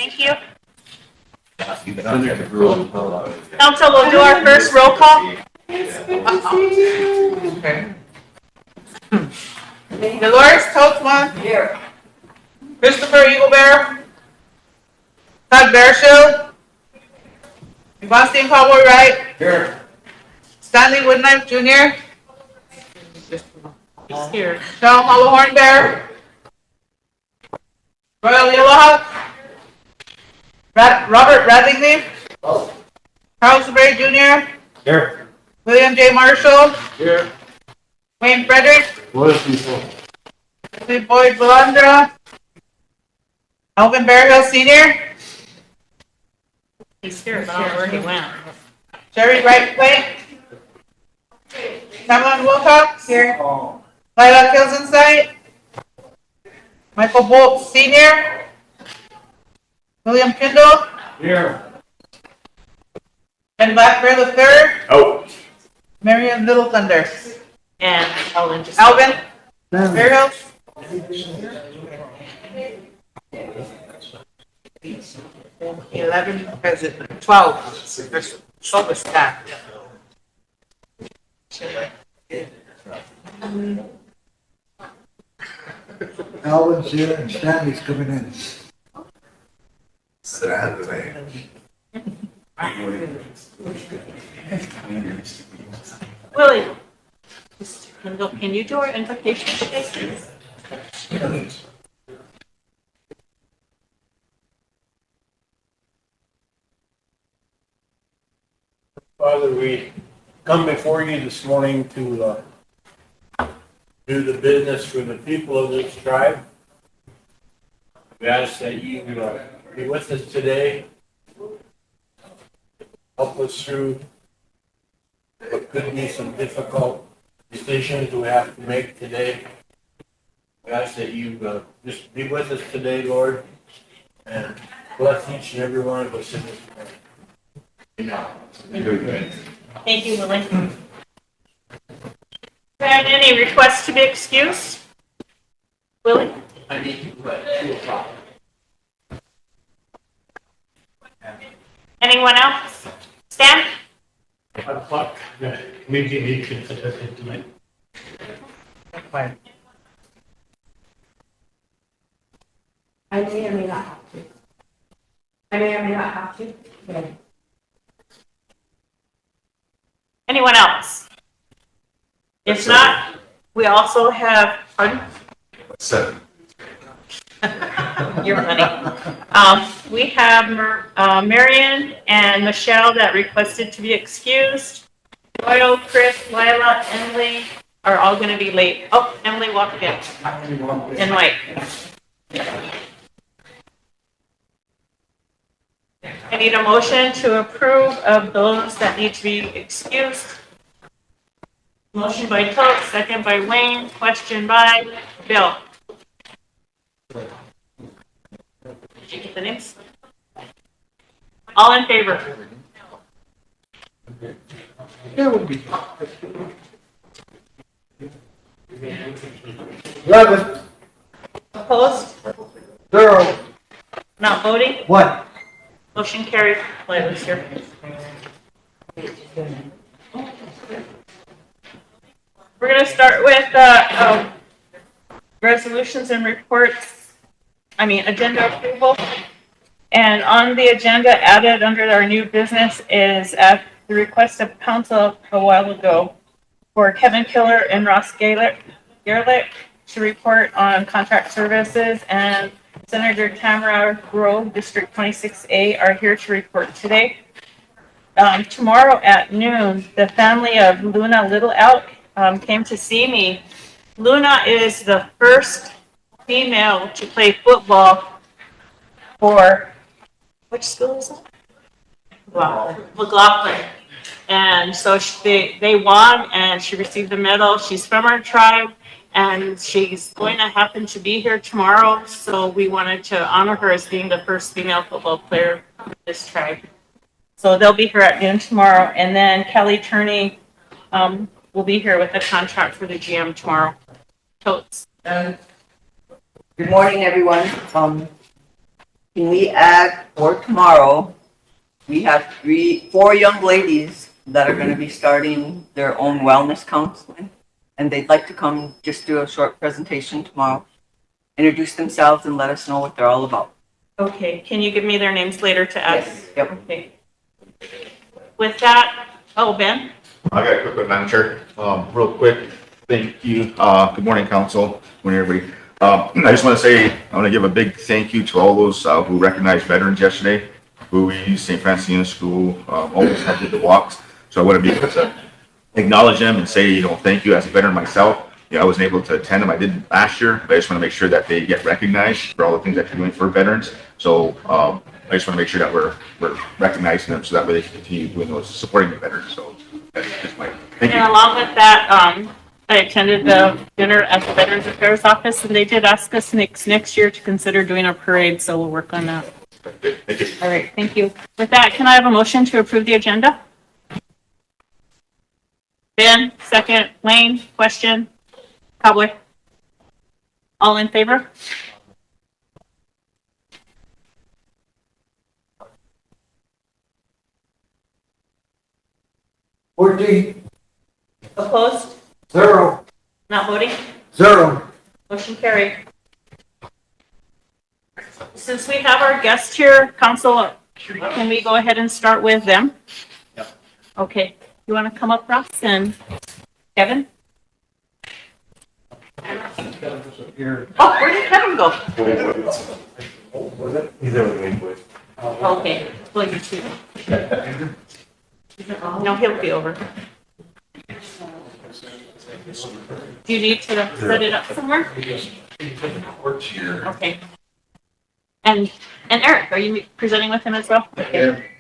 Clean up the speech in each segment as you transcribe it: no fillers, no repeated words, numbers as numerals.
Thank you. You've been under the rule. Council, we'll do our first roll call. Okay. Dolores Tothman. Here. Christopher Eaglebear. Todd Bearshield. Sebastian Cowboy Wright. Here. Stanley Woodknife Jr. He's here. Sean Hollowhorn Bear. Royal Yellowhawk. Robert Radley. Charles Bray Jr. Here. William J. Marshall. Here. Wayne Frederick. What is people? Boyd Balandra. Alvin Bearhill Sr. He's here, but I don't know where he went. Jerry Wright Plank. Cameron Wilcox. Here. Lila Kilsensight. Michael Bolt Sr. William Kindle. Here. Ben Blackbear III. Oh. Marion Little Thunder. And Ellen just. Alvin Bearhill. 11 present. 12. There's 12 is stacked. Alvin's here and Stanley's coming in. Willie, can you do our invocation today? Father, we come before you this morning to do the business for the people of this tribe. We ask that you be with us today. Help us through what could be some difficult decisions we have to make today. We ask that you just be with us today, Lord, and bless each and every one of us in this morning. Amen. Thank you, Willie. And any requests to be excused? Willie? I need to put 2 o'clock. Anyone else? Stan? 5 o'clock, maybe you can attend tonight. Fine. I may or may not have to. I may or may not have to. Okay. Anyone else? If not, we also have, pardon? 7. You're funny. We have Marion and Michelle that requested to be excused. Doyle, Chris, Lila, Emily are all going to be late. Oh, Emily walked in. And Mike. I need a motion to approve of those that need to be excused. Motion by Tote, second by Wayne, question by Bill. Did you get the names? All in favor? Eleven, Opposed? 0, Not voting? 1. Motion carried. Lila's here. We're going to start with resolutions and reports. Agenda approval. And on the agenda added under our new business is at the request of council a while ago for Kevin Killer and Ross Garlick to report on contract services, and Senator Tamara Grove, District 26A, are here to report today. Tomorrow at noon, the family of Luna Little Elk came to see me. Luna is the first female to play football for, which school is it? McLaughlin. And so they won, and she received the medal. She's from our tribe, and she's going to happen to be here tomorrow. So we wanted to honor her as being the first female football player in this tribe. So they'll be here at noon tomorrow. And then Kelly Turney will be here with the contract for the GM tomorrow. Totes. Good morning, everyone. can we add for tomorrow, we have 4 young ladies that are gonna be starting their own wellness counseling. And they'd like to come just do a short presentation tomorrow, introduce themselves and let us know what they're all about. Okay, can you give me their names later to add? Yes, yep. Okay. With that, oh, Ben? I got a quick one, Madam Chair. Real quick, thank you. Good morning, council. Good morning, everybody. I just want to say, I want to give a big thank you to all those who recognized veterans yesterday, who we used St. Francis Unit School, always had did the walks. So I want to be able to acknowledge them and say, thank you as a veteran myself. I wasn't able to attend them. I did last year, but I just want to make sure that they get recognized for all the things that you're doing for veterans. So I just want to make sure that we're recognizing them so that way they can continue doing those, supporting the veterans. So that's just my, thank you. And along with that, I attended the dinner at the Veterans Affairs Office, and they did ask us next year to consider doing a parade, so we'll work on that. Thank you. All right, thank you. With that, can I have a motion to approve the agenda? Ben, second. Wayne, question? Cowboy? All in favor? Opposed? 0, Not voting? 0. Motion carried. Since we have our guest here, council, can we go ahead and start with them? Yep. Okay, you want to come up, Ross, and Kevin? Oh, where did Kevin go? Okay, well, you too. No, he'll be over. Do you need to set it up somewhere? Okay. And Eric, are you presenting with him as well? Okay.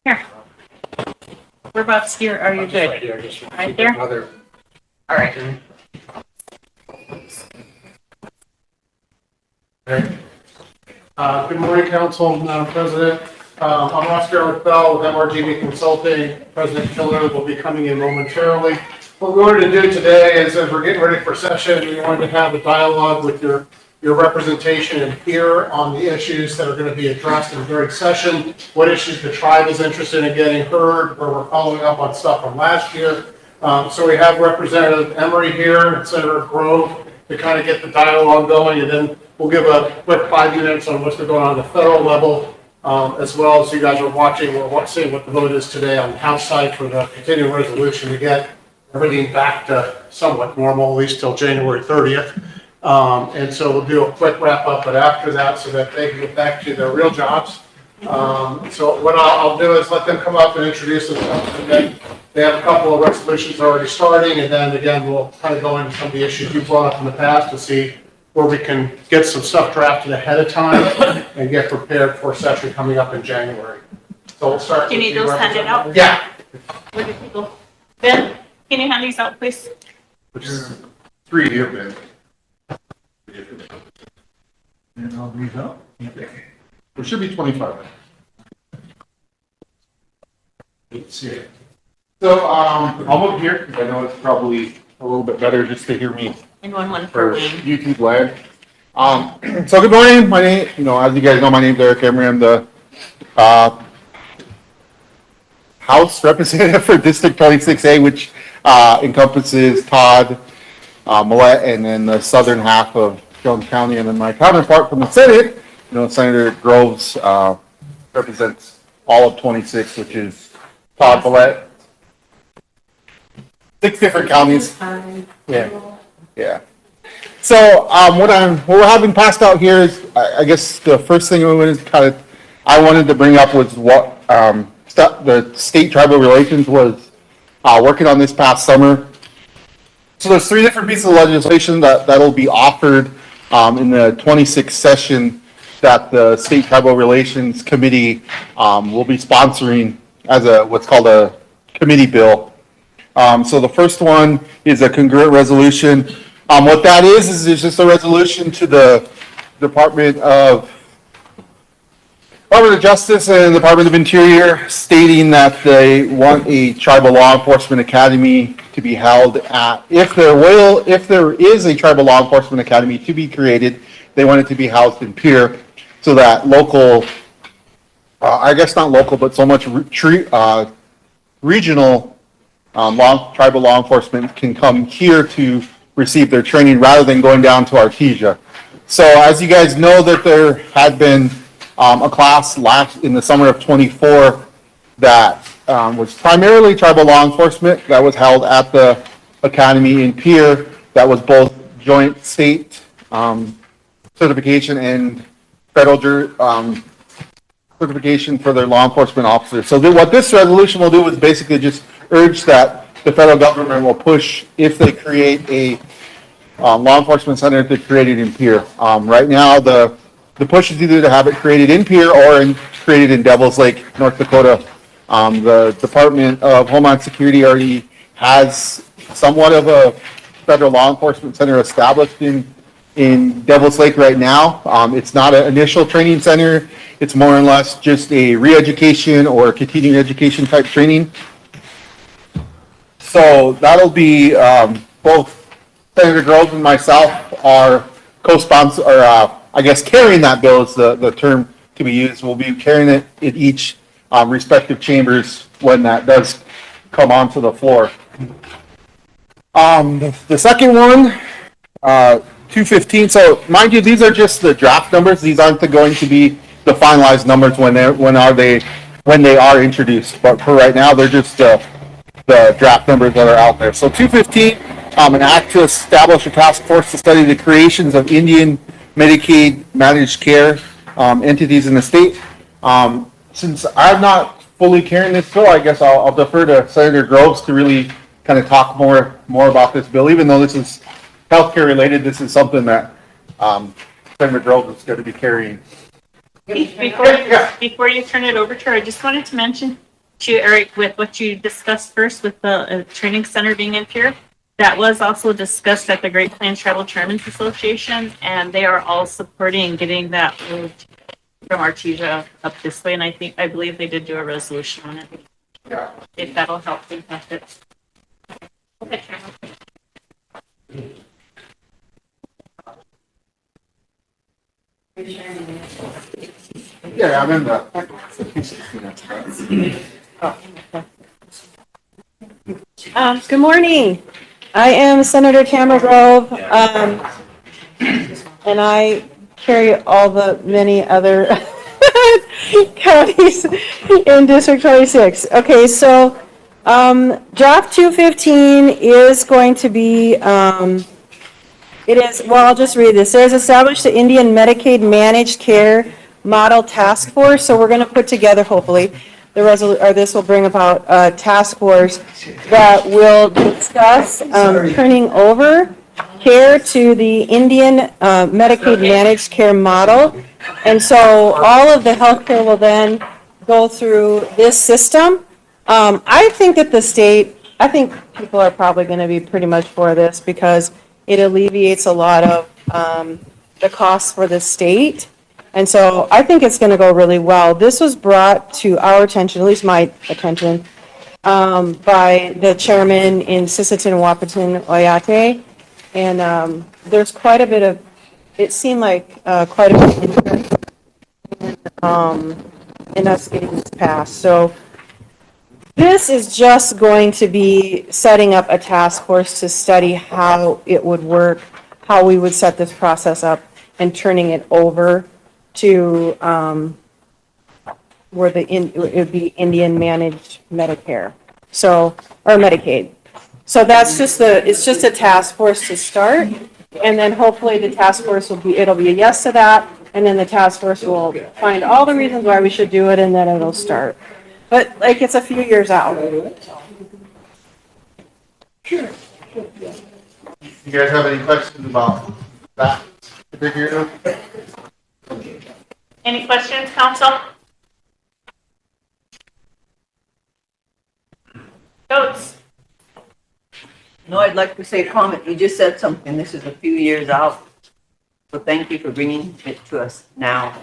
Here. Whereabouts here are you good? Right there? All right. Good morning, Council, Madam President. I'm Oscar Bell with MRGB Consulting. President Killer will be coming in momentarily. What we wanted to do today is, as we're getting ready for session, we wanted to have a dialogue with your representation and hear on the issues that are going to be addressed during session, what issues the tribe is interested in getting heard, where we're following up on stuff from last year. So we have Representative Emery here and Senator Grove to kind of get the dialogue going, and then we'll give a quick 5 minutes on what's going on at the federal level, as well as you guys are watching. We're seeing what the vote is today on the House side for the continuing resolution to get everything back to somewhat normal, at least till January 30th. And so we'll do a quick wrap up, but after that, so that they can get back to their real jobs. So what I'll do is let them come up and introduce themselves, and then they have a couple of resolutions already starting, and then again, we'll kind of go into some of the issues you brought up in the past to see where we can get some stuff drafted ahead of time and get prepared for session coming up in January. So we'll start. Do you need those handed out? Yeah. Where did you go? Ben, can you hand these out, please? There's 3 here, man. And I'll read up. There should be 25. Let's see. So, I'll move here because I know it's probably a little bit better just to hear me And one for for Wayne. YouTube land. So good morning. My name, as you guys know, my name is Eric Emery. I'm the House Representative for District 26A, which encompasses Todd, Millette, and then the southern half of Jones County. And then my counterpart from the Senate, Senator Groves, represents all of 26, which is Todd, Millette, 6 different counties. Yeah. So what we're having passed out here is, I guess the first thing I wanted to bring up was what the state tribal relations was working on this past summer. So there's 3 different pieces of legislation that'll be offered in the 26th session that the State Tribal Relations Committee will be sponsoring as what's called a committee bill. So the first one is a congruent resolution What that is it's just a resolution to the Department of Justice and the Department of Interior stating that they want a tribal law enforcement academy to be held at, if there is a tribal law enforcement academy to be created, they want it to be housed in Pierre so that local, I guess not local, but so much regional tribal law enforcement can come here to receive their training rather than going down to Artesia. So as you guys know, that there had been a class in the summer of 24 that was primarily tribal law enforcement that was held at the academy in Pierre. That was both joint state certification and federal certification for their law enforcement officers. So what this resolution will do is basically just urge that the federal government will push, if they create a law enforcement center, to create it in Pierre. Right now, the push is either to have it created in Pierre or created in Devils Lake, North Dakota. The Department of Homeland Security already has somewhat of a federal law enforcement center established in Devils Lake right now. It's not an initial training center. It's more or less just a re-education or continuing education type training. So that'll be both Senator Groves and myself are co-sponsor, or I guess carrying that bill is the term to be used. We'll be carrying it in each respective chambers when that does come onto the floor. The second one, 215. So mind you, these are just the draft numbers. These aren't going to be the finalized numbers when they are introduced. But for right now, they're just the draft numbers that are out there. So 215, an act to establish a task force to study the creations of Indian Medicaid managed care entities in the state. Since I'm not fully carrying this bill, I guess I'll defer to Senator Groves to really kind of talk more about this bill. Even though this is healthcare related, this is something that Senator Groves is going to be carrying. Before you turn it over to her, I just wanted to mention to Eric, with what you discussed first with the training center being in Pierre, that was also discussed at the Great Plains Tribal Chairmen's Association, and they are all supporting getting that moved from Artesia up this way, and I believe they did do a resolution on it. Yeah. If that'll help with it. Okay. Yeah, I'm in the. Good morning. I am Senator Tamara Grove, and I carry all the many other counties in District 26. Okay, so draft 215 is going to be, I'll just read this. It says establish the Indian Medicaid Managed Care Model Task Force. So we're going to put together, hopefully, this will bring about a task force that will discuss turning over care to the Indian Medicaid Managed Care Model. And so all of the healthcare will then go through this system. I think that I think people are probably going to be pretty much for this because it alleviates a lot of the costs for the state. And so I think it's going to go really well. This was brought to our attention, at least my attention, by the chairman in Sisseton, Wapaton, Oyate. And there's quite a bit of, it seemed like quite a bit of interest in us getting this passed. So this is just going to be setting up a task force to study how it would work, how we would set this process up, and turning it over to where it would be Indian managed Medicare, or Medicaid. So that's it's just a task force to start, and then hopefully the task force it'll be a yes to that, and then the task force will find all the reasons why we should do it, and then it'll start. But it's a few years out. You guys have any questions about that particular? Any questions, council? Goats? No, I'd like to say a comment. You just said something. This is a few years out. So thank you for bringing it to us now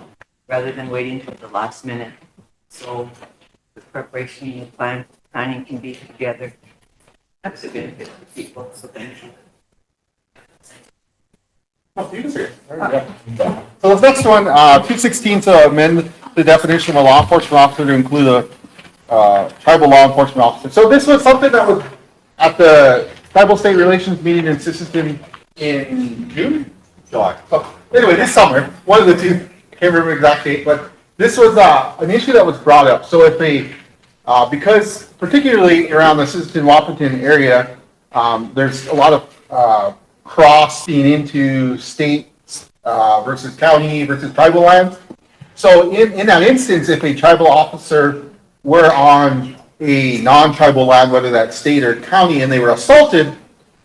rather than waiting till the last minute. So the preparation and the planning can be together. That's a benefit for people, so thank you. So this next one, 216 to amend the definition of a law enforcement officer to include a tribal law enforcement officer. So this was something that was at the tribal state relations meeting in Sisseton in June? July. So anyway, this summer, one of the two, I can't remember the exact date, but this was an issue that was brought up. So if because particularly around the Sisseton-Wahpeton area, there's a lot of crossing into state versus county versus tribal lands. So in that instance, if a tribal officer were on a non-tribal land, whether that's state or county, and they were assaulted,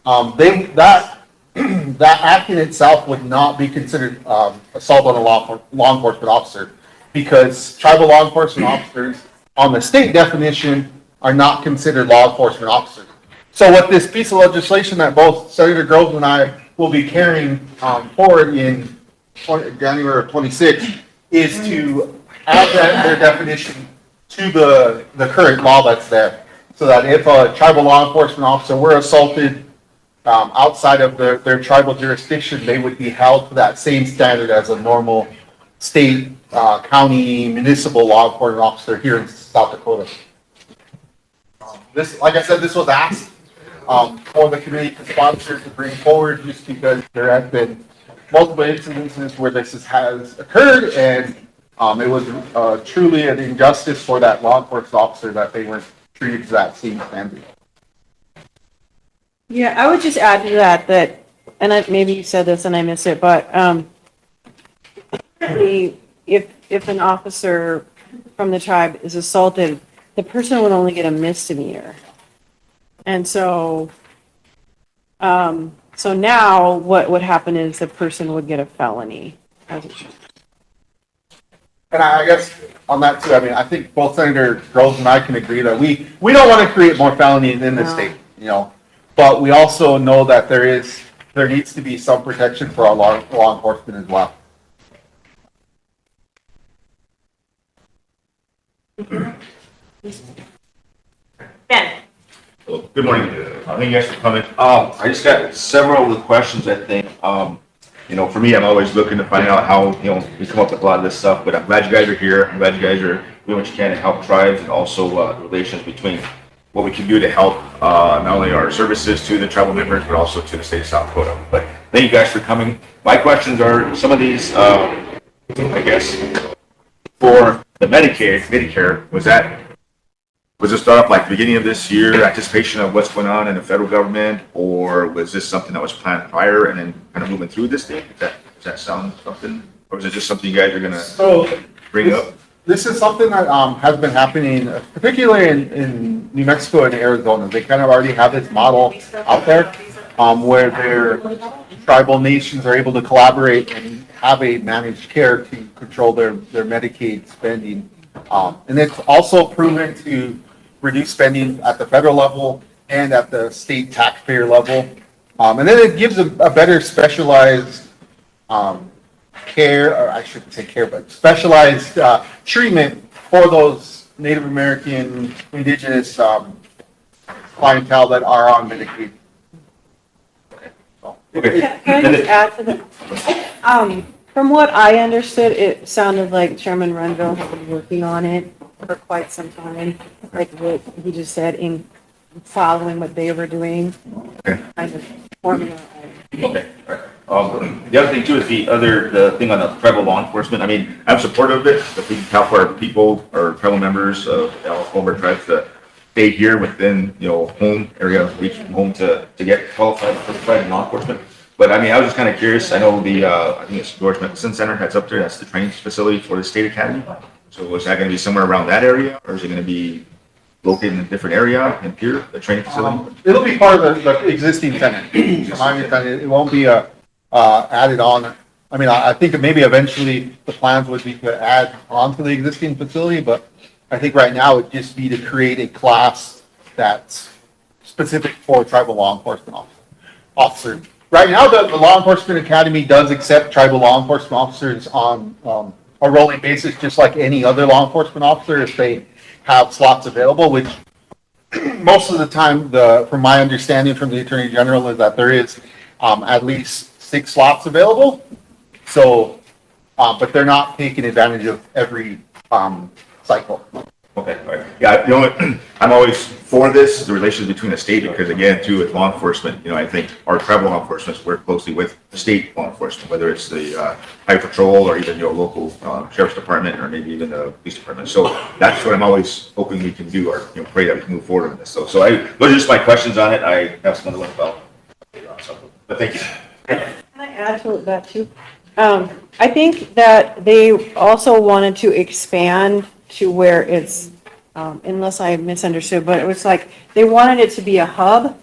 that act in itself would not be considered assault on a law enforcement officer, because tribal law enforcement officers on the state definition are not considered law enforcement officers. So what this piece of legislation that both Senator Groves and I will be carrying forward in January of 26 is to add their definition to the current law that's there. So that if a tribal law enforcement officer were assaulted outside of their tribal jurisdiction, they would be held to that same standard as a normal state, county, municipal law enforcement officer here in South Dakota. This, like I said, this was asked for the committee to sponsor to bring forward, just because there have been multiple incidences where this has occurred, and it was truly an injustice for that law enforcement officer that they weren't treated to that same standard. Yeah, I would just add to that, and maybe you said this and I missed it, but if an officer from the tribe is assaulted, the person would only get a misdemeanor. And so now what would happen is the person would get a felony. And I guess on that too, I mean, I think both Senator Groves and I can agree that we don't want to create more felonies in the state, but we also know that there needs to be some protection for our law enforcement as well. Ben? Well, good morning. Thank you guys for coming. I just got several of the questions, I think. For me, I'm always looking to find out how, we come up with a lot of this stuff, but I'm glad you guys are here. I'm glad you guys are doing what you can to help tribes, and also the relations between what we can do to help not only our services to the tribal members, but also to the state of South Dakota. But thank you guys for coming. My questions are some of these, I guess, for the Medicare, was this start up like the beginning of this year, anticipation of what's going on in the federal government, or was this something that was planned prior and then kind of moving through this thing? Does that sound something, or is it just something you guys are gonna bring up? This is something that has been happening, particularly in New Mexico and Arizona. They kind of already have this model out there where their tribal nations are able to collaborate and have a managed care to control their Medicaid spending. And it's also proven to reduce spending at the federal level and at the state taxpayer level. And then it gives a better specialized care, or I shouldn't say care, but specialized treatment for those Native American, indigenous clientele that are on Medicaid. Okay. Can I just add to that? From what I understood, it sounded like Chairman Renville had been working on it for quite some time, like what he just said, in following what they were doing, kind of forming our own. Okay, all right. The other thing too is the thing on the tribal law enforcement. I mean, I'm supportive of it. If we can help our people, our tribal members of Elkhorn tribes to stay here within, home area, reach home to get qualified for law enforcement. But I mean, I was just kind of curious. I know I think it's George Matheson Center that's up there. That's the training facility for the state academy. So is that going to be somewhere around that area, or is it going to be located in a different area in Pierre, the training facility? It'll be part of the existing center. It won't be added on. I mean, I think maybe eventually the plans would be to add on to the existing facility, but I think right now it'd just be to create a class that's specific for tribal law enforcement officers. Right now, the Law Enforcement Academy does accept tribal law enforcement officers on a rolling basis, just like any other law enforcement officer, if they have slots available, which most of the time, from my understanding from the Attorney General, is that there is at least 6 slots available. So, but they're not taking advantage of every cycle. Okay, all right. Yeah, you know, I'm always for this, the relations between the state, because again, too, with law enforcement, you know, I think our tribal law enforcement work closely with the state law enforcement, whether it's the Highway Patrol or even your local sheriff's department or maybe even the police department. So that's what I'm always hoping we can do, or, you know, pray that we can move forward on this. So those are just my questions on it. I have some other ones about, but thank you. Can I add to that too? I think that they also wanted to expand to where it's, unless I misunderstood, but it was like, they wanted it to be a hub.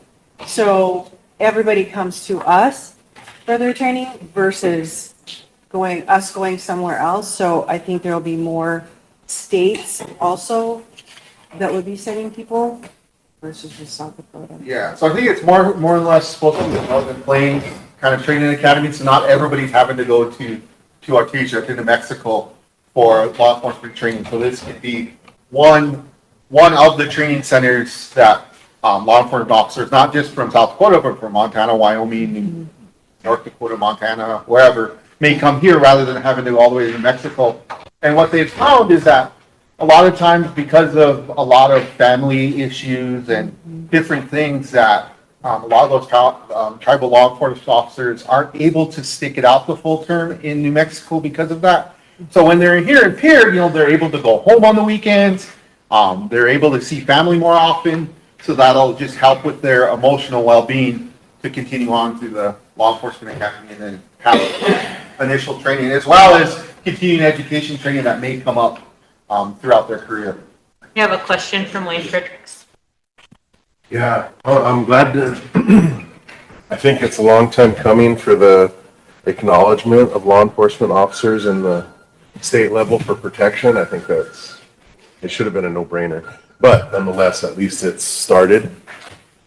So everybody comes to us for their training versus going somewhere else. So I think there'll be more states also that would be sending people versus just South Dakota. Yeah, so I think it's more or less supposed to be the Northern Plains kind of training academy, so not everybody's having to go to Artesia, to New Mexico for law enforcement training. So this could be one of the training centers that law enforcement officers, not just from South Dakota, but from Montana, Wyoming, North Dakota, Montana, wherever, may come here rather than having to go all the way to New Mexico. And what they've found is that a lot of times, because of a lot of family issues and different things, that a lot of those tribal law enforcement officers aren't able to stick it out the full term in New Mexico because of that. So when they're here in Pierre, you know, they're able to go home on the weekends. They're able to see family more often. So that'll just help with their emotional well-being to continue on through the law enforcement academy and then have initial training, as well as continuing education training that may come up throughout their career. You have a question from Lane Fredericks. Yeah, well, I'm glad to, I think it's a long time coming for the acknowledgement of law enforcement officers in the state level for protection. I think it should have been a no-brainer. But nonetheless, at least it's started.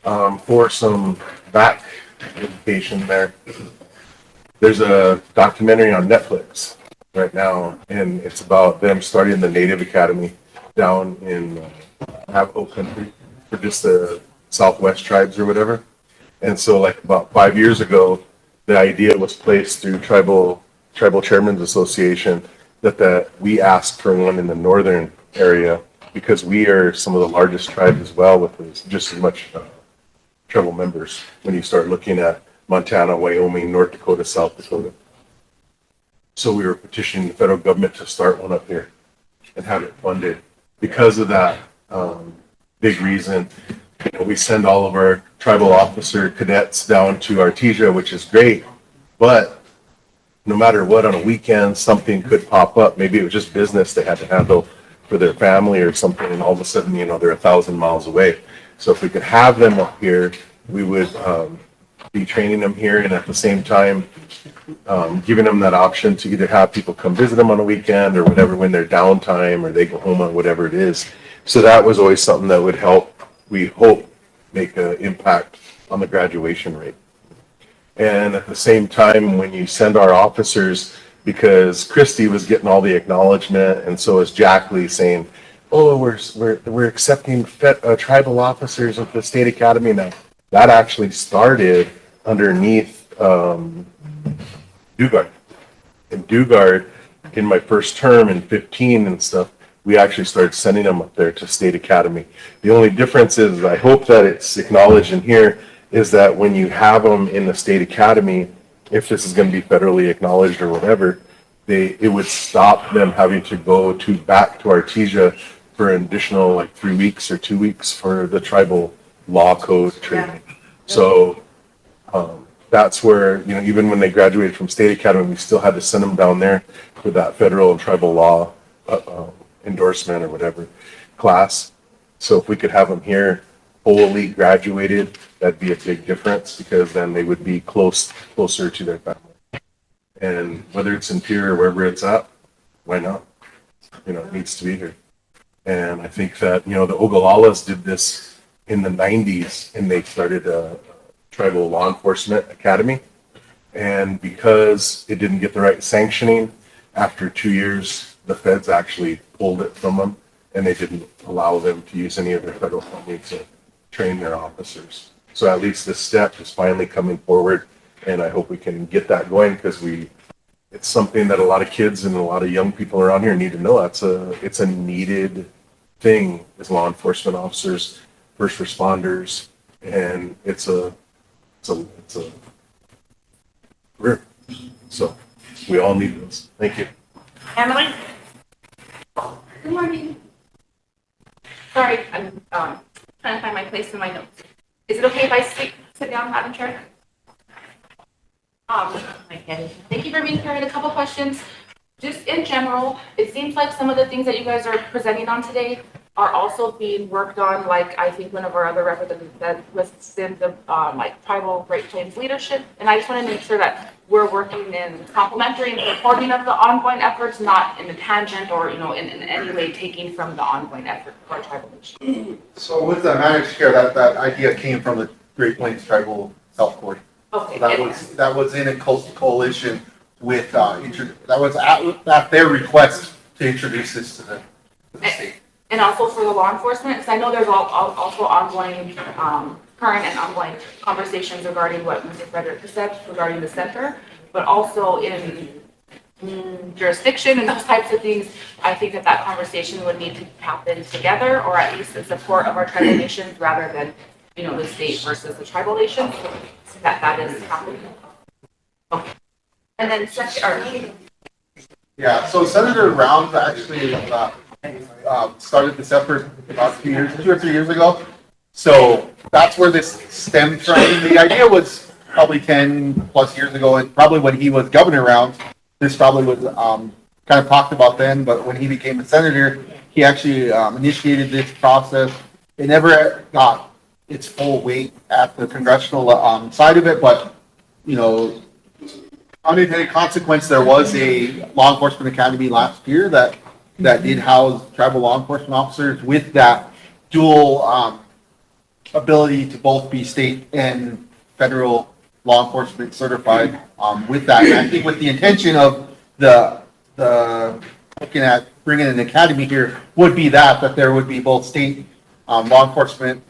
For some back education there, there's a documentary on Netflix right now, and it's about them starting the Native Academy down in Navajo country for just the Southwest tribes or whatever. And so like about 5 years ago, the idea was placed through Tribal Chairmen's Association that we asked for one in the northern area because we are some of the largest tribes as well with just as much tribal members when you start looking at Montana, Wyoming, North Dakota, South Dakota. So we were petitioning the federal government to start one up here and have it funded. Because of that big reason, you know, we send all of our tribal officer cadets down to Artesia, which is great, but no matter what, on a weekend, something could pop up. Maybe it was just business they had to handle for their family or something, and all of a sudden, you know, they're 1,000 miles away. So if we could have them up here, we would be training them here, and at the same time, giving them that option to either have people come visit them on a weekend or whatever when they're downtime or they go home on whatever it is. So that was always something that would help, we hope, make an impact on the graduation rate. And at the same time, when you send our officers, because Christy was getting all the acknowledgement, and so is Jack Lee saying, "Oh, we're accepting tribal officers at the state academy now." That actually started underneath Dugard. And Dugard, in my first term in 15 and stuff, we actually started sending them up there to state academy. The only difference is, I hope that it's acknowledged in here, is that when you have them in the state academy, if this is going to be federally acknowledged or whatever, it would stop them having to go back to Artesia for an additional like 3 weeks or 2 weeks for the tribal law code training. Yeah. So that's where, you know, even when they graduated from state academy, we still had to send them down there for that federal and tribal law endorsement or whatever class. So if we could have them here fully graduated, that'd be a big difference, because then they would be closer to their family. And whether it's in Pierre or wherever it's at, why not? You know, it needs to be here. And I think that, you know, the Ogalalas did this in the 90s, and they started a tribal law enforcement academy. And because it didn't get the right sanctioning, after 2 years, the feds actually pulled it from them, and they didn't allow them to use any of their federal funding to train their officers. So at least this step is finally coming forward, and I hope we can get that going, because it's something that a lot of kids and a lot of young people around here need to know. It's a needed thing as law enforcement officers, first responders, and it's a career. So we all need those. Thank you. Emily? Good morning. Sorry, I'm trying to find my place in my notes. Is it okay if I sit down, Madam Chair? Thank you for being here. I had a couple questions. Just in general, it seems like some of the things that you guys are presenting on today are also being worked on, like I think one of our other representatives that was in the like tribal Great Plains leadership. And I just want to make sure that we're working in complementary and supporting of the ongoing efforts, not in a tangent or, in any way taking from the ongoing effort for our tribal nation. So with the managed care, that idea came from the Great Plains Tribal Health Board. Okay. That was in a coalition with, that was at their request to introduce this to the state. And also for the law enforcement, because I know there's also ongoing, current and ongoing conversations regarding what Mr. Frederick has said regarding the center, but also in jurisdiction and those types of things. I think that conversation would need to happen together, or at least in support of our tribal nations rather than, the state versus the tribal nations. So that is happening. Okay. And then Yeah, so Senator Rounds actually started this effort about 2 or 3 years ago. So that's where this stemmed from. The idea was probably 10 plus years ago, and probably when he was governor Rounds, this probably was kind of talked about then, but when he became a senator, he actually initiated this process. It never got its full weight at the congressional side of it, but, unintended consequence, there was a law enforcement academy last year that did house tribal law enforcement officers with that dual ability to both be state and federal law enforcement certified with that. And I think with the intention of the looking at bringing an academy here would be that there would be both state law enforcement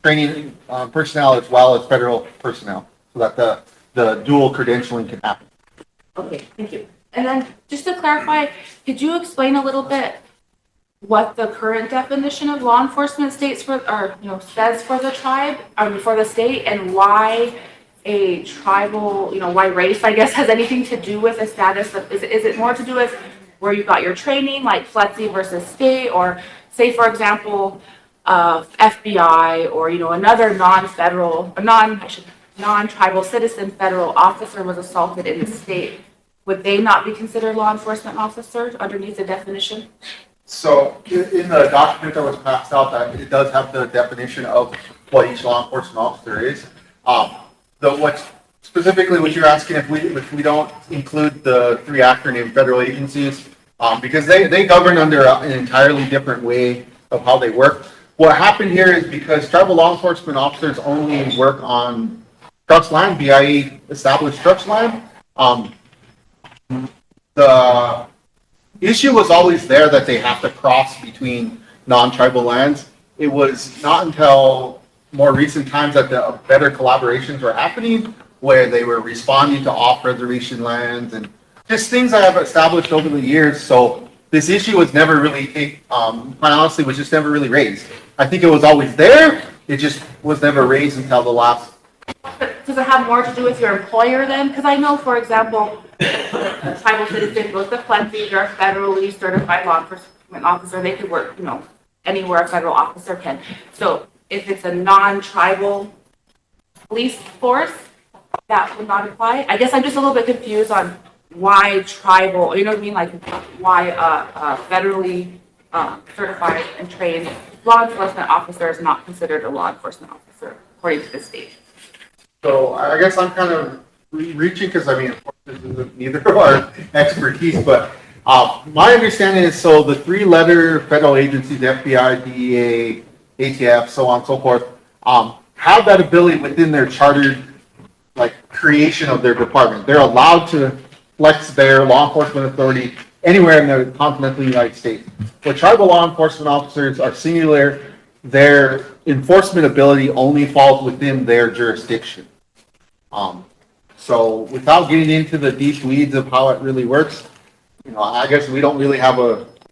training personnel as well as federal personnel, so that the dual credentialing can happen. Okay, thank you. And then just to clarify, could you explain a little bit what the current definition of law enforcement states for, or says for the tribe, for the state, and why a tribal, why race, I guess, has anything to do with the status of, is it more to do with where you got your training, like FLETC versus state, or say, for example, FBI, or, another non-federal, non-tribal citizen federal officer was assaulted in the state, would they not be considered law enforcement officers underneath the definition? So in the document that was passed out, that it does have the definition of what each law enforcement officer is. What specifically what you're asking, if we don't include the three acronym federal agencies, because they govern under an entirely different way of how they work. What happened here is because tribal law enforcement officers only work on trust land, BIA established trust land. The issue was always there that they have to cross between non-tribal lands. It was not until more recent times that the better collaborations were happening, where they were responding to off-reservation lands and just things I have established over the years. So this issue was never really, quite honestly, was just never really raised. I think it was always there. It just was never raised until the last. Does it have more to do with your employer then? Because I know, for example, a tribal citizen goes to FLETC, they're a federally certified law enforcement officer. They could work, anywhere a federal officer can. So if it's a non-tribal police force, that would not apply. I guess I'm just a little bit confused on why tribal, like why a federally certified and trained law enforcement officer is not considered a law enforcement officer according to the state. So I guess I'm kind of reaching because of course, this isn't neither of our expertise, but my understanding is, so the three-letter federal agencies, FBI, DEA, ATF, so on and so forth, have that ability within their chartered, like, creation of their department. They're allowed to flex their law enforcement authority anywhere in the continental United States. Where tribal law enforcement officers are singular, their enforcement ability only falls within their jurisdiction. So without getting into the deep weeds of how it really works, I guess we don't really have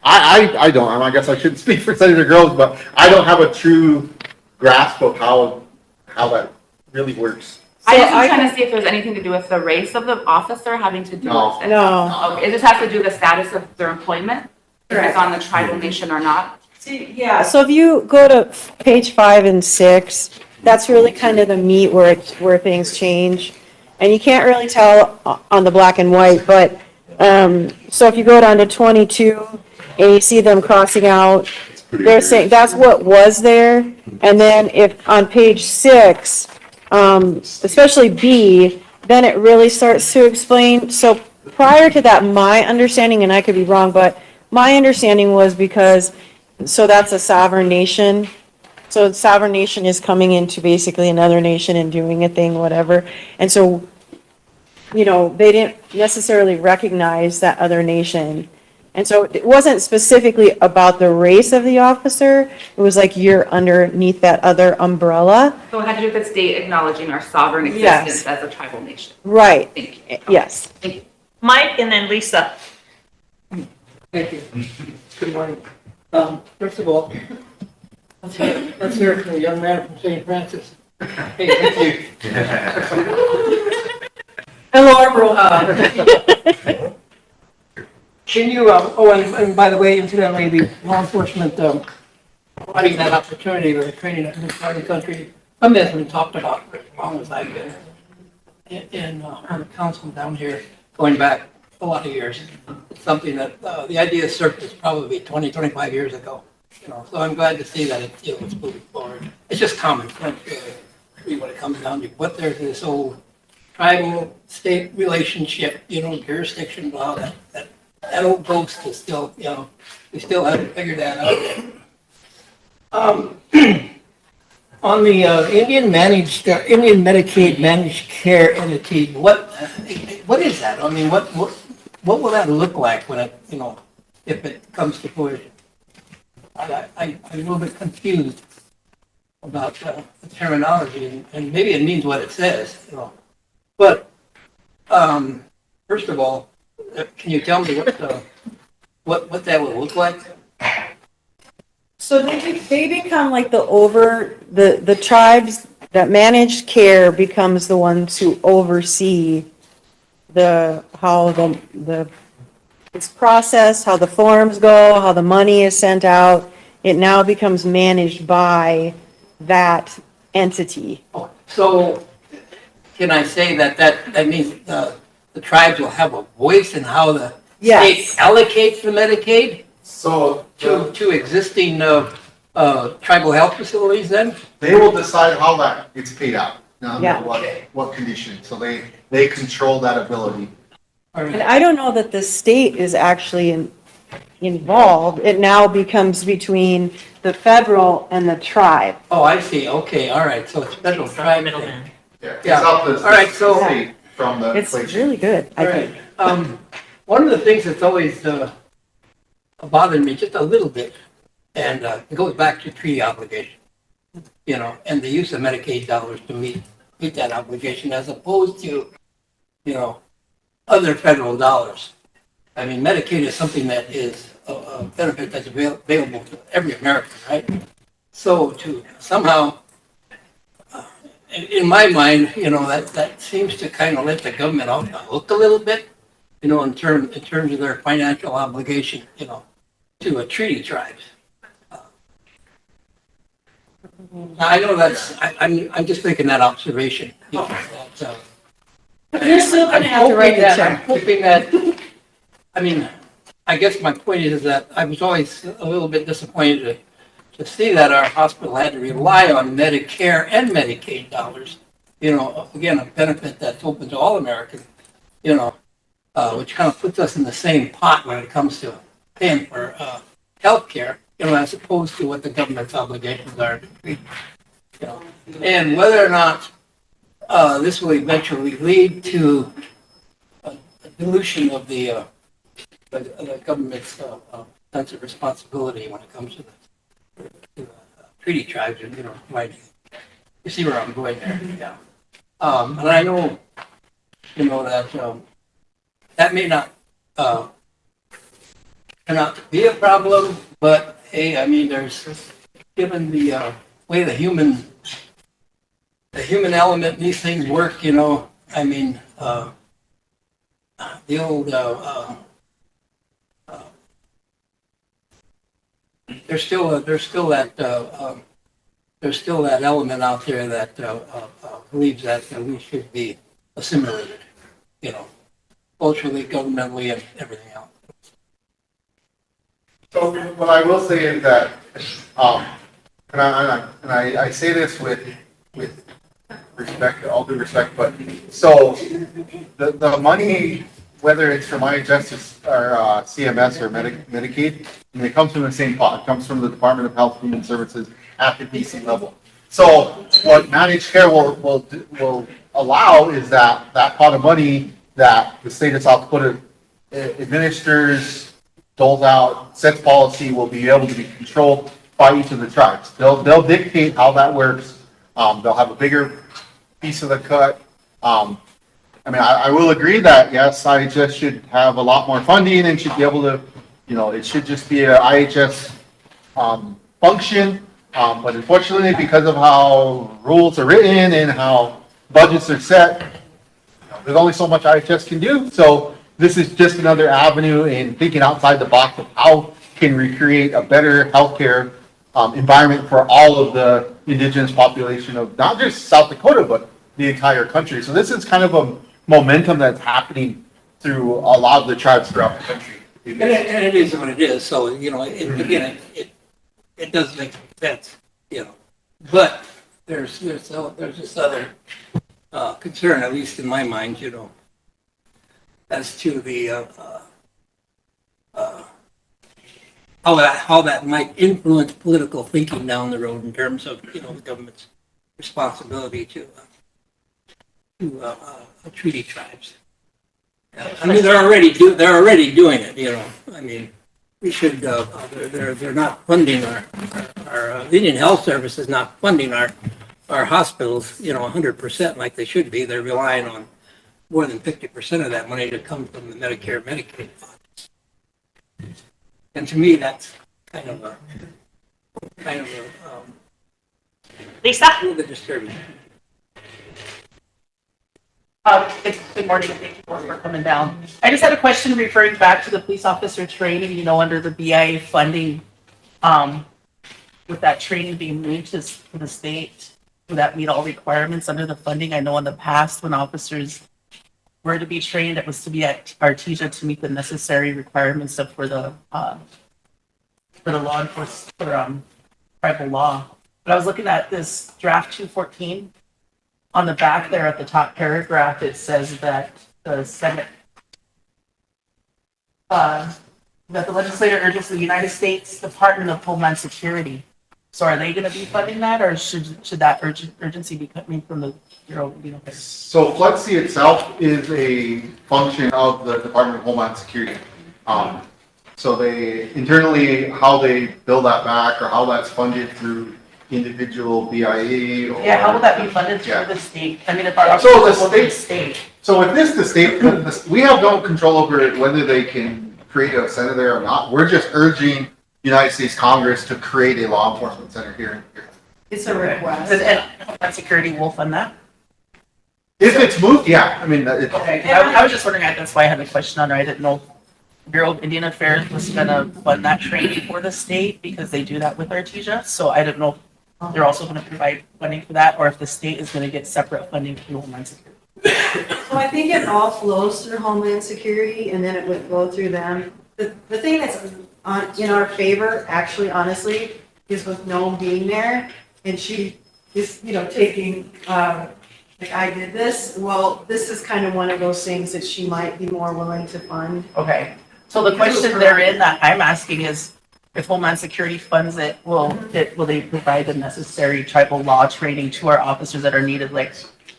I don't, I guess I shouldn't speak for Senator Groves, but I don't have a true grasp of how that really works. I just was trying to see if there's anything to do with the race of the officer having to do No. with it. No. Okay, it just has to do with the status of their employment, if it's on the tribal nation or not. Yeah, so if you go to page 5 and 6, that's really kind of the meat where things change. And you can't really tell on the black and white, but, so if you go down to 22 and you see them crossing out, they're saying that's what was there. And then if on page 6, especially B, then it really starts to explain. So prior to that, my understanding, and I could be wrong, but my understanding was so that's a sovereign nation. So a sovereign nation is coming into basically another nation and doing a thing, whatever. And so, they didn't necessarily recognize that other nation. And so it wasn't specifically about the race of the officer. It was like you're underneath that other umbrella. So it had to do with the state acknowledging our sovereign Yes. existence as a tribal nation. Right. Thank you. Yes. Thank you. Mike and then Lisa. Thank you. Good morning. First of all, let's hear it from the young man from St. Francis. Hey, thank you. Hello, everyone. Can you, and by the way, incidentally, the law enforcement, providing that opportunity or training in this part of the country, something that's been talked about for as long as I've been on the council down here, going back a lot of years. It's something that, the idea surfaced probably 20, 25 years ago. So I'm glad to see that it's moving forward. It's just common sense, really what it comes down to. But there's this old tribal state relationship, jurisdiction, blah, that old ghost is still, we still haven't figured that out. On the Indian Medicaid managed care entity, what is that? I mean, what will that look like when it, if it comes to fruition? I'm a little bit confused about the terminology, and maybe it means what it says, But first of all, can you tell me what that will look like? So they become like the tribes that managed care becomes the ones who oversee how it's processed, how the forms go, how the money is sent out. It now becomes managed by that entity. So can I say that means the tribes will have a voice in how the state Yes. allocates the Medicaid So to existing tribal health facilities then? they will decide how that gets paid out, Yeah. what condition. So they control that ability. All right. And I don't know that the state is actually involved. It now becomes between the federal and the tribe. Oh, I see. Okay, all right. So it's federal tribe. Middleman. Yeah. It's Yeah. up to All right, so- the state from the It's legislature. really good, I All think. right. One of the things that's always bothered me just a little bit, and it goes back to treaty obligation, and the use of Medicaid dollars to meet that obligation as opposed to, other federal dollars. I mean, Medicaid is something that is a benefit that's available to every American, right? So to somehow, in my mind, that seems to kind of let the government off the hook a little bit, in terms of their financial obligation, to a treaty tribes. Now, I know I'm just making that observation. You're still gonna have to write the I'm check. hoping that, I guess my point is that I was always a little bit disappointed to see that our hospital had to rely on Medicare and Medicaid dollars. Again, a benefit that's open to all Americans, which kind of puts us in the same pot when it comes to paying for health care, as opposed to what the government's obligations are. You know, and whether or not, this will eventually lead to a dilution of the government's, sense of responsibility when it comes to the treaty tribes and, like, you see where I'm going there, yeah. And I know, that, that may not, turn out to be a problem, but hey, I mean, given the, way the human element in these things work, I mean, the old, there's still that element out there that believes that we should be assimilated, culturally, governmentally, and everything else. So what I will say is that, and I say this with respect, all due respect, but so the money, whether it's from IHS or CMS or Medicaid, I mean, it comes from the same pot. It comes from the Department of Health and Human Services at the DC level. So what managed care will allow is that pot of money that the state of South Dakota administers, doles out, sets policy, will be able to be controlled by each of the tribes. They'll dictate how that works. They'll have a bigger piece of the cut. I mean, I will agree that, yes, IHS should have a lot more funding and should be able to, it should just be a IHS function. But unfortunately, because of how rules are written and how budgets are set, there's only so much IHS can do. So this is just another avenue in thinking outside the box of how can we create a better healthcare environment for all of the indigenous population of not just South Dakota, but the entire country. So this is kind of a momentum that's happening through a lot of the tribes throughout the country. And it is what it is. So, again, it does make sense, But there's this other concern, at least in my mind, as to the how that might influence political thinking down the road in terms of the government's responsibility to treaty tribes. I mean, they're already doing it. I mean, we should. They're not funding our Indian Health Service is not funding our hospitals. 100% like they should be. They're relying on more than 50% of that money to come from the Medicare Medicaid funds. And to me, that's kind of a Lisa? little bit disturbing. Good morning, thank you for coming down. I just had a question referring back to the police officer training, under the BIA funding. With that training being moved to the state, would that meet all requirements under the funding? I know in the past when officers were to be trained, it was to be at Artesia to meet the necessary requirements for the law enforcement, for tribal law. But I was looking at this draft 214. On the back there at the top paragraph, it says that the Senate, that the legislature urges the United States Department of Homeland Security. So are they going to be funding that, or should that urgency be coming from the Bureau of Indian Affairs? So FLEXI itself is a function of the Department of Homeland Security. So they internally, how they build that back or how that's funded through individual BIA or. Yeah, how will that be funded through the state? I mean, if our So the officers work in state. So with this, the state, we have no control over whether they can create a center there or not. We're just urging the United States Congress to create a law enforcement center here. It's a request. And Homeland Security will fund that? If it's moved, yeah, I mean, Okay, I was just wondering, that's why I had a question on there. I didn't know if Bureau of Indian Affairs was gonna fund that training for the state, because they do that with Artesia. So I didn't know if they're also gonna provide funding for that, or if the state is gonna get separate funding through Homeland Security. So I think it all flows through Homeland Security, and then it would flow through them. The thing that's in our favor, actually, honestly, is with Noam being there, and she is, taking, like I did this. Well, this is kind of one of those things that she might be more willing to fund. Okay, so the question therein that I'm asking is, if Homeland Security funds it, will they provide the necessary tribal law training to our officers that are needed? Like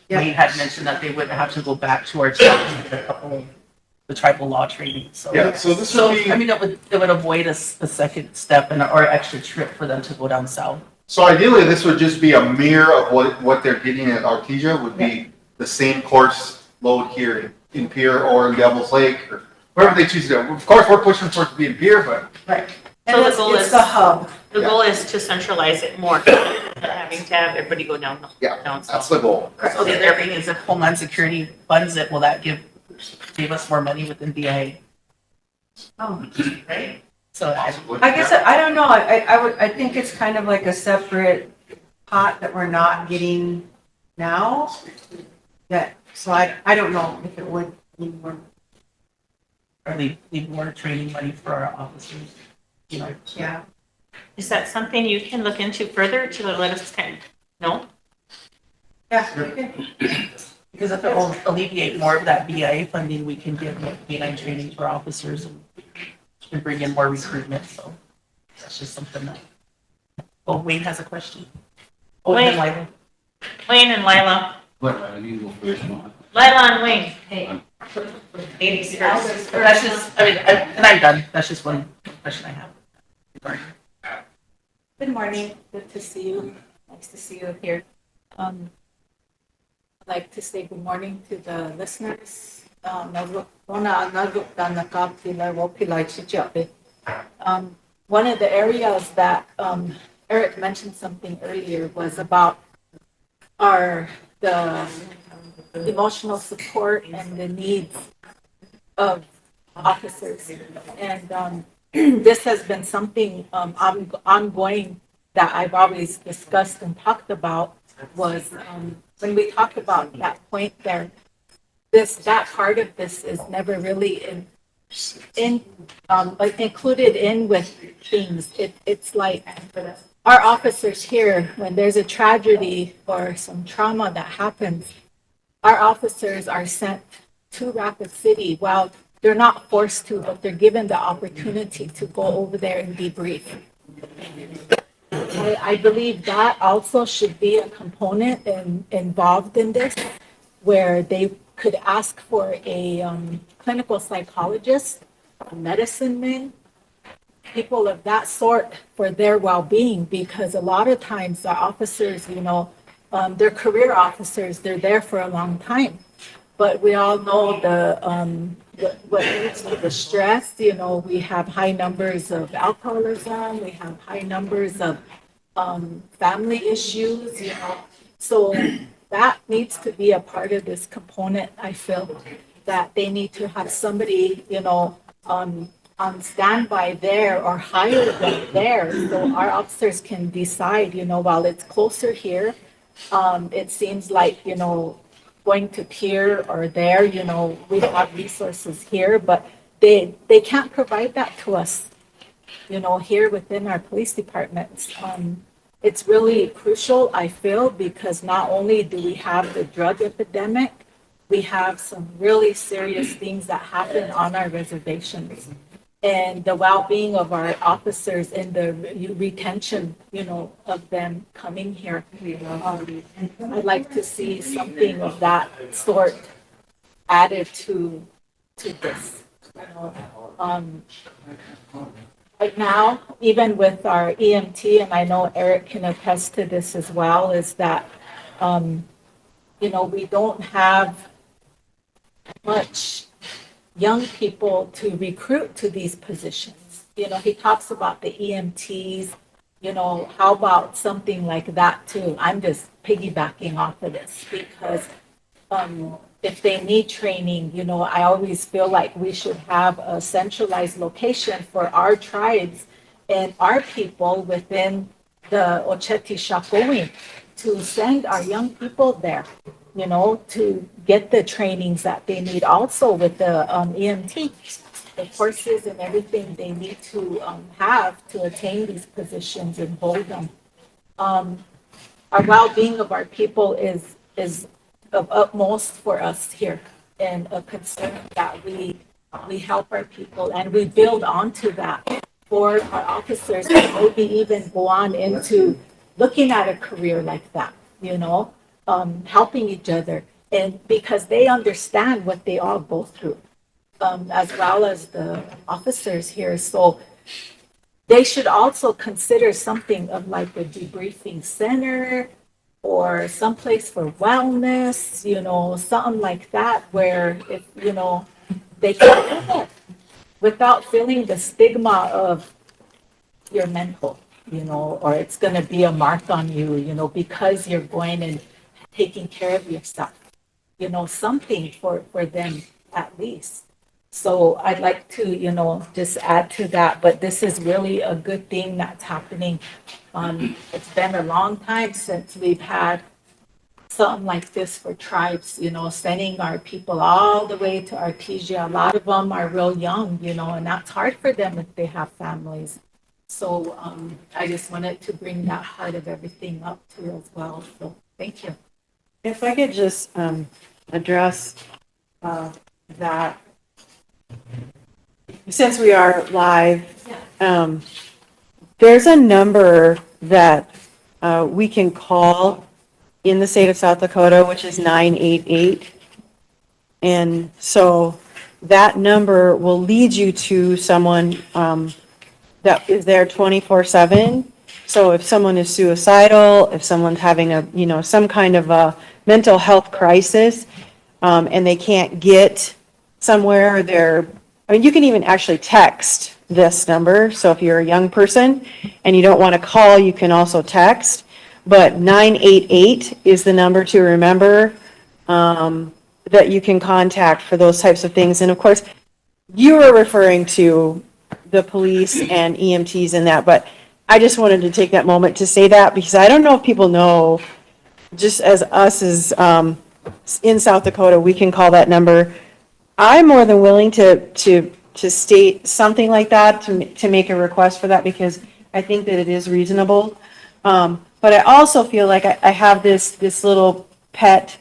Wayne had mentioned that they wouldn't have to go back to our town to get a couple of the tribal law training, so. Yeah, so this So, would be. I mean, it would avoid a second step or extra trip for them to go down south. So ideally, this would just be a mirror of what they're getting at Artesia, would be the same course load here in Pierre or in Devil's Lake, or wherever they choose to do. Of course, we're pushing for it to be in Pierre, but. Right. So And the goal it's is- the hub. The goal is to centralize it more, not having to have everybody go down Yeah, south. that's the goal. So the other thing is if Homeland Security funds it, will that give us more money within BIA? Oh. Right? So I guess, I don't know, I think it's kind of like a separate pot that we're not getting now. So I don't know if it would be more. or leave more training money for our officers, you know? Yeah. Is that something you can look into further to let us kind of, no? Yeah. Okay. Because if it will alleviate more of that BIA funding, we can give more canine training to our officers and bring in more recruitment, so that's just something that. Oh, Wayne has a question. Oh, and then Lila. Wayne and Lila. Lila and Wayne. Hey. Ladies first. That's just, I mean, and I'm done, that's just one question I have. Sorry. Good morning, good to see you. Nice to see you here. I'd like to say good morning to the listeners. One of the areas that Eric mentioned something earlier was about the emotional support and the needs of officers. And this has been something ongoing that I've always discussed and talked about was when we talk about that point there, that part of this is never really like included in with things. It's like our officers here, when there's a tragedy or some trauma that happens, our officers are sent to Rapid City. Well, they're not forced to, but they're given the opportunity to go over there and debrief. I believe that also should be a component involved in this, where they could ask for a clinical psychologist, a medicine man, people of that sort for their well-being, because a lot of times the officers, they're career officers, they're there for a long time. But we all know what leads to the stress. We have high numbers of alcoholism, we have high numbers of family issues, So that needs to be a part of this component. I feel that they need to have somebody, on standby there or hire them there, so our officers can decide, while it's closer here, it seems like, going to Pier or there, we have resources here, but they can't provide that to us, here within our police departments. It's really crucial, I feel, because not only do we have the drug epidemic, we have some really serious things that happen on our reservations. And the well-being of our officers and the retention, of them coming here. I'd like to see something of that sort added to this. Right now, even with our EMT, and I know Eric can attest to this as well, is that, we don't have much young people to recruit to these positions. He talks about the EMTs, how about something like that too? I'm just piggybacking off of this because if they need training, I always feel like we should have a centralized location for our tribes and our people within the Ocheti Shakowin to send our young people there, to get the trainings that they need also with the EMT, the courses and everything they need to have to attain these positions and hold them. Our well-being of our people is of utmost for us here, and a concern that we help our people and we build onto that for our officers to maybe even go on into looking at a career like that, helping each other. And because they understand what they all go through, as well as the officers here. So they should also consider something of like a debriefing center or someplace for wellness, something like that, where if, they can do it without feeling the stigma of your mental, or it's going to be a mark on you, because you're going and taking care of yourself, something for them at least. So I'd like to, just add to that, but this is really a good thing that's happening. It's been a long time since we've had something like this for tribes, sending our people all the way to Artesia. A lot of them are real young, and that's hard for them if they have families. So I just wanted to bring that heart of everything up too as well. So thank you. If I could just address that, since we are live, there's a number that we can call in the state of South Dakota, which is 988. And so that number will lead you to someone that is there 24/7. So if someone is suicidal, if someone's having some kind of a mental health crisis, and they can't get somewhere, you can even actually text this number. So if you're a young person and you don't want to call, you can also text. But 988 is the number to remember that you can contact for those types of things. And of course, you were referring to the police and EMTs and that, but I just wanted to take that moment to say that, because I don't know if people know, just as us as in South Dakota, we can call that number. I'm more than willing to state something like that, to make a request for that, because I think that it is reasonable. But I also feel like I have this little pet,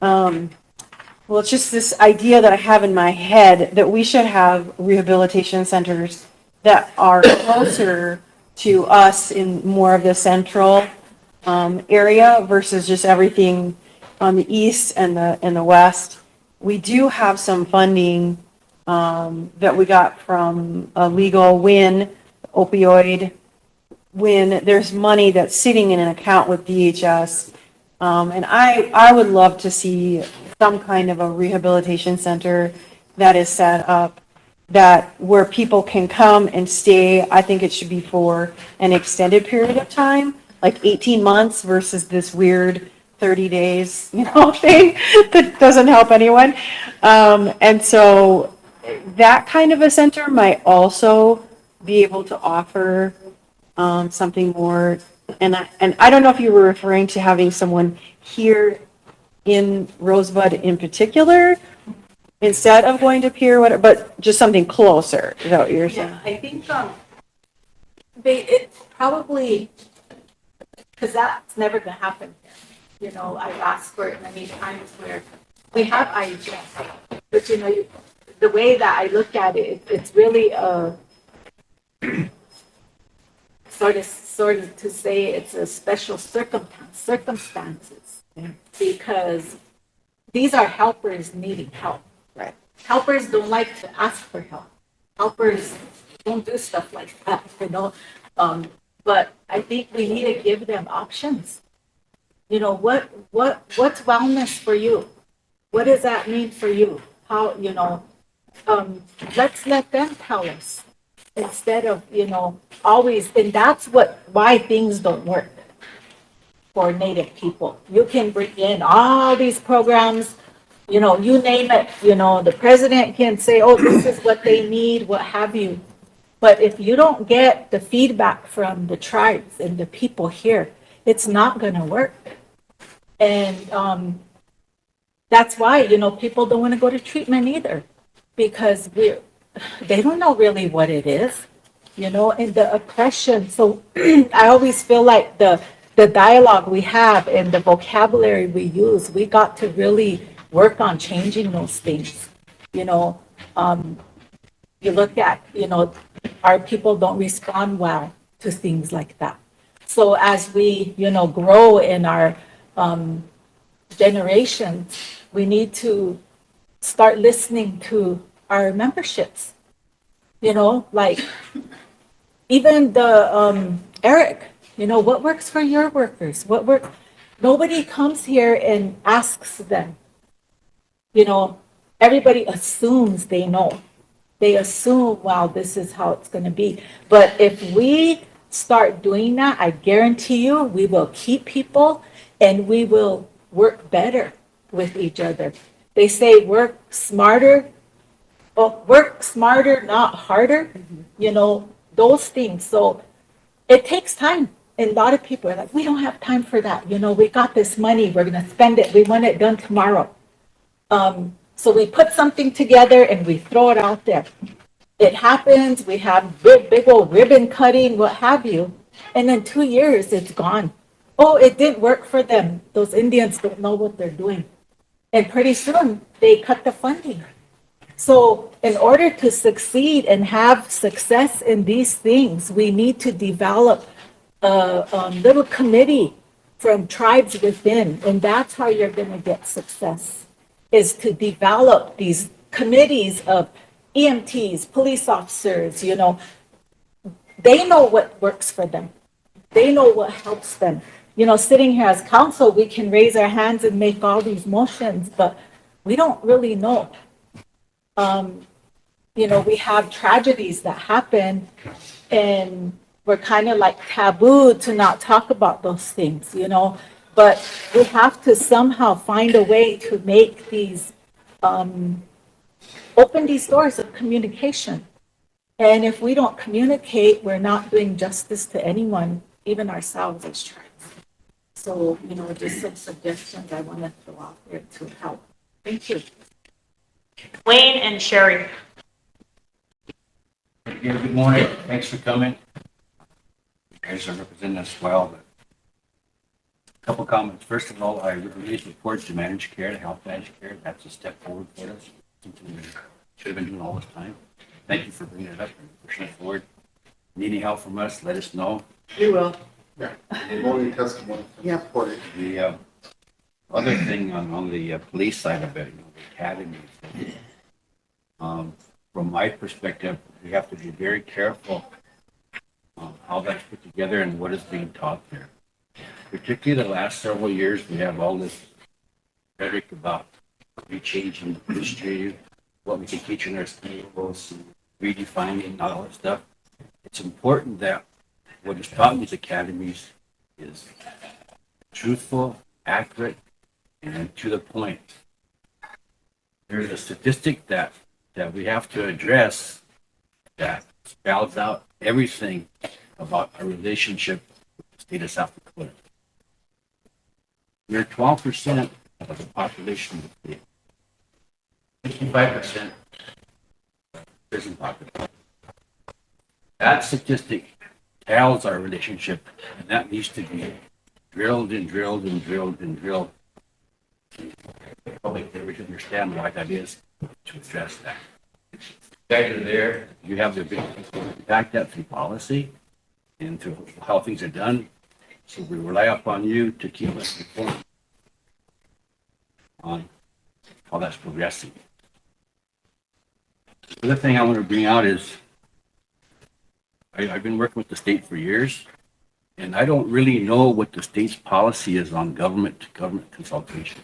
well, it's just this idea that I have in my head that we should have rehabilitation centers that are closer to us in more of the central area versus just everything on the east and the west. We do have some funding that we got from a legal win, opioid win. There's money that's sitting in an account with DHS. And I would love to see some kind of a rehabilitation center that is set up where people can come and stay. I think it should be for an extended period of time, like 18 months versus this weird 30 days, thing that doesn't help anyone. And so that kind of a center might also be able to offer something more. And I don't know if you were referring to having someone here in Rosebud in particular, instead of going to Pier, whatever, but just something closer. Is that what you're saying? Yeah, I think it's probably, because that's never going to happen here. I've asked for it many times where we have IHS, but the way that I look at it, it's really a sort of to say it's a special circumstances, because these are helpers needing help. Right. Helpers don't like to ask for help. Helpers don't do stuff like that, but I think we need to give them options. What's wellness for you? What does that mean for you? How, let's let them tell us, instead of, always, and that's why things don't work for Native people. You can bring in all these programs, you name it, the president can say, oh, this is what they need, what have you. But if you don't get the feedback from the tribes and the people here, it's not going to work. And that's why, people don't want to go to treatment either, because they don't know really what it is, and the oppression. So I always feel like the dialogue we have and the vocabulary we use, we got to really work on changing those things. you look at, our people don't respond well to things like that. So as we, grow in our generation, we need to start listening to our memberships. Like even the Eric, what works for your workers? Nobody comes here and asks them. Everybody assumes they know. They assume, wow, this is how it's going to be. But if we start doing that, I guarantee you, we will keep people and we will work better with each other. They say work smarter, not harder, those things. So it takes time. And a lot of people are like, we don't have time for that. We got this money, we're going to spend it. We want it done tomorrow. So we put something together and we throw it out there. It happens, we have big old ribbon cutting, what have you. And in 2 years, it's gone. Oh, it didn't work for them. Those Indians don't know what they're doing. And pretty soon, they cut the funding. So in order to succeed and have success in these things, we need to develop a little committee from tribes within. And that's how you're going to get success, is to develop these committees of EMTs, police officers, they know what works for them. They know what helps them. Sitting here as council, we can raise our hands and make all these motions, but we don't really know. We have tragedies that happen and we're kind of like taboo to not talk about those things, but we have to somehow find a way to make these, open these doors of communication. And if we don't communicate, we're not doing justice to anyone, even ourselves as tribes. So, just some suggestions I want to throw out there to help. Thank you. Wayne and Sherry. Yeah, good morning. Thanks for coming. You guys are representing us well, but a couple comments. First of all, I released reports to managed care, to health managed care. That's a step forward for us. Something we should have been doing all this time. Thank you for bringing it up and pushing it forward. Need any help from us, let us know. You will. Yeah. Only testimony. Yeah. The other thing on the police side of it, the academies. From my perspective, we have to be very careful how that's put together and what is being taught there. Particularly the last several years, we have all this rhetoric about rechanging history, what we can teach in our schools, redefining all that stuff. It's important that what is taught in these academies is truthful, accurate, and to the point. There's a statistic that we have to address that spells out everything about our relationship with the state of South Dakota. We're 12% of the population of the state, 55% prison population. That statistic tells our relationship, and that needs to be drilled and drilled and drilled and drilled. Probably we can understand why that is, to address that. You guys are there, you have the ability to impact that through policy and through how things are done. So we rely upon you to keep us informed on how that's progressing. The other thing I want to bring out is I've been working with the state for years, and I don't really know what the state's policy is on government-to-government consultation.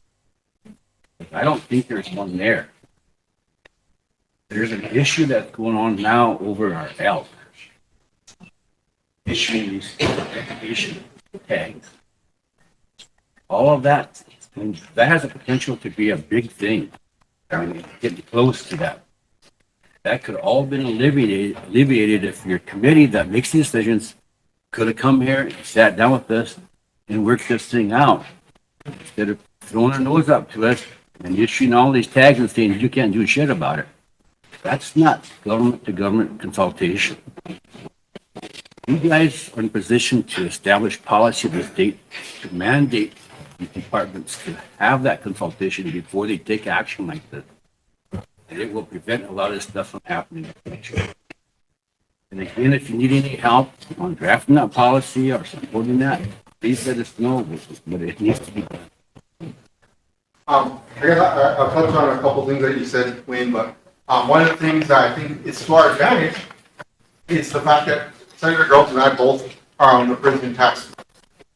I don't think there's one there. There's an issue that's going on now over our elk, issuing these recognition tags. All of that, and that has a potential to be a big thing. I mean, getting close to that. That could all been alleviated if your committee that makes the decisions could have come here and sat down with us and worked this thing out. Instead of throwing their nose up to us and issuing all these tags and saying you can't do shit about it. That's not government-to-government consultation. You guys are in a position to establish policy of the state to mandate these departments to have that consultation before they take action like this. and it will prevent a lot of this stuff from happening in the future. And again, if you need any help on drafting that policy or supporting that, please let us know, but it needs to be done. I'll touch on a couple things that you said, Wayne, but one of the things that I think is to our advantage is the fact that Senator Groves and I both are on the prison task force.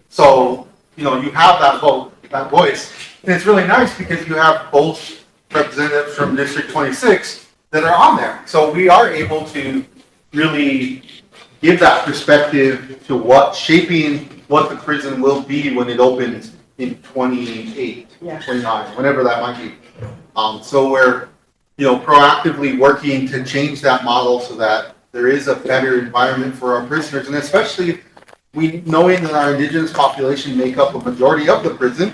So, you know, you have that vote, that voice, and it's really nice because you have both representatives from District 26 that are on there. So we are able to really give that perspective to what shaping what the prison will be when it opens in 28, 29, whenever that might be. So we're, you know, proactively working to change that model so that there is a better environment for our prisoners, and especially we knowing that our indigenous population make up a majority of the prison.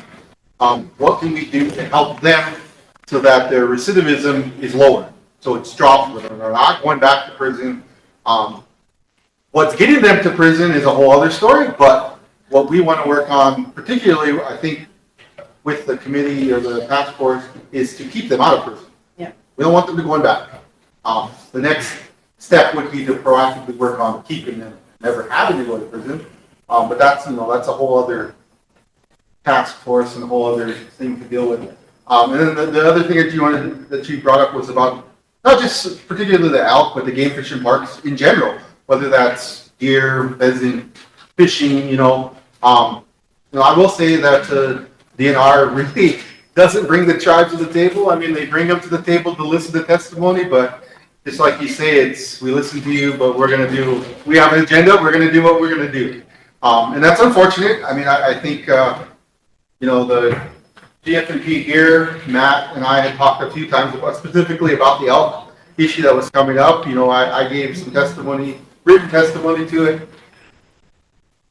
What can we do to help them so that their recidivism is lower? So it's dropped, they're not going back to prison. What's getting them to prison is a whole other story, but what we want to work on, particularly, I think, with the committee or the task force, is to keep them out of prison. Yeah. We don't want them to go back. The next step would be to proactively work on keeping them, never having to go to prison. But that's, you know, that's a whole other task force and a whole other thing to deal with. And then the other thing that you brought up was about not just particularly the elk, but the game fishing parks in general, whether that's deer, pheasant, fishing, you know. I will say that DNR really doesn't bring the tribes to the table. I mean, they bring them to the table to listen to testimony, but just like you say, we listen to you, but we have an agenda, we're going to do what we're going to do. And that's unfortunate. I mean, I think, you know, the GFNP here, Matt and I had talked a few times specifically about the elk issue that was coming up. You know, I gave some written testimony to it.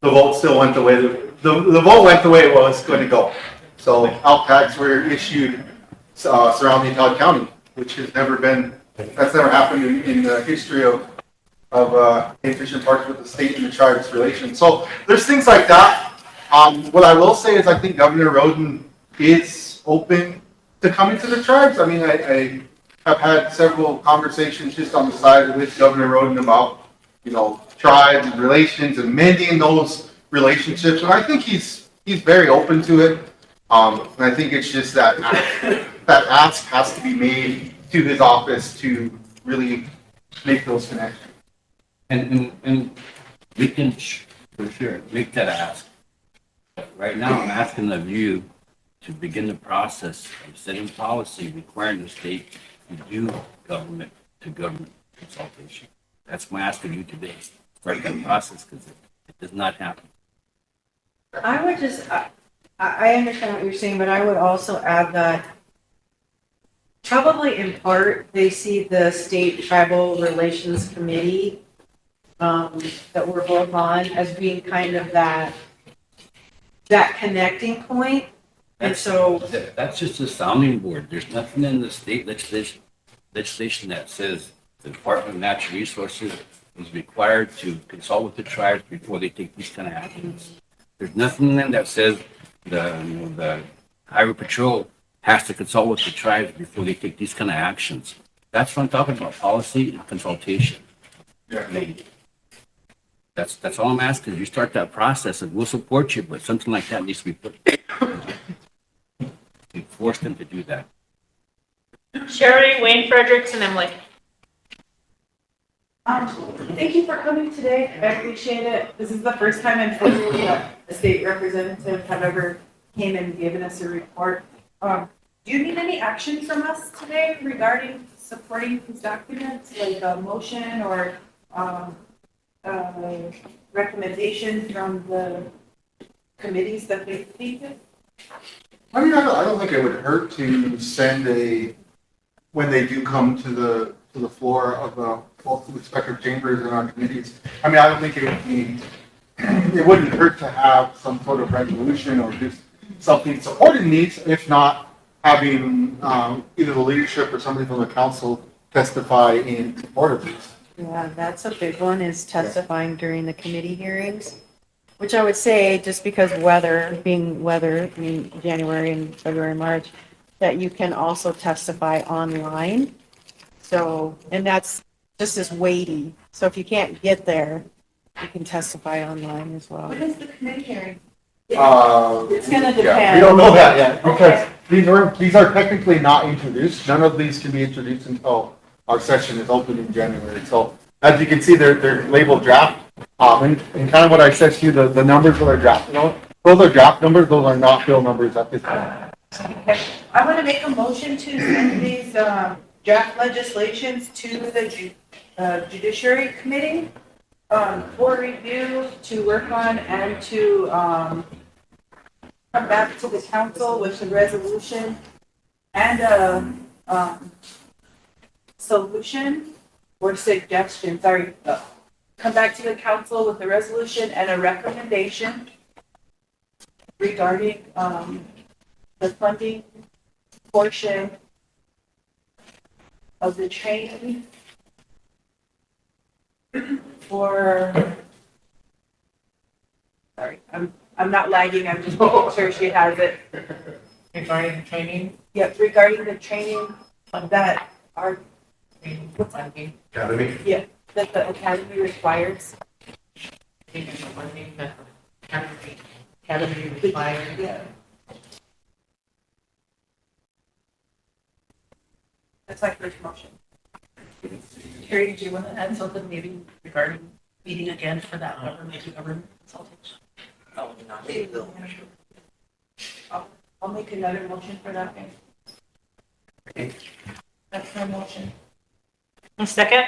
The vote still went the way the vote went the way it was going to go. So elk tags were issued surrounding Todd County, which has that's never happened in the history of game fishing parks with the state and the tribes relation. So there's things like that. What I will say is I think Governor Roden is open to coming to the tribes. I mean, I have had several conversations just on the side with Governor Roden about, you know, tribes and relations and mending those relationships. And I think he's very open to it. And I think it's just that ask has to be made to his office to really make those connections. And we can, for sure, make that ask. Right now, I'm asking of you to begin the process of setting policy requiring the state to do government to government consultation. That's my ask of you today. Start that process because it does not happen. I would just, I understand what you're saying, but I would also add that probably in part, they see the state tribal relations committee that we're both on as being kind of that connecting point. And so that's just a sounding board. There's nothing in the state legislation that says the Department of Natural Resources is required to consult with the tribes before they take these kind of actions. There's nothing in them that says the Highway Patrol has to consult with the tribes before they take these kind of actions. That's what I'm talking about, policy and consultation. Yeah. That's all I'm asking. You start that process and we'll support you, but something like that needs to be put. You force them to do that. Sherry, Wayne, Fredericks, and Emily. Thank you for coming today. I appreciate it. This is the first time unfortunately that a state representative have ever came and given us a report. Do you need any action from us today regarding supporting these documents, like a motion or recommendation from the committees that they completed? I mean, I don't think it would hurt to send when they do come to the floor of both the respective chambers and our committees. I mean, I don't think it wouldn't hurt to have some sort of resolution or just something supporting these, if not having either the leadership or somebody from the council testify in support of these. yeah, that's a big one, is testifying during the committee hearings, which I would say, just because weather, I mean, January and February, March, that you can also testify online. So, and that's just as waiting. So if you can't get there, you can testify online as well. When is the committee hearing? It's gonna We depend. don't know that yet, because Okay. these are technically not introduced. None of these can be introduced until our session is open in January. So as you can see, they're labeled draft. And kind of what I said to you, the numbers that are drafted out, those are draft numbers, those are not bill numbers at this time. Okay. I want to make a motion to send these draft legislations to the Judiciary Committee for review, to work on, and to come back to the council with a resolution and a solution or suggestion, sorry. Come back to the council with a resolution and a recommendation regarding the funding portion of the training for, sorry, I'm not lagging, I'm just making sure she has it. Regarding training, Yep, regarding the training that our, Academy? yeah, that the academy requires. academy required. Yeah. That's my first motion. Carrie, do you want to add something maybe regarding meeting again for that government consultation? I'll make another motion for that. That's my motion. A second?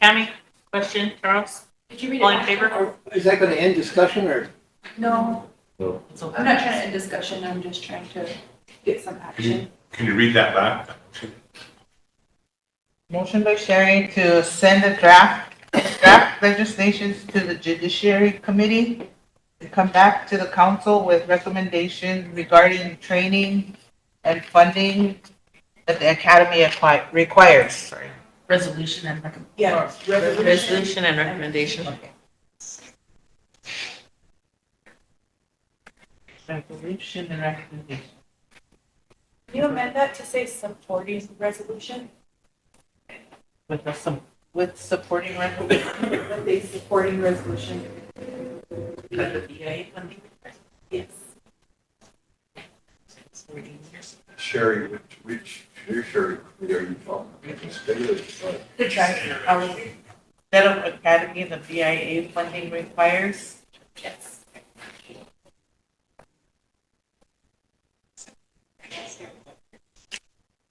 Tammy, question, Charles? Did you read All in favor? Is that gonna end discussion or? No, It's okay. I'm not trying to end discussion, I'm just trying to get some action. Can you read that back? Motion by Sherry to send the draft legislations to the Judiciary Committee to come back to the council with recommendations regarding training and funding that the academy requires. Sorry. Resolution and recommendation. Yeah, Resolution and recommendation. Okay. Resolution and recommendation. Can you amend that to say supporting resolution? With supporting recommendation. With a supporting resolution. That the BIA funding. Yes. Sherry, which Sherry, are you talking? The draft, instead of academy, the BIA funding requires. Yes.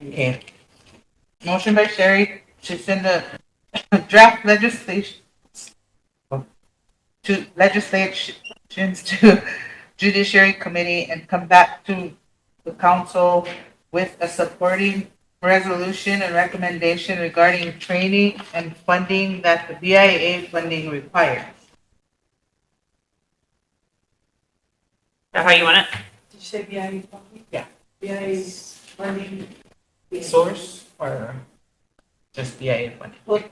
Okay. Motion by Sherry to send the draft legislations to Judiciary Committee and come back to the council with a supporting resolution and recommendation regarding training and funding that the BIA funding requires. Is that how you want it? Did you say BIA funding? Yeah. BIA funding. Source or just BIA funding? Well,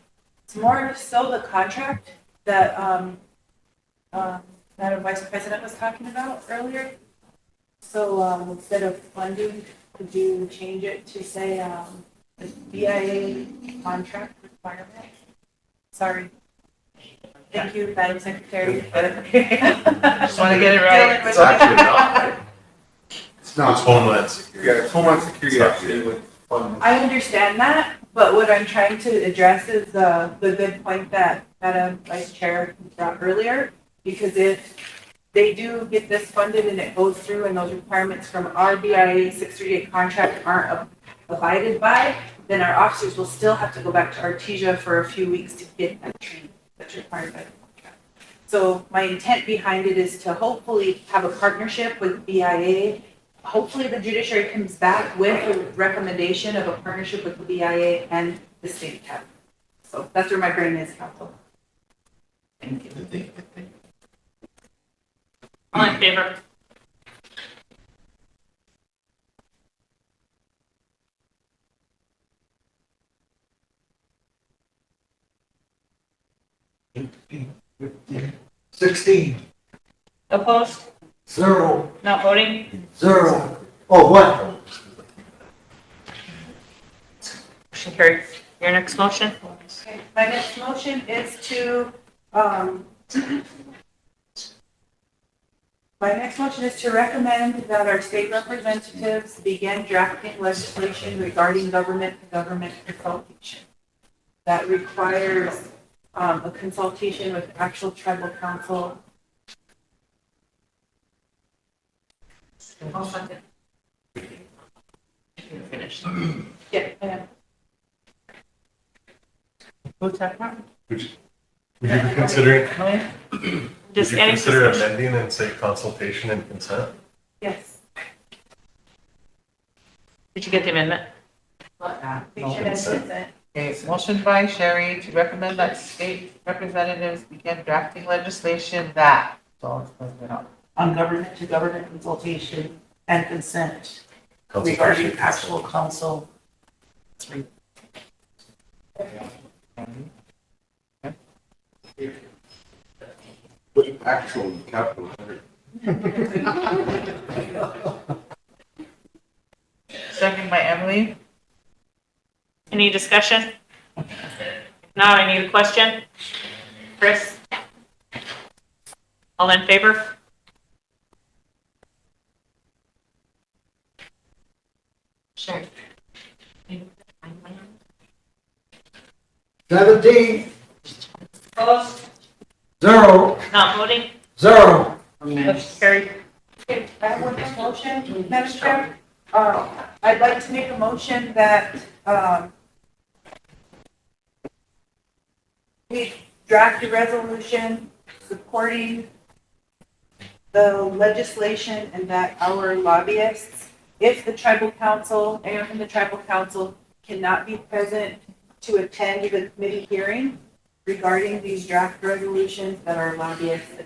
it's more so the contract that, Madam Vice President was talking about earlier. So, instead of funding, could you change it to say, the BIA contract requirement? Sorry. Thank you, Madam Secretary. Just want to get it right. It's actually not. It's not. It's Homeland Security. Yeah, it's Homeland Security It's not actually with funds. I understand that, but what I'm trying to address is the good point that Madam Vice Chair brought earlier, because if they do get this funded and it goes through and those requirements from our BIA 638 contract aren't abided by, then our officers will still have to go back to Artesia for a few weeks to get that training that's required by the contract. So my intent behind it is to hopefully have a partnership with BIA. Hopefully the judiciary comes back with a recommendation of a partnership with the BIA and the state academy. So that's where my brain is, council. Thank you. All in favor? $16, Opposed? 0, Not voting? 0. Oh, what? Motion carries Your next motion? Okay, my next motion is to, recommend that our state representatives begin drafting legislation regarding government-to-government consultation. That requires, a consultation with actual tribal council. I'll second. Finish. Yeah, and Who's that from? Would you be considering, Just would you any consider discussion. amending and say consultation and consent? yes. Did you get the amendment? Patient and consent. Okay, motion by Sherry to recommend that state representatives begin drafting legislation that, so I'll spell it out, on government-to-government consultation and consent regarding Consultation. actual council. With actual capital letter. Second by Emily. Any discussion? Now I need a question. Chris? All in favor? Sure. 17, Opposed? 0, Not voting? 0. Motion carried. Okay, I have one more motion, Madam Chair. I'd like to make a motion that, we draft a resolution supporting the legislation and that our lobbyists, if the tribal council, anyone from the tribal council cannot be present to attend the committee hearing regarding these draft resolutions, that our lobbyists.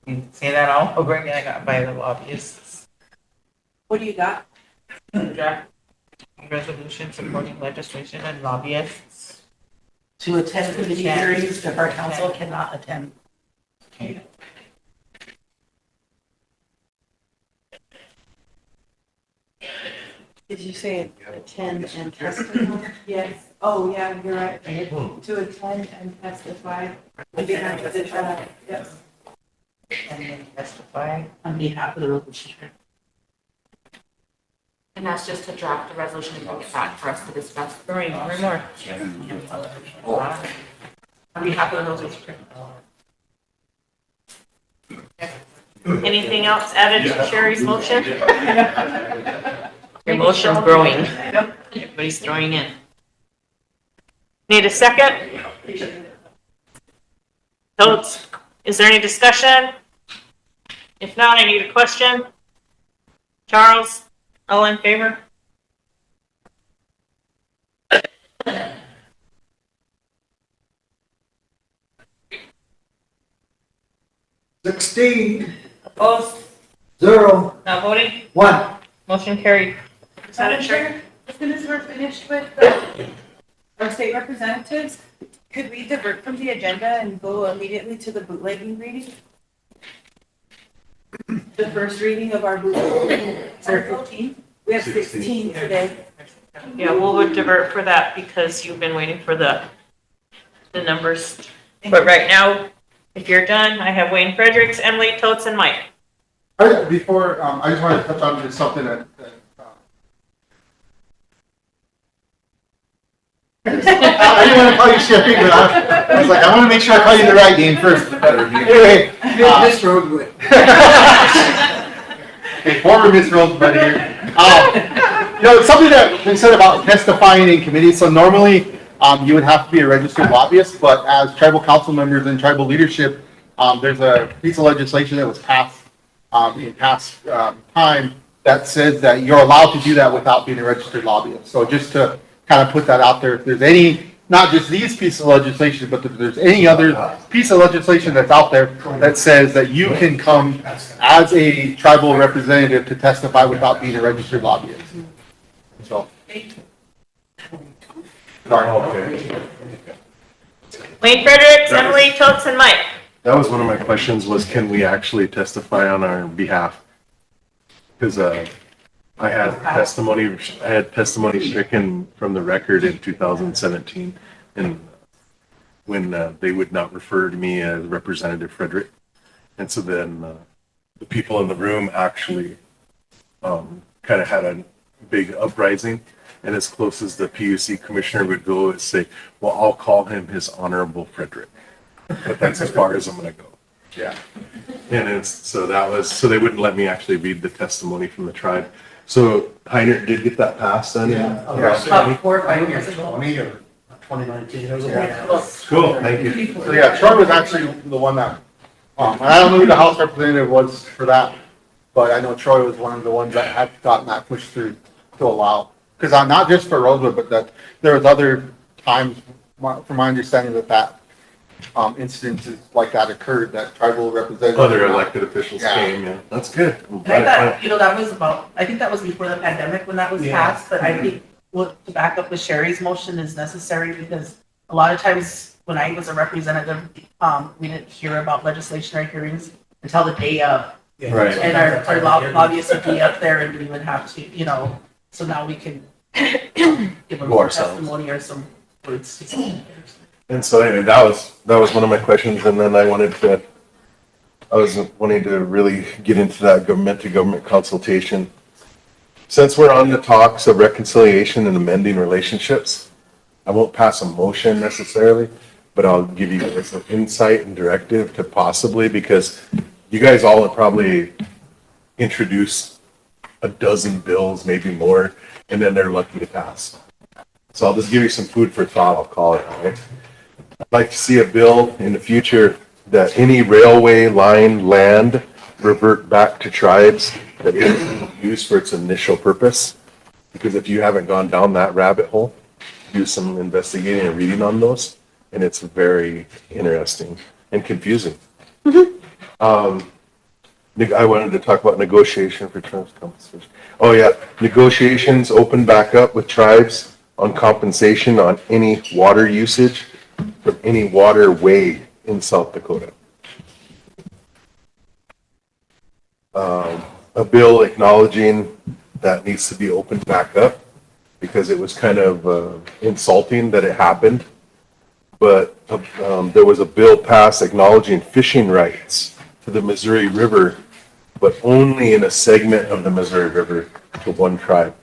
You say that all over again, I got by the lobbyists. What do you got? Draft resolution supporting legislation and lobbyists. To attend committee hearings if our council cannot attend. Okay. Did you say attend and testify? Yes. Oh, yeah, you're right. To attend and testify on behalf of the tribe. Yes. And then testify on behalf of the resolution. And that's just to draft the resolution and bring it back for us to discuss. Three more. On behalf of the resolution. Anything else added to Sherry's motion? Your motion's growing. Everybody's throwing in. Need a second? Votes. Is there any discussion? If not, I need a question. Charles, all in favor? Opposed? 0, Not voting? 1. Motion carried. Madam Chair, as soon as we're finished with our state representatives, could we divert from the agenda and go immediately to the bootlegging reading? The first reading of our bootlegging, is there 15? We have 16 today. Yeah, we'll divert for that because you've been waiting for the numbers. But right now, if you're done, I have Wayne Fredericks, Emily Totes, and Mike. Before, I just wanted to touch on just something that I didn't want to call you Sherry, but I was like, I want to make sure I call you the right name first. Anyway, Miss Rosebud. okay, former Miss Rosebud here. It's something that been said about testifying in committee. So normally, you would have to be a registered lobbyist, but as tribal council members and tribal leadership, there's a piece of legislation that was passed in past time that says that you're allowed to do that without being a registered lobbyist. So just to kind of put that out there, if there's any, not just these pieces of legislation, but if there's any other piece of legislation that's out there that says that you can come as a tribal representative to testify without being a registered lobbyist. So. Okay. Wayne Fredericks, Emily Totes, and Mike. That was one of my questions was, can we actually testify on our behalf? Because I had testimony stricken from the record in 2017, and when they would not refer to me as Representative Frederick. And so then the people in the room actually kind of had a big uprising. And as close as the PUC commissioner would go, is say, well, I'll call him His Honorable Frederick. But that's as far as I'm going to go. Yeah. And so they wouldn't let me actually read the testimony from the tribe. So Heiner did get that passed then? Yeah. About 4 or 5 years ago. 20 or 2019, it was a while. Cool, thank you. So yeah, Troy was actually the one that, and I don't know who the House representative was for that, but I know Troy was one of the ones that had gotten that pushed through to allow. Because not just for Rosebud, but that there was other times, from my understanding, that incidences like that occurred, that tribal representatives. Other elected officials came, yeah. That's good. I thought, that was I think that was before the pandemic when that was passed, but I think to back up with Sherry's motion is necessary because a lot of times when I was a representative, we didn't hear about legislation or hearings until the day of. Right. And our lobbyists would be up there and we would have to, so now we can give them more testimony or some words to say. And so anyway, that was one of my questions, and then I was wanting to really get into that government to government consultation. Since we're on the talks of reconciliation and amending relationships, I won't pass a motion necessarily, but I'll give you guys some insight and directive to possibly, because you guys all have probably introduced a dozen bills, maybe more, and then they're lucky to pass. So I'll just give you some food for thought, I'll call it, all right? I'd like to see a bill in the future that any railway line land revert back to tribes that isn't used for its initial purpose. Because if you haven't gone down that rabbit hole, do some investigating and reading on those, and it's very interesting and confusing. I wanted to talk about negotiation for tribes compensation. Oh yeah, negotiations open back up with tribes on compensation on any water usage from any waterway in South Dakota. A bill acknowledging that needs to be opened back up because it was kind of insulting that it happened. But there was a bill passed acknowledging fishing rights to the Missouri River, but only in a segment of the Missouri River to one tribe.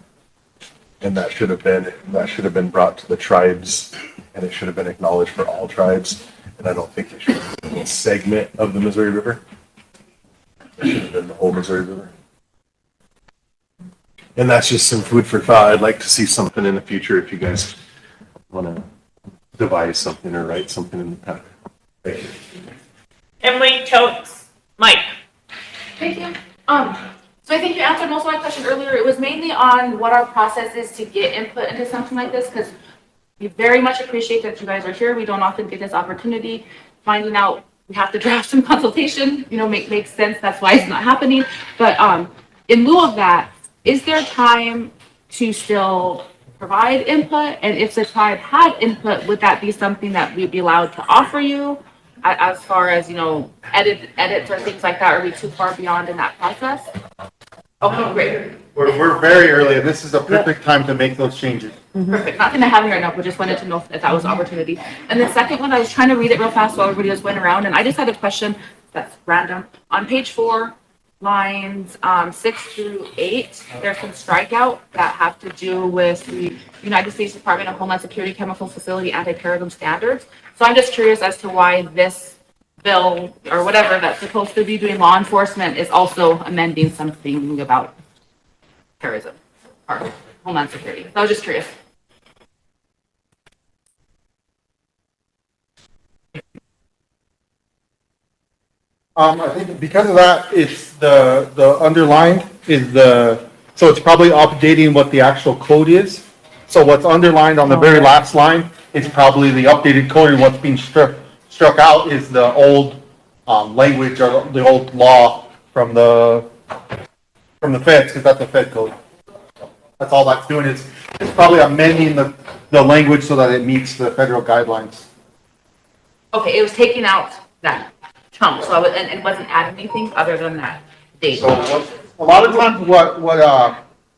And that should have been brought to the tribes, and it should have been acknowledged for all tribes. And I don't think it should have been a segment of the Missouri River. It should have been the whole Missouri River. And that's just some food for thought. I'd like to see something in the future if you guys want to devise something or write something in the past. Thank you. Emily Totes, Mike. Thank you. So I think you answered most of my question earlier. It was mainly on what our process is to get input into something like this, because we very much appreciate that you guys are here. We don't often get this opportunity. Finding out we have to draft some consultation, makes sense. That's why it's not happening. But in lieu of that, is there time to still provide input? And if the tribe had input, would that be something that we'd be allowed to offer you as far as, edits or things like that? Are we too far beyond in that process? Okay, great. We're very early, and this is the perfect time to make those changes. Perfect. Not going to have it right now, but just wanted to know if that was an opportunity. And the second one, I was trying to read it real fast while everybody was going around, and I just had a question that's random. On page 4, lines 6 through 8, there's some strikeout that have to do with the United States Department of Homeland Security Chemical Facility Anti-Terrorism Standards. So I'm just curious as to why this bill or whatever that's supposed to be doing law enforcement is also amending something about terrorism or Homeland Security. So I was just curious. I think because of that, it's the underlined is so it's probably updating what the actual code is. So what's underlined on the very last line is probably the updated code, and what's being struck out is the old language or the old law from the feds, because that's the Fed code. That's all that's doing is it's probably amending the language so that it meets the federal guidelines. Okay, it was taking out that chunk, so and it wasn't adding anything other than that date. So a lot of times what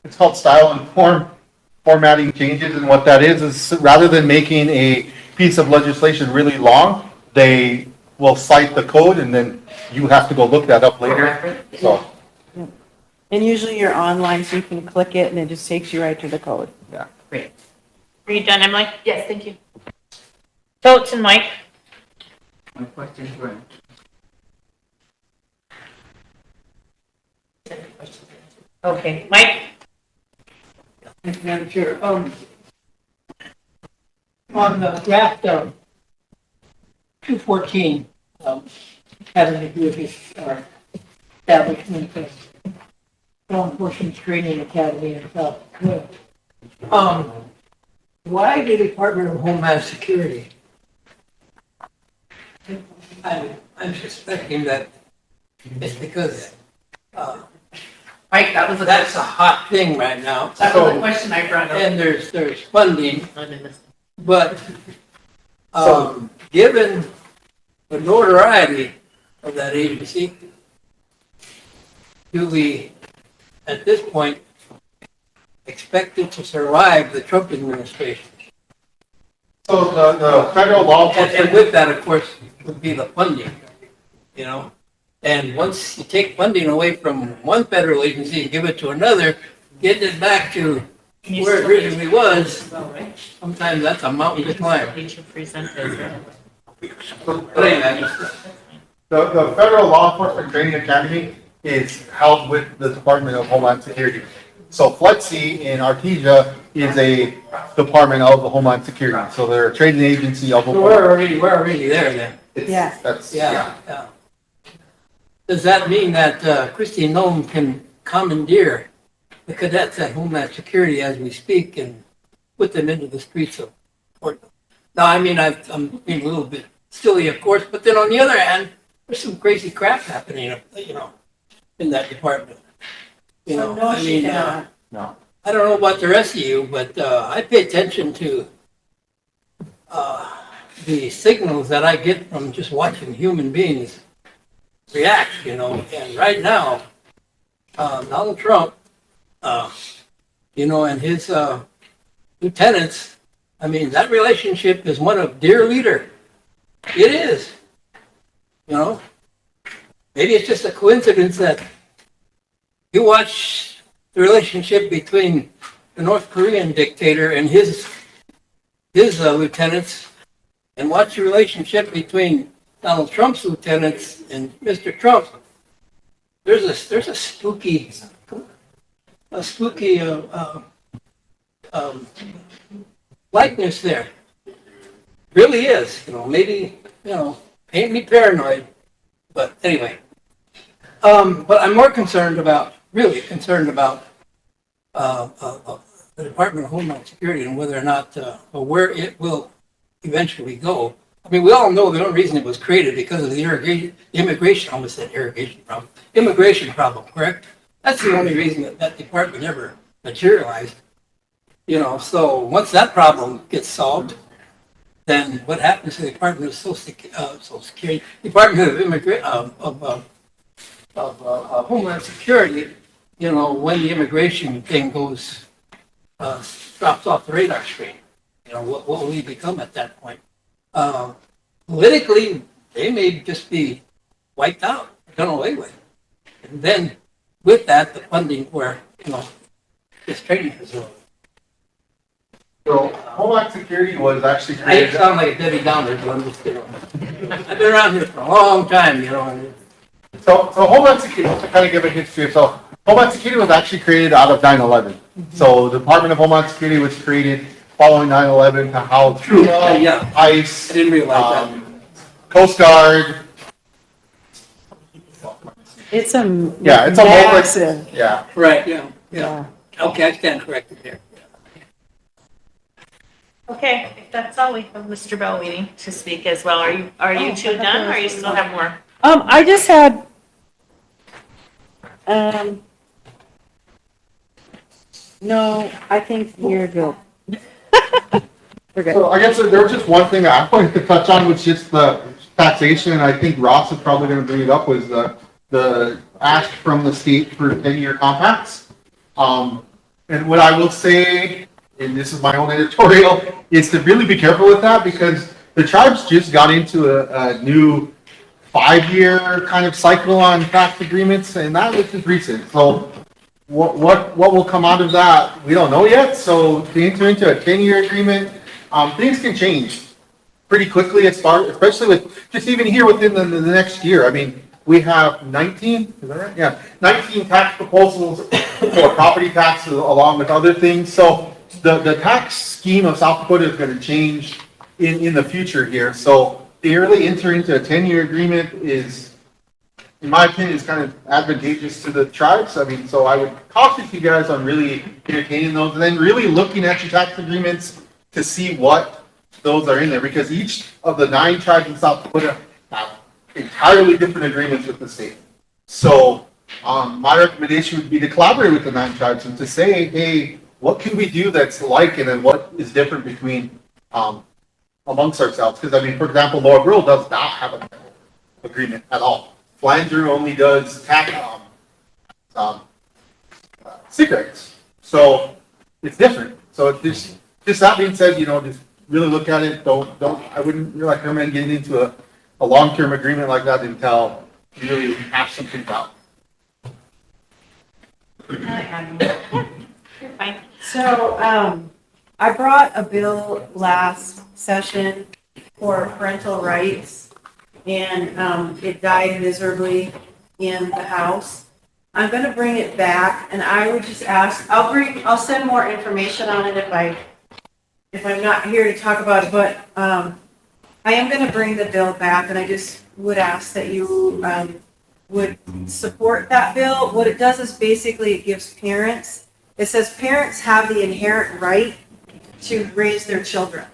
it's called style and formatting changes, and what that is rather than making a piece of legislation really long, they will cite the code and then you have to go look that up later, so. And usually you're online, so you can click it and it just takes you right to the code. Yeah. Great. Are you done, Emily? Yes, thank you. Votes and Mike? My questions were. Okay, Mike? Thank you, Madam Chair. On the draft, 214, having to do with this, establishment of law enforcement training academy in South Dakota. Why the Department of Homeland Security? I'm suspecting that it's because, Mike, that was that's a hot thing right now. that was the question I brought up. And there's funding, but, given the notoriety of that agency, do we, at this point, expect it to survive the Trump administration? So the federal law And enforcement, with that, of course, would be the funding, you know? And once you take funding away from one federal agency and give it to another, getting it back to where it originally was, sometimes that's a mountain to climb. But anyway, the federal law enforcement training academy is held with the Department of Homeland Security. So FLETC in Artesia is a department of the Homeland Security, so they're a training agency of. so we're already there then. Yeah. That's, Yeah, yeah. Does that mean that Christy Nome can commandeer the cadets at Homeland Security as we speak and put them into the streets of Portland? Now, I mean, I'm being a little bit silly, of course, but then on the other hand, there's some crazy crap happening, you know, in that department. You know, I mean, no. I don't know about the rest of you, but I pay attention to the signals that I get from just watching human beings react, you know. And right now, Donald Trump, you know, and his lieutenants, I mean, that relationship is one of dear leader. It is, you know. Maybe it's just a coincidence that you watch the relationship between the North Korean dictator and his lieutenants, and watch the relationship between Donald Trump's lieutenants and Mr. Trump. There's a spooky likeness there. Really is, you know. Maybe, you know, paint me paranoid, but anyway. But I'm more concerned about, really concerned about the Department of Homeland Security and whether or not, or where it will eventually go. I mean, we all know the only reason it was created because of the immigration, I almost said immigration problem, correct? That's the only reason that department ever materialized. You know, so once that problem gets solved, then what happens to the Department of Social Security, Department of Homeland Security, you know, when the immigration thing goes, drops off the radar screen, you know, what will we become at that point? Politically, they may just be wiped out, done away with. And then with that, the funding where, you know, this training facility. So Homeland Security was actually I created. sound like a Debbie Downer, but I'm just, you know, I've been around here for a long time, you know. And So Homeland Security, to kind of give a history of self, Homeland Security was actually created out of 9/11. So the Department of Homeland Security was created following 9/11 to house troops, yeah, ICE, I didn't realize that. Coast Guard. It's a Yeah, it's a massive. Yeah. Right, yeah. Okay, I stand corrected there. Okay, if that's all, we have Mr. Bell waiting to speak as well. Are you two done, or you still have more? I just had, no, I think you're good. We're good. So I guess there was just one thing I wanted to touch on, was just the taxation, and I think Ross is probably going to bring it up, was the ask from the state for 10-year compacts. And what I will say, and this is my own editorial, is to really be careful with that because the tribes just got into a new 5-year kind of cycle on tax agreements, and that was just recent. So what will come out of that, we don't know yet. So to enter into a 10-year agreement, things can change pretty quickly as far, especially with just even here within the next year. I mean, we have 19, is that right? Yeah, 19 tax proposals for property taxes along with other things. So the tax scheme of South Dakota is going to change in the future here. So to really enter into a 10-year agreement is, in my opinion, is kind of advantageous to the tribes. I mean, so I would caution you guys on really entertaining those and then really looking at your tax agreements to see what those are in there, because each of the 9 tribes in South Dakota have entirely different agreements with the state. So my recommendation would be to collaborate with the 9 tribes and to say, hey, what can we do that's like, and then what is different between amongst ourselves? Because I mean, for example, Lower Brill does not have an agreement at all. Flanger only does tax cigarettes, so it's different. So just that being said, just really look at it. I wouldn't really recommend getting into a long-term agreement like that until you really hash some things out. You're fine. So, I brought a bill last session for parental rights, and it died miserably in the House. I'm gonna bring it back, and I would just ask, I'll send more information on it if I'm not here to talk about it, but I am gonna bring the bill back, and I just would ask that you would support that bill. What it does is basically it gives parents, it says parents have the inherent right to raise their children.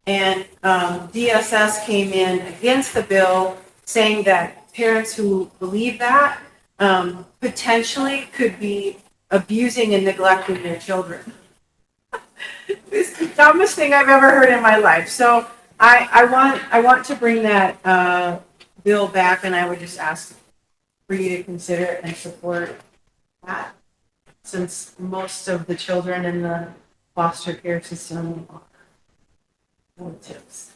And DSS came in against the bill, saying that parents who believe that potentially could be abusing and neglecting their children. It's the dumbest thing I've ever heard in my life. So I want to bring that bill back, and I would just ask for you to consider it and support that, since most of the children in the foster care system are relatives.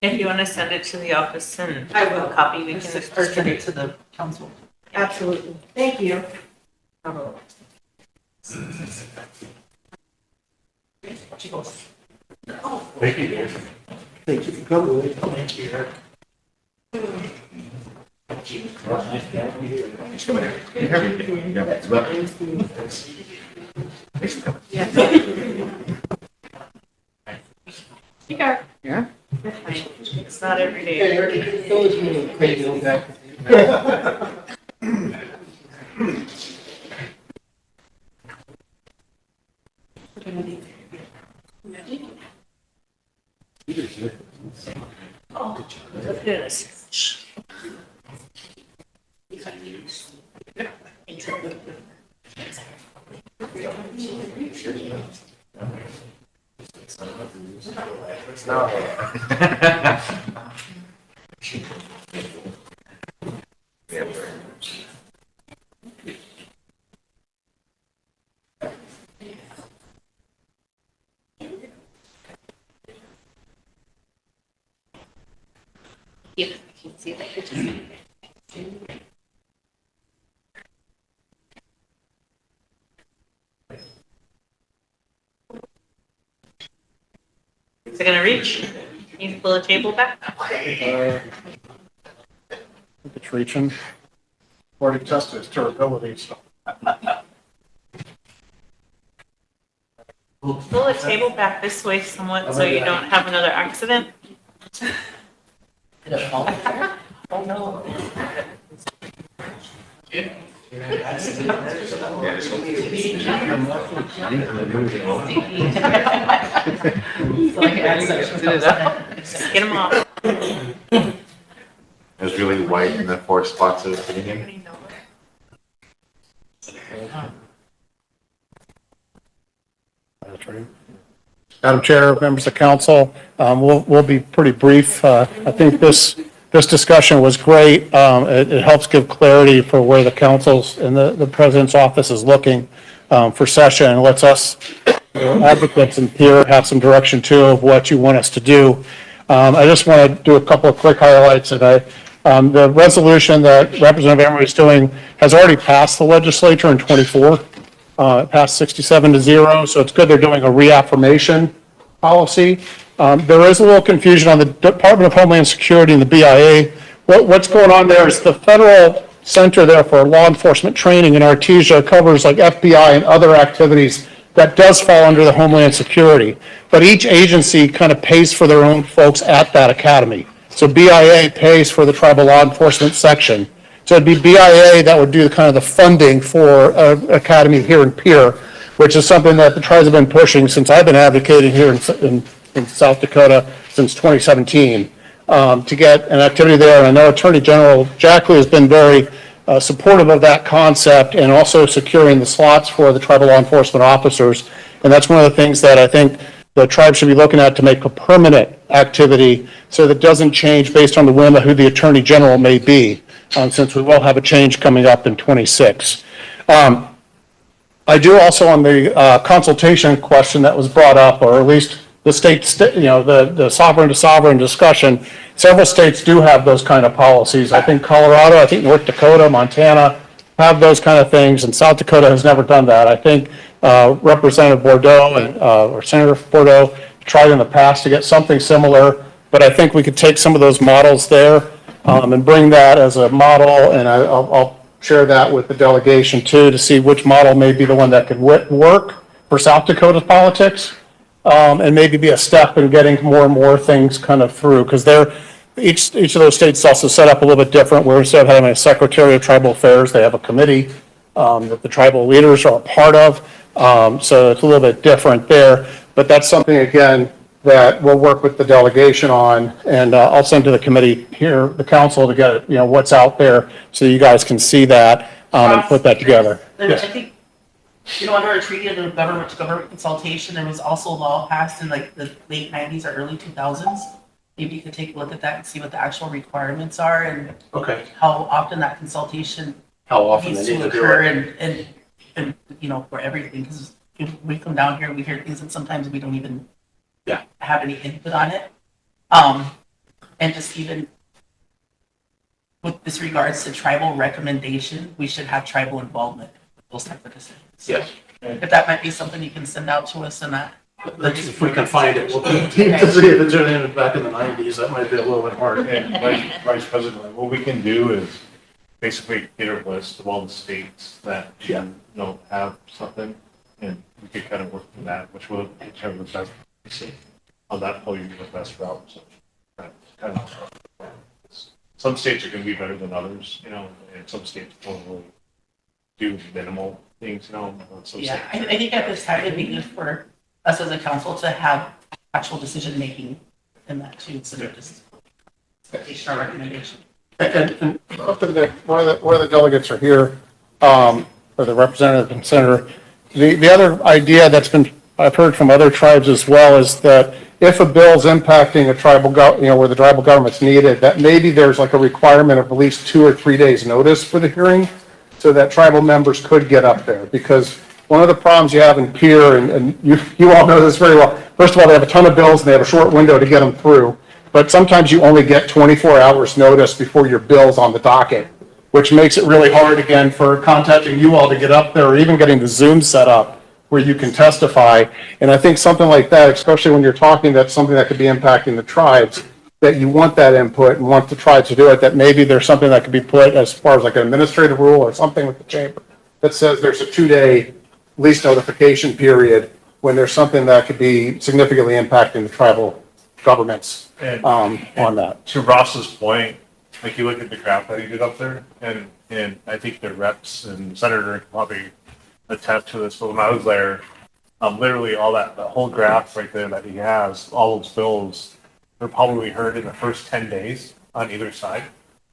If you want to send it to the office and I will. copy, we can Send it to the council. Absolutely. Thank you. Thank you. Thank you for coming. Thank you. Yeah. It's not every day. Crazy old guy. Oh, look at this. Yeah, I can see that. Is it gonna reach? Need to pull the table back? It's reaching. Already tested its durability, so. Pull the table back this way somewhat so you don't have another accident. Oh, no. Get them off. It was really white in the 4 spots I was sitting in. Madam Chair, members of council, we'll be pretty brief. I think this this discussion was great. It helps give clarity for where the council's and the president's office is looking for session, and lets us advocates and peer have some direction too of what you want us to do. I just want to do a couple of quick highlights. And the resolution that Representative Emery is doing has already passed the legislature in '24. It passed 67-0, so it's good they're doing a reaffirmation policy. There is a little confusion on the Department of Homeland Security and the BIA. What's going on there is the federal center there for law enforcement training in Artesia covers like FBI and other activities that does fall under the Homeland Security. But each agency kind of pays for their own folks at that academy. So BIA pays for the tribal law enforcement section. So it'd be BIA that would do kind of the funding for academy here in Pierre, which is something that the tribes have been pushing since I've been advocating here in South Dakota since 2017 to get an activity there. And I know Attorney General Jackley has been very supportive of that concept and also securing the slots for the tribal law enforcement officers. And that's one of the things that I think the tribe should be looking at to make a permanent activity so that it doesn't change based on the whim of who the Attorney General may be, since we will have a change coming up in '26. I do also on the consultation question that was brought up, or at least the the sovereign to sovereign discussion, several states do have those kind of policies. I think Colorado, I think North Dakota, Montana have those kind of things, and South Dakota has never done that. I think Representative Bordeaux or Senator Bordeaux tried in the past to get something similar, but I think we could take some of those models there and bring that as a model, and I'll share that with the delegation too to see which model may be the one that could work for South Dakota's politics. And maybe be a step in getting more and more things kind of through, because each of those states is also set up a little bit different, where instead of having a Secretary of Tribal Affairs, they have a committee that the tribal leaders are a part of. So it's a little bit different there, but that's something, again, that we'll work with the delegation on, and I'll send to the committee here, the council, to get what's out there, so you guys can see that and put that together. I think, under a treaty of the government-to-government consultation, there was also a law passed in like the late '90s or early 2000s. Maybe you could take a look at that and see what the actual requirements are and how often that consultation needs to occur and for everything. Because we come down here, we hear things, and sometimes we don't even have any input on it. And just even with this regards to tribal recommendation, we should have tribal involvement with those type of decisions. Yes. If that might be something you can send out to us and that. If we can find it, we'll to see if it's in back in the '90s. That might be a little bit hard. And Vice President, what we can do is basically get a list of all the states that have something, and we could kind of work from that, whichever the best. On that, probably the best route. So kind of, some states are going to be better than others, and some states will do minimal things, I think at this time it'd be good for us as a council to have actual decision making in that too, instead of just our recommendation. And where the delegates are here, or the representative and senator, the other idea I've heard from other tribes as well is that if a bill's impacting a tribal, where the tribal government's needed, that maybe there's like a requirement of at least 2 or 3 days notice for the hearing, so that tribal members could get up there. Because one of the problems you have in Pierre, and you all know this very well, first of all, they have a ton of bills and they have a short window to get them through. But sometimes you only get 24 hours notice before your bill's on the docket, which makes it really hard, again, for contacting you all to get up there, or even getting the Zoom set up where you can testify. And I think something like that, especially when you're talking that's something that could be impacting the tribes, that you want that input and want the tribe to do it, that maybe there's something that could be put as far as like an administrative rule or something with the chamber that says there's a 2-day least notification period when there's something that could be significantly impacting the tribal governments on that. To Ross's point, like you look at the graph that he did up there, and I think the reps and senator can probably attest to this. But when I was there, literally all the whole graph right there that he has, all those bills, they're probably heard in the first 10 days on either side.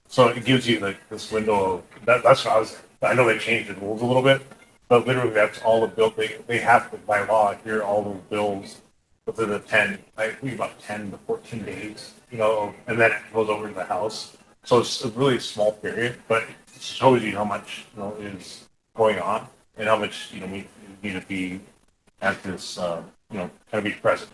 So it gives you like this window. That's what I know they changed the rules a little bit, but literally that's all the bills. They have to, by law, hear all those bills within the 10, I think about 10 to 14 days and then it goes over to the house. So it's a really small period, but it shows you how much, is going on and how much, we need to be at this, kind of be present.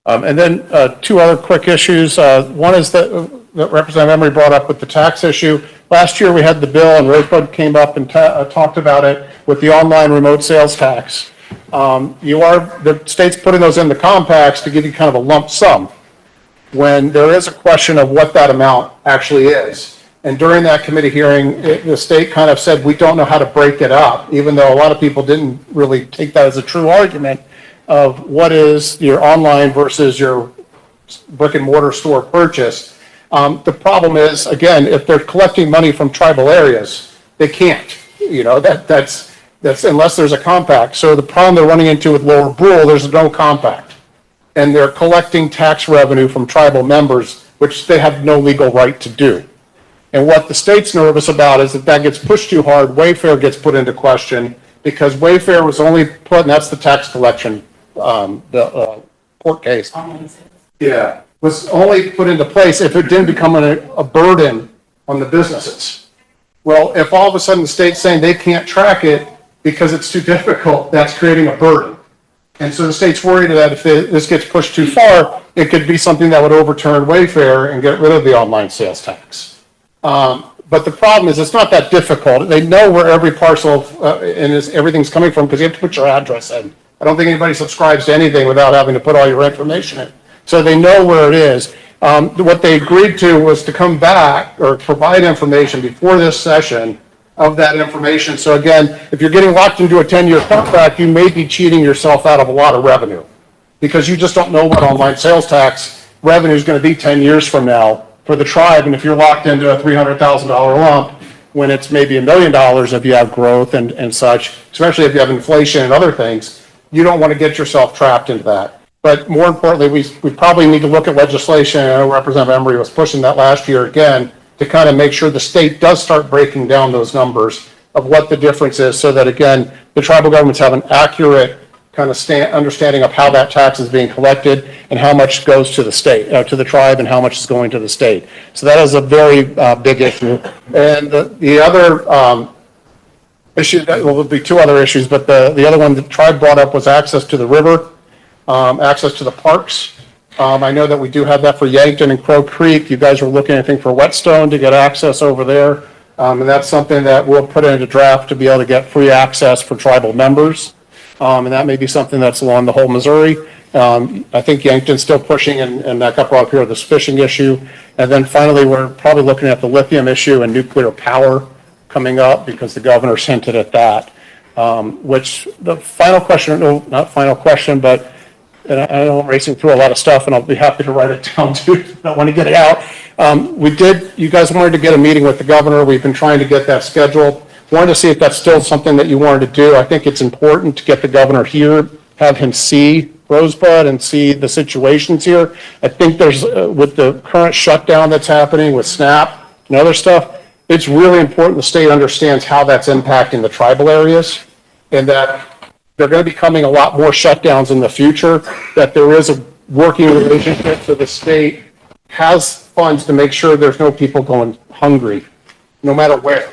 And then two other quick issues. One is that Representative Emery brought up with the tax issue. Last year, we had the bill, and Rosebud came up and talked about it with the online remote sales tax. The state's putting those in the compacts to give you kind of a lump sum when there is a question of what that amount actually is. And during that committee hearing, the state kind of said, we don't know how to break it up, even though a lot of people didn't really take that as a true argument of what is your online versus your brick and mortar store purchase. The problem is, again, if they're collecting money from tribal areas, they can't. That's unless there's a compact. So the problem they're running into with Lower Brule, there's no compact. And they're collecting tax revenue from tribal members, which they have no legal right to do. And what the state's nervous about is that that gets pushed too hard, Wayfair gets put into question, because Wayfair was only put, and that's the tax collection, the court case. Yeah, was only put into place if it didn't become a burden on the businesses. Well, if all of a sudden the state's saying they can't track it because it's too difficult, that's creating a burden. And so the state's worried that if this gets pushed too far, it could be something that would overturn Wayfair and get rid of the online sales tax. But the problem is it's not that difficult. They know where every parcel everything's coming from because you have to put your address in. I don't think anybody subscribes to anything without having to put all your information in. So they know where it is. What they agreed to was to come back or provide information before this session of that information. So again, if you're getting locked into a 10-year contract, you may be cheating yourself out of a lot of revenue because you just don't know what online sales tax revenue is going to be 10 years from now for the tribe. And if you're locked into a $300,000 lump when it's maybe $1 million if you have growth and such, especially if you have inflation and other things, you don't want to get yourself trapped into that. But more importantly, we probably need to look at legislation. I know Representative Emery was pushing that last year again to kind of make sure the state does start breaking down those numbers of what the difference is so that, again, the tribal governments have an accurate kind of understanding of how that tax is being collected and how much goes to the state, to the tribe, and how much is going to the state. So that is a very big issue. And the other issue, well, there'll be two other issues, but the other one the tribe brought up was access to the river, access to the parks. I know that we do have that for Yankton and Crow Creek. You guys are looking, I think, for Whetstone to get access over there. And that's something that we'll put into draft to be able to get free access for tribal members. And that may be something that's along the whole Missouri. I think Yankton's still pushing, and that got brought up here, this fishing issue. And then finally, we're probably looking at the lithium issue and nuclear power coming up because the governor's hinted at that. Which the final question, no, not final question, but and I know I'm racing through a lot of stuff, and I'll be happy to write it down too. I don't want to get it out. You guys wanted to get a meeting with the governor. We've been trying to get that scheduled. Wanted to see if that's still something that you wanted to do. I think it's important to get the governor here, have him see Rosebud and see the situations here. I think there's, with the current shutdown that's happening with SNAP and other stuff, it's really important the state understands how that's impacting the tribal areas and that they're going to be coming a lot more shutdowns in the future, that there is a working relationship so the state has funds to make sure there's no people going hungry, no matter where.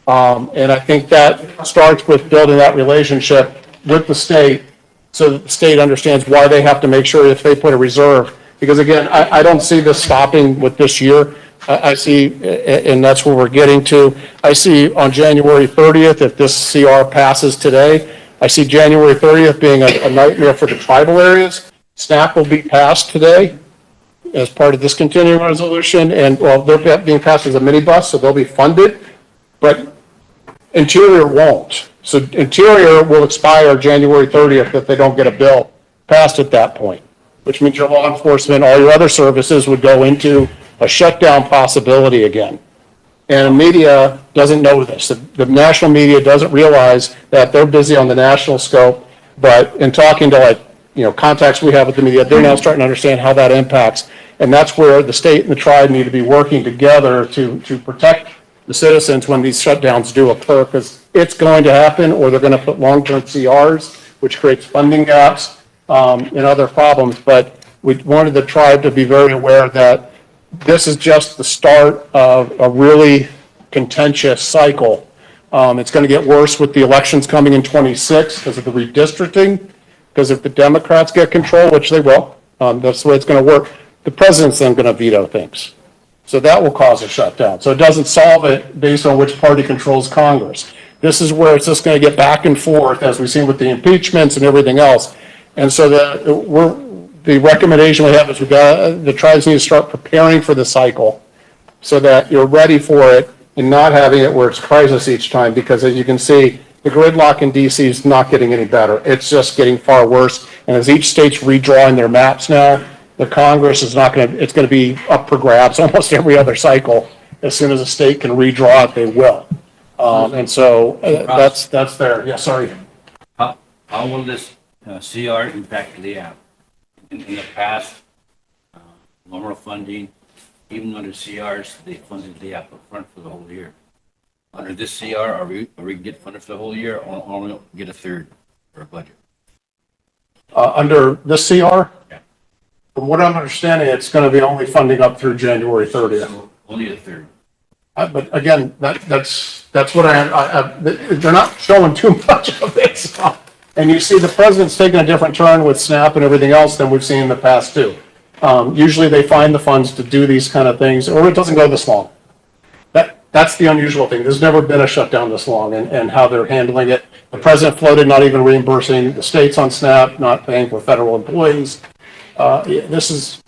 And I think that starts with building that relationship with the state so that the state understands why they have to make sure if they put a reserve. Because again, I don't see this stopping with this year. I see, and that's where we're getting to. I see on January 30th, if this CR passes today, I see January 30th being a nightmare for the tribal areas. SNAP will be passed today as part of this continuing resolution, and well, they're being passed as a minibus, so they'll be funded, but Interior won't. So Interior will expire January 30th if they don't get a bill passed at that point, which means your law enforcement, all your other services would go into a shutdown possibility again. And the media doesn't know this. The national media doesn't realize that they're busy on the national scope, but in talking to contacts we have with the media, they're now starting to understand how that impacts. And that's where the state and the tribe need to be working together to protect the citizens when these shutdowns do occur, because it's going to happen, or they're going to put long-term CRs, which creates funding gaps and other problems. But we wanted the tribe to be very aware that this is just the start of a really contentious cycle. It's going to get worse with the elections coming in 26 because of the redistricting, because if the Democrats get control, which they will, that's the way it's going to work, the president's then going to veto things. So that will cause a shutdown. So it doesn't solve it based on which party controls Congress. This is where it's just going to get back and forth, as we've seen with the impeachments and everything else. And so the recommendation we have is the tribes need to start preparing for the cycle so that you're ready for it and not having it where it's crisis each time. Because as you can see, the gridlock in DC is not getting any better. It's just getting far worse. And as each state's redrawing their maps now, the Congress is not going to, it's going to be up for grabs almost every other cycle. As soon as a state can redraw it, they will. And so that's there. Yeah, sorry. How will this CR impact the app? In the past, normal funding, even under CRs, they funded the app up front for the whole year. Under this CR, are we get funded for the whole year or only get a third for a budget? Under this CR? Yeah. From what I'm understanding, it's going to be only funding up through January 30th. So only a third. But again, that's what they're not showing too much of it. So. And you see the president's taking a different turn with SNAP and everything else than we've seen in the past too. Usually they find the funds to do these kind of things, or it doesn't go this long. That's the unusual thing. There's never been a shutdown this long and how they're handling it. The president floated not even reimbursing the states on SNAP, not paying for federal employees. This is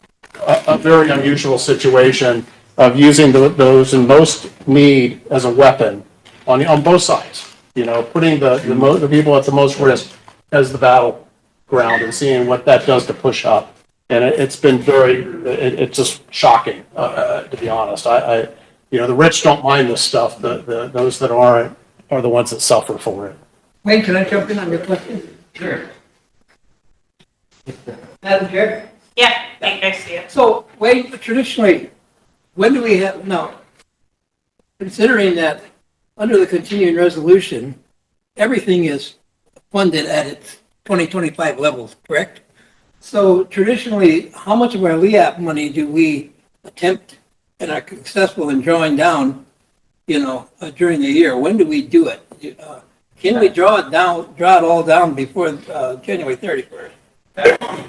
a very unusual situation of using those in most need as a weapon on both sides. You know, putting the people at the most risk as the battleground and seeing what that does to push up. And it's been it's just shocking, to be honest. The rich don't mind this stuff. Those that aren't are the ones that suffer for it. Wayne, can I jump in on your question? Sure. Madam Chair? Yeah, I see it. So, Wayne, traditionally, when do we have, now, considering that under the continuing resolution, everything is funded at its 2025 levels, correct? So traditionally, how much of our LEAP money do we attempt and are successful in drawing down, during the year? When do we do it? Can we draw it all down before January 31st?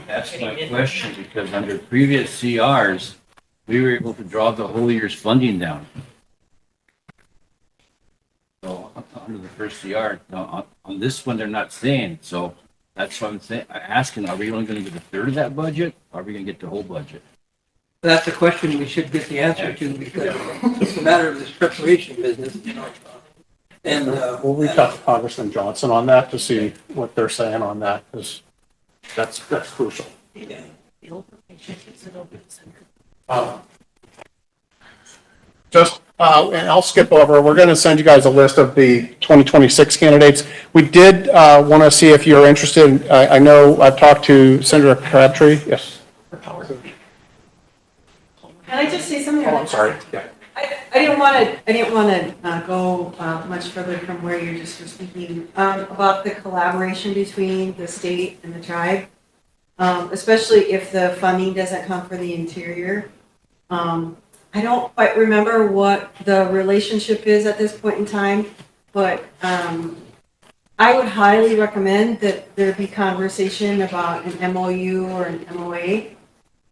That's my question, because under previous CRs, we were able to draw the whole year's funding down. So under the first CR, now on this one, they're not saying, so that's what I'm saying, asking, are we only going to get a third of that budget? Or are we going to get the whole budget? That's a question we should get the answer to, because it's a matter of this preparation business, And We'll reach out to Congressman Johnson on that to see what they're saying on that, because that's crucial. And I'll skip over, we're going to send you guys a list of the 2026 candidates. We did want to see if you're interested. I know I've talked to Senator Crabtree. Yes. Can I just say something? Oh, I'm sorry. Yeah. I didn't want to go much further from where you just were speaking about the collaboration between the state and the tribe, especially if the funding doesn't come for the interior. I don't quite remember what the relationship is at this point in time, but I would highly recommend that there be conversation about an MOU or an MOA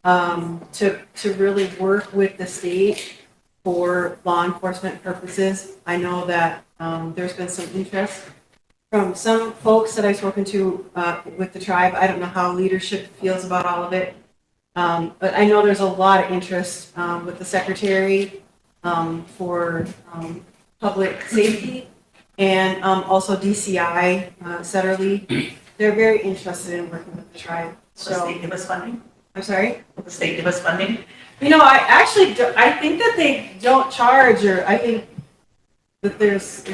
to really work with the state for law enforcement purposes. I know that there's been some interest from some folks that I've spoken to with the tribe. I don't know how leadership feels about all of it. But I know there's a lot of interest with the secretary for public safety and also DCI, Setterly. They're very interested in working with the tribe. So the state give us funding? I'm sorry? Will the state give us funding? I think that they don't charge, or I think that there's no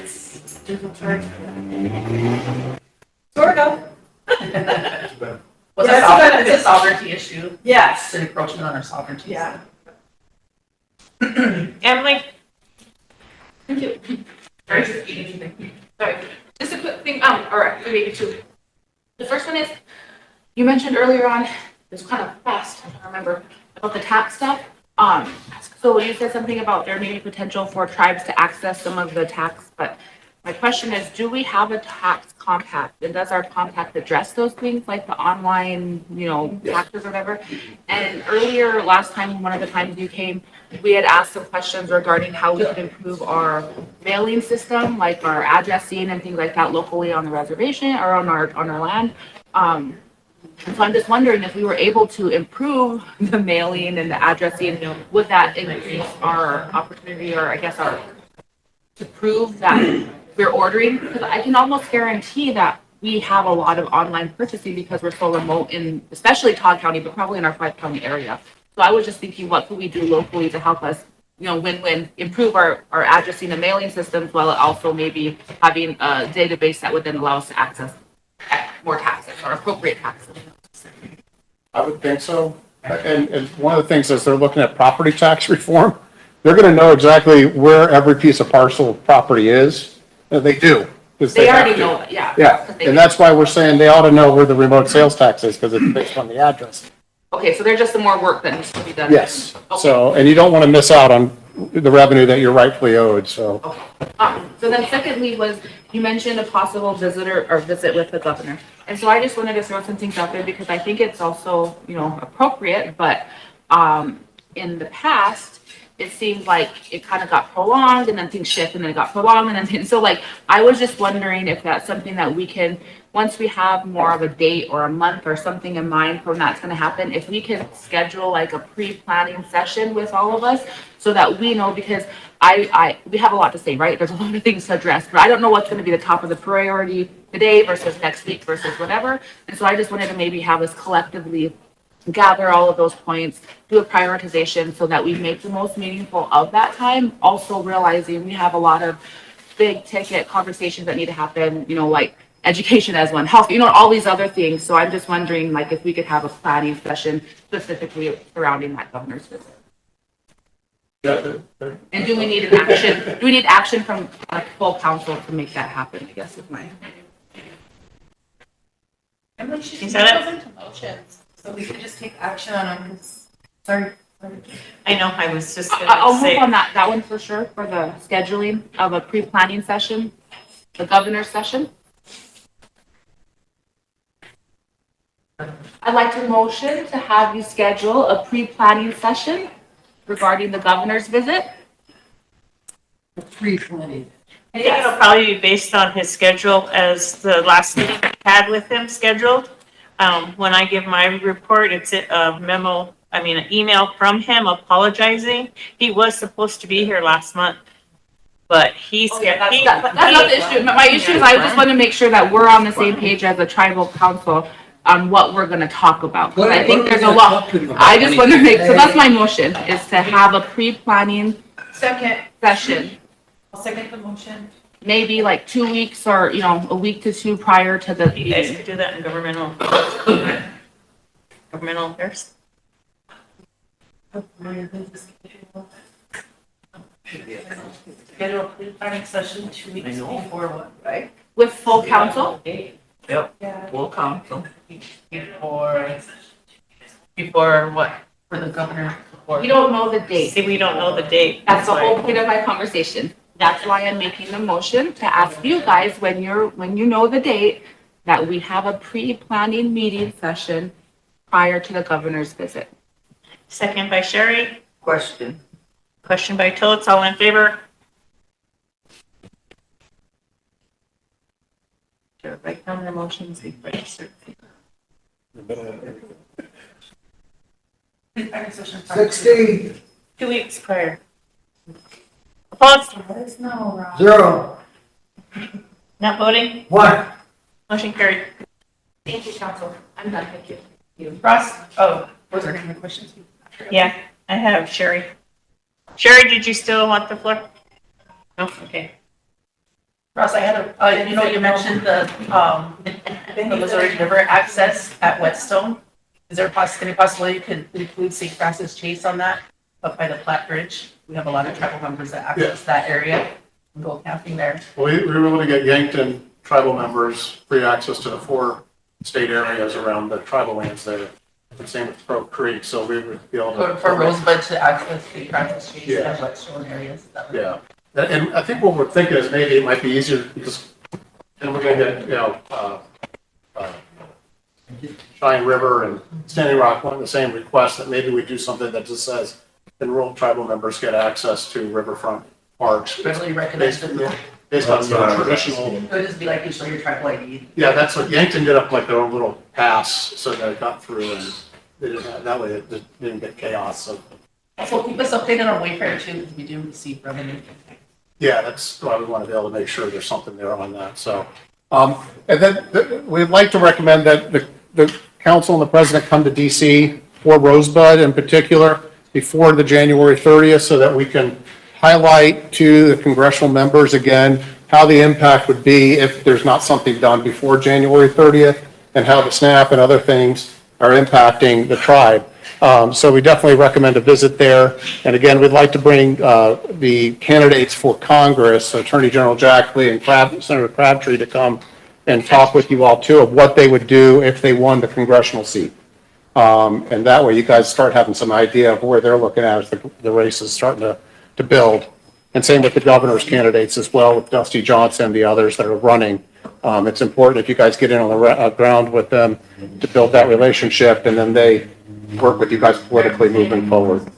charge for that. Sort of. Was it's a sovereignty issue? Yes. It's an encroachment on our sovereignty. Yeah. Emily? Thank you. Sorry, just a quick thing, or maybe two. The first one is, you mentioned earlier on it was kind of fast, I don't remember, about the tax stuff. So you said something about there may be potential for tribes to access some of the tax, but my question is, do we have a tax compact? And does our compact address those things like the online, taxes or whatever? And earlier, last time, one of the times you came, we had asked some questions regarding how we could improve our mailing system, like our addressing and things like that locally on the reservation or on our land. So I'm just wondering if we were able to improve the mailing and the addressing, would that increase our opportunity or I guess to prove that we're ordering? Because I can almost guarantee that we have a lot of online purchasing because we're so remote in, especially Todd County, but probably in our 5-county area. So I was just thinking, what could we do locally to help us, win-win, improve our addressing and mailing systems while also maybe having a database that would then allow us to access more taxes or appropriate taxes. I would think so. And one of the things is they're looking at property tax reform. They're gonna know exactly where every piece of parcel of property is. And they do. 'Cause They have already to. know it, yeah. Yeah, and that's why we're saying they ought to know where the remote sales tax is, because it's based on the address. Okay, so there's just some more work that needs to be done. Yes, Okay. so, and you don't want to miss out on the revenue that you're rightfully owed, so. So then secondly was, you mentioned a possible visit with the governor. And so I just wanted to throw some things out there because I think it's also, appropriate, but, in the past, it seemed like it kind of got prolonged and then things shift and then it got prolonged and then things, so like, I was just wondering if that's something that we can, once we have more of a date or a month or something in mind for when that's gonna happen, if we can schedule like a pre-planning session with all of us so that we know, because we have a lot to say, right? There's a lot of things to address, but I don't know what's gonna be the top of the priority today versus next week versus whatever. And so I just wanted to maybe have us collectively gather all of those points, do a prioritization so that we make the most meaningful of that time. Also realizing we have a lot of big ticket conversations that need to happen, like education as one, health, all these other things. So I'm just wondering like if we could have a planning session specifically surrounding that governor's visit. And do we need an action? Do we need action from full council to make that happen? I guess is my. And then she Is that it? goes into motions, so we could just take action on them, 'cause- sorry. I know, I was just I'll gonna say. move on that one for sure for the scheduling of a pre-planning session, the governor's session. I'd like to motion to have you schedule a pre-planning session regarding the governor's visit. Pre-planning. I think it'll probably be based on his schedule as the last meeting I had with him scheduled. When I give my report, it's an email from him apologizing. He was supposed to be here last month, but he's. That's not the issue. My issue is I just want to make sure that we're on the same page as a tribal council on what we're going to talk about. 'Cause I think there's a lot. I just want to so that's my motion, is to have a pre-planning Second, session. I'll second the motion. Maybe like 2 weeks or, a week to two prior to the You guys meeting. could do that in governmental affairs. Schedule a pre-planning session 2 weeks before what, right? With full council? Yeah. Full council. Before what? For the governor? We don't know the date. See, we don't know the date. That's the whole point of my conversation. That's why I'm making the motion to ask you guys, when you know the date, that we have a pre-planning meeting session prior to the governor's visit. Second by Sherry, Question. question by Totes, all in favor? Should I write down the motions before I start? Pre-planning session. 16, 2 weeks prior. Opposed? There's no, 0, Not voting? 1. Motion carried. Thank you, council. I'm done. Thank you. Ross? Oh, Was there any questions? yeah, I have Sherry. Sherry, did you still want the floor? No, okay. Ross, I had you mentioned the Missouri River access at Whetstone. Is there any possibility you could include St. Francis Chase on that, up by the Platte Bridge? We have a lot of tribal members that access that area and go camping there. We were able to get Yankton tribal members free access to the 4 state areas around the tribal lands there. Same with Crow Creek, so we would be able to. For Rosebud to access the practice streets Yeah. and wetstone areas. Yeah, and I think what we're thinking is maybe it might be easier because, and we're gonna get, Cheyenne River and Standing Rock want the same request, that maybe we do something that just says enrolled tribal members get access to riverfront parks. Really recognized it. Based on traditional. It would just be like you show your tribal ID. Yeah, that's what Yankton did up like their own little pass so that it got through and they didn't have, that way it didn't get chaos. So. Also keep us updated on Wayfair too, because we do receive revenue. Yeah, that's why we want to be able to make sure there's something there on that, so. And then we'd like to recommend that the council and the president come to DC for Rosebud in particular before the January 30th so that we can highlight to the congressional members again how the impact would be if there's not something done before January 30th and how the SNAP and other things are impacting the tribe. So we definitely recommend a visit there. And again, we'd like to bring the candidates for Congress, Attorney General Jack Lee and Senator Crabtree, to come and talk with you all too of what they would do if they won the congressional seat. And that way you guys start having some idea of where they're looking at as the race is starting to build. And same with the governor's candidates as well, with Dusty Johnson and the others that are running. It's important if you guys get in on the ground with them to build that relationship, and then they work with you guys politically moving forward.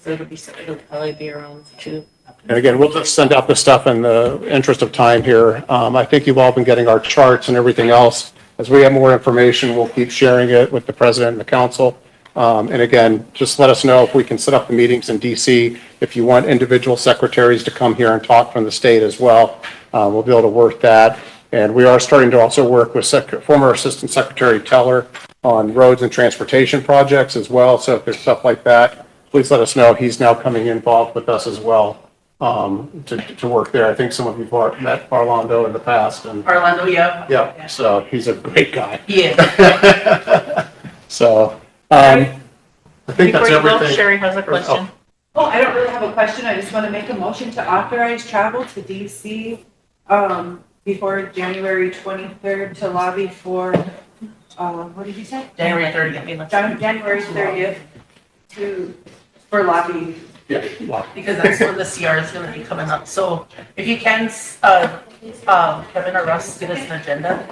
So it'll probably be around 2. And again, we'll just send out the stuff in the interest of time here. I think you've all been getting our charts and everything else. As we have more information, we'll keep sharing it with the president and the council. And again, just let us know if we can set up the meetings in DC. If you want individual secretaries to come here and talk from the state as well, we'll be able to work that. And we are starting to also work with former Assistant Secretary Teller on roads and transportation projects as well. So if there's stuff like that, please let us know. He's now coming involved with us as well to work there. I think some of you have met Orlando in the past. And Orlando, yeah. yeah, so he's a great guy. Yeah. So I think that's Before you go, everything. Sherry has a question. Oh, I don't really have a question. I just want to make a motion to authorize travel to DC before January 23rd to lobby for, what did you say? January 30th. January 30th for lobbying. Yeah. Because that's when the CR is gonna be coming up. So if you can, Kevin or Russ, get us an agenda.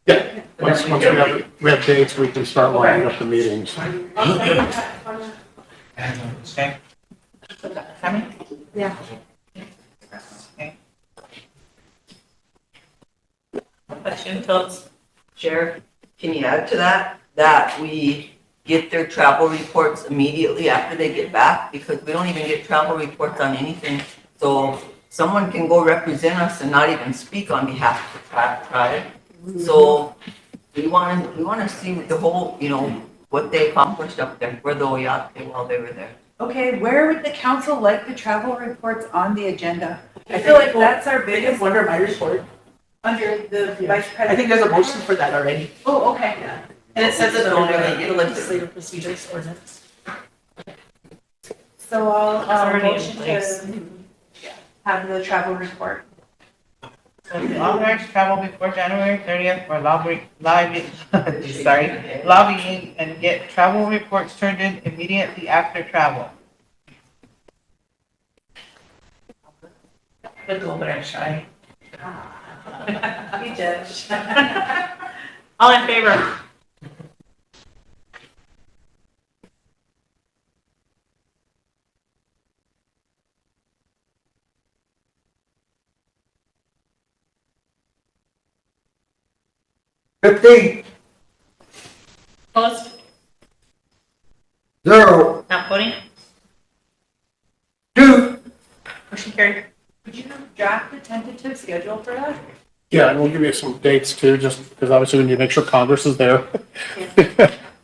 Yeah, once we have dates, we can start lining up the meetings. Okay. Tammy? Yeah. Okay. Question, Toads? Sheriff, can you add to that we get their travel reports immediately after they get back? Because we don't even get travel reports on anything. So someone can go represent us and not even speak on behalf of the tribe. So we want to see the whole, what they accomplished up there, where they at while they were there. Okay, where would the council like the travel reports on the agenda? I feel like that's our biggest. Under my report. Under the vice president. I think there's a motion for that already. Oh, okay. And it says it under the legislative procedures ordinance. So I'll, already in motion place. to have the travel report. So the authorized travel before January 30th for lobbying and get travel reports turned in immediately after travel. Good go over there, Shy. You judge. All in favor? Opposed? 0. Not voting? 2. Motion carried. Could you draft the tentative schedule for that? Yeah, and we'll give you some dates too, just because obviously we need to make sure Congress is there.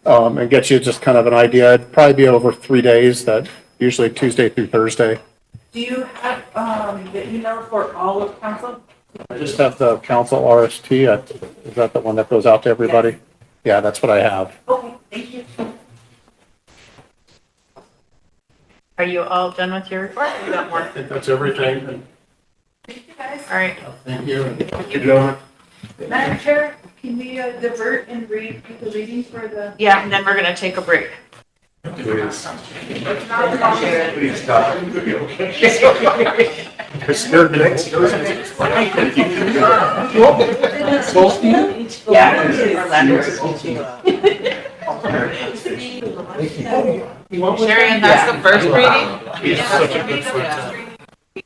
And get you just kind of an idea. It'd probably be over 3 days, that usually Tuesday through Thursday. Do you have, the email for all of council? I just have the council RST. Is that the one that goes out to everybody? Yeah, that's what I have. Okay, thank you. Are you all done with your report? You got more? I think that's everything. Thank you, guys. All right. Thank you. Thank you, gentlemen. Madam Chair, Can we divert and read the reading for the? Yeah, and then we're gonna take a break. It's not long. Please stop. Sherry, and that's the first reading?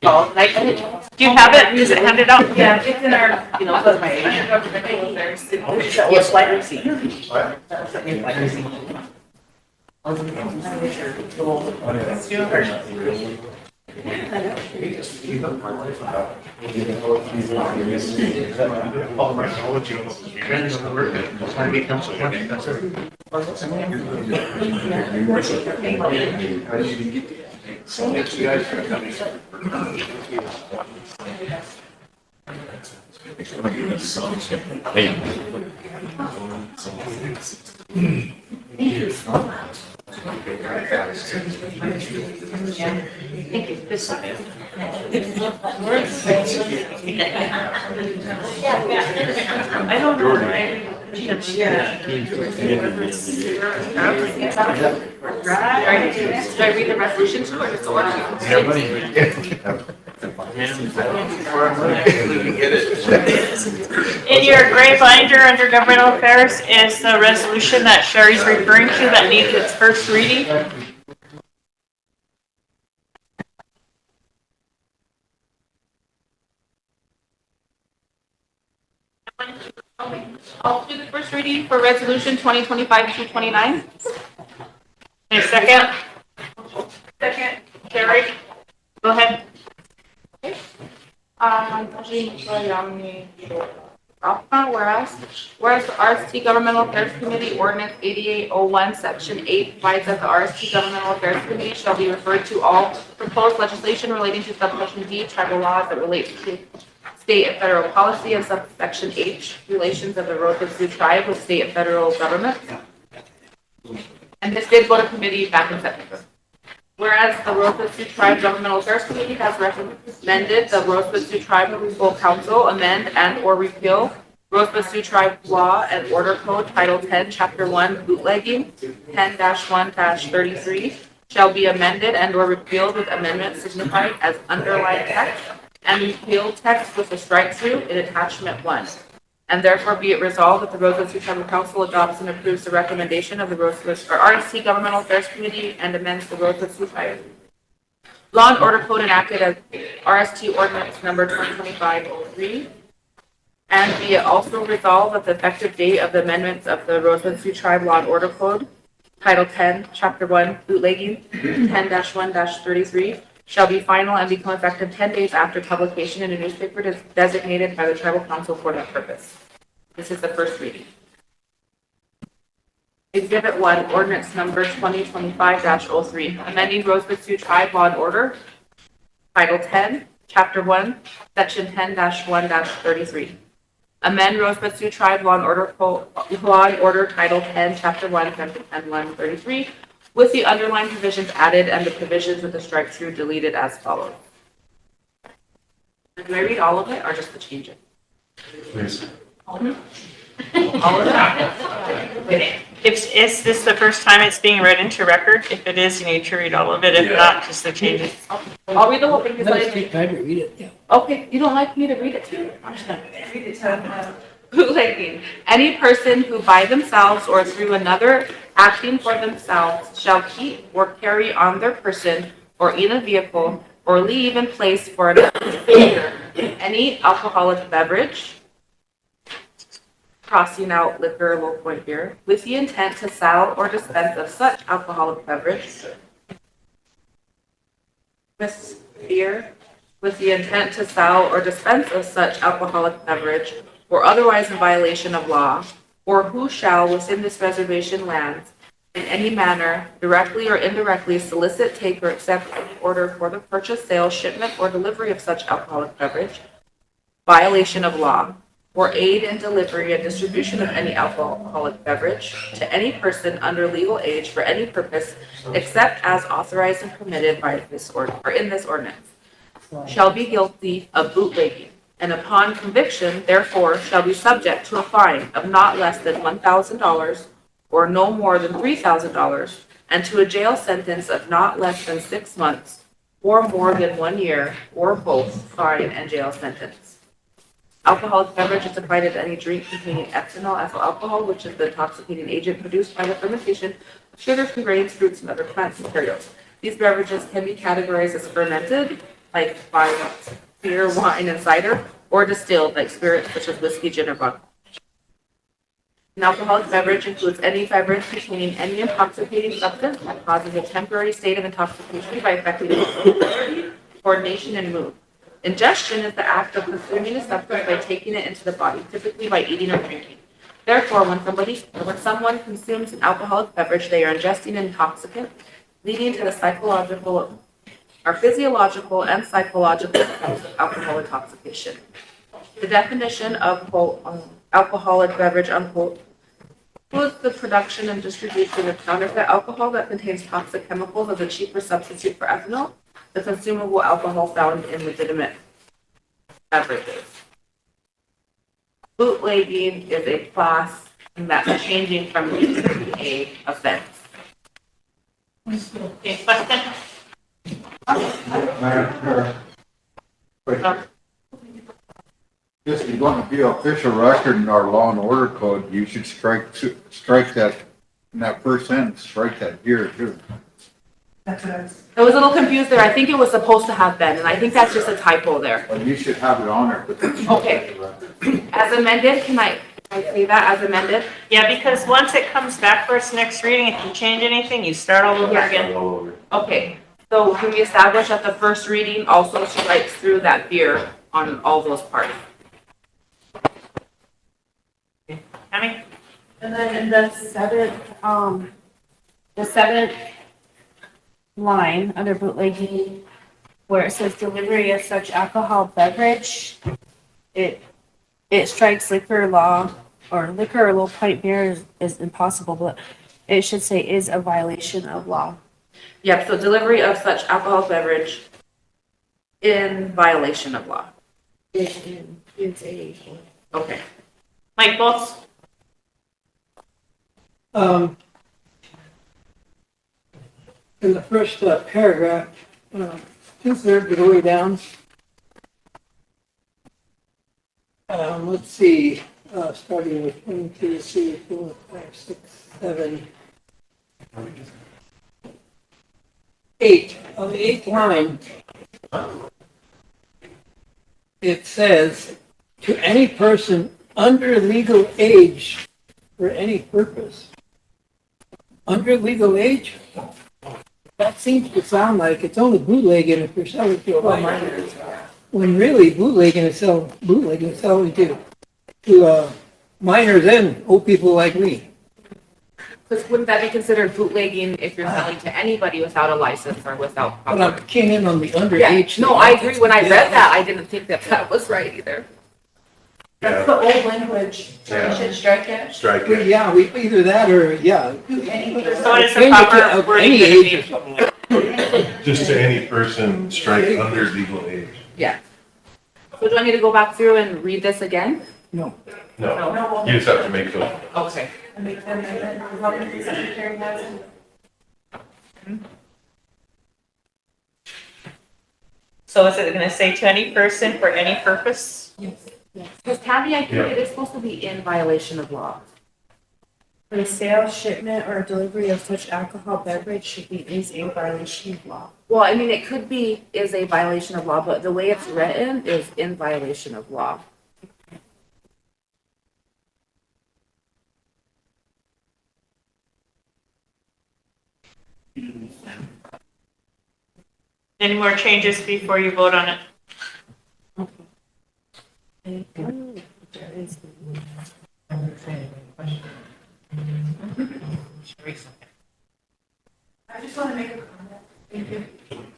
Oh, do you have it? Is it handed out? Yeah, it's in our, You know, that's my. Yes, flight receipt. I don't know. Should I read the resolution too, or just the order? In your gray binder under governmental affairs is the resolution that Sherry's referring to that needs its first reading. I'll do the first reading for resolution 2025-229. A second? Second, Sherry, go ahead. Whereas the RST Governmental Affairs Committee Ordinance 8801, Section 8 provides that the RST Governmental Affairs Committee shall be referred to all proposed legislation relating to subsection D, tribal laws that relate to state and federal policy, and subsection H, relations of the Rosebud Sioux tribe with state and federal government. And this did go to committee back in September. Whereas the Rosebud Sioux Tribe Governmental Affairs Committee has recommended the Rosebud Sioux Tribal Council amend and or repeal Rosebud Sioux Tribe Law and Order Code Title 10, Chapter 1, bootlegging 10-1-33 shall be amended and or repealed with amendments signified as underlined text and repealed text with a strike through in attachment 1. And therefore be it resolved that the Rosebud Sioux Tribal Council adopts and approves the recommendation of the Rosebud or RST Governmental Affairs Committee and amends the Rosebud Sioux Tribe Law and Order Code enacted as RST Ordinance Number 2025-03. And be it also resolved that the effective date of the amendments of the Rosebud Sioux Tribe Law and Order Code, Title 10, Chapter 1, bootlegging 10-1-33 shall be final and become effective 10 days after publication in a newspaper designated by the Tribal Council for that purpose. This is the first reading. Exhibit 1, Ordinance Number 2025-03, amending Rosebud Sioux Tribe Law and Order, Title 10, Chapter 1, Section 10-1-33. Amend Rosebud Sioux Tribe Law and Order Title 10, Chapter 1, Section 10-1-33, with the underlined provisions added and the provisions with the strike through deleted as follows. Do I read all of it or just the changes? Please. All of it. Is this the first time it's being read into record? If it is, you need to read all of it. If not, just the changes. I'll read the whole thing. Take time to read it, yeah. Okay, you don't like me to read it to you? I'm just gonna read it to them. Bootlegging. Any person who by themselves or through another acting for themselves shall keep or carry on their person or in a vehicle or leave in place for another any alcoholic beverage, crossing out liquor, low point beer, with the intent to sell or dispense of such alcoholic beverage, with beer, with the intent to sell or dispense of such alcoholic beverage, or otherwise in violation of law, or who shall within this reservation lands in any manner, directly or indirectly, solicit, take, or accept any order for the purchase, sale, shipment, or delivery of such alcoholic beverage, violation of law, or aid in delivery and distribution of any alcoholic beverage to any person under legal age for any purpose except as authorized and permitted by this order or in this ordinance, shall be guilty of bootlegging, and upon conviction, therefore, shall be subject to a fine of not less than $1,000 or no more than $3,000, and to a jail sentence of not less than 6 months or more than 1 year, or both fine and jail sentence. Alcoholic beverage is defined as any drink containing ethanol ethyl alcohol, which is the intoxicating agent produced by the fermentation of sugars from grains, fruits, and other plant materials. These beverages can be categorized as fermented, like wine, beer, wine, and cider, or distilled, like spirits such as whiskey, gin, or vodka. An alcoholic beverage includes any beverage containing any intoxicating substance that causes a temporary state of intoxication by affecting mobility, coordination, and mood. Ingestion is the act of consuming a substance by taking it into the body, typically by eating or drinking. Therefore, when someone consumes an alcoholic beverage, they are ingesting an intoxicant, leading to the psychological or physiological and psychological effects of alcohol intoxication. The definition of alcoholic beverage includes the production and distribution of counterfeit alcohol that contains toxic chemicals as a cheaper substitute for ethanol, the consumable alcohol found in legitimate beverages. Bootlegging is a class that's changing from B to A offense. Okay, question? This is going to be an official record in our law and order code. You should strike that, in that first sentence, strike that here too. That's what I was. I was a little confused there. I think it was supposed to have been, and I think that's just a typo there. Well, you should have it on there. But Okay. As amended, can I say that as amended? Yeah, because once it comes back for its next reading, if you change anything, you start all over again. Okay, so can we establish that the first reading also strikes through that beer on all those parts? Tammy? And then in the seventh line under bootlegging, where it says delivery of such alcohol beverage, it strikes liquor law, or liquor or low pint beer is impossible, but it should say is a violation of law. Yep, so delivery of such alcohol beverage in violation of law. It's a. Okay. Mike Bolts? In the first paragraph, two-thirds of the way down. Let's see, starting with 1, 2, 3, 4, 5, 6, 7, 8. On the 8th line, it says, to any person under legal age for any purpose. Under legal age? That seems to sound like it's only bootlegging if you're selling to a minor. When really bootlegging is selling to minors and old people like me. Because wouldn't that be considered bootlegging if you're selling to anybody without a license or without? But I came in on the underage. Yeah, no, I agree. When I read that, I didn't think that was right either. That's the old language. We should strike it. Strike Well, it. yeah, either that or, yeah. So what is the Change it to proper of wording any gonna age be? or something like Just to any person strike under legal age. Yeah. So do I need to go back through and read this again? No. No, you just have to make those. Okay. And make them, and then how the secretary has it. So is it gonna say to any person for any purpose? Because Tammy, I think it is supposed to be in violation of law. For the sale, shipment, or delivery of such alcohol beverage should be is a violation of law. Well, I mean, it could be is a violation of law, but the way it's written is in violation of law. Any more changes before you vote on it? I just want to make a comment. Thank you.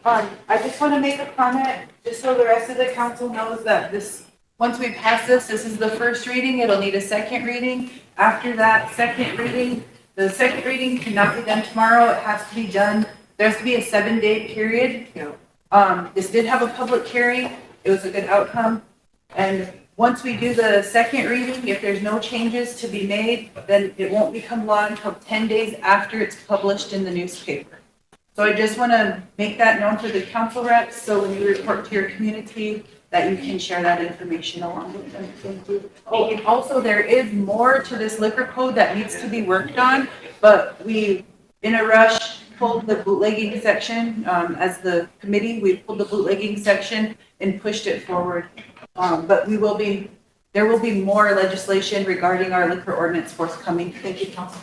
I just want to make a comment, just so the rest of the council knows that this, once we pass this, this is the first reading, it'll need a second reading. After that second reading, the second reading cannot be done tomorrow, it has to be done, there has to be a 7-day period. This did have a public hearing, it was a good outcome. And once we do the second reading, if there's no changes to be made, then it won't become law until 10 days after it's published in the newspaper. So I just want to make that known for the council reps, so when you report to your community, that you can share that information along with them. Thank you. Oh, and also there is more to this liquor code that needs to be worked on, but we, in a rush, pulled the bootlegging section. As the committee, we pulled the bootlegging section and pushed it forward. But there will be more legislation regarding our liquor ordinance forthcoming. Thank you, council.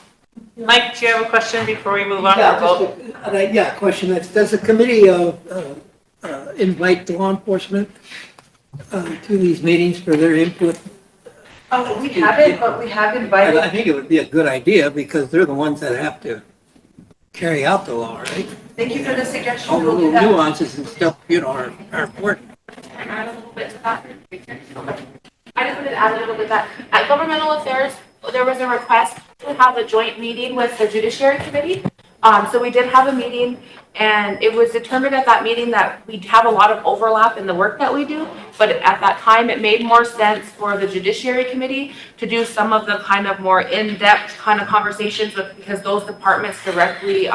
Mike, do you have a question before we move on? Yeah, just a question. Does the committee invite law enforcement to these meetings for their input? Oh, we haven't, but we have I invited. think it would be a good idea because they're the ones that have to carry out the law, right? Thank you for the suggestion. All the We'll do little that. nuances and stuff, are important. Add a little bit to that. I just wanted to add a little bit to that. At governmental affairs, there was a request to have a joint meeting with the judiciary committee. So we did have a meeting, and it was determined at that meeting that we have a lot of overlap in the work that we do. But at that time, it made more sense for the judiciary committee to do some of the kind of more in-depth kind of conversations with, because those departments directly,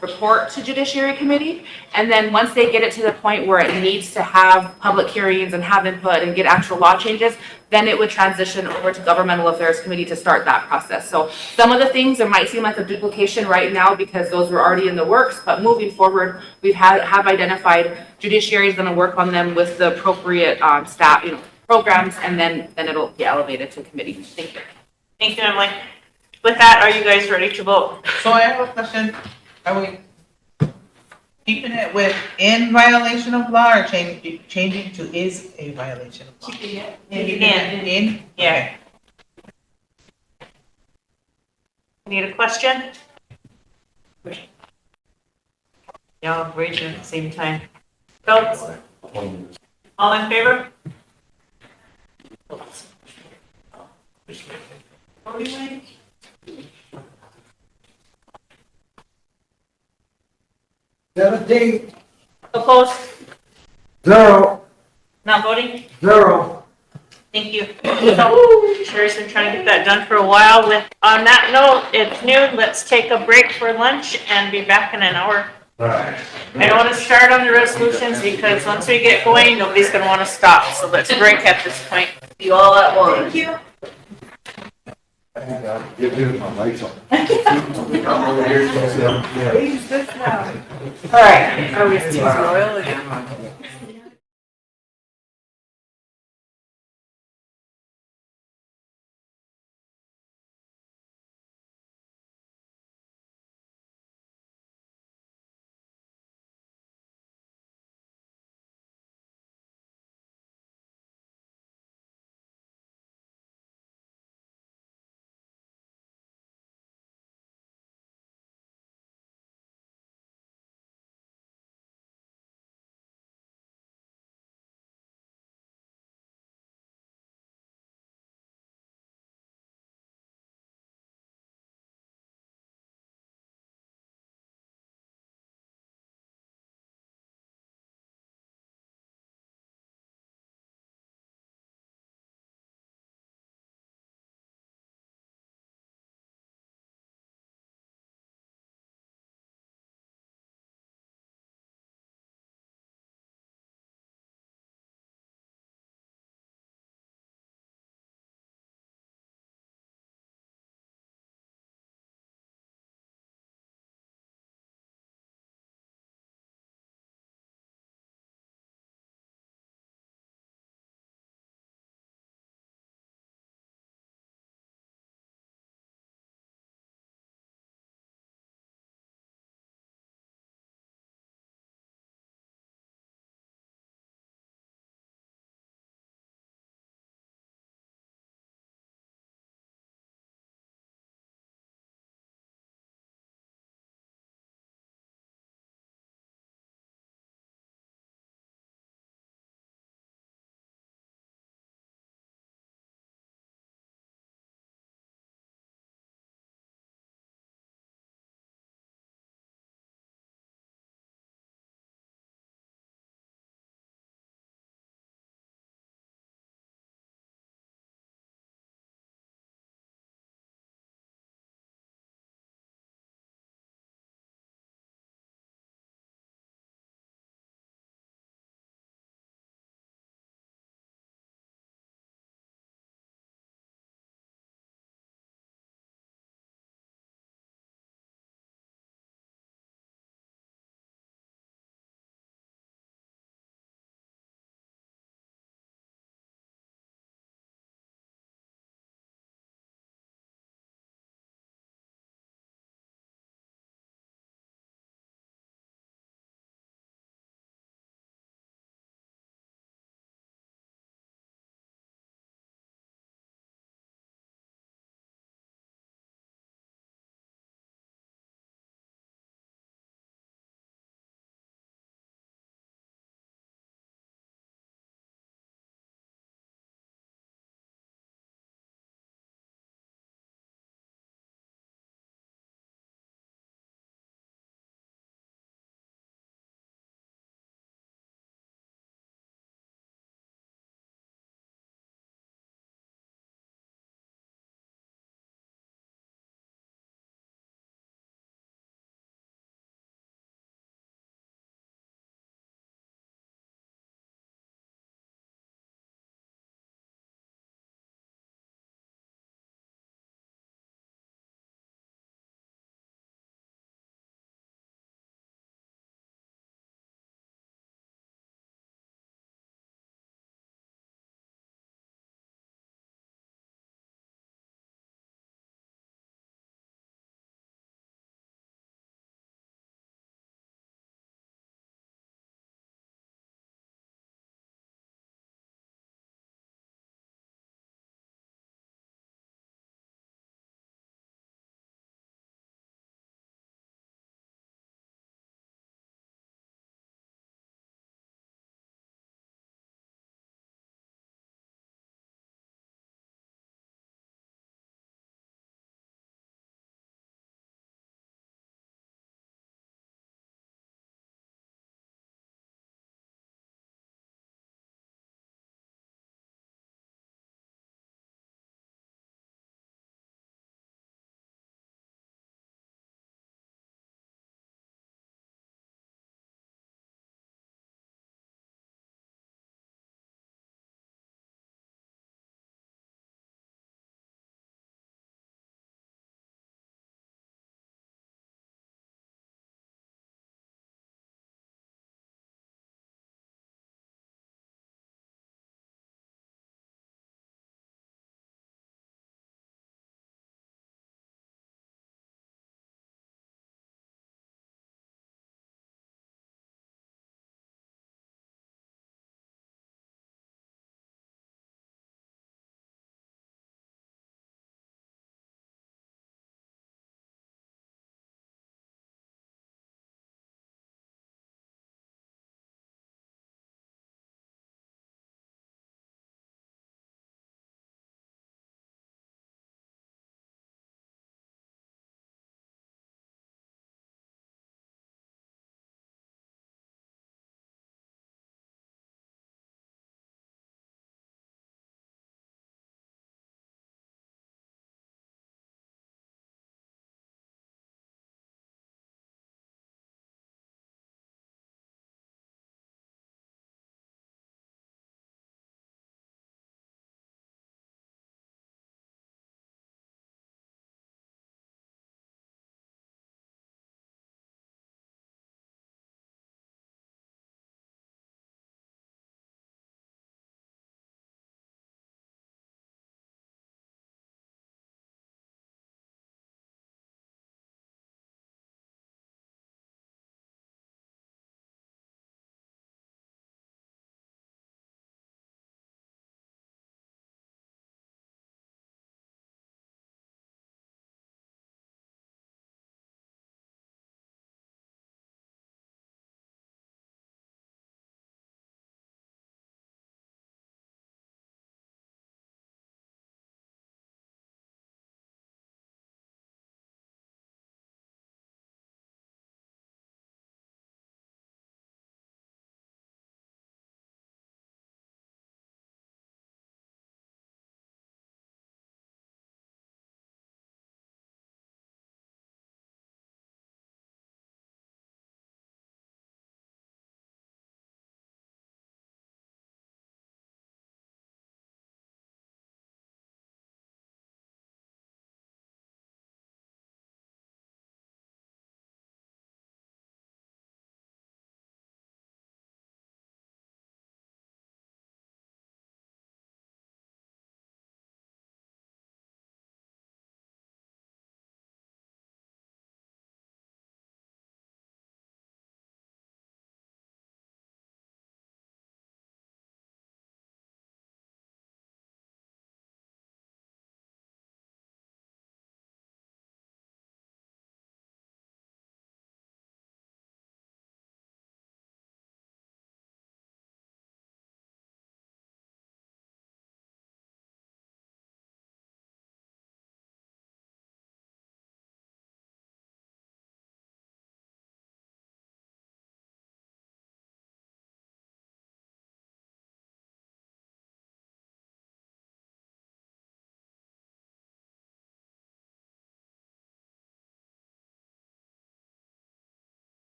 report to judiciary committee. And then once they get it to the point where it needs to have public hearings and have input and get actual law changes, then it would transition over to governmental affairs committee to start that process. So some of the things, it might seem like a duplication right now because those were already in the works, but moving forward, have identified judiciary is going to work on them with the appropriate staff, programs, and then it'll be elevated to committee. Thank you. Thank you, Emily. With that, are you guys ready to vote? So I have a question. Are we keeping it with in violation of law or changing to is a violation of law? Keeping it In? Yeah. Need a question? Y'all raise it at the same time. Votes? All in favor? Voting? Opposed? 0. Not voting? 0. Thank you. Sherry's been trying to get that done for a while. On that note, it's noon. Let's take a break for lunch and be back in an hour. I don't want to start on the resolutions because once we get going, nobody's going to want to stop. So let's break at this point. See you all at once. Thank you. All right. Are we still royal again?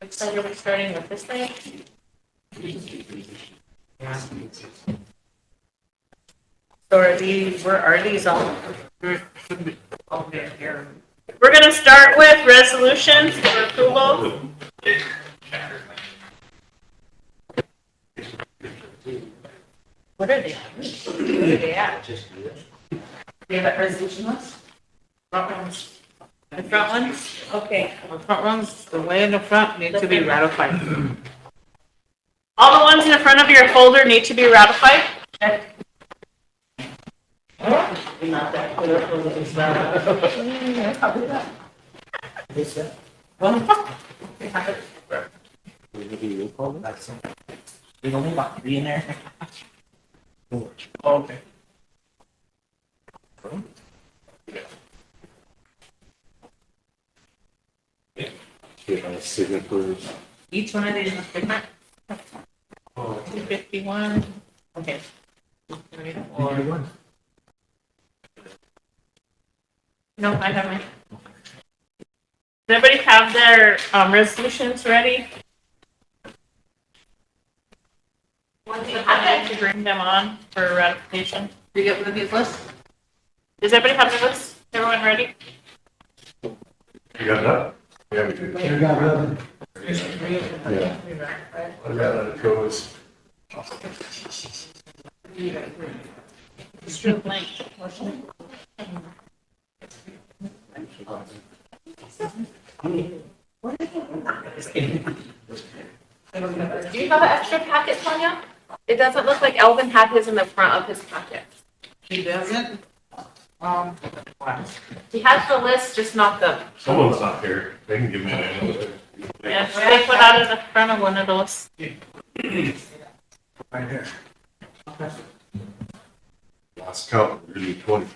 Which side are we starting with, this side? So are these, where are these all? Here. We're gonna start with resolutions for approval. What are they? Where are they at? Do you have that resolution list? Front ones. The front ones? Okay. The front ones, the way in the front need to be ratified. All the ones in the front of your folder need to be ratified? Okay. Not that. There's only about 3 in there. Okay. Signatures. Each one of these is different. 251. Okay. 234. No, I haven't. Does everybody have their resolutions ready? I need to bring them on for ratification. Do you get one of these lists? Does everybody have their list? Everyone ready? You got that? Yeah, we do. You got it. Yeah. I got it, it goes. It's true blank. Do you have an extra packet, Tanya? It doesn't look like Elvin had his in the front of his packet. He doesn't? He has the list, just not the. Someone's not here. They can give me an another. Yes, they put out of the front of one of those. Right here. Last count, we're gonna do 20.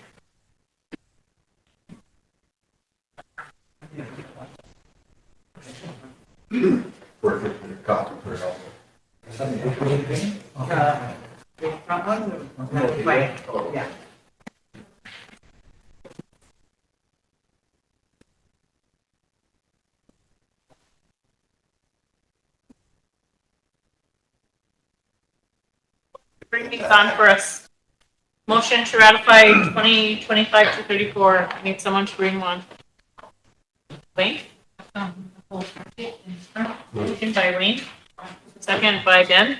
Perfect for your copy for it all. The front one? Right. Yeah. Bring these on for us. Motion to ratify 2025-234. I need someone to bring one. Wayne? Motion by Wayne. Second by Ben.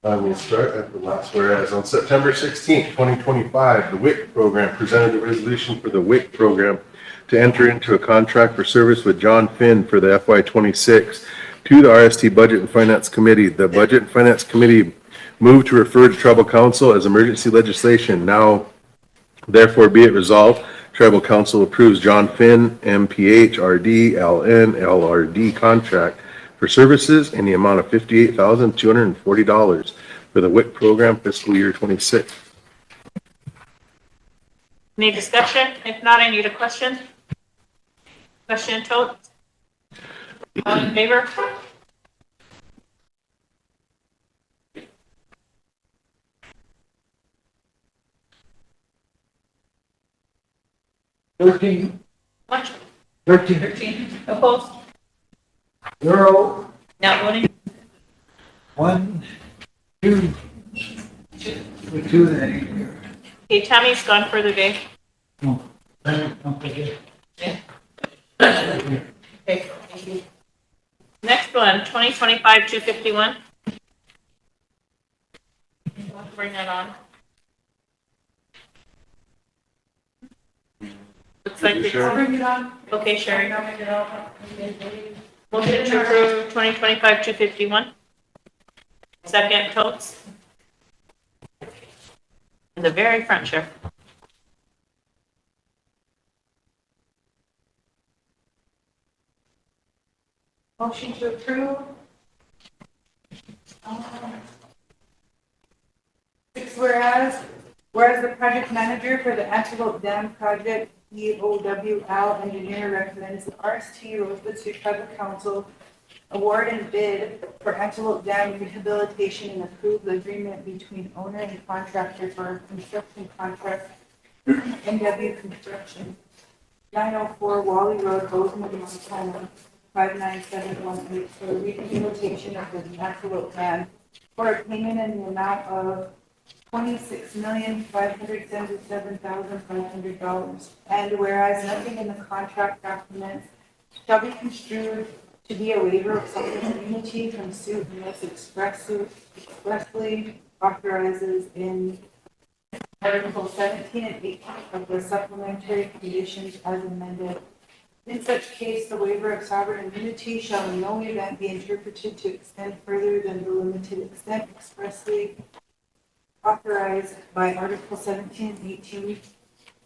I will start at the last whereas. On September 16th, 2025, the WIC program presented a resolution for the WIC program to enter into a contract for service with John Finn for the FY26 to the RST Budget and Finance Committee. The Budget and Finance Committee moved to refer to Tribal Council as emergency legislation. Now, therefore, be it resolved, Tribal Council approves John Finn, MPH, RD, LN, LRD contract for services in the amount of $58,240 for the WIC program fiscal year 26. Any discussion? If not, I need a question. Question, Totes? All in favor? Much. 13. Opposed? 0, Not voting? 1, 2, 2 there. Okay, Tammy's gone for the day. Okay. Okay, thank you. Next one, 2025-251. Bring that on. Looks like it's. I'll bring it on. Okay, Sherry. I'll bring it on. Motion to approve 2025-251. Second, Totes. In the very front, Sheriff. Motion to approve. 6, whereas the project manager for the Antelope Dam project, EOWL engineer, recommends the RST Rosebud Sioux Tribal Council award and bid for Antelope Dam rehabilitation and approve the agreement between owner and contractor for a construction contract NW Construction, 904 Wally Road, Bozeman, Montana, 59718, for the rehabilitation of the Antelope Dam for a payment in the amount of $26,577,500. And whereas nothing in the contract documents shall be construed to be a waiver of sovereign immunity from suit unless expressly authorizes in Article 17 and 18 of the supplementary conditions as amended. In such case, the waiver of sovereign immunity shall in no event be interpreted to extend further than the limited extent expressly authorized by Article 17 and 18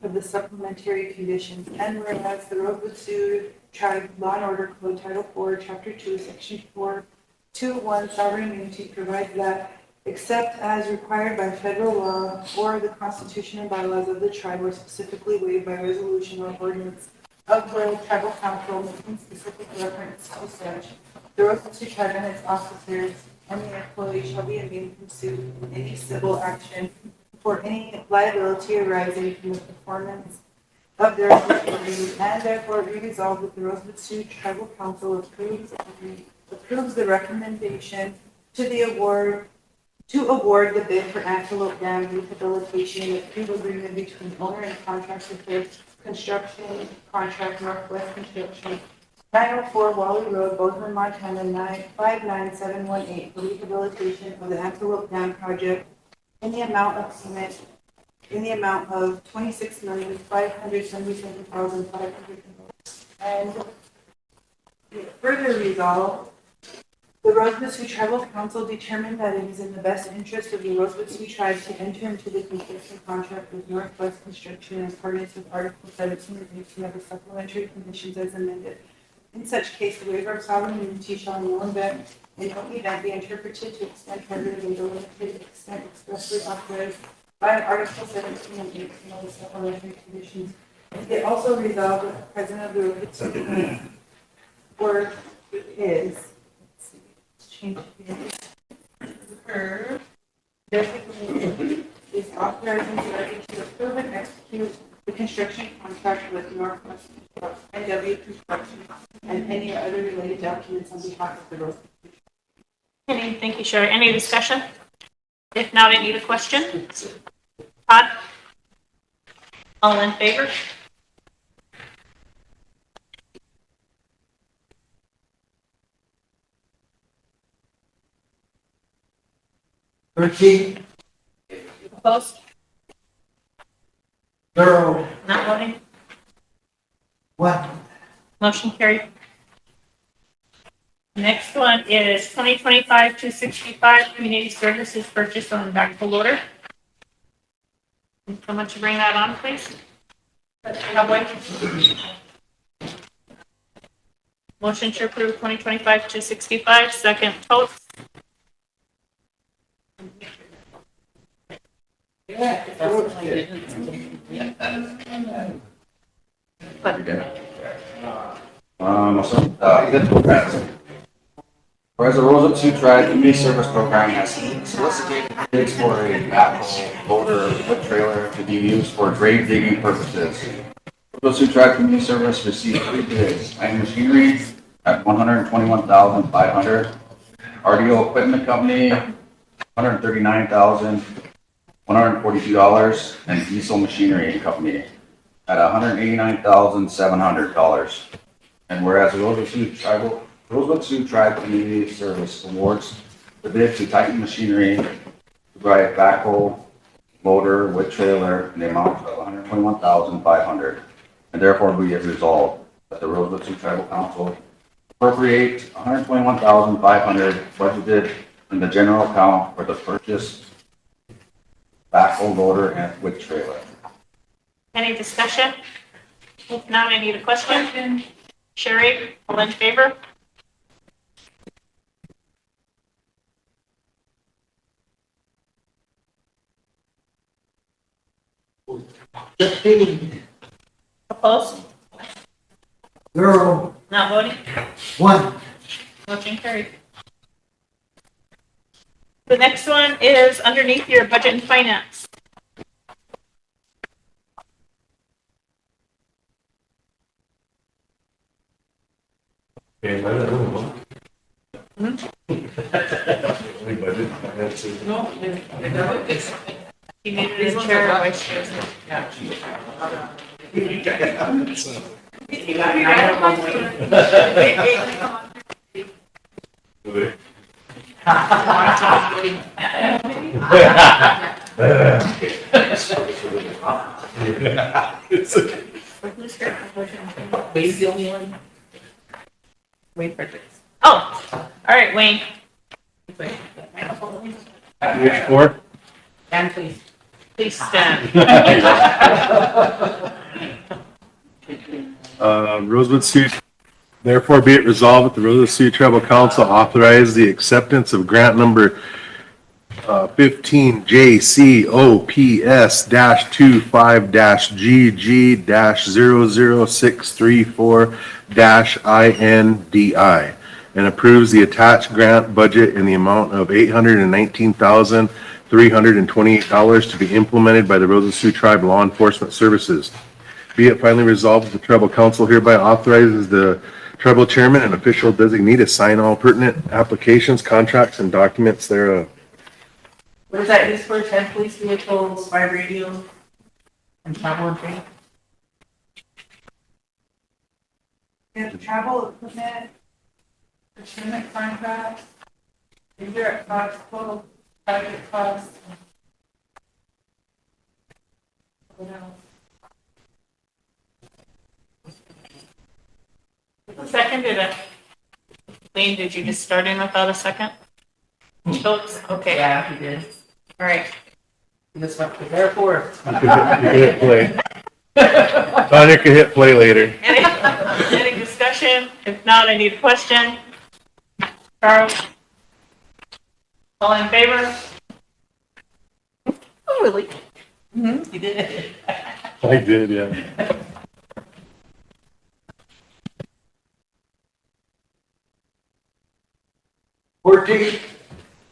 of the supplementary conditions. And whereas the Rosebud Sioux Tribe Law and Order Code Title 4, Chapter 2, Section 4.2.1 sovereign immunity provides that except as required by federal law or the Constitution and bylaws of the tribe or specifically waived by resolution or ordinance of the tribal council making specific reference to such, the Rosebud Sioux Tribe and its officers and the employees shall be immune from suit in any civil action for any liability arising from the performance of their duties, and therefore be resolved that the Rosebud Sioux Tribal Council approves the recommendation to award the bid for Antelope Dam rehabilitation and approve agreement between owner and contractor for construction contract Northwest Construction, 904 Wally Road, Bozeman, Montana, 59718 for rehabilitation of the Antelope Dam project in the amount of $26,577,500. And further resolved, the Rosebud Sioux Tribal Council determined that it is in the best interest of the Rosebud Sioux Tribe to enter into the construction contract with Northwest Construction in accordance with Article 17 and 18 of the supplementary conditions as amended. In such case, the waiver of sovereign immunity shall in no event be interpreted to extend further than the limited extent expressly authorized by Article 17 and 18 of the supplementary conditions. It also resolved that the President of the Rosebud Sioux work is designated is authorizing director to approve and execute the construction contract with Northwest NW Construction and any other related documents on behalf of the Rosebud. Thank you, Sherry. Any discussion? If not, I need a question. Todd? All in favor? Opposed? 0. Not voting? 1. Motion carried. Next one is 2025-265 Community Services Purchase on Backhoe Loader. Someone to bring that on, please. Cowboy. Motion to approve 2025-265, second Toth. Whereas the Rosebud Sioux Tribe Community Service Program has solicited bids for a backhoe loader with trailer to be used for grave digging purposes. Rosebud Sioux Tribe Community Service received 3 bids: Iron Machinery at $121,500, RDO Equipment Company $139,142, and Diesel Machinery Company at $189,700. And whereas the Rosebud Sioux Tribe Community Service awards the bid to Titan Machinery to provide backhoe loader with trailer in the amount of $121,500, and therefore be it resolved that the Rosebud Sioux Tribal Council appropriate $121,500 budgeted in the general account for the purchase backhoe loader and with trailer. Any discussion? If not, I need a question. Sherry, all in favor? Opposed? 0. Not voting? 1. Motion carried. The next one is underneath your budget and finance. No, it's, he needed a chair, vice chair. Yeah. You got Wayne's the only one. Wayne Fredericks. Oh, all right, Wayne. Which four? And please. Please stand. Rosebud Sioux, therefore be it resolved that the Rosebud Sioux Tribal Council authorize the acceptance of grant number 15 JCOPS-25-GG-00634-INDI and approves the attached grant budget in the amount of $819,328 to be implemented by the Rosebud Sioux Tribe Law Enforcement Services. Be it finally resolved that the Tribal Council hereby authorizes the Tribal Chairman and official designee to sign all pertinent applications, contracts, and documents thereof. What is that used for? 10 police vehicles, 5 radios, and travel and training? Yeah, travel equipment, procurement contracts, indirect costs, total project costs. What else? Who seconded it? Wayne, did you just start in without a second? Schultz, okay. Yeah, he did. All right. This went to therefore. You can hit play. Tanya can hit play later. Any discussion? If not, I need a question. Charles? All in favor? Oh, really? Mm-hmm, he did. I did, yeah.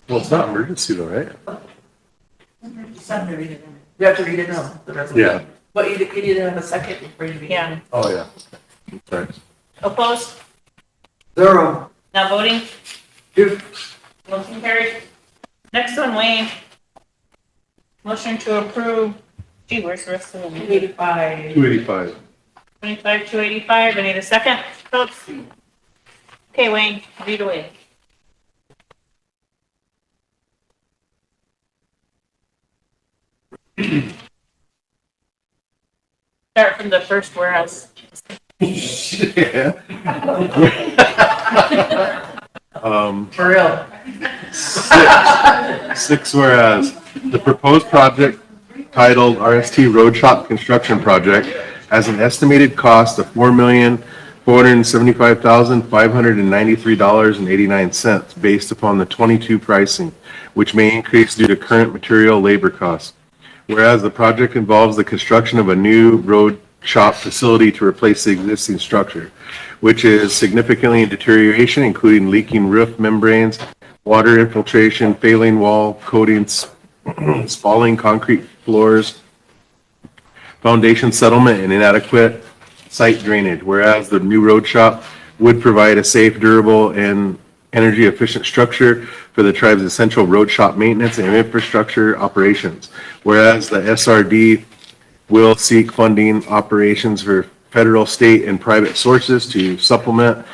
Well, it's not emergency though, right? It's time to read it. You have to read it now, the resolution. Yeah. But you need to have a second before you read it. Yeah. Oh, yeah. Sorry. Opposed? 0. Not voting? 2. Motion carried. Next one, Wayne. Motion to approve, gee, where's the rest of them? 285. 285. 25, 285, I need a second. Schultz? Okay, Wayne, read away. Start from the first whereas. Yeah. For real. 6 whereas the proposed project titled RST Road Shop Construction Project has an estimated cost of $4,475,593.89 based upon the 22 pricing, which may increase due to current material labor costs. Whereas the project involves the construction of a new road shop facility to replace the existing structure, which is significantly in deterioration, including leaking roof membranes, water infiltration, failing wall coatings, spalling concrete floors, foundation settlement, and inadequate site drainage. Whereas the new road shop would provide a safe, durable, and energy efficient structure for the tribe's essential road shop maintenance and infrastructure operations. Whereas the SRD will seek funding operations for federal, state, and private sources to supplement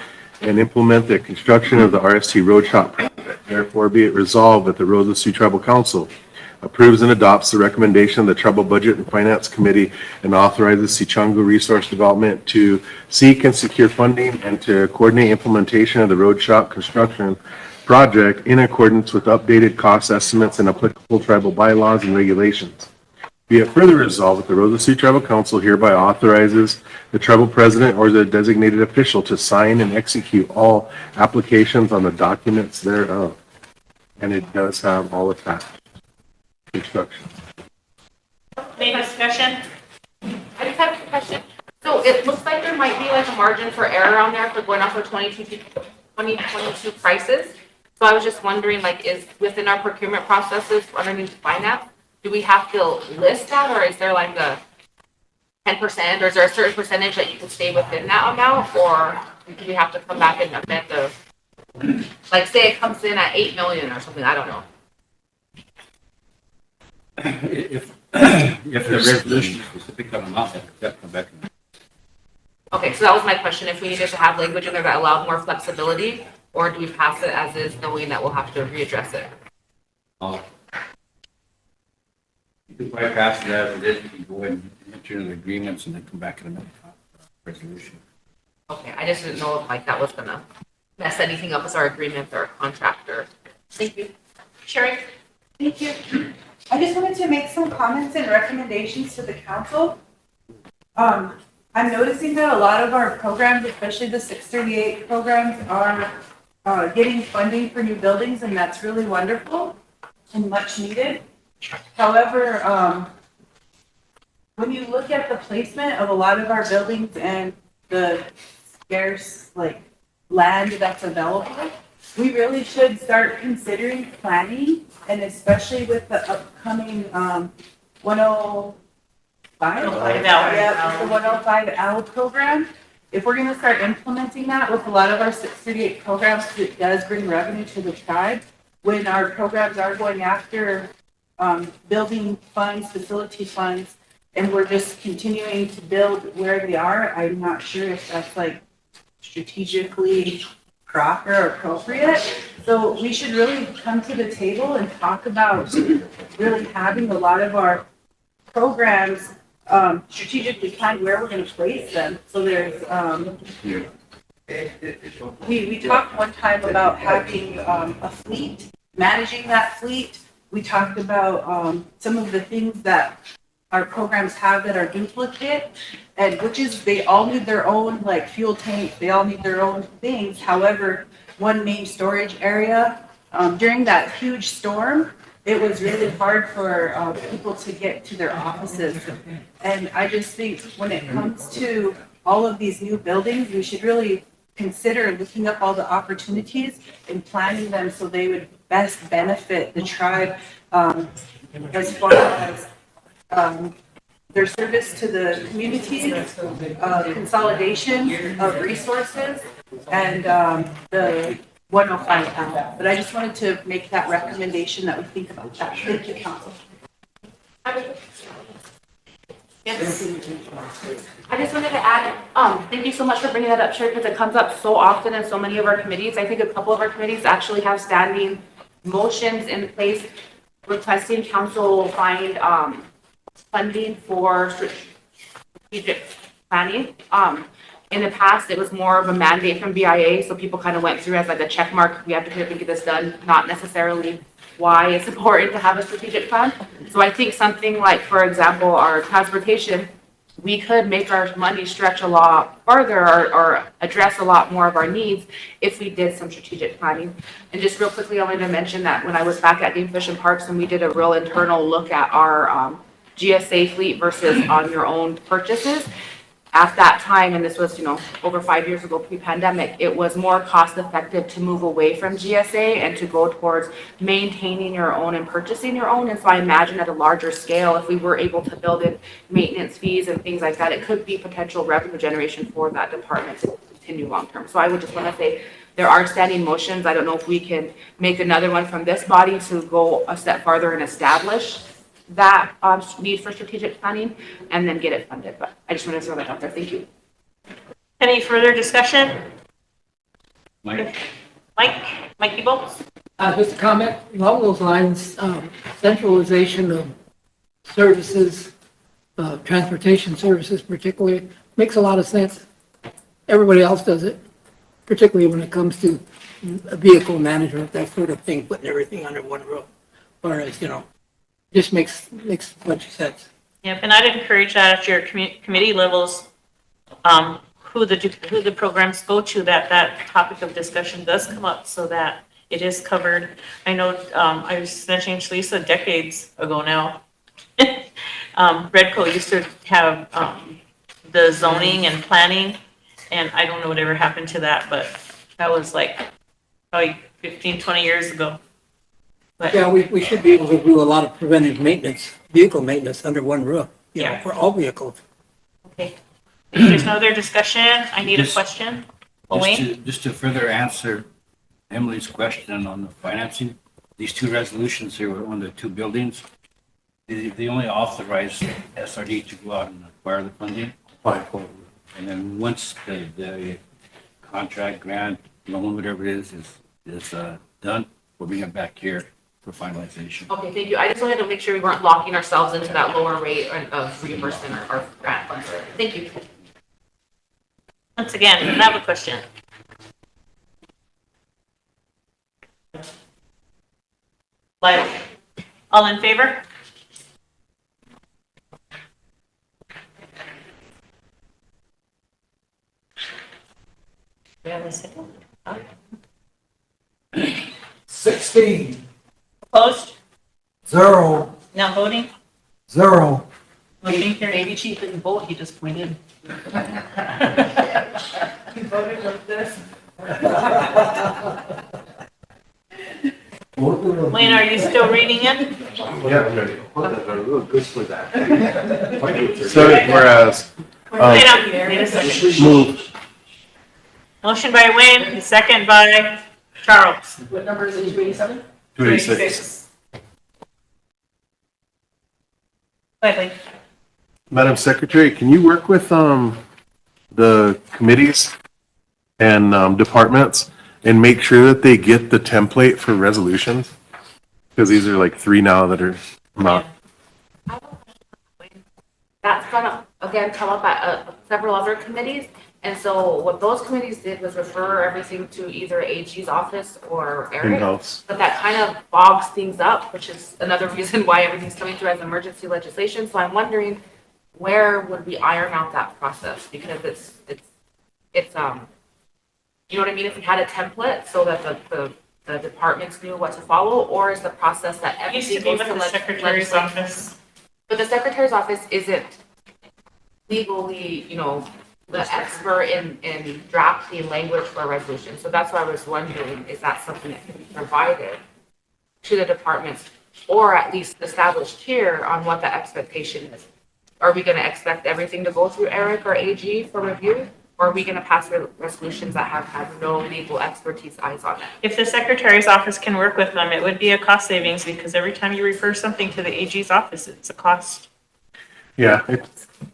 and implement the construction of the RST Road Shop project. Therefore, be it resolved that the Rosebud Sioux Tribal Council approves and adopts the recommendation of the Tribal Budget and Finance Committee and authorizes Sichungu Resource Development to seek and secure funding and to coordinate implementation of the road shop construction project in accordance with updated cost estimates and applicable tribal bylaws and regulations. Be it further resolved that the Rosebud Sioux Tribal Council hereby authorizes the tribal president or the designated official to sign and execute all applications on the documents thereof. And it does have all attached construction. Any discussion? I just have a question. So it looks like there might be like a margin for error on there for going off of 2022 prices. So I was just wondering, like, is within our procurement processes underneath finance, do we have to list that, or is there like a 10%, or is there a certain percentage that you can stay within that amount, or? do we have to come back and amend the, like, say it comes in at 8 million or something, I don't know. If the resolution is specific on amount, that come back. Okay, so that was my question, if we needed to have language in there that allowed more flexibility, or do we pass it as is, knowing that we'll have to readdress it? You can probably pass it as it is, you can go and enter into agreements and then come back and amend the resolution. Okay, I just didn't know if like that was gonna mess anything up with our agreement or contract or. Thank you. Sherry? Thank you. I just wanted to make some comments and recommendations to the council. I'm noticing that a lot of our programs, especially the 638 programs, are getting funding for new buildings, and that's really wonderful and much needed. However, when you look at the placement of a lot of our buildings and the scarce land that's available, we really should start considering planning, and especially with the upcoming 105 Yeah, the 105 L program. If we're gonna start implementing that with a lot of our 638 programs, it does bring revenue to the tribe. When our programs are going after building funds, facility funds, and we're just continuing to build where they are, I'm not sure if that's strategically proper or appropriate. So we should really come to the table and talk about really having a lot of our programs strategically plan where we're going to place them. So there's, we talked one time about having a fleet, managing that fleet. We talked about some of the things that our programs have that are duplicate, and which is they all need their own fuel tank, they all need their own things. However, one main storage area, during that huge storm, it was really hard for people to get to their offices. And I just think when it comes to all of these new buildings, we should really consider looking up all the opportunities and planning them so they would best benefit the tribe as far as their service to the community, consolidation of resources, and the 105 L. But I just wanted to make that recommendation that we think about that. Thank you, council. Yes. I just wanted to add, thank you so much for bringing that up, Chair, because it comes up so often in so many of our committees. I think a couple of our committees actually have standing motions in place requesting council will find funding for strategic planning. In the past, it was more of a mandate from BIA, so people kind of went through as a check mark. We have to get this done, not necessarily why it's important to have a strategic plan. So I think something like, for example, our transportation, we could make our money stretch a lot farther or address a lot more of our needs if we did some strategic planning. And just real quickly, I wanted to mention that when I was back at Game Fish and Parks and we did a real internal look at our GSA fleet versus on your own purchases, at that time, and this was, over 5 years ago, pre-pandemic, it was more cost effective to move away from GSA and to go towards maintaining your own and purchasing your own. And so I imagine at a larger scale, if we were able to build in maintenance fees and things like that, it could be potential revenue generation for that department to continue long term. So I would just want to say there are standing motions. I don't know if we can make another one from this body to go a step farther and establish that need for strategic planning and then get it funded. But I just wanted to throw that out there. Thank you. Any further discussion? Mike? Mikey Bolts? Just a comment along those lines, centralization of services, transportation services particularly, makes a lot of sense. Everybody else does it, particularly when it comes to vehicle management, that sort of thing, putting everything under one roof. Whereas, just makes a bunch of sense. Yep, and I'd encourage that at your committee levels, who the programs go to, that topic of discussion does come up so that it is covered. I know, I was mentioning to Lisa decades ago now, Redco used to have the zoning and planning, and I don't know whatever happened to that, but that was probably 15, 20 years ago. But Yeah, we should be able to do a lot of preventive maintenance, vehicle maintenance under one roof, for all vehicles. Okay. If there's no other discussion, I need a question. Wayne? Just to further answer Emily's question on the financing, these two resolutions here on the two buildings, they only authorize SRD to go out and acquire the funding. And then once the contract, grant, loan, whatever it is done, we'll bring it back here for finalization. Okay, thank you. I just wanted to make sure we weren't locking ourselves into that lower rate of reimbursement or grant funds. Thank you. Once again, I have a question. Like, all in favor? We have a second? 16, Opposed? 0, Now voting? 0. Motion carried. Maybe Chief didn't vote, he just pointed. You voted with this? Wayne, are you still reading it? Yeah, real good for that. So, whereas, Wait a second. move. Motion by Wayne, second by Charles. What number is it, 287? 286. Quickly. Madam Secretary, can you work with, the committees and, departments and make sure that they get the template for resolutions? Because these are like 3 now that are not. That's gonna, again, come up at several other committees. And so what those committees did was refer everything to either AG's office or Eric. In-house. But that kind of bogs things up, which is another reason why everything's coming through as emergency legislation. So I'm wondering, where would we iron out that process? Because it's, you know what I mean? If we had a template so that the departments knew what to follow, or is the process that Used to everything be goes with to the secretary's legislation? office. But the secretary's office isn't legally, the expert in drafting language for a resolution. So that's why I was wondering, is that something that can be provided to the departments, or at least established here on what the expectation is? Are we gonna expect everything to go through Eric or AG for review? Or are we gonna pass resolutions that have had no legal expertise eyes on it? If the secretary's office can work with them, it would be a cost savings because every time you refer something to the AG's office, it's a cost. Yeah,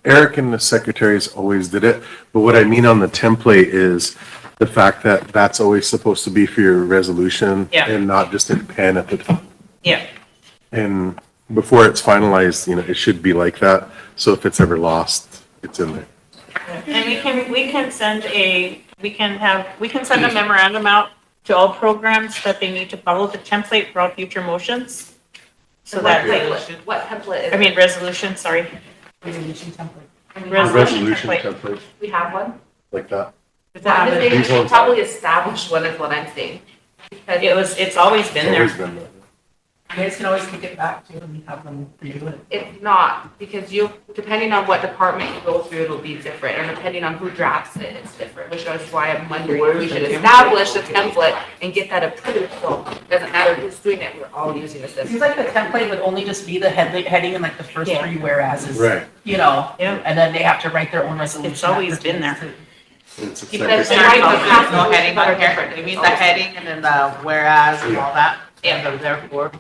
Eric and the secretaries always did it, but what I mean on the template is the fact that that's always supposed to be for your resolution. Yeah. And not just in pen at the top. Yeah. And before it's finalized, it should be like that, so if it's ever lost, it's in there. And we can send a memorandum out to all programs that they need to follow the template for all future motions. So that, What template is? I mean, resolution, sorry. Resolution template. Resolution template. We have one? Like that. I'm just saying, These we should ones probably establish one is what I'm saying. Because It's always been there. Always been there. You guys can always kick it back to and have them review it. It's not, because depending on what department you go through, it'll be different, and depending on who drafts it, it's different, which is why I'm wondering if we should establish a template and get that approved, so it doesn't matter who's doing it, we're all using the It system. seems like the template would only just be the heading and like the first 3 whereases. Right. Yeah. And then they have to write their own resolution. It's always been there. It's a Because secretary. there's No heading on here, you mean the heading and then the whereas and all that? Yeah. And the therefore.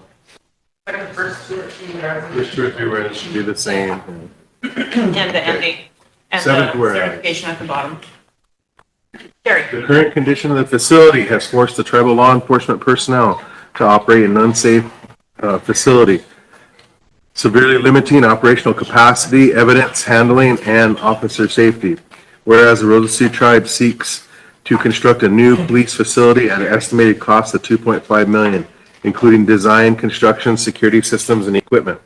The first 2 or 3 whereases. There's 2 or 3 words should be the same. And the ending. And Seventh the whereas. certification at the bottom. Jerry. The current condition of the facility has forced the tribal law enforcement personnel to operate in an unsafe facility, severely limiting operational capacity, evidence handling, and officer safety. Whereas the Rosebud Sioux tribe seeks to construct a new police facility at an estimated cost of $2.5 million, including design, construction, security systems, and equipment.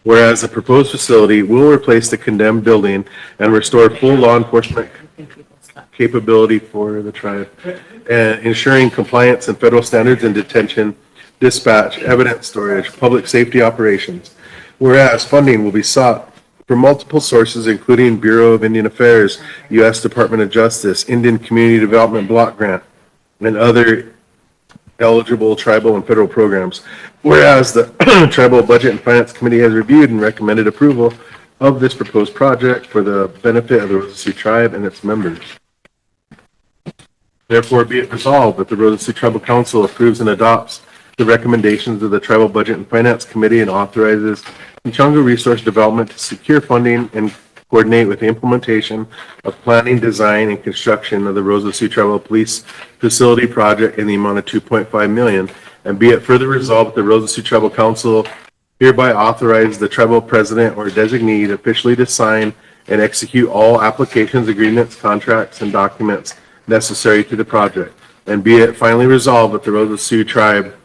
Whereas the proposed facility will replace the condemned building and restore full law enforcement capability for the tribe, and ensuring compliance and federal standards in detention, dispatch, evidence storage, public safety operations. Whereas funding will be sought from multiple sources, including Bureau of Indian Affairs, U.S. Department of Justice, Indian Community Development Block Grant, and other eligible tribal and federal programs. Whereas the Tribal Budget and Finance Committee has reviewed and recommended approval of this proposed project for the benefit of the Rosebud Sioux tribe and its members. Therefore, be it resolved that the Rosebud Sioux Tribal Council approves and adopts the recommendations of the Tribal Budget and Finance Committee and authorizes Chunga Resource Development to secure funding and coordinate with the implementation of planning, design, and construction of the Rosebud Sioux Tribal Police Facility Project in the amount of $2.5 million. And be it further resolved that the Rosebud Sioux Tribal Council hereby authorize the tribal president or designee officially to sign and execute all applications, agreements, contracts, and documents necessary to the project. And be it finally resolved that the Rosebud Sioux Tribe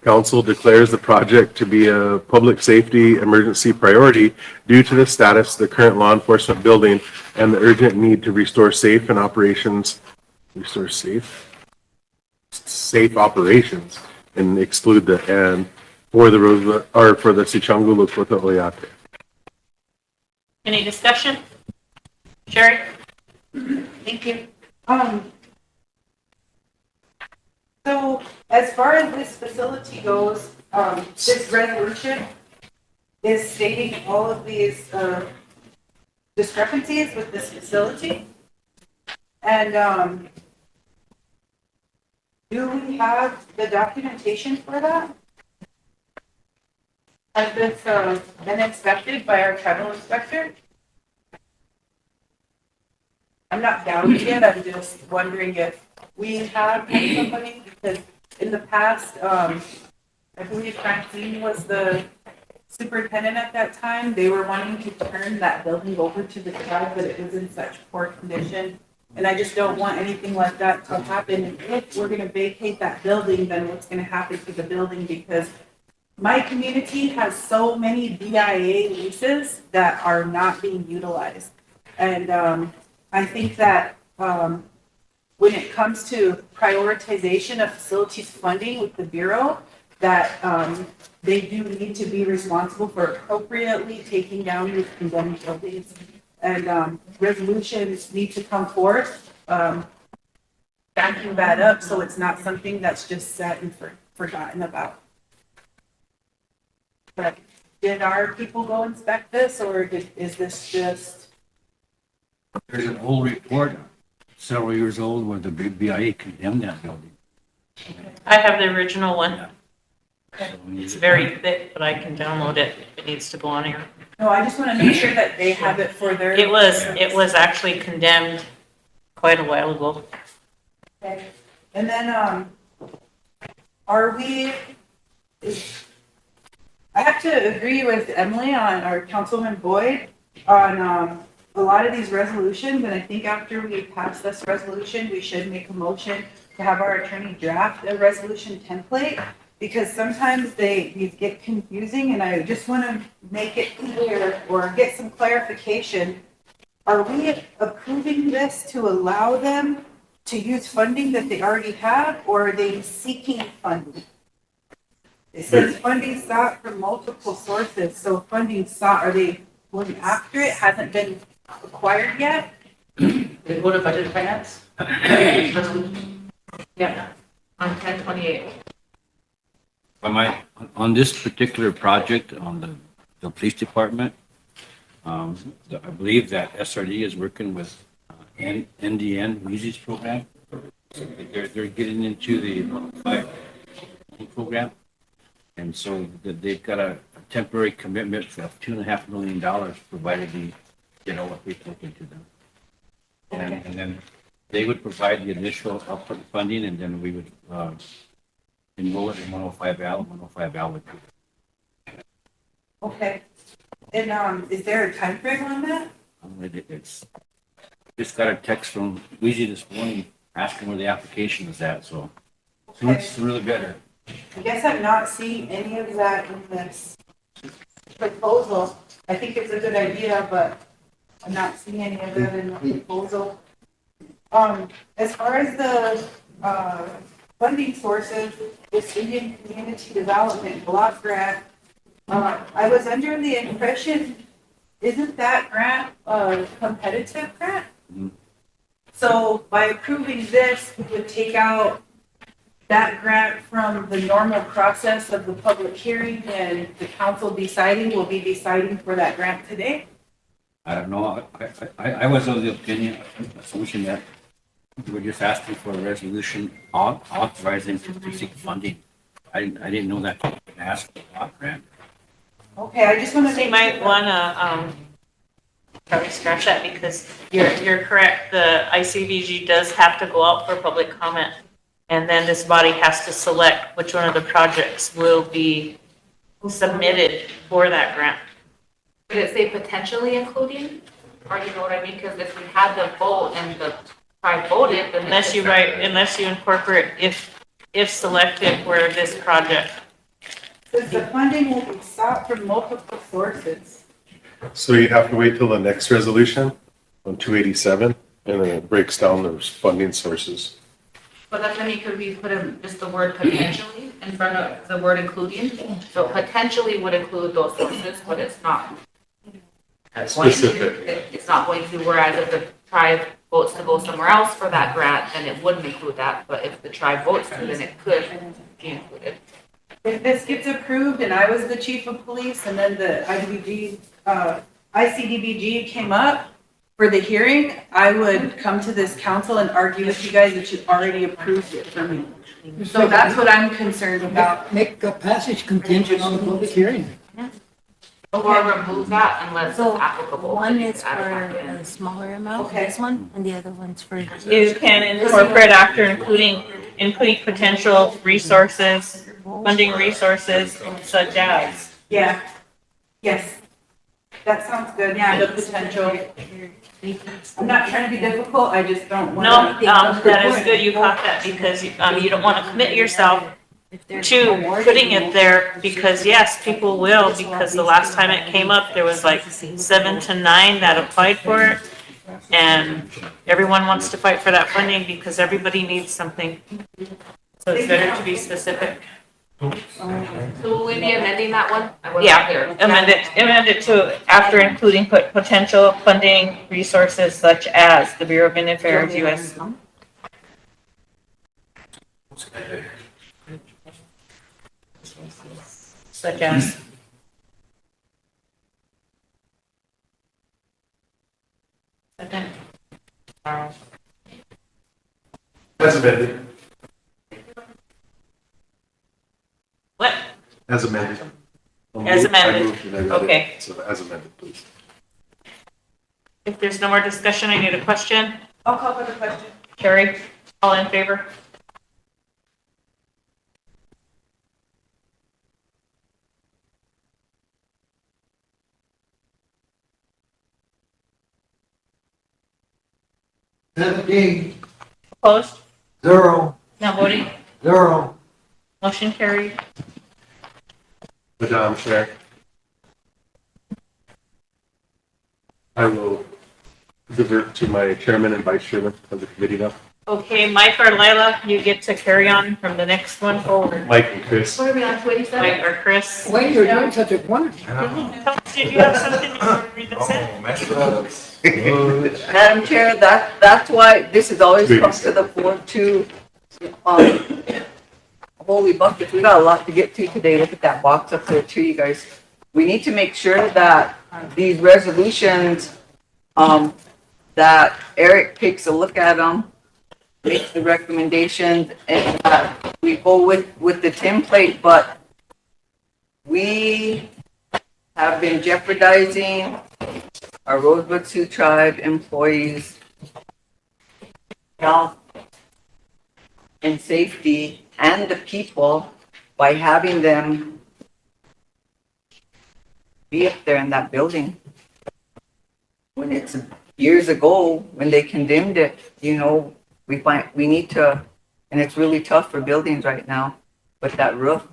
Council declares the project to be a public safety emergency priority due to the status of the current law enforcement building and the urgent need to restore safe operations and exclude the and for the Rosebud or for the Sichungu Lakota Oyate. Any discussion? Sherry? Thank you. So as far as this facility goes, this resolution is stating all of these, discrepancies with this facility. And, do we have the documentation for that? Has this, been inspected by our tribal inspector? I'm not doubting it, I'm just wondering if we have had somebody, because in the past, I believe Francine was the superintendent at that time. They were wanting to turn that building over to the tribe, but it was in such poor condition. And I just don't want anything like that to happen. And if we're gonna vacate that building, then what's gonna happen to the building? Because my community has so many BIA leases that are not being utilized. And, I think that, when it comes to prioritization of facilities funding with the Bureau, that they do need to be responsible for appropriately taking down these condemned buildings. And resolutions need to come forth, backing that up so it's not something that's just set and forgotten about. But did our people go inspect this, or is this just? There's an old report, several years old, where the BIA condemned that building. I have the original one. It's very thick, but I can download it if it needs to go on here. No, I just want to make sure that they have it for their. It was actually condemned quite a while ago. Okay, and then, are we, I have to agree with Emily on, or Councilman Boyd, on, a lot of these resolutions, and I think after we pass this resolution, we should make a motion to have our attorney draft a resolution template, because sometimes these get confusing, and I just want to make it clear or get some clarification. Are we approving this to allow them to use funding that they already have, or are they seeking funding? It says funding sought from multiple sources, so funding sought, are they going after it? Hasn't been acquired yet? They go to budget finance? Yeah, on 10/28. On this particular project, on the police department, I believe that SRD is working with NDN Wheezy's program. So they're getting into the fire program. And so they've got a temporary commitment of $2.5 million provided the, what we look into them. And then they would provide the initial upfront funding, and then we would enroll it in 105L. 105L would do. Okay. And is there a time frame on that? It's just got a text from Wheezy this morning asking where the application is at, so it's really better. I guess I'm not seeing any of that in this proposal. I think it's a good idea, but I'm not seeing any of that in the proposal. As far as the funding sources, this Indian Community Development Block Grant, I was under the impression, isn't that grant a competitive grant? Mm-hmm. So by approving this, we would take out that grant from the normal process of the public hearing, and the council will be deciding for that grant today? I don't know. I was of the assumption that We're just asking for a resolution authorizing to seek funding. I didn't know that you could ask for a block grant. Okay, I just want to So you might wanna, probably scratch that because you're correct. The ICBG does have to go out for public comment. And then this body has to select which one of the projects will be submitted for that grant. Did it say potentially including? Or you know what I mean? Because if we had the vote and the tribe voted, then. Unless you write, unless you incorporate if selected for this project. Says the funding will be sought from multiple sources. So you have to wait till the next resolution on 287, and then it breaks down those funding sources. But that's, I mean, could we put in just the word potentially in front of the word including? So potentially would include those sources, but it's not. Specific. It's not going to, whereas if the tribe votes to go somewhere else for that grant, then it wouldn't include that. But if the tribe votes to, then it could be included. If this gets approved and I was the chief of police and then the ICDBG came up for the hearing, I would come to this council and argue with you guys that you already approved it for me. So that's what I'm concerned about. Make a passage contingent on the public hearing. Or remove that unless So, it's applicable. one is for a smaller amount, Okay. this one, and the other one's for. You can incorporate after including potential resources, funding resources such as. Yeah. Yes. That sounds good. Yeah. The potential. I'm not trying to be difficult, I just don't want No, to. that is good, you caught that, because you don't want to commit yourself to putting it there, because yes, people will, because the last time it came up, there was like 7 to 9 that applied for it. And everyone wants to fight for that funding because everybody needs something. So it's better to be specific. So will we be amending that one? I wasn't Yeah, clear. amend it to after including potential funding resources such as the Bureau of Indian Affairs, US. Such as. Second. As amended. What? As amended. As amended. I moved and I read it. Okay. So as amended, please. If there's no more discussion, I need a question. I'll call for the question. Carrie, all in favor? Opposed? 0, Not voting? 0. Motion carried. Madam Chair. I will divert to my chairman and vice chairman of the committee now. Okay, Mike or Lila, you get to carry on from the next one forward. Mike and Chris. What are we on, 287? Mike or Chris. Wait, you're doing such a wonderful. Did you have something you want to read this in? Madam Chair, that's why this has always come to the board too. Holy buckets, we got a lot to get to today. Look at that box up there too, you guys. We need to make sure that these resolutions, that Eric takes a look at them, makes the recommendations, and that we go with the template, but we have been jeopardizing our Rosebud Sioux tribe employees' health and safety and the people by having them be up there in that building. When it's years ago, when they condemned it, we need to, and it's really tough for buildings right now, but that roof,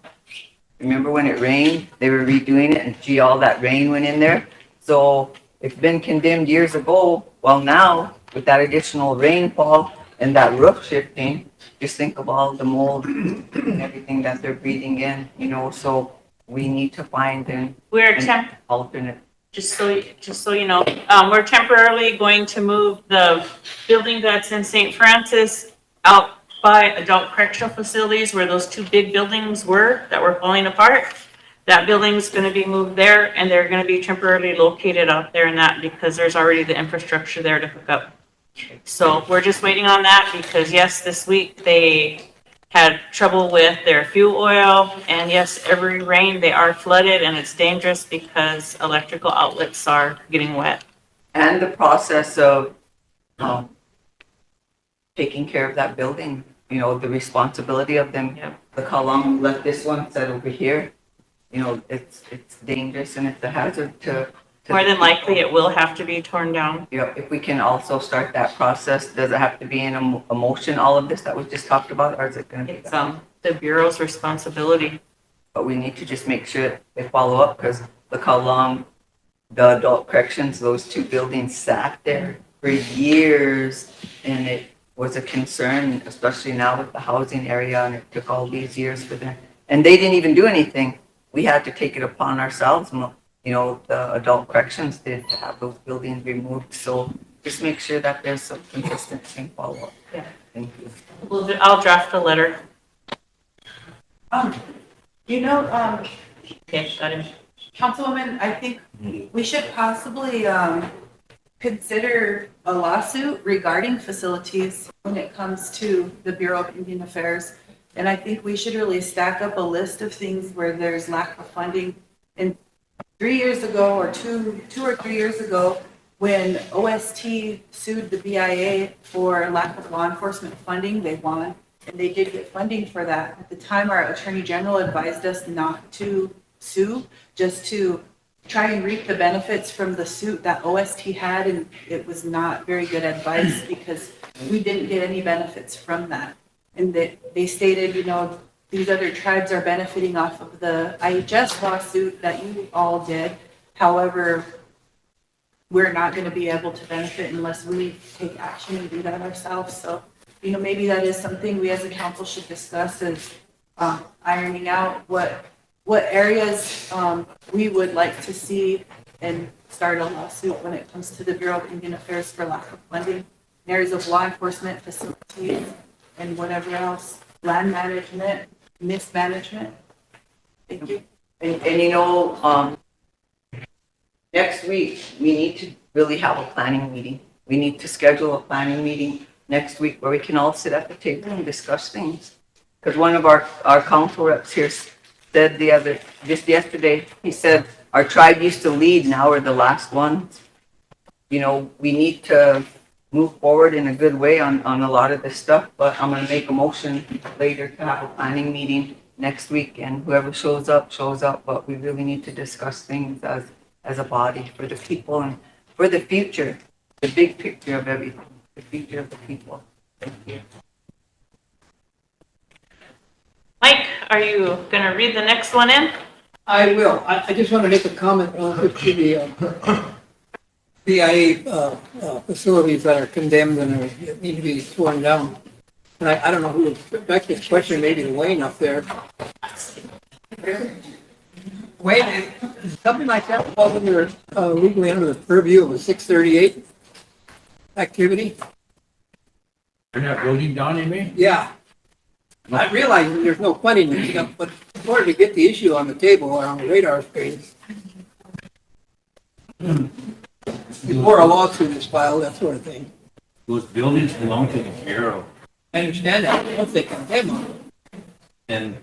remember when it rained, they were redoing it and gee, all that rain went in there. So it's been condemned years ago. Well, now with that additional rainfall and that roof shifting, just think of all the mold and everything that they're breathing in, so we need to find an alternate. Just so you know, we're temporarily going to move the building that's in St. Francis out by adult correctional facilities where those 2 big buildings were that were falling apart. That building's going to be moved there, and they're going to be temporarily located out there in that because there's already the infrastructure there to hook up. So we're just waiting on that because yes, this week they had trouble with their fuel oil, and yes, every rain they are flooded, and it's dangerous because electrical outlets are getting wet. And the process of, um, taking care of that building, you know, the responsibility of them. Yep. Look how long we let this one set over here. You know, it's dangerous and it's a hazard to. More than likely, it will have to be torn down. Yeah, if we can also start that process, does it have to be in a motion, all of this that was just talked about, or is it gonna be? It's, the Bureau's responsibility. But we need to just make sure they follow up, because look how long the adult corrections, those two buildings sat there for years. And it was a concern, especially now with the housing area, and it took all these years for them. And they didn't even do anything. We had to take it upon ourselves, you know, the adult corrections did to have those buildings removed. So just make sure that there's some consistency and follow up. Yeah. Thank you. I'll draft a letter. You know, Okay, got it. Councilwoman, I think we should possibly, consider a lawsuit regarding facilities when it comes to the Bureau of Indian Affairs. And I think we should really stack up a list of things where there's lack of funding. And 3 years ago, or two or 3 years ago, when OST sued the BIA for lack of law enforcement funding, they won, and they did get funding for that. At the time, our Attorney General advised us not to sue, just to try and reap the benefits from the suit that OST had, and it was not very good advice because we didn't get any benefits from that. And they stated, you know, these other tribes are benefiting off of the IHS lawsuit that you all did. However, we're not going to be able to benefit unless we take action and do that ourselves. So, you know, maybe that is something we as a council should discuss, is ironing out what areas we would like to see and start a lawsuit when it comes to the Bureau of Indian Affairs for lack of funding, areas of law enforcement facilities, and whatever else, land management, mismanagement. Thank you. And you know, next week, we need to really have a planning meeting. We need to schedule a planning meeting next week where we can all sit at the table and discuss things. Because one of our council reps here said just yesterday, he said, our tribe used to lead, now we're the last ones. You know, we need to move forward in a good way on a lot of this stuff, but I'm gonna make a motion later to have a planning meeting next week, and whoever shows up, but we really need to discuss things as a body for the people and for the future, the big picture of everything, the future of the people. Thank you. Mike, are you gonna read the next one in? I will. I just want to make a comment relative to the BIA facilities that are condemned and need to be torn down. And I don't know who, back to this question, maybe to Wayne up there. Wayne, something like that falls under, legally under the purview of a 638 activity? Turn that building down, you mean? Yeah. I realize that there's no funding and stuff, but in order to get the issue on the table or on the radar screen, before a lawsuit is filed, that sort of thing. Those buildings belong to the Bureau. I understand that, but once they condemn them, And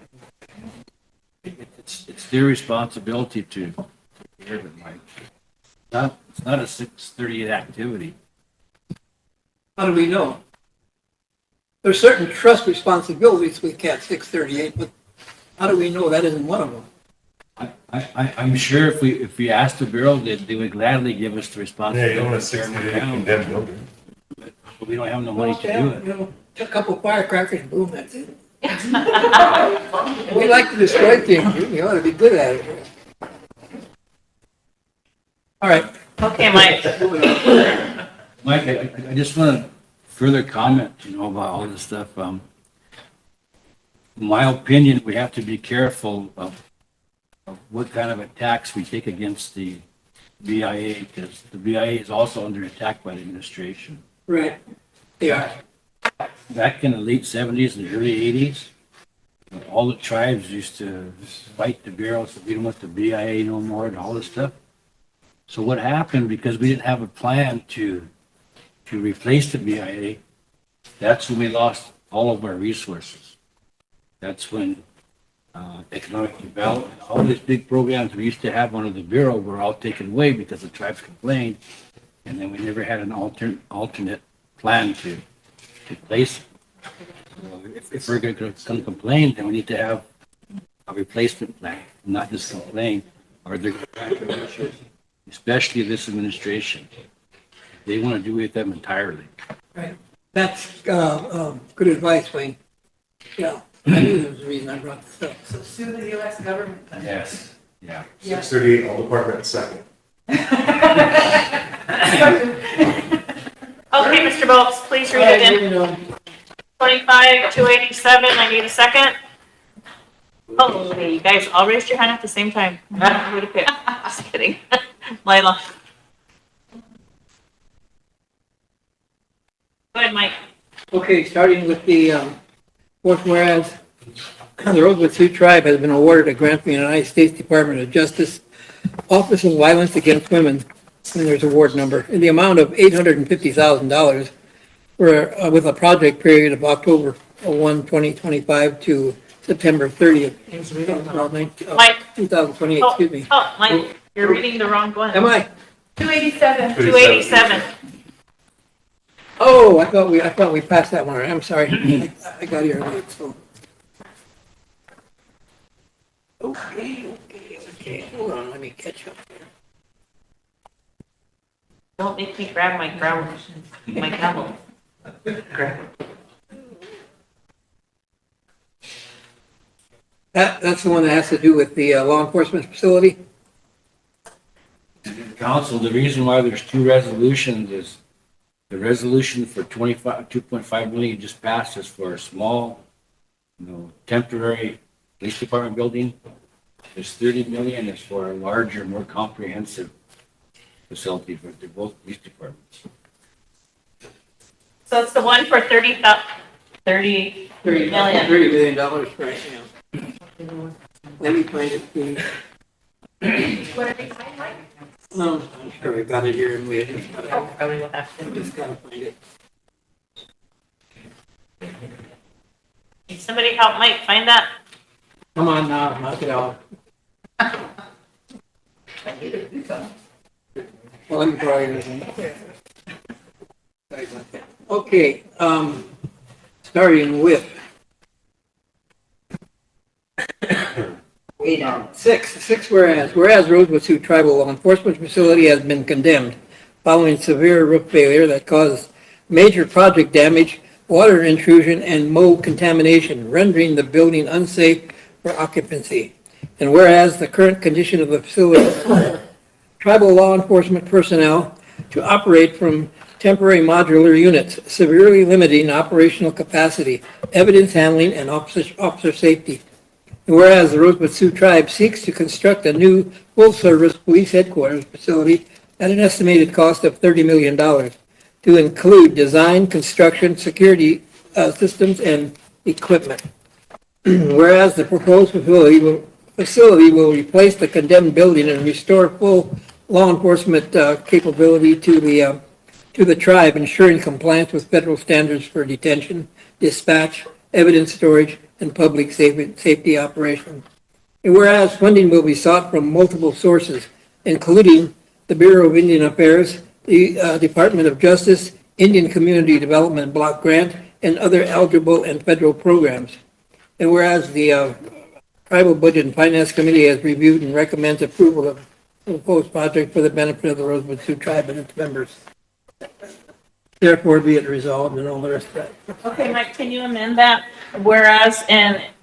it's their responsibility to take care of it, Mike. It's not a 638 activity. how do we know? There's certain trust responsibilities with Cat 638, but how do we know that isn't one of them? I'm sure if we asked the Bureau, they would gladly give us the Yeah, responsibility. you don't want to 638 condemned building. But we don't have no money to do it. You know, a couple firecrackers, boom, that's it. We like to destroy things, you ought to be good at it. All right. Okay, Mike. Mike, I just want to further comment, about all this stuff. In my opinion, we have to be careful of what kind of attacks we take against the BIA, because the BIA is also under attack by the administration. Right, they are. Back in the late 70s and early 80s, all the tribes used to fight the Bureau, so we don't want the BIA no more and all this stuff. So what happened, because we didn't have a plan to to replace the BIA, that's when we lost all of our resources. That's when economic development, all these big programs we used to have under the Bureau were all taken away because the tribes complained, and then we never had an alternate plan to place it. So if we're going to complain, then we need to have a replacement plan, not just complain, or they're going to have issues, especially this administration. They want to do with them entirely. Right. That's, good advice, Wayne. Yeah, I knew there was a reason I brought this up. So sue the US government. Yes, yeah. 6:38, all departments second. Okay, Mr. Bolts, please read it in. 25-287, I need a second. Oh, you guys all raised your hand at the same time. I don't know who to pick. Just kidding. Lila. Go ahead, Mike. Okay, starting with the fourth whereas, the Rosebud Sioux Tribe has been awarded a grant from the United States Department of Justice, Office of Violence Against Women, and there's award number, in the amount of $850,000 for, with a project period of October 1, 2025 to September 30th, Mike. 2028, excuse me. Oh, Mike, you're reading the wrong one. Am I? 287. 287. Oh, I thought we passed that one. I'm sorry. I got here late, so. Okay. Hold on, let me catch up here. Don't make me grab my gavel. That's the one that has to do with the law enforcement facility? Council, the reason why there's two resolutions is the resolution for 2.5 million just passed is for a small, temporary police department building. There's 30 million is for a larger, more comprehensive facility for both police departments. So it's the one for 30 million. $30 million right now. Let me find it, please. What did they find, Mike? I'm sure we got it here and we Probably will have to. just gotta find it. Can somebody help Mike find that? Come on now, knock it out. Well, let me borrow yours. Okay, starting with six whereas Rosebud Sioux Tribal Law Enforcement Facility has been condemned following severe roof failure that caused major project damage, water intrusion, and mold contamination, rendering the building unsafe for occupancy. And whereas the current condition of the facility, tribal law enforcement personnel to operate from temporary modular units, severely limiting operational capacity, evidence handling, and officer safety. And whereas the Rosebud Sioux Tribe seeks to construct a new full-service police headquarters facility at an estimated cost of $30 million to include design, construction, security systems, and equipment. Whereas the proposed facility will replace the condemned building and restore full law enforcement capability to the tribe, ensuring compliance with federal standards for detention, dispatch, evidence storage, and public safety operations. And whereas funding will be sought from multiple sources, including the Bureau of Indian Affairs, the Department of Justice, Indian Community Development Block Grant, and other eligible and federal programs. And whereas the Tribal Budget and Finance Committee has reviewed and recommends approval of the proposed project for the benefit of the Rosebud Sioux Tribe and its members. Therefore, be it resolved and all the rest of that. Okay, Mike, can you amend that? Whereas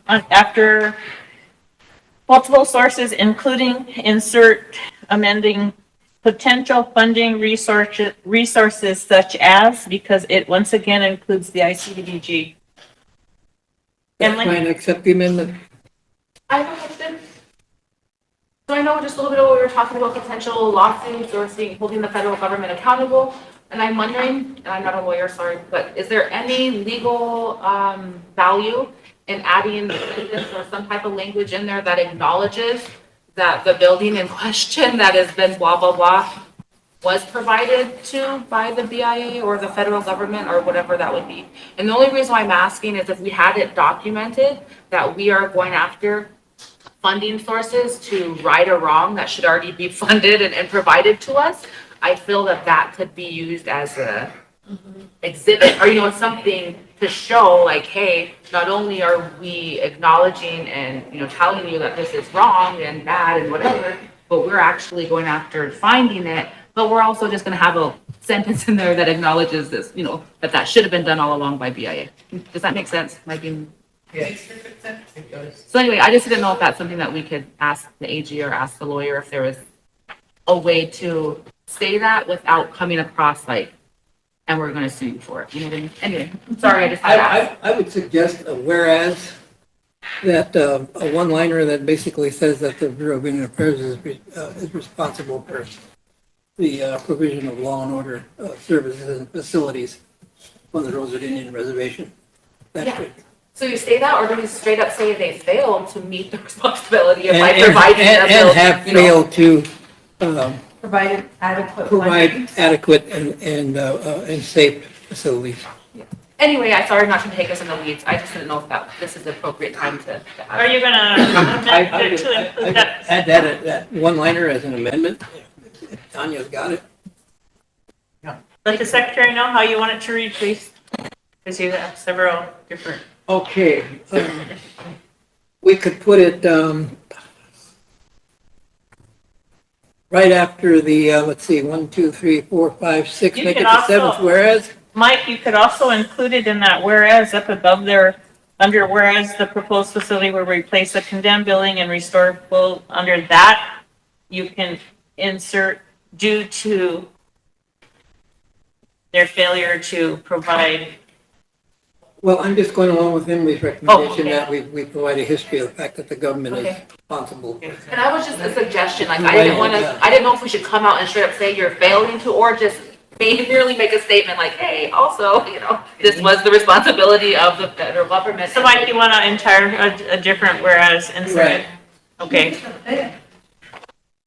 after multiple sources, including insert amending potential funding resources such as, because it once again includes the ICDBG. That's fine, accept the amendment. I have a question. So I know just a little bit what we were talking about potential lawsuits or holding the federal government accountable. And I'm wondering, and I'm not a lawyer, sorry, but is there any legal value in adding this or some type of language in there that acknowledges that the building in question that has been blah, blah, blah was provided to by the BIA or the federal government or whatever that would be. And the only reason why I'm asking is if we had it documented that we are going after funding sources to right a wrong that should already be funded and provided to us, I feel that that could be used as a exhibit or, you know, something to show like, hey, not only are we acknowledging and, you know, telling you that this is wrong and bad and whatever, but we're actually going after finding it, but we're also just going to have a sentence in there that acknowledges this, you know, that that should have been done all along by BIA. Does that make sense? Might be. So anyway, I just didn't know if that's something that we could ask the AG or ask the lawyer if there was a way to say that without coming across like, and we're gonna sue you for it, you know what I mean? Anyway, I'm sorry, I just had to ask. I would suggest a whereas, that a one-liner that basically says that the Bureau of Indian Affairs is responsible for the provision of law and order services and facilities on the Rosebud Indian Reservation. That's Yeah. it. So you say that, or do we straight up say they failed to meet the responsibility of And- like and- providing and- a bill, and have you know? failed to Provided adequate. provide funding. adequate and safe facilities. Anyway, I'm sorry not to take us in the weeds, I just didn't know if that, this is the appropriate time to ask. Are you gonna amend it to include that? Add that one-liner as an amendment, if Tanya's got it. Let the secretary know how you want it to read, please. Because you have several different. Okay, we could put it, right after the, let's see, 1, 2, 3, 4, 5, 6, You make it can the seventh also- whereas. Mike, you could also include it in that whereas up above there, under whereas the proposed facility will replace the condemned building and restore full, under that, you can insert due to their failure to provide. Well, I'm just going along with Emily's recommendation okay. that we provide a history of the fact that the government is Okay. responsible. And that was just a suggestion, like, I didn't wanna, I didn't know if we should come out and straight up say you're failing to, or just merely make a statement like, hey, also, you know, this was the responsibility of the federal government. So Mike, you want a different whereas inserted? Okay.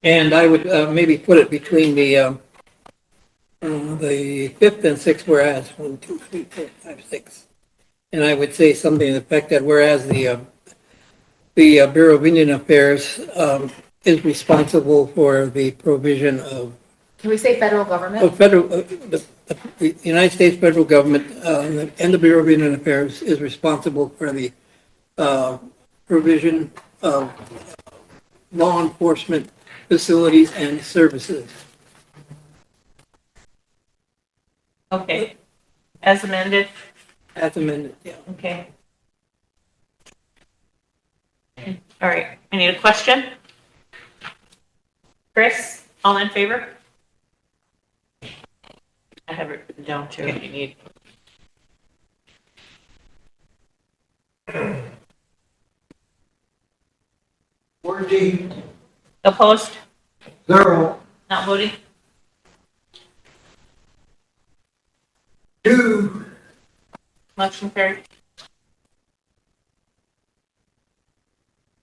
And I would maybe put it between the fifth and sixth whereas, 1, 2, 3, 4, 5, 6. And I would say something to the effect that whereas the Bureau of Indian Affairs is responsible for the provision of Can we say federal government? the United States federal government and the Bureau of Indian Affairs is responsible for the provision of law enforcement facilities and services. Okay. As amended? As amended, yeah. Okay. All right, I need a question. Chris, all in favor? I have it written down too, if you need. Opposed? 0. Not voting? 2. Motion carried.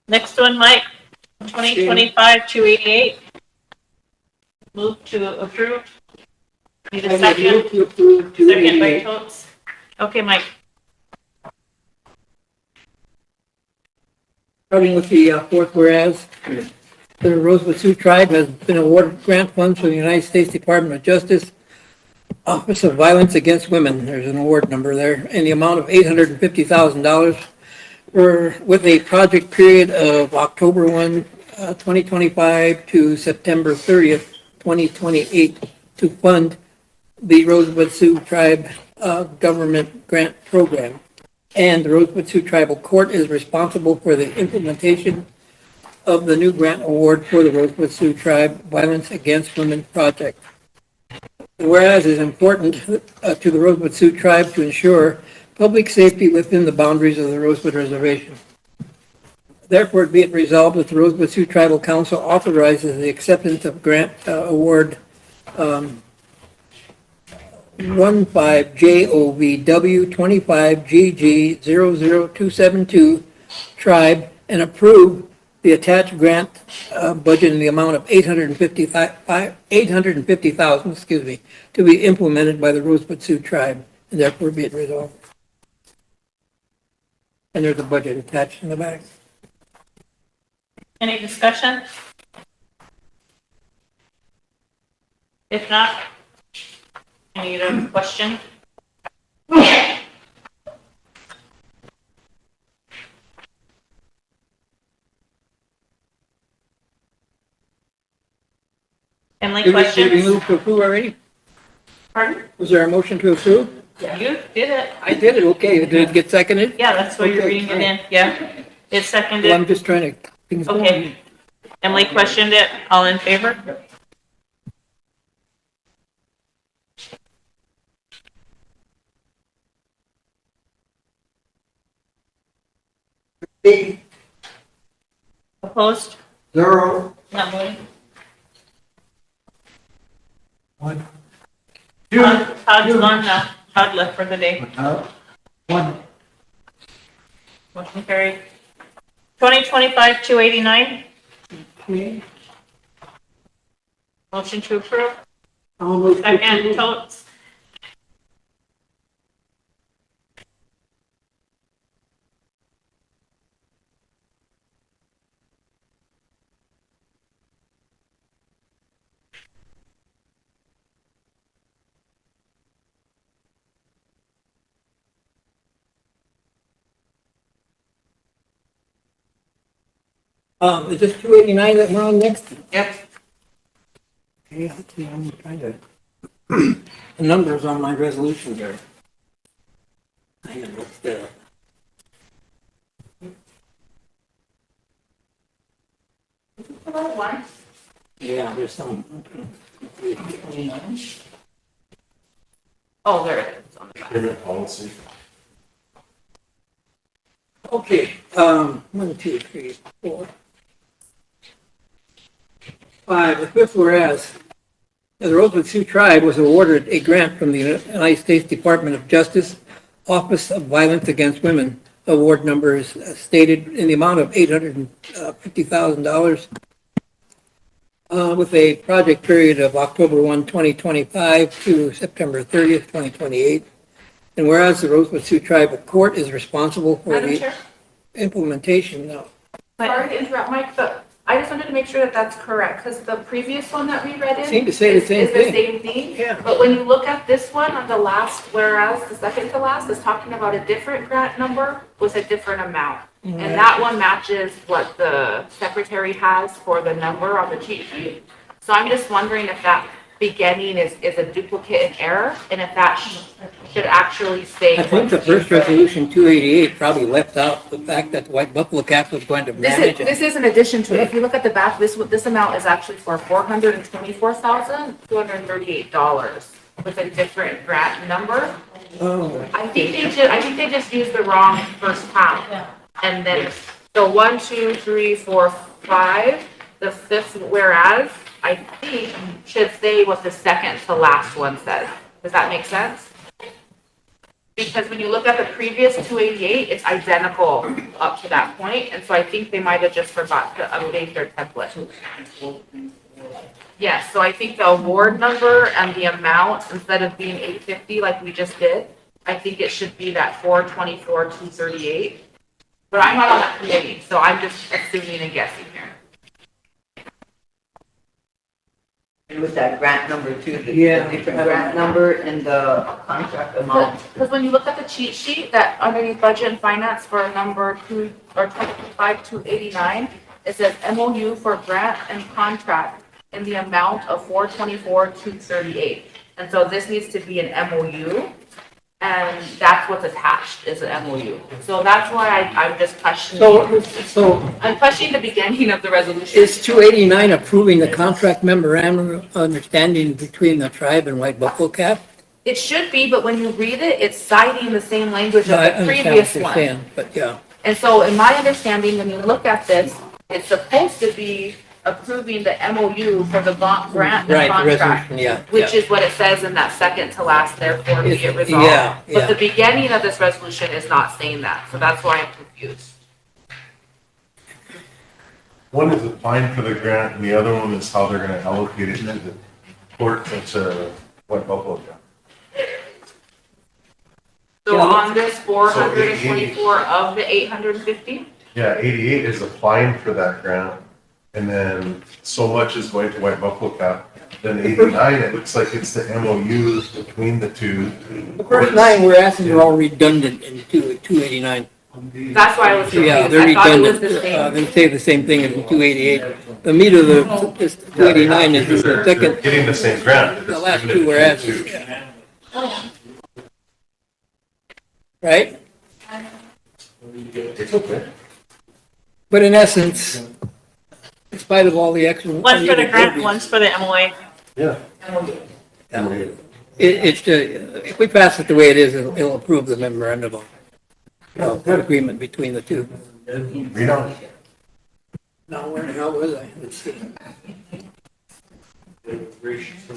Next one, Mike, 2025-288. Move to approve. Need a second? Second by Totes. Okay, Mike. Starting with the fourth whereas, the Rosebud Sioux Tribe has been awarded grant funds from the United States Department of Justice, Office of Violence Against Women, there's an award number there, in the amount of $850,000 with a project period of October 1, 2025 to September 30th, 2028 to fund the Rosebud Sioux Tribe Government Grant Program. And the Rosebud Sioux Tribal Court is responsible for the implementation of the new grant award for the Rosebud Sioux Tribe Violence Against Women Project. Whereas it is important to the Rosebud Sioux Tribe to ensure public safety within the boundaries of the Rosebud Reservation. Therefore, be it resolved that the Rosebud Sioux Tribal Council authorizes the acceptance of grant award 15JOVW 25GG00272 Tribe and approve the attached grant budget in the amount of $850,000, excuse me, to be implemented by the Rosebud Sioux tribe, and therefore be it resolved. And there's a budget attached in the back. Any discussion? If not, I need a question. Emily, Did we questions? move to approve already? Pardon? Was there a motion to approve? You did it. I did it, okay. Did it get seconded? Yeah, that's why you're Okay, reading it in. Yeah. It's Well, seconded. I'm just trying to, things going. Okay. Emily questioned it. All in favor? Opposed? 0. Not voting? One. Todd's gone now. Todd left for the day. One. Motion carried. 2025-289, Okay. motion to approve. I'll move to Second, approve. Totes. Is this 289 that we're on next? Yep. Okay, let's see, I'm trying to, the numbers on my resolutions are. Hang on, what's the? One. Yeah, there's some. Oh, there it is on the back. Procurement policy. Okay, 1, 2, 3, 4, 5. The fifth whereas, the Rosebud Sioux Tribe was awarded a grant from the United States Department of Justice, Office of Violence Against Women. Award number is stated in the amount of $850,000 with a project period of October 1, 2025 to September 30th, 2028. And whereas the Rosebud Sioux Tribal Court is responsible for Madam the Chair? implementation now. Sorry to interrupt, Mike, but I just wanted to make sure that that's correct, because the previous one that we read in. Seemed to say the same is thing. the same thing. Yeah. But when you look at this one on the last, whereas the second to last is talking about a different grant number with a different amount. Right. And that one matches what the secretary has for the number on the cheat sheet. So I'm just wondering if that beginning is a duplicate in error, and if that should actually say. I think the first resolution, 288, probably left out the fact that White Buffalo Cap was going to manage it. This is in addition to, if you look at the back, this amount is actually for $424,238 with a different grant number. Oh. I think they just used the wrong first half. And then, so 1, 2, 3, 4, 5, the fifth whereas, I think should say what the second to last one says. Does that make sense? Because when you look at the previous 288, it's identical up to that point, and so I think they might have just forgot to update their template. Yes, so I think the award number and the amount, instead of being 850 like we just did, I think it should be that 424,238. But I'm not on that committee, so I'm just assuming and guessing here. And with that grant number too, the Yeah. different grant number and the contract amount. Because when you look at the cheat sheet, that underneath budget and finance for number 25289, it says MOU for grant and contract in the amount of 424,238. And so this needs to be an MOU, and that's what's attached is an MOU. So that's why I'm just questioning. So I'm questioning the beginning of the resolution. is 289 approving the contract memorandum of understanding between the tribe and White Buffalo Cap? It should be, but when you read it, it's citing the same language No, I of the understand previous what you're one. saying, but yeah. And so in my understanding, when you look at this, it's supposed to be approving the MOU for the grant and Right, the contract, resolution, yeah. which yeah. is what it says in that second to last, therefore be it It's- resolved. yeah, But yeah. the beginning of this resolution is not saying that, so that's why I'm confused. one is applying for the grant and the other one is how they're gonna allocate it to the court and to White Buffalo County. So on this 424 of the 850? Yeah, 88 is applying for that grant, and then so much is going to White Buffalo Cap. Then 89, it looks like it's the MOU between the two. The first 9 we're asking are all redundant in 289. That's why I was confused. Yeah, they're I thought it was redundant. the same. They say the same thing as in 288. The meat of this 289 is the second. Getting the same grant. The last two we're asking. Right? It's okay. But in essence, in spite of all the extra. One's for the grant, one's for the MOA. Yeah. If we pass it the way it is, it'll approve the memorandum of agreement between the two. Read on. Now, where the hell was I? Let's see.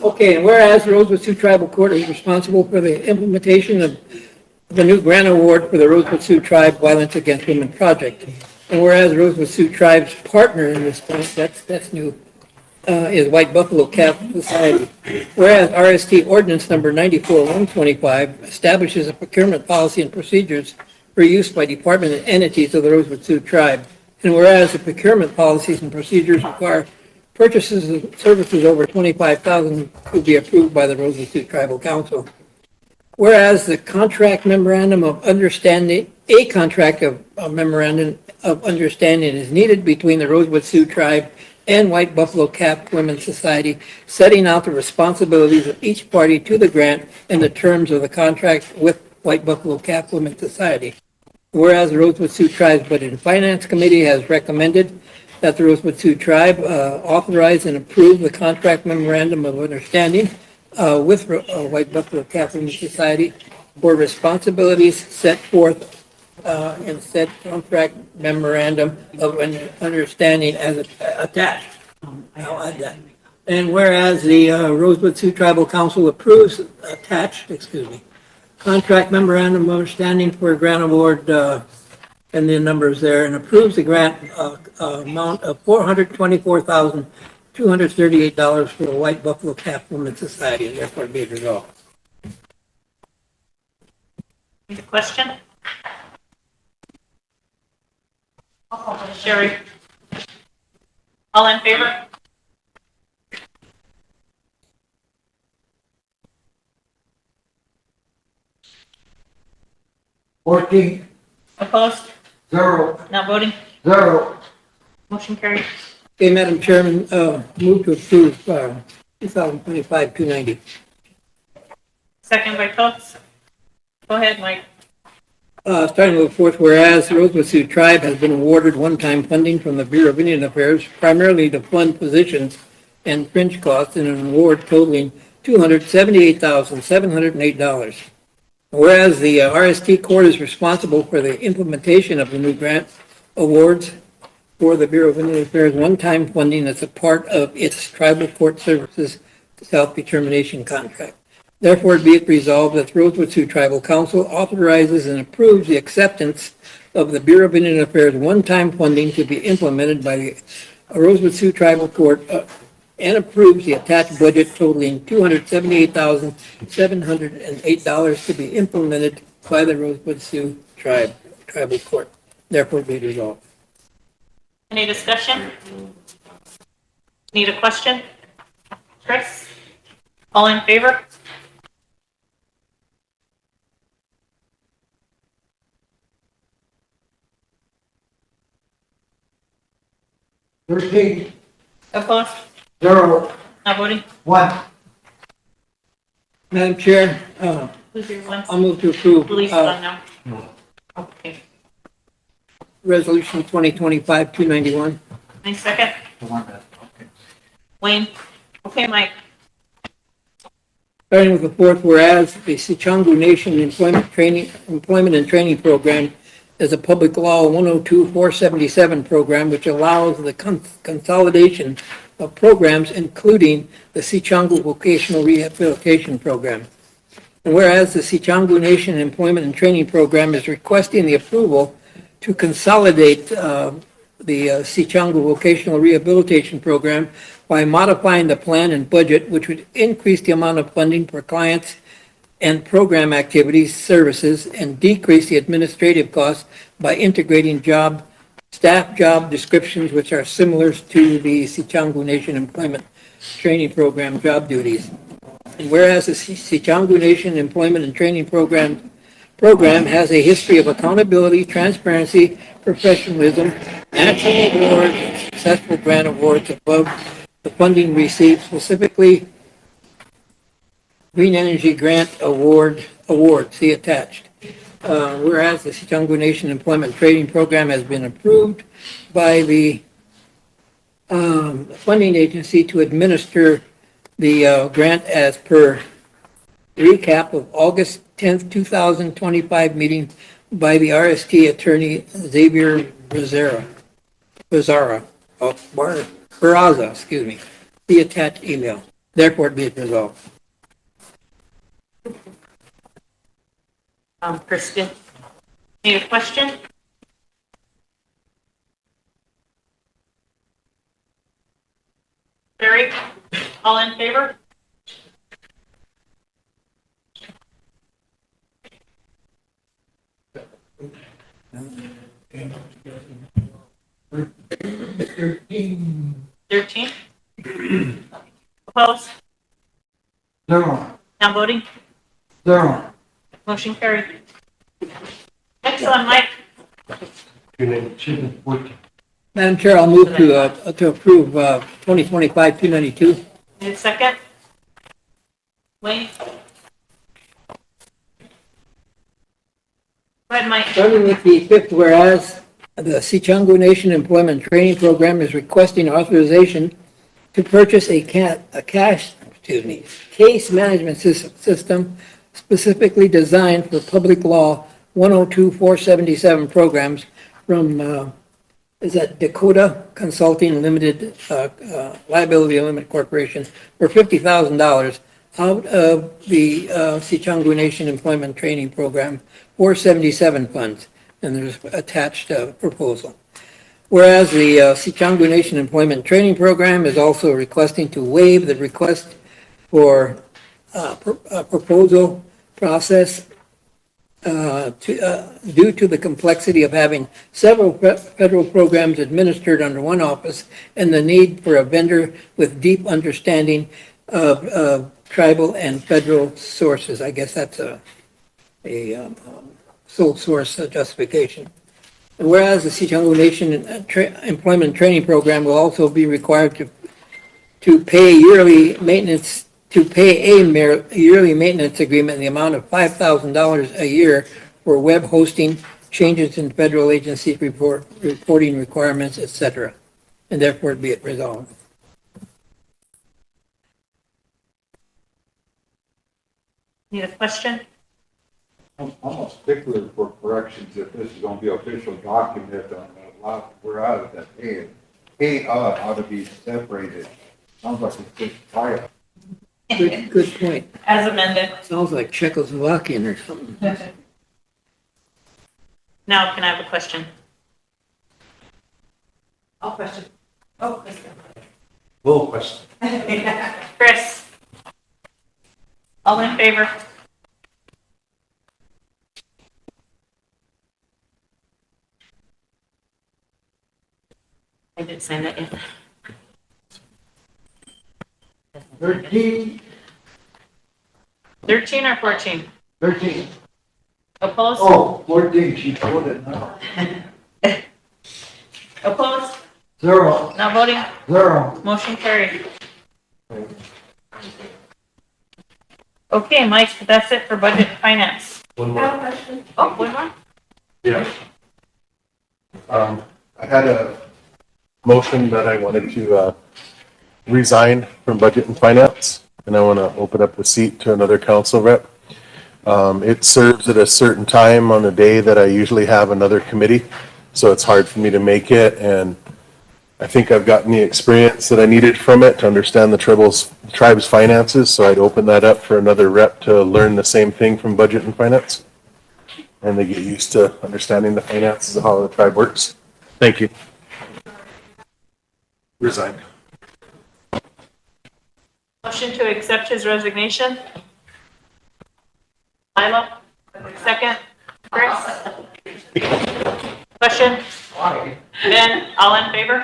Okay, and whereas Rosebud Sioux Tribal Court is responsible for the implementation of the new grant award for the Rosebud Sioux Tribe Violence Against Women Project. And whereas Rosebud Sioux Tribe's partner in this point, that's new, is White Buffalo Cap Society. Whereas RST Ordinance Number 94-125 establishes a procurement policy and procedures for use by department and entities of the Rosebud Sioux Tribe. And whereas the procurement policies and procedures require purchases of services over $25,000 to be approved by the Rosebud Sioux Tribal Council. Whereas the contract memorandum of understanding, a contract of a memorandum of understanding is needed between the Rosebud Sioux Tribe and White Buffalo Cap Women's Society, setting out the responsibilities of each party to the grant and the terms of the contract with White Buffalo Cap Women's Society. Whereas the Rosebud Sioux Tribe's Budget and Finance Committee has recommended that the Rosebud Sioux Tribe authorize and approve the contract memorandum of understanding with White Buffalo Cap Women's Society for responsibilities set forth in said contract memorandum of understanding as attached. I'll add that. And whereas the Rosebud Sioux Tribal Council approves contract memorandum of understanding for a grant award, and the numbers there, and approves the grant amount of $424,238 for the White Buffalo Cap Women's Society, and therefore be it resolved. Any question? Sherry? All in favor? Opposed? 0. Not voting? 0. Motion carried. Okay, Madam Chairman, move to approve 2025-290. Second by Coates. Go ahead, Mike. Starting with fourth, whereas the Rosebud Sioux Tribe has been awarded one-time funding from the Bureau of Indian Affairs, primarily to fund positions and fringe costs, in an award totaling $278,708. Whereas the RST Court is responsible for the implementation of the new grant awards for the Bureau of Indian Affairs one-time funding as a part of its Tribal Court Services Self-Determination Contract. Therefore, be it resolved that the Rosebud Sioux Tribal Council authorizes and approves the acceptance of the Bureau of Indian Affairs one-time funding to be implemented by the Rosebud Sioux Tribal Court and approves the attached budget totaling $278,708 to be implemented by the Rosebud Sioux Tribal Court. Therefore, be resolved. Any discussion? Need a question? Chris? All in favor? Opposed? 0. Not voting? 1. Madam Chair, Who's your one? I'll move to approve Police one now. Okay. Resolution 2025-291. Any second? Wayne? Okay, Mike. Starting with the fourth, whereas the Sicangu Nation Employment and Training Program is a Public Law 102-477 program which allows the consolidation of programs, including the Sicangu Vocational Rehabilitation Program. And whereas the Sicangu Nation Employment and Training Program is requesting the approval to consolidate the Sichango Vocational Rehabilitation Program by modifying the plan and budget, which would increase the amount of funding for clients and program activities, services, and decrease the administrative costs by integrating staff job descriptions, which are similar to the Sichango Nation Employment Training Program job duties. And whereas the Sichango Nation Employment and Training Program has a history of accountability, transparency, professionalism, national awards, and successful grant awards above the funding received, specifically Green Energy Grant Award, see attached. Whereas the Sichango Nation Employment Training Program has been approved by the funding agency to administer the grant as per recap of August 10th, 2025 meeting by the RST attorney Xavier Barraza, excuse me, the attached email. Therefore, be it resolved. Kristen, any question? Barry, all in favor? Thirteen. Opposed? Zero. Now voting? Zero. Motion carried. Next one, Mike. Madam Chair, I'll move to approve 2025-292. Need a second? Wayne? Go ahead, Mike. Starting with the fifth whereas, the Sichango Nation Employment Training Program is requesting authorization to purchase a case management system specifically designed for public law 102-477 programs from, is that Dakota Consulting Limited, Liability Limited Corporation for $50,000 out of the Sichango Nation Employment Training Program 477 funds, and there's attached proposal. Whereas the Sichango Nation Employment Training Program is also requesting to waive the request for proposal process due to the complexity of having several federal programs administered under one office and the need for a vendor with deep understanding of tribal and federal sources. I guess that's a sole source justification. And whereas the Sichango Nation Employment Training Program will also be required to pay yearly maintenance yearly maintenance agreement in the amount of $5,000 a year for web hosting, changes in federal agency reporting requirements, etc. And therefore be it resolved. Need a question? I'm a stickler for corrections if this is gonna be official document on a lot, we're out of that A ought to be separated. Sounds like it's just fire. Good point. As amended. Sounds like Czechoslovakian or something. Now, can I have a question? I'll question. Oh, Kristen. Little question. Chris? All in favor? I didn't sign that yet. 13. 13 or 14? 13. Opposed? Oh, 14, she told it now. Opposed? Zero. Not voting? Zero. Motion carried. Okay, Mike, that's it for budget and finance. One I more. have a question. Oh, one more? Yeah. I had a motion that I wanted to resign from Budget and Finance, and I want to open up the seat to another council rep. It serves at a certain time on a day that I usually have another committee, so it's hard for me to make it, and I think I've gotten the experience that I needed from it to understand the tribe's finances, so I'd open that up for another rep to learn the same thing from Budget and Finance, and they get used to understanding the finances of how the tribe works. Thank you. Resigned. Motion to accept his resignation. Lila, second. Chris? Question? Ben, all in favor?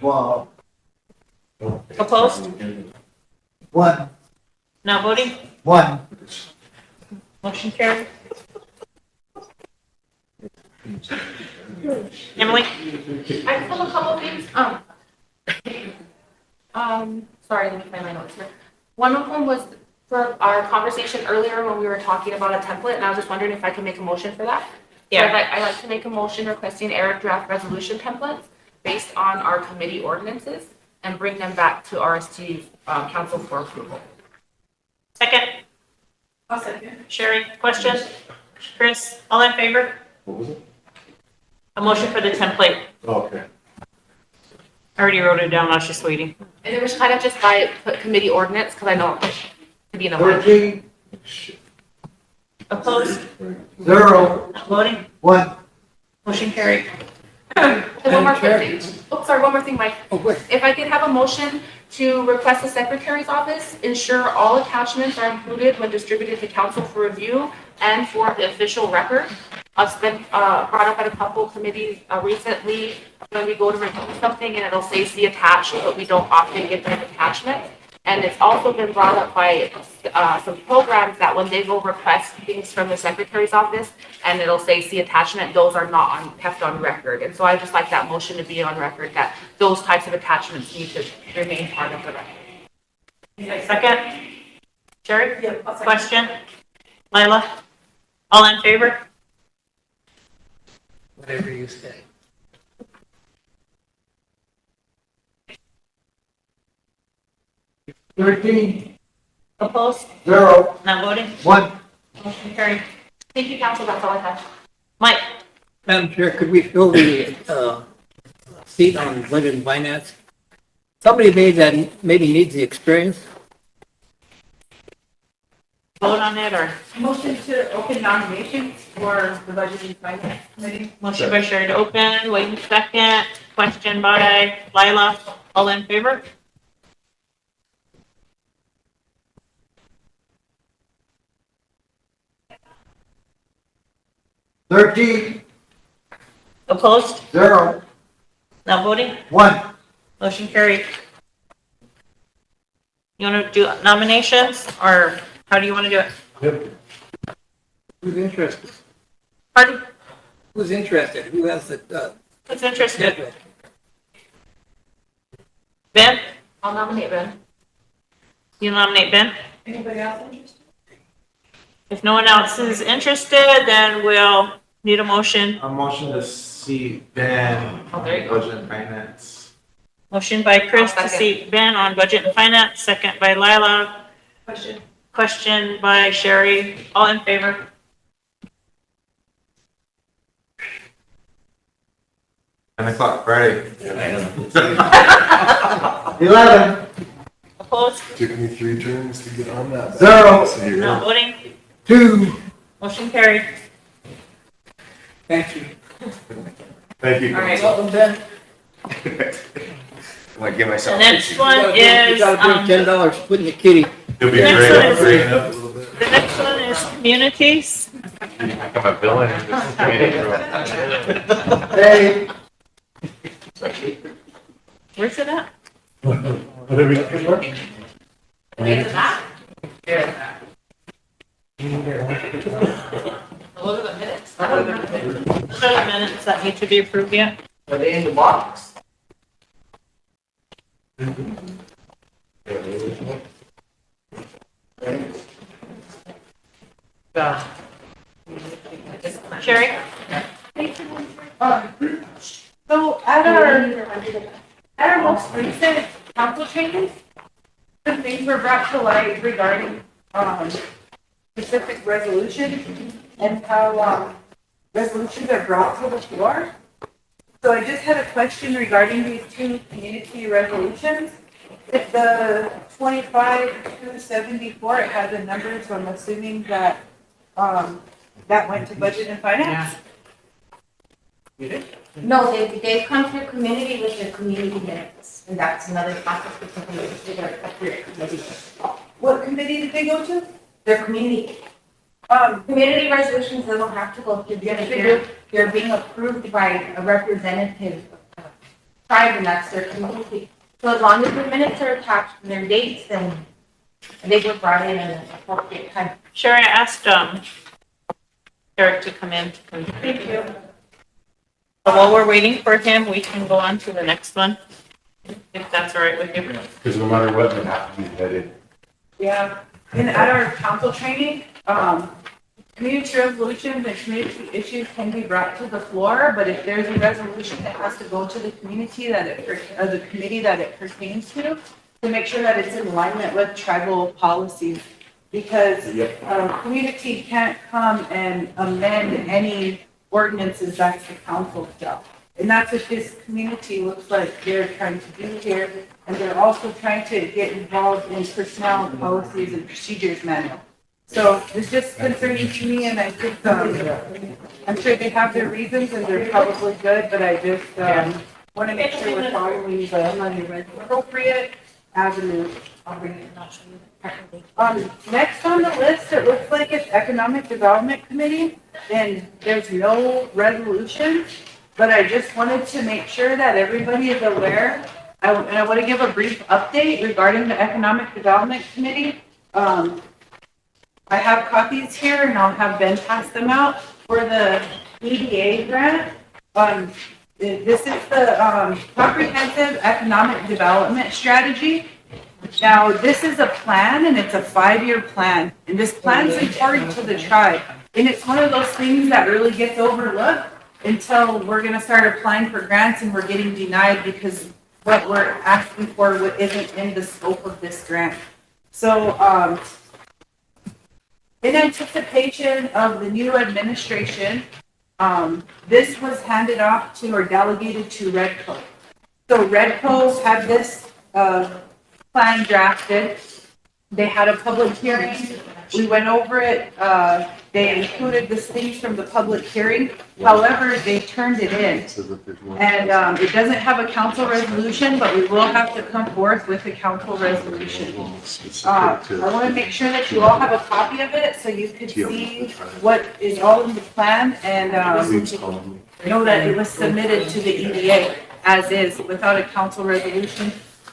Well, Opposed? one, Not voting? one. Motion carried. Emily? I just have a couple things, sorry, let me find my notes here. One of them was for our conversation earlier when we were talking about a template, and I was just wondering if I could make a motion for that. Yeah. I'd like to make a motion requesting Eric draft resolution templates based on our committee ordinances and bring them back to RST, council for approval. Second. I'll second. Sherry, question? Chris, all in favor? What was it? A motion for the template. Okay. I already wrote it down, I was just waiting. And it was kind of just by put committee ordinance, because I know it could be in a. 13, Opposed? 0, Not voting? 1. Motion carried. And one more quick thing. Oh, sorry, one more thing, Mike. Oh, wait. If I could have a motion to request the secretary's office ensure all attachments are included when distributed to council for review and for the official record. It's been brought up at a couple committees recently when we go to review something and it'll say see attached, but we don't often get that attachment. And it's also been brought up by some programs that when they go request things from the secretary's office and it'll say see attachment, those are not kept on record. And so I just like that motion to be on record that those types of attachments need to remain part of the record. Second. Sherry? Yeah, I'll second. Question? Lila? All in favor? Whatever you say. Opposed? 0, Not voting? 1. Motion carried. Thank you, council. That's all I have. Mike? Madam Chair, could we fill the seat on budget and finance? Somebody maybe needs the experience. Vote on it or? Motion to open nominations for the budget and finance committee. Motion by Sherry to open, Wayne second. Question by Lila. All in favor? Opposed? 0, Not voting? 1. Motion carried. You want to do nominations or how do you want to do it? Yep. Who's interested? Pardon? Who's interested? Who has the, Who's interested? Ben? I'll nominate Ben. You nominate Ben? Anybody else interested? If no one else is interested, then we'll need a motion. A motion to see Ben Oh, on there you go. budget and finance. Motion by Chris to I'll second. seat Ben on budget and finance, second by Lila. Question. Question by Sherry. All in favor? $10 Friday. 11, Opposed? Took me 3 turns to get on that. 0, Not voting? 2. Motion carried. thank you. Thank you. All right. Welcome, Ben. I'm gonna give The myself. next one You is, gotta bring $10 to put in the kitty. You'll be The next great one at is- bringing up a little bit. the next one is communities. Become a villain in this community. Hey, Where's it at? Whatever you prefer. Is it that? Those are the minutes. Those are the minutes that need to be approved yet. Are they in the box? Sherry? So at our most recent council training, some things were brought to light regarding, specific resolutions and how, resolutions are brought to the floor. So I just had a question regarding these two community resolutions. If the 25-274, it has a number, so I'm assuming that that went to budget and finance? No, they come to community with their community minutes, and that's another process because they are appropriate committee. What committee did they go to? Their community. Community resolutions, they don't have to go through, Yes, they do. they're being approved by a representative of the tribe, and that's their community. So as long as the minutes are attached and their dates, then they were brought in at an appropriate time. Sherry, I asked, Eric to come in. Thank you. While we're waiting for him, we can go on to the next one, if that's all right with you. Because no matter what, they have to be vetted. Yeah, and at our council training, community resolutions and community issues can be brought to the floor, but if there's a resolution that has to go to the community the committee that it pertains to make sure that it's in alignment with tribal policies. Because, community can't come and amend any ordinances, that's the council's job. And that's what this community looks like they're trying to do here. And they're also trying to get involved in personnel policies and procedures manual. So it's just concerning to me, and I think, I'm sure they have their reasons and they're probably good, but I just, want to make sure we're following the appropriate avenue. Next on the list, it looks like it's Economic Development Committee, and there's no resolution, but I just wanted to make sure that everybody is aware. And I want to give a brief update regarding the Economic Development Committee. I have copies here, and I'll have Ben pass them out for the EDA grant. This is the Comprehensive Economic Development Strategy. Now, this is a plan, and it's a 5-year plan, and this plan's important to the tribe. And it's one of those things that really gets overlooked until we're gonna start applying for grants and we're getting denied because what we're asking for isn't in the scope of this grant. So, in anticipation of the new administration, this was handed off to or delegated to Redco. So Redco had this, plan drafted. They had a public hearing. We went over it. They included the things from the public hearing. However, they turned it in. And it doesn't have a council resolution, but we will have to come forth with a council resolution. I want to make sure that you all have a copy of it so you can see what is all in the plan and know that it was submitted to the EDA as is without a council resolution.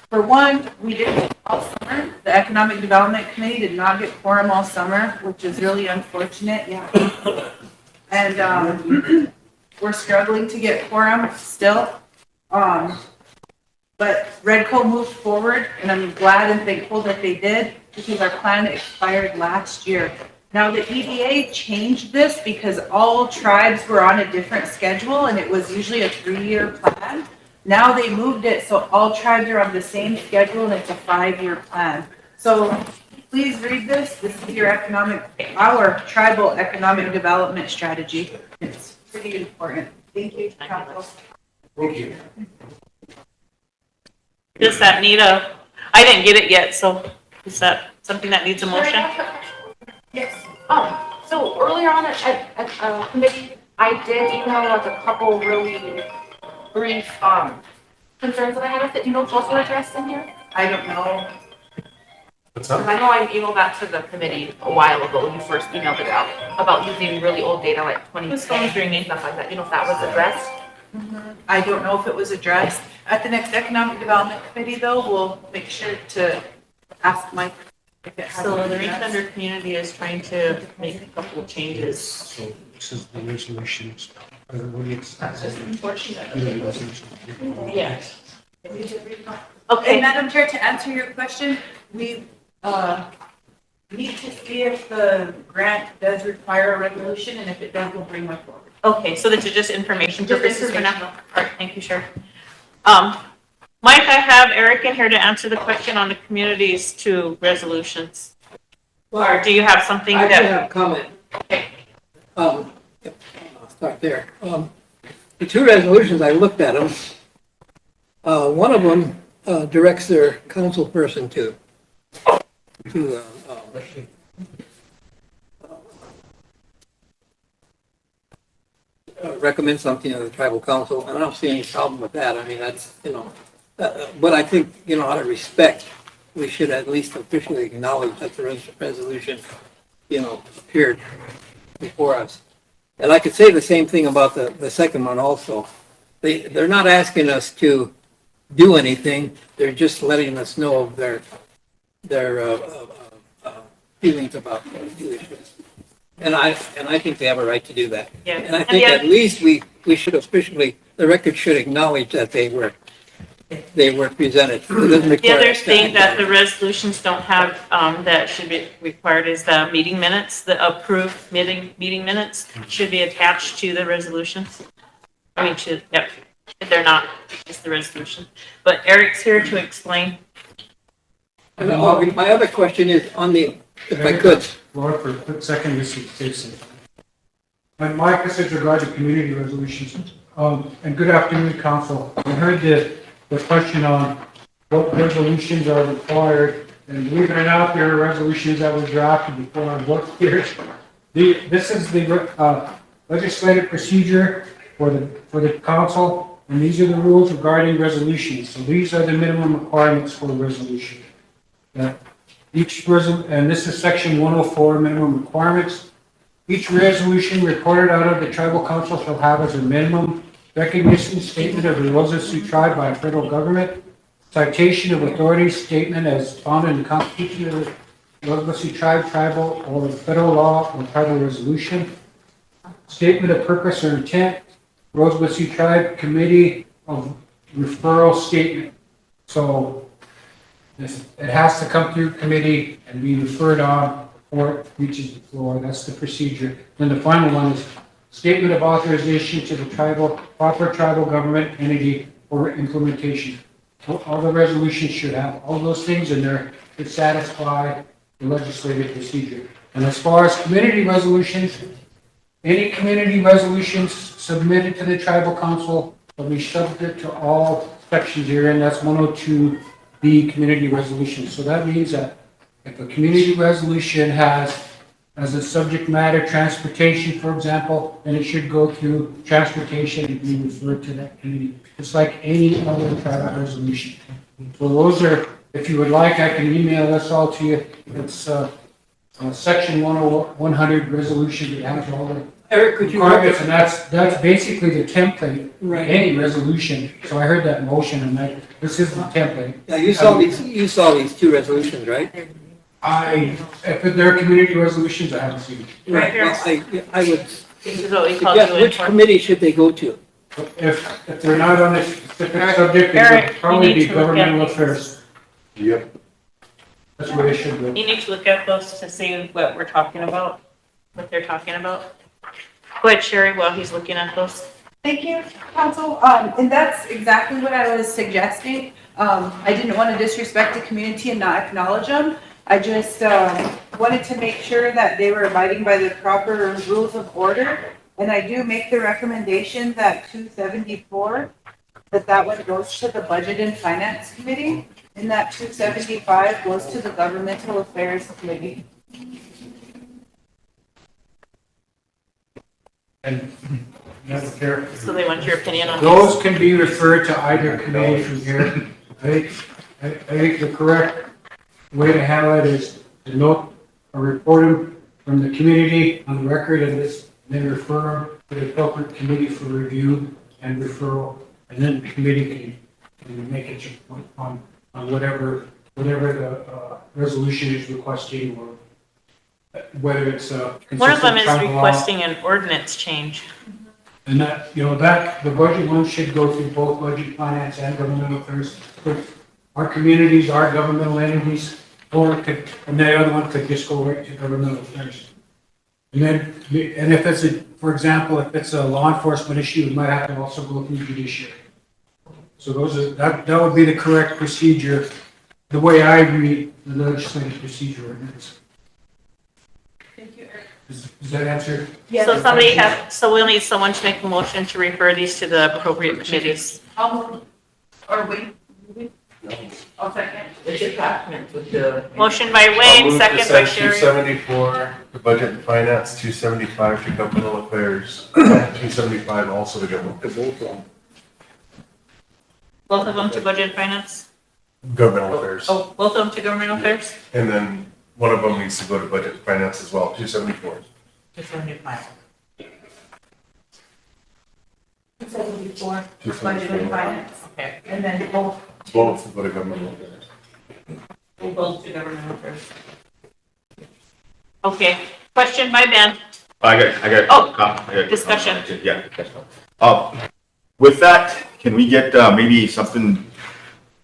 For one, we didn't all summer. The Economic Development Committee did not get quorum all summer, which is really unfortunate. Yeah. And we're struggling to get quorum still. But Redco moved forward, and I'm glad and thankful that they did because our plan expired last year. Now, the EDA changed this because all tribes were on a different schedule, and it was usually a 3-year plan. Now they moved it so all tribes are on the same schedule and it's a 5-year plan. So please read this. This is our tribal economic development strategy. It's pretty important. Thank you, Council. Thank you. Does that need I didn't get it yet, so is that something that needs a motion? Yes. So earlier on at committee, I did email like a couple really brief concerns that I had with it. Do you know if those were addressed in here? I don't know. What's Because I know I emailed that to the committee a while ago when you first emailed it out about using really old data like 2010 and stuff like that. Do you know if that was addressed? I don't know if it was addressed. At the next Economic Development Committee, though, we'll make sure to ask Mike if it has. So been the addressed. Reach Under community is trying to make a couple of changes. So this is the resolutions. That's just unfortunate. Yes. Okay, Madam Chair, to answer your question, we need to see if the grant does require a resolution, and if it does, we'll bring one forward. Okay, so this is just information Just purposes for now? informational. All right, thank you, Sherry. Mike, I have Eric in here to answer the question on the communities to resolutions. Or do you have something I that? do have a comment. I'll start there. The 2 resolutions, I looked at them. One of them directs their council person to recommend something to the tribal council, and I don't see any problem with that. I mean, that's, but I think, out of respect, we should at least officially acknowledge that the resolution, appeared before us. And I could say the same thing about the second one also. They're not asking us to do anything, they're just letting us know of their feelings about the issues. And I think they have a right to do that. Yeah. And I think at least we should officially, the record should acknowledge that they were presented. It doesn't The require other us to thing that act the resolutions don't have, that should be required is the meeting minutes, the approved meeting minutes should be attached to the resolutions. I mean, yep, if they're not, it's the resolution. But Eric's here to explain. on it. My other question is on the, if I could. Laura, for a quick second, this is Jason. And Mike, this is regarding community resolutions. And good afternoon, council. I heard the question on what resolutions are required, and believe it or not, there are resolutions that were drafted before I worked here. This is the legislative procedure for the council, and these are the rules regarding resolutions. So these are the minimum requirements for a resolution. And this is section 104, minimum requirements. Each resolution recorded out of the tribal council shall have as a minimum recognition statement of the Rosebud Sioux tribe by a federal government, citation of authority statement as found in the Constitution of the Rosebud Sioux tribe, tribal or federal law or tribal resolution, statement of purpose or intent, Rosebud Sioux tribe committee of referral statement. So it has to come through committee and be referred on before it reaches the floor. That's the procedure. Then the final one is statement of authorization to the proper tribal government entity for implementation. All the resolutions should have all those things in there to satisfy the legislative procedure. And as far as community resolutions, any community resolutions submitted to the tribal council will be subject to all sections here, and that's 102B community resolutions. So that means that if a community resolution has as a subject matter transportation, for example, then it should go through transportation and be referred to that committee. It's like any other tribal resolution. So those are, if you would like, I can email this all to you. It's section 100 resolution that has all the Eric, could you requirements, and that's basically the template for Right. any resolution. So I heard that motion, and this is the template. Yeah, you saw these two resolutions, right? If they're community resolutions, I haven't seen it. Right here. Well, I would This is what we call suggest, you in which for. committee should they go to? If they're not on this specific subject, it Eric, would probably you need be to look at governmental these. affairs. Yep. That's where they should go. You need to look at those to see what we're talking about, what they're talking about. Go ahead, Sherry, while he's looking at those. Thank you, council. And that's exactly what I was suggesting. I didn't want to disrespect the community and not acknowledge them. I just wanted to make sure that they were abiding by the proper rules of order. And I do make the recommendation that 274, that one goes to the Budget and Finance Committee, and that 275 goes to the Governmental Affairs Committee. And Madam Chair, So they want your opinion on those can be referred to either committee from here. I think the correct way to handle it is to note or report them from the community on the record of this, and then refer them to the appropriate committee for review and referral, and then the committee can make its point on whatever the resolution is requesting, or whether it's One of them is consistent tribal law. requesting an ordinance change. And the budget one should go through both budget, finance, and governmental affairs. Our communities are governmental entities, and the other one could just go right to governmental affairs. And if it's for example, if it's a law enforcement issue, it might have to also go through judiciary. So that would be the correct procedure, the way I read the legislative procedure ordinance. Thank you, Eric. Does that answer? Yes. So we'll need someone to make a motion to refer these to the appropriate committees. Or wait. I'll second. It's attachment with the. Motion by I'll Wayne, move to second by send Sherry. 274 to Budget and Finance, 275 to Governmental Affairs, 275 also to Government. Both of them to budget and finance? Governmental Affairs. Oh, both of them to governmental affairs? And then one of them needs to go to Budget and Finance as well, 274. Just a new plan. 74, budget 274. and finance. Okay. And then both. Both go to Governmental Affairs. Both to governmental affairs. Okay, question by Ben. I got. Oh, I got- discussion. Yeah, discussion. With that, can we get, maybe something,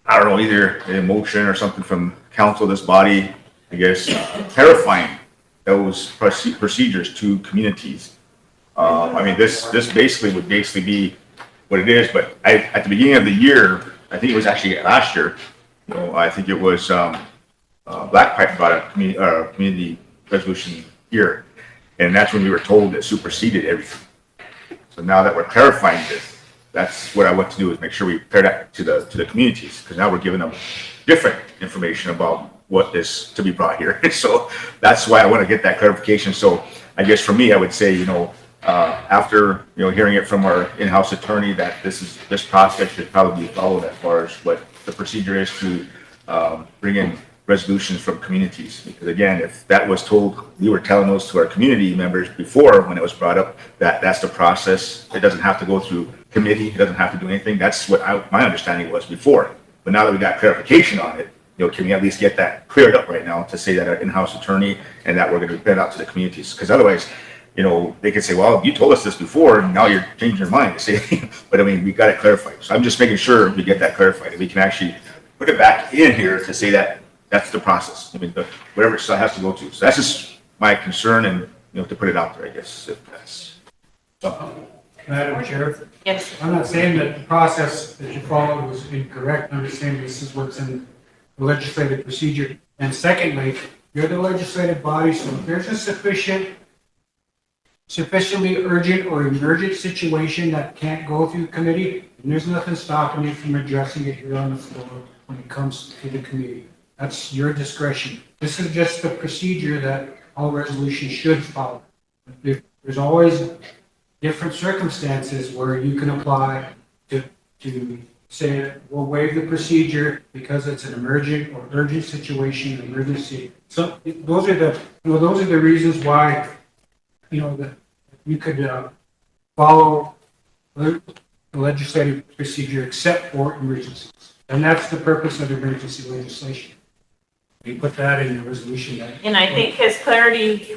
I don't know, either a motion or something from council, this body, I guess, clarifying those procedures to communities? I mean, this basically would be what it is, but at the beginning of the year, I think it was actually last year, you know, I think it was, Black Pipe brought a community resolution here, and that's when we were told it superseded everything. So now that we're clarifying this, that's what I want to do, is make sure we pair that to the communities, because now we're giving them different information about what is to be brought here. So that's why I want to get that clarification. So I guess for me, I would say, you know, after, you know, hearing it from our in-house attorney, that this process should probably be followed as far as what the procedure is to bring in resolutions from communities. Because again, if that was told, we were telling those to our community members before, when it was brought up, that that's the process. It doesn't have to go through committee. It doesn't have to do anything. That's what my understanding was before. But now that we got clarification on it, you know, can we at least get that cleared up right now to say that our in-house attorney and that we're going to get out to the communities? Because otherwise, you know, they could say, well, you told us this before, and now you're changing your mind. But I mean, we got it clarified. So I'm just making sure we get that clarified, and we can actually put it back in here to say that that's the process. I mean, whatever it has to go to. So that's just my concern, and, you know, to put it out there, I guess, if that's something. Madam Chair, Yes. I'm not saying that the process that you followed was incorrect. I'm just saying this is what's in the legislative procedure. And secondly, you're the legislative body, so if there's a sufficiently urgent or emergent situation that can't go through committee, and there's nothing stopping you from addressing it here on the floor when it comes to the committee. That's your discretion. This is just the procedure that all resolutions should follow. There's always different circumstances where you can apply to say, we'll waive the procedure because it's an emergent or urgent situation, emergency. So those are the reasons why, you know, that you could follow the legislative procedure except for emergencies. And that's the purpose of emergency legislation. We put that in the resolution. And I think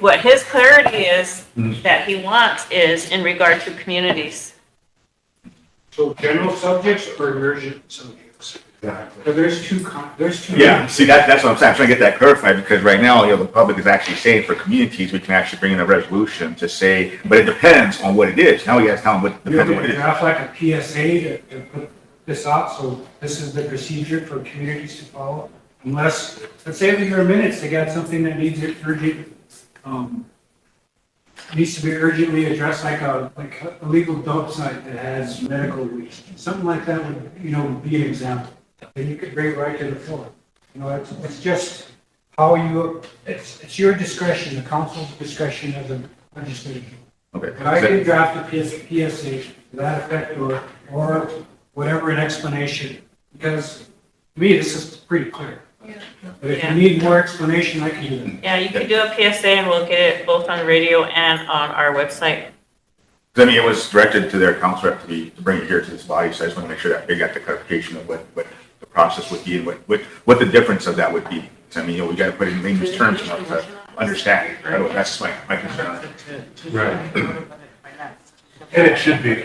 what his clarity is that he wants is in regard to communities. So general subjects or emergent subjects? So there's two. Yeah, see, that's what I'm saying. I'm trying to get that clarified, because right now, you know, the public is actually saying for communities, we can actually bring in a resolution to say, but it depends on what it is. Now you guys tell them what You're depends on going what to it is. draft like a PSA to put this out, so this is the procedure for communities to follow. Unless, let's say in your minutes, they got something that needs needs to be urgently addressed, like a illegal dump site that has medical waste. Something like that would, you know, be an example. And you could bring it right to the floor. You know, it's just how it's your discretion, the council's discretion as a legislator. Okay. But I can draft a PSA to that effect or whatever an explanation, because to me, this is pretty clear. But if you need more explanation, I can do that. Yeah, you could do a PSA and we'll get it both on radio and on our website. I mean, it was directed to their council rep to bring it here to this body, so I just want to make sure that they got the clarification of what the process would be and what the difference of that would be. So, I mean, you know, we got to put it in English terms enough to understand. That's my concern on it. Right. And it should be.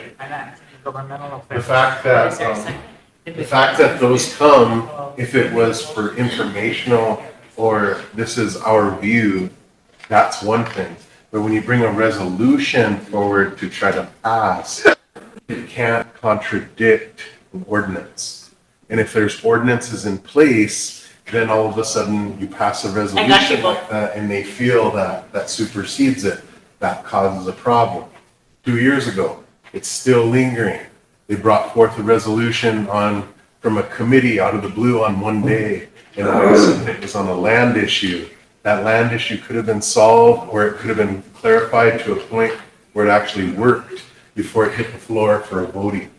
The fact that those come, if it was for informational or this is our view, that's one thing. But when you bring a resolution forward to try to pass, it can't contradict the ordinance. And if there's ordinances in place, then all of a sudden you pass a resolution like that and they feel that supersedes it. That causes a problem. 2 years ago, it's still lingering. They brought forth a resolution on from a committee out of the blue on one day, and all of a sudden it was on a land issue. That land issue could have been solved, or it could have been clarified to a point where it actually worked before it hit the floor for a voting.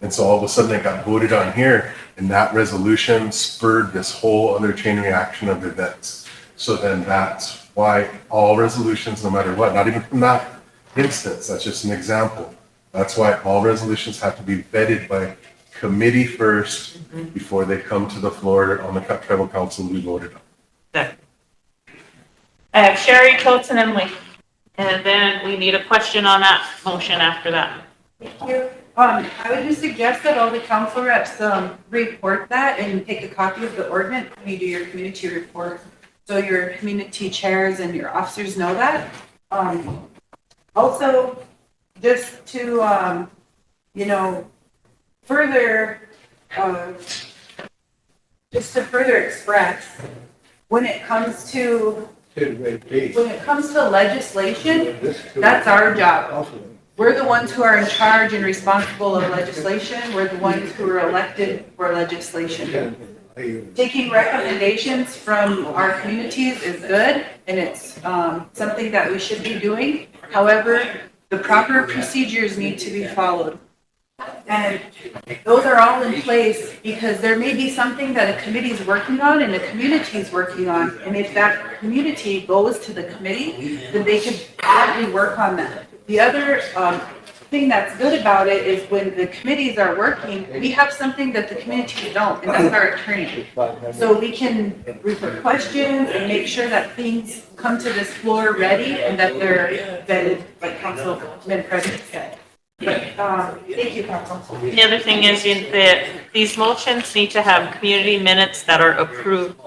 And so all of a sudden it got voted on here, and that resolution spurred this whole other chain reaction of events. So then that's why all resolutions, no matter what, not even from that instance, that's just an example. That's why all resolutions have to be vetted by committee first before they come to the floor on the tribal council to be voted on. I have Sherry, Coates, and Emily. And then we need a question on that motion after that. Thank you. I would just suggest that all the council reps, report that and take a copy of the ordinance when you do your community report. So your community chairs and your officers know that. Also, just to, further, express, when it comes to legislation, that's our job. We're the ones who are in charge and responsible of legislation. We're the ones who are elected for legislation. Taking recommendations from our communities is good, and it's something that we should be doing. However, the proper procedures need to be followed. And those are all in place because there may be something that a committee is working on and the community is working on. And if that community goes to the committee, then they can partly work on that. The other thing that's good about it is when the committees are working, we have something that the community don't, and that's our attorney. So we can refer questions and make sure that things come to this floor ready and that they're vetted, like Councilman President said. But, thank you, Council. The other thing is that these motions need to have community minutes that are approved.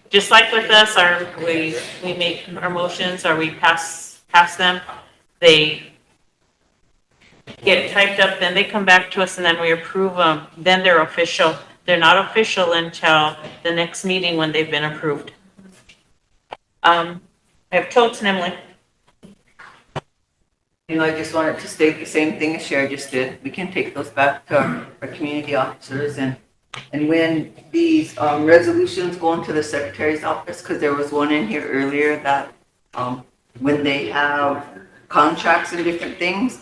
Just like with us, we make our motions or we pass them, they get typed up, then they come back to us and then we approve them. Then they're official. They're not official until the next meeting when they've been approved. I have Coates and Emily. I just wanted to state the same thing as Sherry just did. We can take those back to our community officers and when these resolutions go into the secretary's office, because there was one in here earlier that when they have contracts and different things,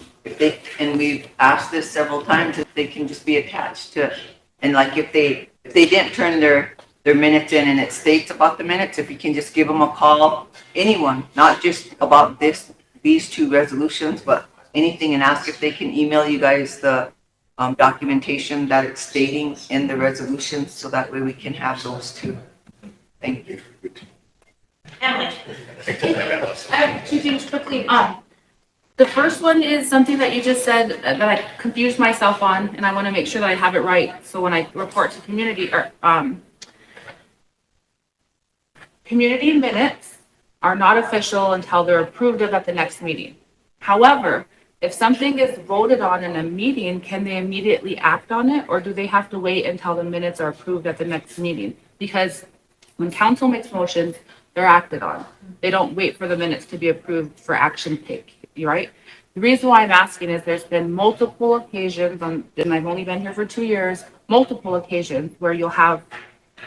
and we've asked this several times, if they can just be attached to, and like if they didn't turn their minutes in and it states about the minutes, if you can just give them a call, anyone, not just about these two resolutions, but anything, and ask if they can email you guys the documentation that it's stating in the resolutions, so that way we can have those too. Thank you. Emily. I have two things quickly. The first one is something that you just said that I confused myself on, and I want to make sure that I have it right. So when I report to community community minutes are not official until they're approved of at the next meeting. However, if something is voted on in a meeting, can they immediately act on it, or do they have to wait until the minutes are approved at the next meeting? Because when council makes motions, they're acted on. They don't wait for the minutes to be approved for action take, right? The reason why I'm asking is there's been multiple occasions, and I've only been here for 2 years, multiple occasions where you'll have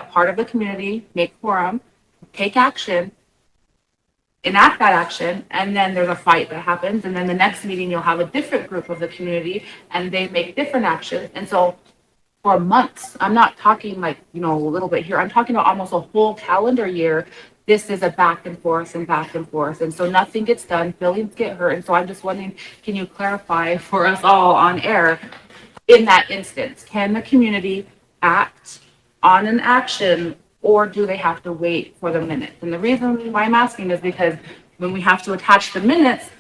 a part of the community make quorum, take action, enact that action, and then there's a fight that happens, and then the next meeting you'll have a different group of the community and they make different actions. And so for months, I'm not talking like, a little bit here, I'm talking about almost a whole calendar year. This is a back and forth and back and forth, and so nothing gets done, feelings get hurt. And so I'm just wondering, can you clarify for us all on air, in that instance, can the community act on an action, or do they have to wait for the minutes? And the reason why I'm asking is because when we have to attach the minutes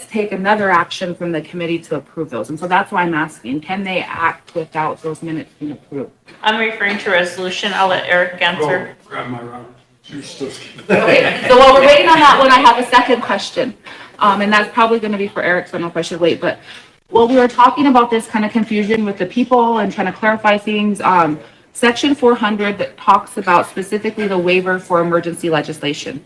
take another action from the committee to approve those. And so that's why I'm asking, can they act without those minutes being approved? I'm referring to resolution. I'll let Eric answer. Grab my round. Okay, so while we're waiting on that one, I have a second question. And that's probably going to be for Eric, so I don't know if I should wait. But while we were talking about this kind of confusion with the people and trying to clarify things, Section 400 that talks about specifically the waiver for emergency legislation.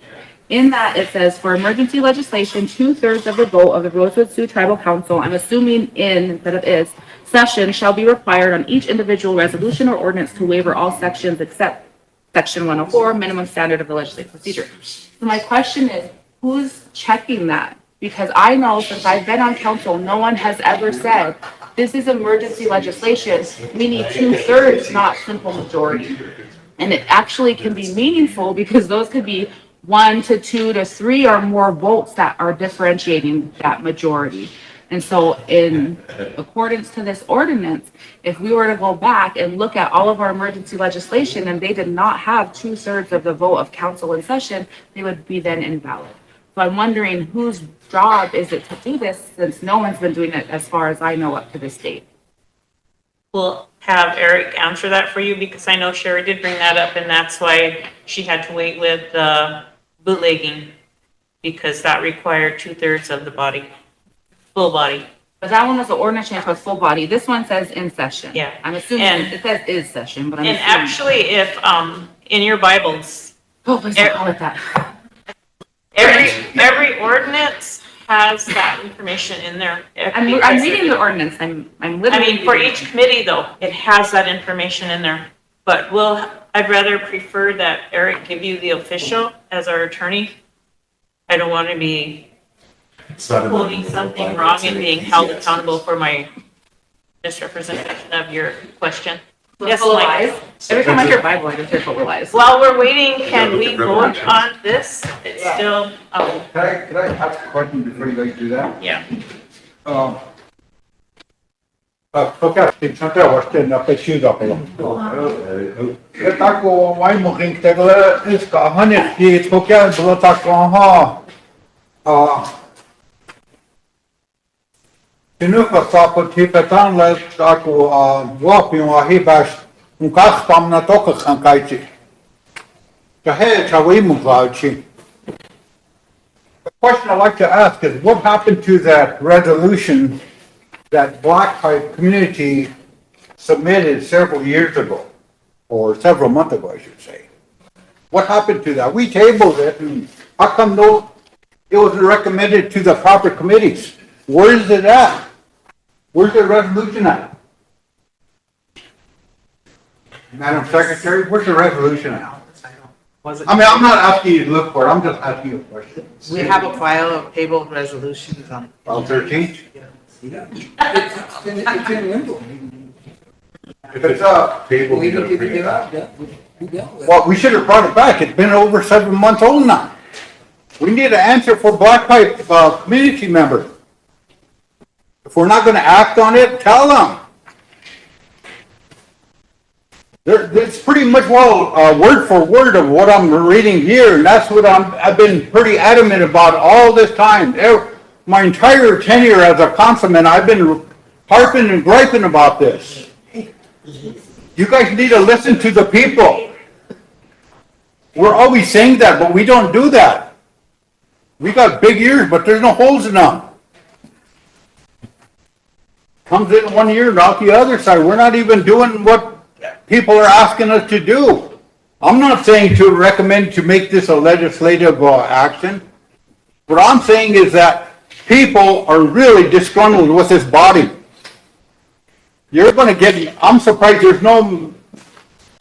in that it says for emergency legislation, 2/3 of the vote of the Rosebud Sioux Tribal Council, I'm assuming in instead of is, session shall be required on each individual resolution or ordinance to waiver all sections except section 104, minimum standard of the legislative procedure. So my question is, who's checking that? Because I know since I've been on council, no one has ever said, this is emergency legislation. We need 2/3, not simple majority. And it actually can be meaningful because those could be 1 to 2 to 3 or more votes that are differentiating that majority. And so in accordance to this ordinance, if we were to go back and look at all of our emergency legislation and they did not have 2/3 of the vote of council in session, they would be then invalid. So I'm wondering whose job is it to do this since no one's been doing it as far as I know up to this date? We'll have Eric answer that for you because I know Sherry did bring that up and that's why she had to wait with bootlegging because that required 2/3 of the body, full body. But that one was the ordinance change for full body. This one says in session. Yeah. I'm assuming And- it says is session, but I'm And assuming. actually, if, in your Bibles, Oh, please don't call it that. every ordinance has that information in there. I'm reading the ordinance. I'm I literally. mean, for reading each committee though, it has that information in there. But I'd rather prefer that Eric give you the official as our attorney. I don't want to be quoting something wrong and being held accountable for my misrepresentation of your question. it. Yes, Full of Mike. lies. Every time I hear Bible, I just hear full of lies. While we're waiting, can we vote on this? It's still, Can I ask a question before you guys do that? yeah. Toka ošte na pečiu zapelo. Je tako vajmuchin, takhle dneska hanečky, toka bylo tako, aha. Sinuka sapo tipetan le tako vapion a hibas kachtam na toka chankajci. Kahe chawimu glauci. The question I'd like to ask is what happened to that resolution that Black Pipe community submitted several years ago, or several months ago, I should say? What happened to that? We tabled it, and how come it wasn't recommended to the proper committees? Where is it at? Where's the resolution at? Madam Secretary, where's the resolution at? I mean, I'm not asking you to look for it, I'm just asking you a question. We have a file of tabled resolutions on. File 13? It's in limbo. If it's up, Table, We you need gotta to bring get it up. out, we dealt with it. well, we should have brought it back. It's been over 7 months old now. We need an answer for Black Pipe community members. If we're not going to act on it, tell them. It's pretty much word for word of what I'm reading here, and that's what I've been pretty adamant about all this time. My entire tenure as a councilman, I've been harping and griping about this. You guys need to listen to the people. We're always saying that, but we don't do that. We got big ears, but there's no holes in them. Comes in one ear and out the other side. We're not even doing what people are asking us to do. I'm not saying to recommend to make this a legislative action. What I'm saying is that people are really disgruntled with this body. You're going to get, I'm surprised there's no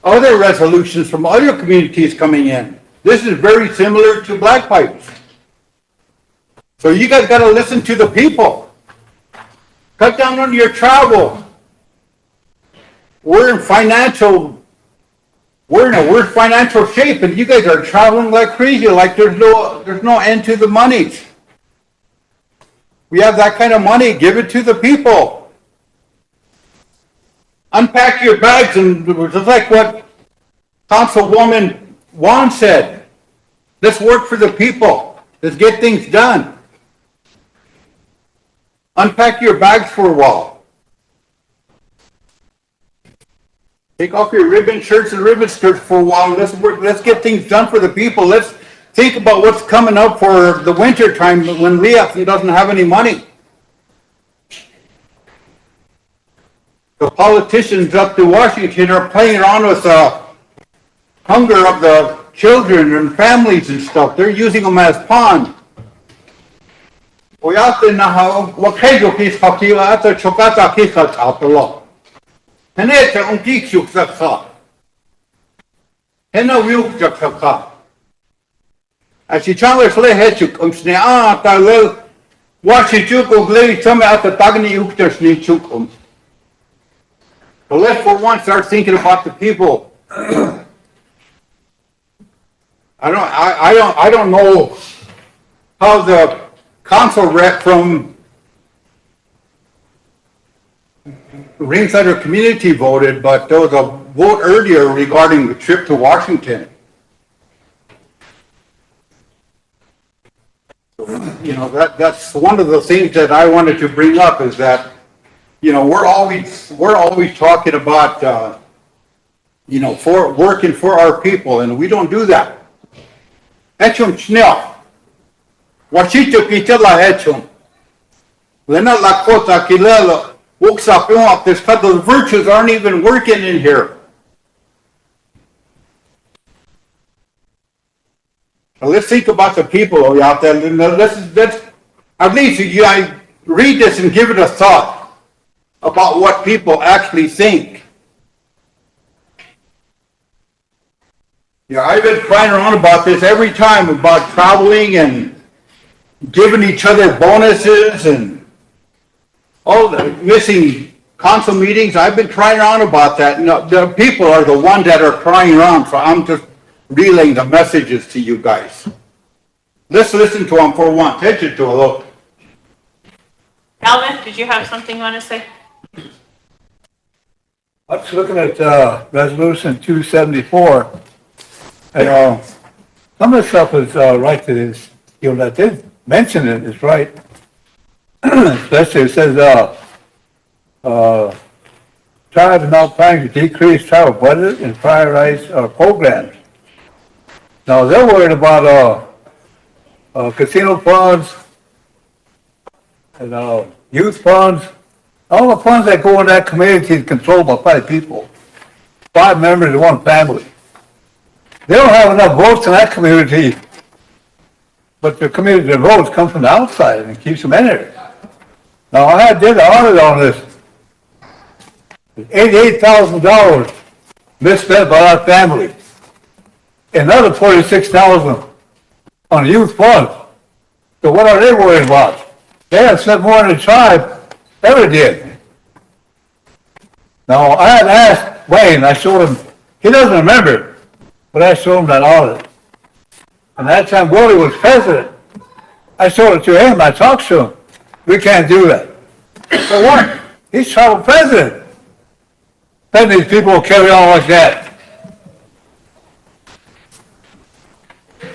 other resolutions from other communities coming in. This is very similar to Black Pipes. So you guys got to listen to the people. Cut down on your travel. We're in a worse financial shape, and you guys are traveling like crazy, like there's no end to the money. We have that kind of money, give it to the people. Unpack your bags, and just like what Councilwoman Juan said, let's work for the people. Let's get things done. Unpack your bags for a while. Take off your ribbon shirts and ribbon skirts for a while. Let's work. Let's get things done for the people. Let's think about what's coming up for the winter time when Leah doesn't have any money. The politicians up to Washington are playing around with the hunger of the children and families and stuff. They're using them as pawns. ويعطي انها وكيدو كيس خطيرة أتا شوكاتا كيس هتعطلو هنا تأمتيك شوك سخا هنا ويوك جاك سخا أشي تشانغ سلي هيتشوك أمسني تاغل واشي شوك وغلي سمي أتا تاغني يوك تشني شوك So let's for once start thinking about the people. I don't know how the council rep from Ringside Community voted, but there was a vote earlier regarding the trip to Washington. You know, that's one of the things that I wanted to bring up is that, you know, we're always talking about, you know, for working for our people, and we don't do that. Hechum Schnell. Washito Kitela Hechum. Lena Lakota Kilela. Wooks up this because the virtues aren't even working in here. So let's think about the people out there. Let's at least you guys read this and give it a thought about what people actually think. Yeah, I've been crying around about this every time about traveling and giving each other bonuses and all the missing council meetings. I've been crying around about that. No, the people are the ones that are crying around, so I'm just relaying the messages to you guys. Let's listen to them for once. Attention to a little. Alvin, did you have something you want to say? I was looking at resolution 274, and some of the stuff is right that is, you know, that did mention it is right. Especially it says, tribe is now planning to decrease travel budget and prioritize programs. Now, they're worried about casino funds and youth funds. All the funds that go in that community is controlled by 5 people, 5 members of one family. They don't have enough votes in that community, but the community votes come from the outside and it keeps them in there. Now, I did an audit on this. $88,000 misspent by our family. Another $46,000 on youth funds. So what are they worried about? They have spent more than the tribe ever did. Now, I had asked Wayne, I showed him, he doesn't remember, but I showed him that audit. And that time Willie was president, I showed it to him, I talked to him. We can't do that. For what? He's tribal president. Then these people will carry on like that.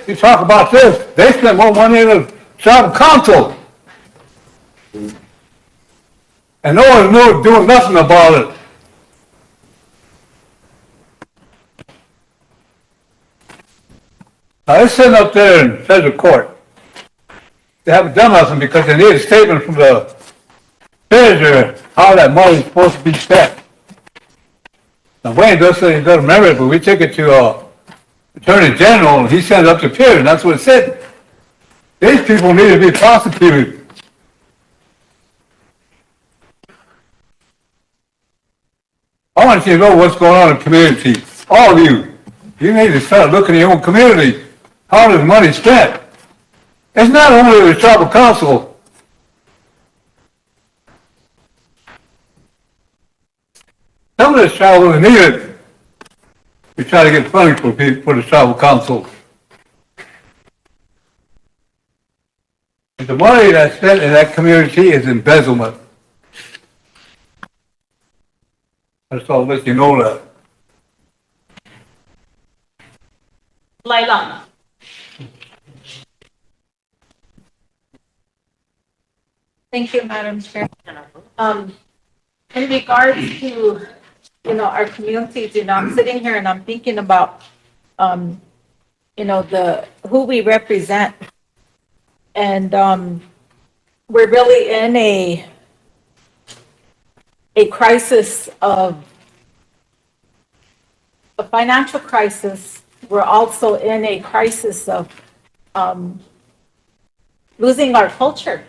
You talk about this, they spend more money in the tribal council. And no one's doing nothing about it. Now, they're sitting up there in federal court. They haven't done nothing because they need a statement from the treasurer how that money is supposed to be spent. Now, Wayne does say he doesn't remember it, but we took it to Attorney General, and he sent it up to Pierce, and that's what it said. These people need to be prosecuted. I want you to know what's going on in the community. All of you. You need to start looking at your own community. How is money spent? It's not only the tribal council. Some of this travel is needed. We try to get funding for people, for the tribal council. And the money that's spent in that community is embezzlement. That's all, let you know that. Laila. Thank you, Madam Chair. In regards to, you know, our communities, you know, I'm sitting here and I'm thinking about, you know, who we represent. And we're really in a crisis of a financial crisis we're also in a crisis of losing our culture.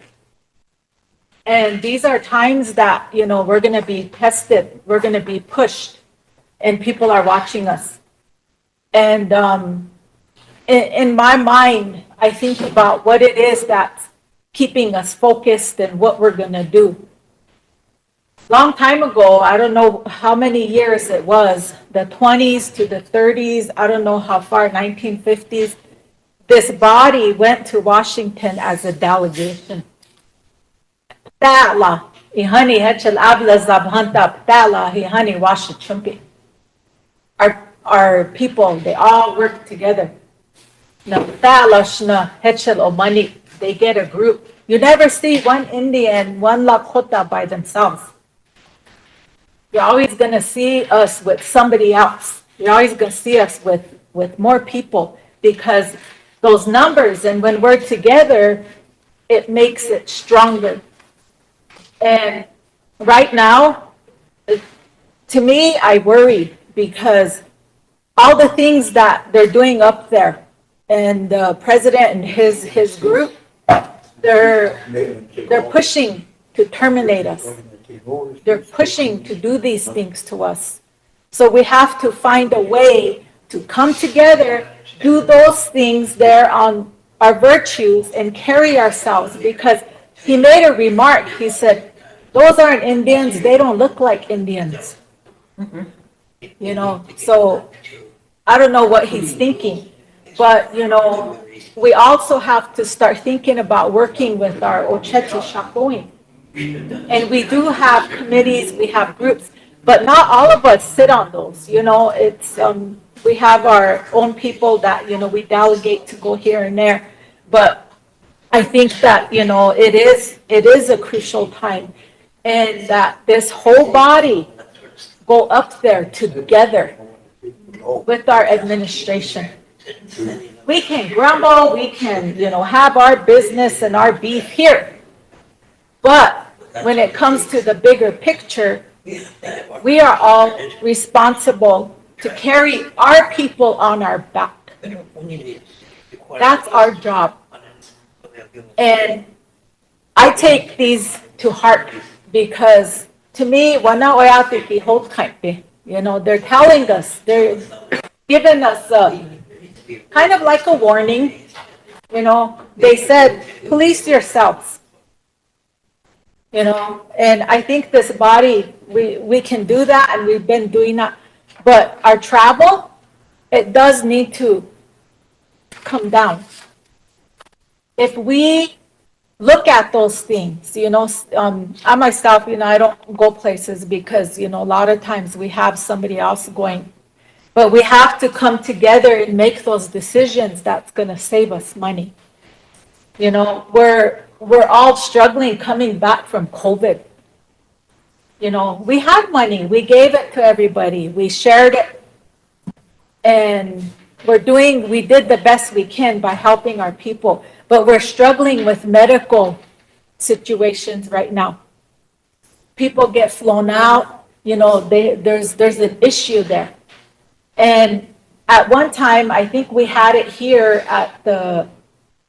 And these are times that, we're going to be tested, we're going to be pushed, and people are watching us. And in my mind, I think about what it is that's keeping us focused and what we're going to do. Long time ago, I don't know how many years it was, the 20s to the 30s, I don't know how far, 1950s, this body went to Washington as a delegation. Ptala, ihani hechel abla zabhanta ptala, ihani washachumpi. Our people, they all work together. Na ptala shna hechel omani, they get a group. You never see one Indian, one Lakota by themselves. You're always going to see us with somebody else. You're always going to see us with more people because those numbers, and when we're together, it makes it stronger. And right now, to me, I worry because all the things that they're doing up there, and the president and his group, they're pushing to terminate us. They're pushing to do these things to us. So we have to find a way to come together, do those things there on our virtues, and carry ourselves. Because he made a remark. He said, those aren't Indians. They don't look like Indians. So I don't know what he's thinking. But, we also have to start thinking about working with our Ocheti Shakoin. And we do have committees, we have groups, but not all of us sit on those. It's we have our own people that we delegate to go here and there. But I think that it is a crucial time, and that this whole body go up there together with our administration. We can grumble, we can have our business and our beef here. But when it comes to the bigger picture, we are all responsible to carry our people on our back. That's our job. And I take these to heart because to me, they're telling us, they're giving us kind of like a warning. They said, police yourselves. And I think this body, we can do that, and we've been doing that. But our travel, it does need to come down. If we look at those things, I myself, I don't go places because, a lot of times we have somebody else going. But we have to come together and make those decisions that's going to save us money. We're all struggling coming back from COVID. We had money. We gave it to everybody. We shared it. And we did the best we can by helping our people. But we're struggling with medical situations right now. People get flown out. There's an issue there. And at one time, I think we had it here at the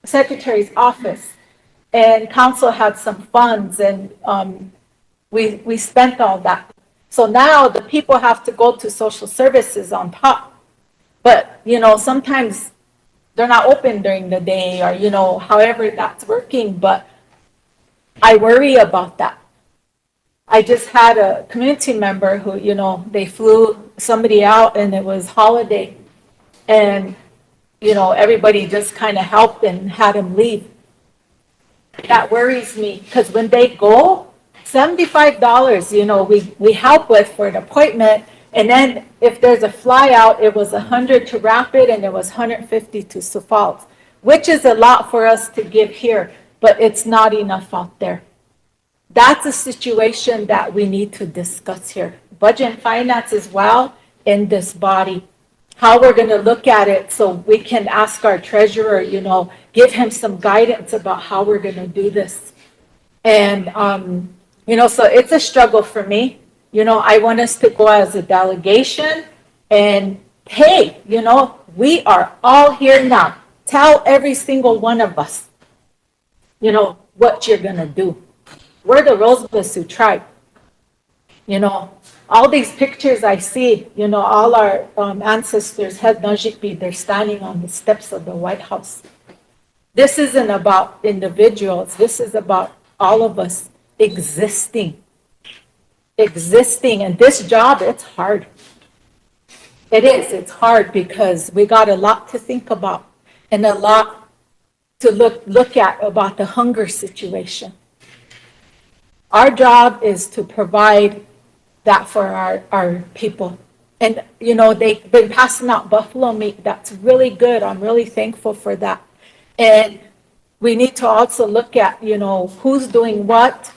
Secretary's office. And council had some funds, and we spent all that. So now the people have to go to social services on top. But, sometimes they're not open during the day or, however that's working. But I worry about that. I just had a community member who, they flew somebody out and it was holiday. And, everybody just kind of helped and had him leave. That worries me because when they go, $75, we help with for an appointment. And then if there's a fly out, it was $100 to Rapid and it was $150 to Sioux Falls, which is a lot for us to give here, but it's not enough out there. That's a situation that we need to discuss here. Budget and finance as well in this body. How we're going to look at it so we can ask our treasurer, give him some guidance about how we're going to do this. And, so it's a struggle for me. I want us to go as a delegation and hey, we are all here now. Tell every single one of us, what you're gonna do. We're the Rosebud Sioux tribe. All these pictures I see, all our ancestors had Najikbi, they're standing on the steps of the White House. This isn't about individuals. This is about all of us existing. And this job, it's hard. It is. It's hard because we got a lot to think about and a lot to look at about the hunger situation. Our job is to provide that for our people. And, they've been passing out buffalo meat. That's really good. I'm really thankful for that. And we need to also look at, who's doing what,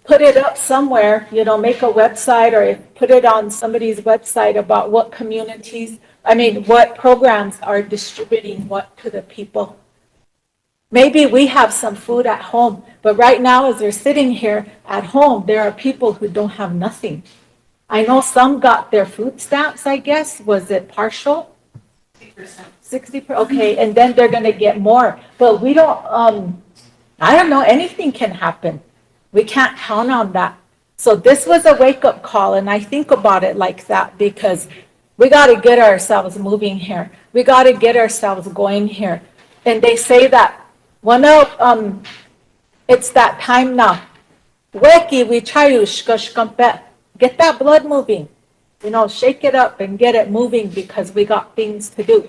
put it up somewhere, make a website or put it on somebody's website about what what programs are distributing what to the people. Maybe we have some food at home, but right now as they're sitting here at home, there are people who don't have nothing. I know some got their food stamps, I guess. Was it partial? 60%. Okay, and then they're going to get more. But we don't, I don't know, anything can happen. We can't count on that. So this was a wake-up call, and I think about it like that because we got to get ourselves moving here. We got to get ourselves going here. And they say that, it's that time now. Weki we chayu get that blood moving. Shake it up and get it moving because we got things to do.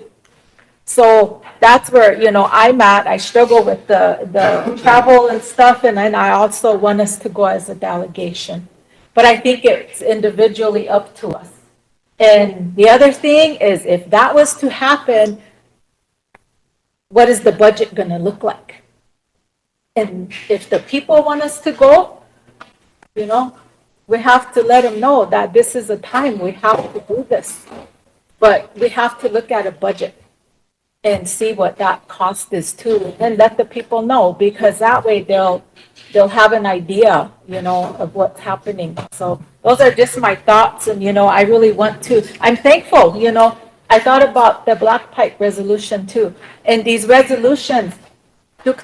So that's where, I'm at. I struggle with the travel and stuff, and then I also want us to go as a delegation. But I think it's individually up to us. And the other thing is, if that was to happen, what is the budget going to look like? And if the people want us to go, we have to let them know that this is a time we have to do this. But we have to look at a budget and see what that cost is too, and let the people know, because that way they'll have an idea, of what's happening. So those are just my thoughts, and I really want to. I'm thankful, I thought about the Black Pipe resolution too, and these resolutions, on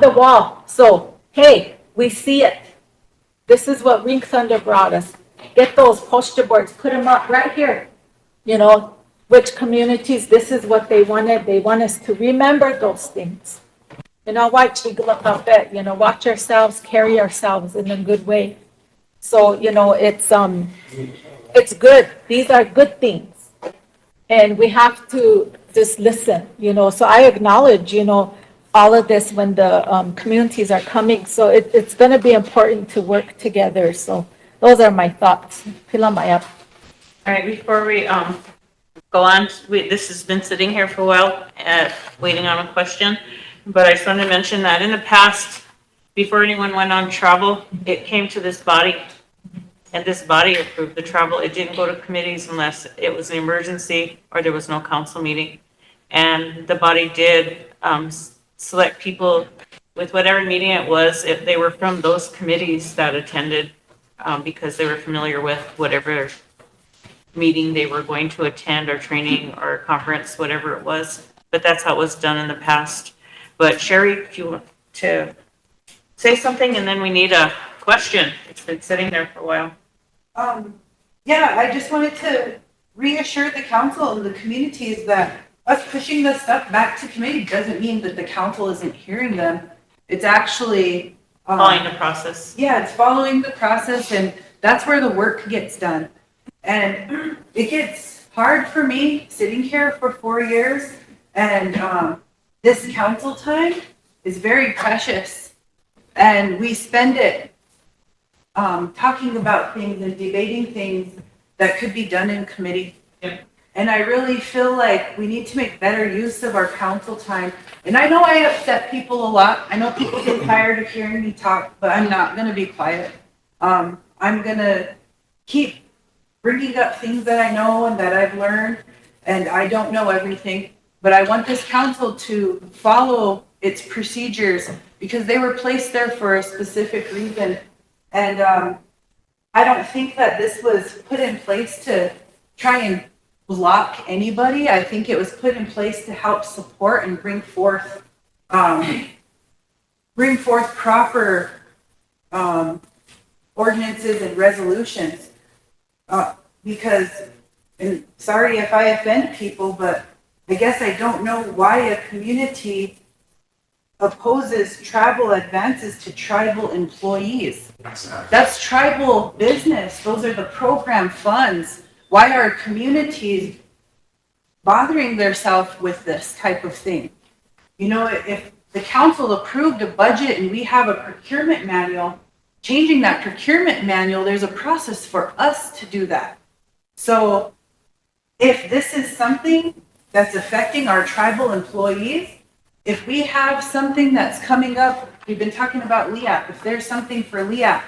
the wall. So hey, we see it. This is what Ring Thunder brought us. Get those poster boards, put them up right here. Which communities, this is what they wanted. They want us to remember those things. Watch ourselves, carry ourselves in a good way. So, it's good. These are good things. And we have to just listen, So I acknowledge, all of this when the communities are coming. So it's going to be important to work together. So those are my thoughts. Pilamaya. All right, before we go on, this has been sitting here for a while, waiting on a question. But I just want to mention that in the past, before anyone went on travel, it came to this body. And this body approved the travel. It didn't go to committees unless it was an emergency or there was no council meeting. And the body did select people with whatever meeting it was, if they were from those committees that attended, because they were familiar with whatever meeting they were going to attend, or training or conference, whatever it was. But that's how it was done in the past. But Sherry, if you want to say something, and then we need a question. It's been sitting there for a while. Yeah, I just wanted to reassure the council and the communities that us pushing this stuff back to committee doesn't mean that the council isn't hearing them. It's actually following the process. Yeah, it's following the process, and that's where the work gets done. And it gets hard for me sitting here for 4 years, and this council time is very precious, and we spend it talking about things and debating things that could be done in committee. Yeah. And I really feel like we need to make better use of our council time. And I know I upset people a lot. I know people get tired of hearing me talk, but I'm not going to be quiet. I'm going to keep bringing up things that I know and that I've learned, and I don't know everything, but I want this council to follow its procedures because they were placed there for a specific reason. And I don't think that this was put in place to try and block anybody. I think it was put in place to help support and bring forth proper ordinances and resolutions. Because, and sorry if I offend people, but I guess I don't know why a community opposes tribal advances to tribal employees. That's tribal business. Those are the program funds. Why are communities bothering themselves with this type of thing? You know, if the council approved a budget and we have a procurement manual, changing that procurement manual, there's a process for us to do that. So if this is something that's affecting our tribal employees, if we have something that's coming up, we've been talking about LEAP, if there's something for LEAP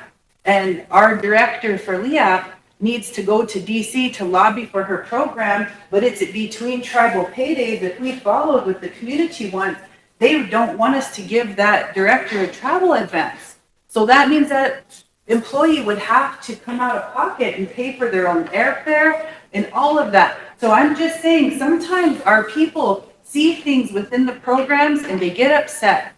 and our director for LEAP needs to go to DC to lobby for her program, but it's between tribal paydays, if we followed with the community one, they don't want us to give that director a travel advance. So that means that employee would have to come out of pocket and pay for their own airfare and all of that. So I'm just saying, sometimes our people see things within the programs and they get upset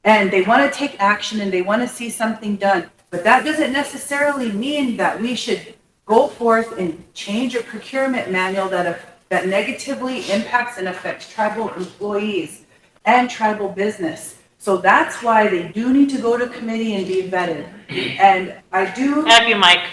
and they want to take action and they want to see something done. But that doesn't necessarily mean that we should go forth and change a procurement manual that negatively impacts and affects tribal employees and tribal business. So that's why they do need to go to committee and be vetted. And I do Have you, Mike?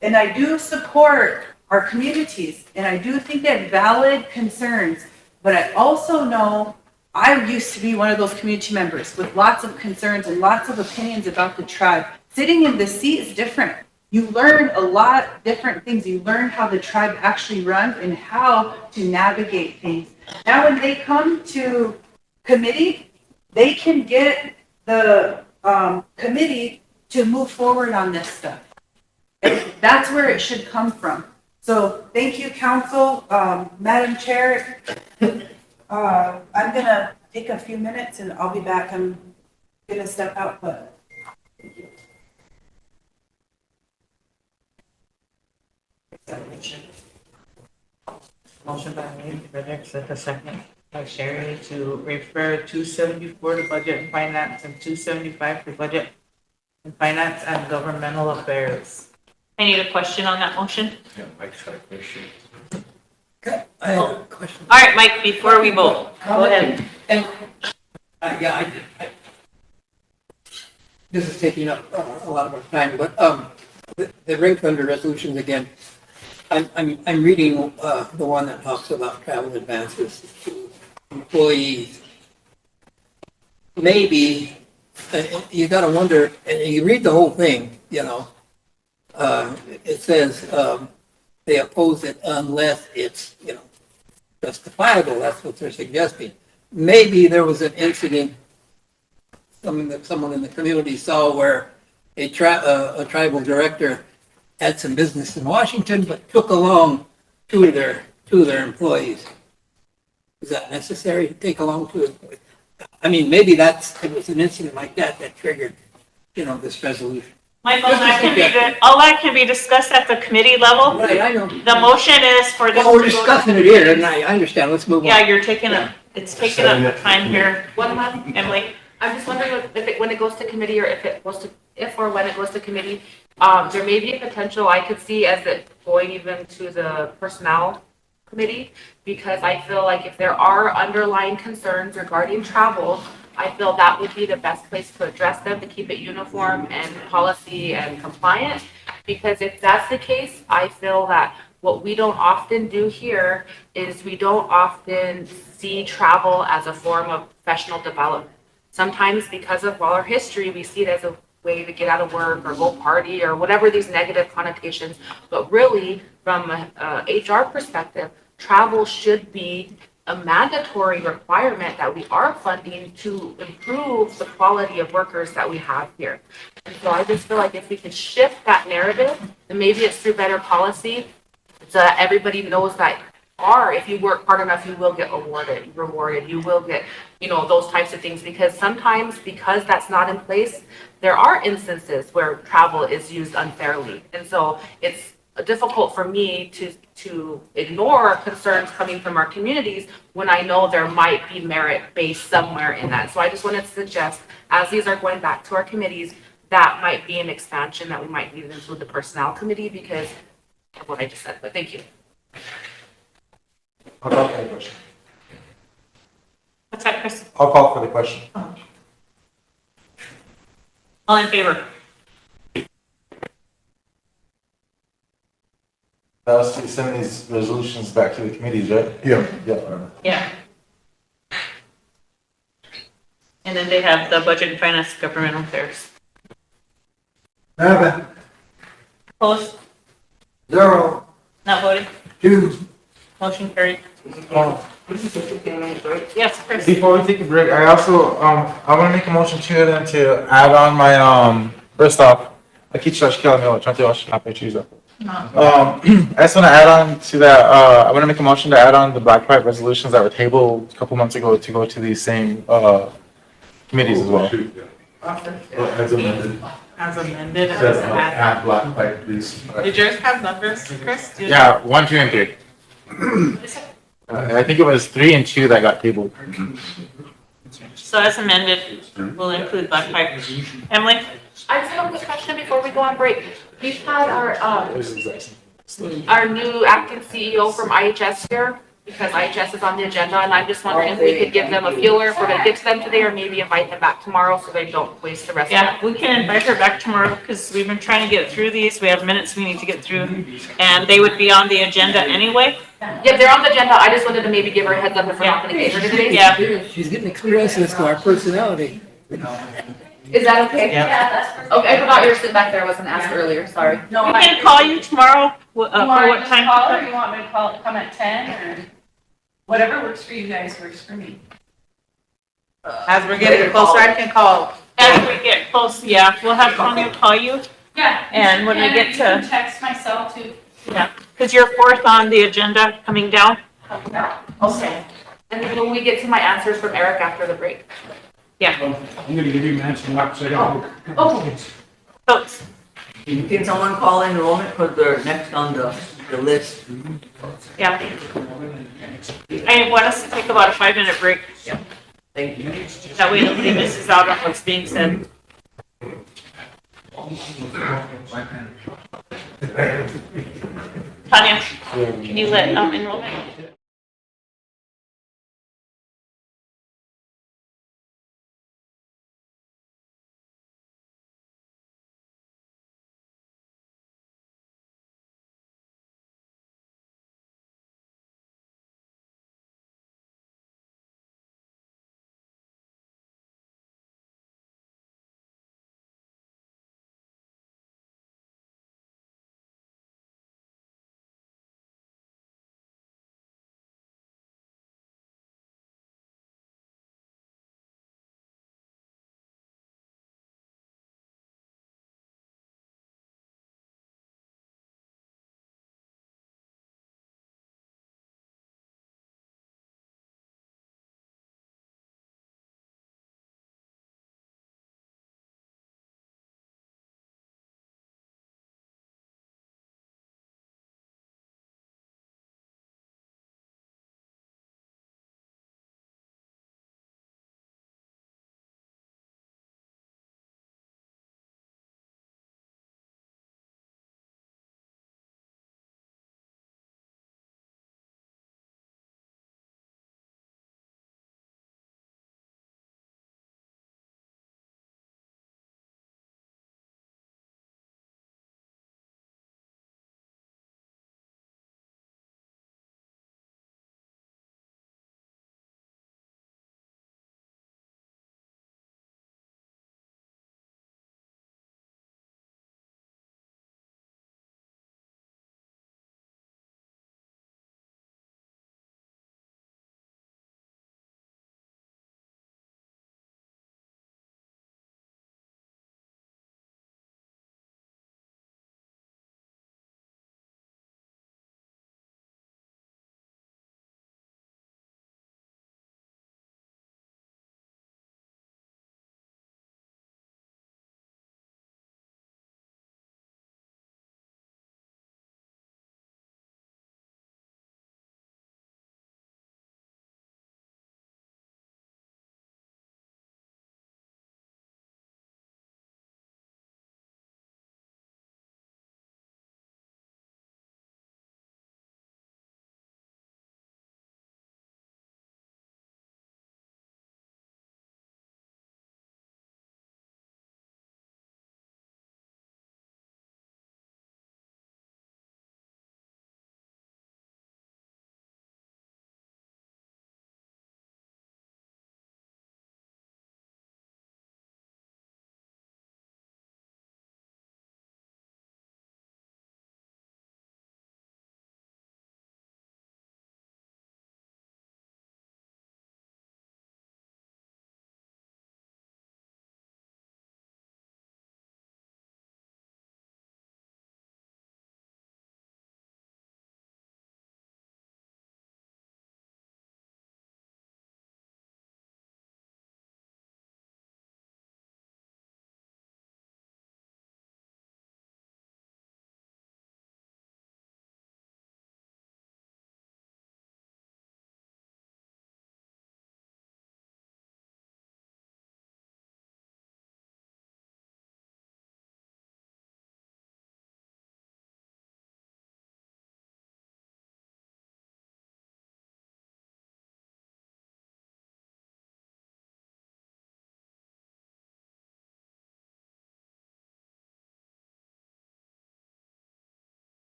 And I do support our communities, and I do think they have valid concerns, but I also know I used to be one of those community members with lots of concerns and lots of opinions about the tribe. Sitting in the seat is different. You learn a lot different things. You learn how the tribe actually runs and how to navigate things. Now, when they come to committee, they can get the committee to move forward on this stuff. And that's where it should come from. So thank you, council. Madam Chair, I'm gonna take a few minutes and I'll be back. I'm gonna step out, but. Motion by me, Frederick, a second by Sherry to refer 274 to Budget and Finance and 275 to Budget and Finance and Governmental Affairs. I need a question on that motion. Yeah, Mike's got a question. I have a question. All right, Mike, before we vote, go ahead. And, this is taking up a lot of our time, but, the ring thunder resolutions again. I'm reading, the one that talks about travel advances to employees. Maybe, you gotta wonder, and you read the whole thing, you know, it says, they oppose it unless it's, you know, justifiable. That's what they're suggesting. Maybe there was an incident, something that someone in the community saw where a tribal director had some business in Washington, but took along two of their employees. Is that necessary to take along two employees? I mean, maybe it was an incident like that that triggered, you know, this resolution. Michael, all that can be discussed at the committee level. Right, I know. The motion is for this. Well, we're discussing it here, and I understand. Let's move on. Yeah, you're taking it's taking up time here. One month. Emily? I'm just wondering when it goes to committee or if or when it goes to committee, there may be a potential I could see as it going even to the personnel committee, because I feel like if there are underlying concerns regarding travel, I feel that would be the best place to address them, to keep it uniform and policy and compliant. Because if that's the case, I feel that what we don't often do here is we don't often see travel as a form of professional development. Sometimes because of our history, we see it as a way to get out of work or go party or whatever these negative connotations. But really, from a HR perspective, travel should be a mandatory requirement that we are funding to improve the quality of workers that we have here. And so I just feel like if we could shift that narrative, then maybe it's through better policy, so that everybody knows that if you work hard enough, you will get rewarded, you will get, you know, those types of things. Because sometimes, because that's not in place, there are instances where travel is used unfairly. And so it's difficult for me to ignore concerns coming from our communities when I know there might be merit based somewhere in that. So I just wanted to suggest, as these are going back to our committees, that might be an expansion that we might need to include the personnel committee because of what I just said, but thank you. I'll call for the question. What's that, Chris? I'll call for the question. All in favor? That was to send these resolutions back to the committees, right? Yeah. Yeah. Yeah. And then they have the budget and finance governmental affairs. Seven, Opposed? 0, Not voting? 2. Motion carried. Yes, Chris? Before we take a break, I also, I want to make a motion to then to add on my, first off, aqui te acho que ela meu, deixa eu acho rápido. I just want to add on to that, I want to make a motion to add on the black pipe resolutions that were tabled a couple months ago to go to these same, committees as well. As amended. As amended. It says add black pipe, please. Did yours have numbers, Chris? Do you- Yeah, 1, 2, and 3. I think it was 3 and 2 that got tabled. So as amended, we'll include black pipe. Emily? I just have a quick question before we go on break. We've had our new acting CEO from IHS here, because IHS is on the agenda, and I'm just wondering if we could give them a feeler, if we're gonna get to them today, or maybe invite them back tomorrow so they don't waste the rest of Yeah, it. we can invite her back tomorrow because we've been trying to get through these. We have minutes we need to get through. And they would be on the agenda anyway. Yeah, they're on the agenda. I just wanted to maybe give her a heads up if we're not gonna get her today. Yeah. She's getting experience to our personality. Is that okay? Yeah. Okay, I forgot yours sitting back there. I wasn't asked earlier. Sorry. We can call you tomorrow, for You want what me to time? call or you want me to come at 10 or whatever works for you guys works for me. As we're getting closer, I can call. As we get close, yeah, we'll have Tanya call you. Yeah. And when we get You can to, text my cell too. yeah, because you're fourth on the agenda coming down. Okay. And then when we get to my answers from Eric after the break. Yeah. I'm gonna give you an answer, Mark, so I don't. Oh. Votes. Can someone call enrollment because they're next on the list? Yeah. I want us to take about a 5-minute break. Thank you. That way nobody misses out on what's being said. Tanya, can you let enrollment?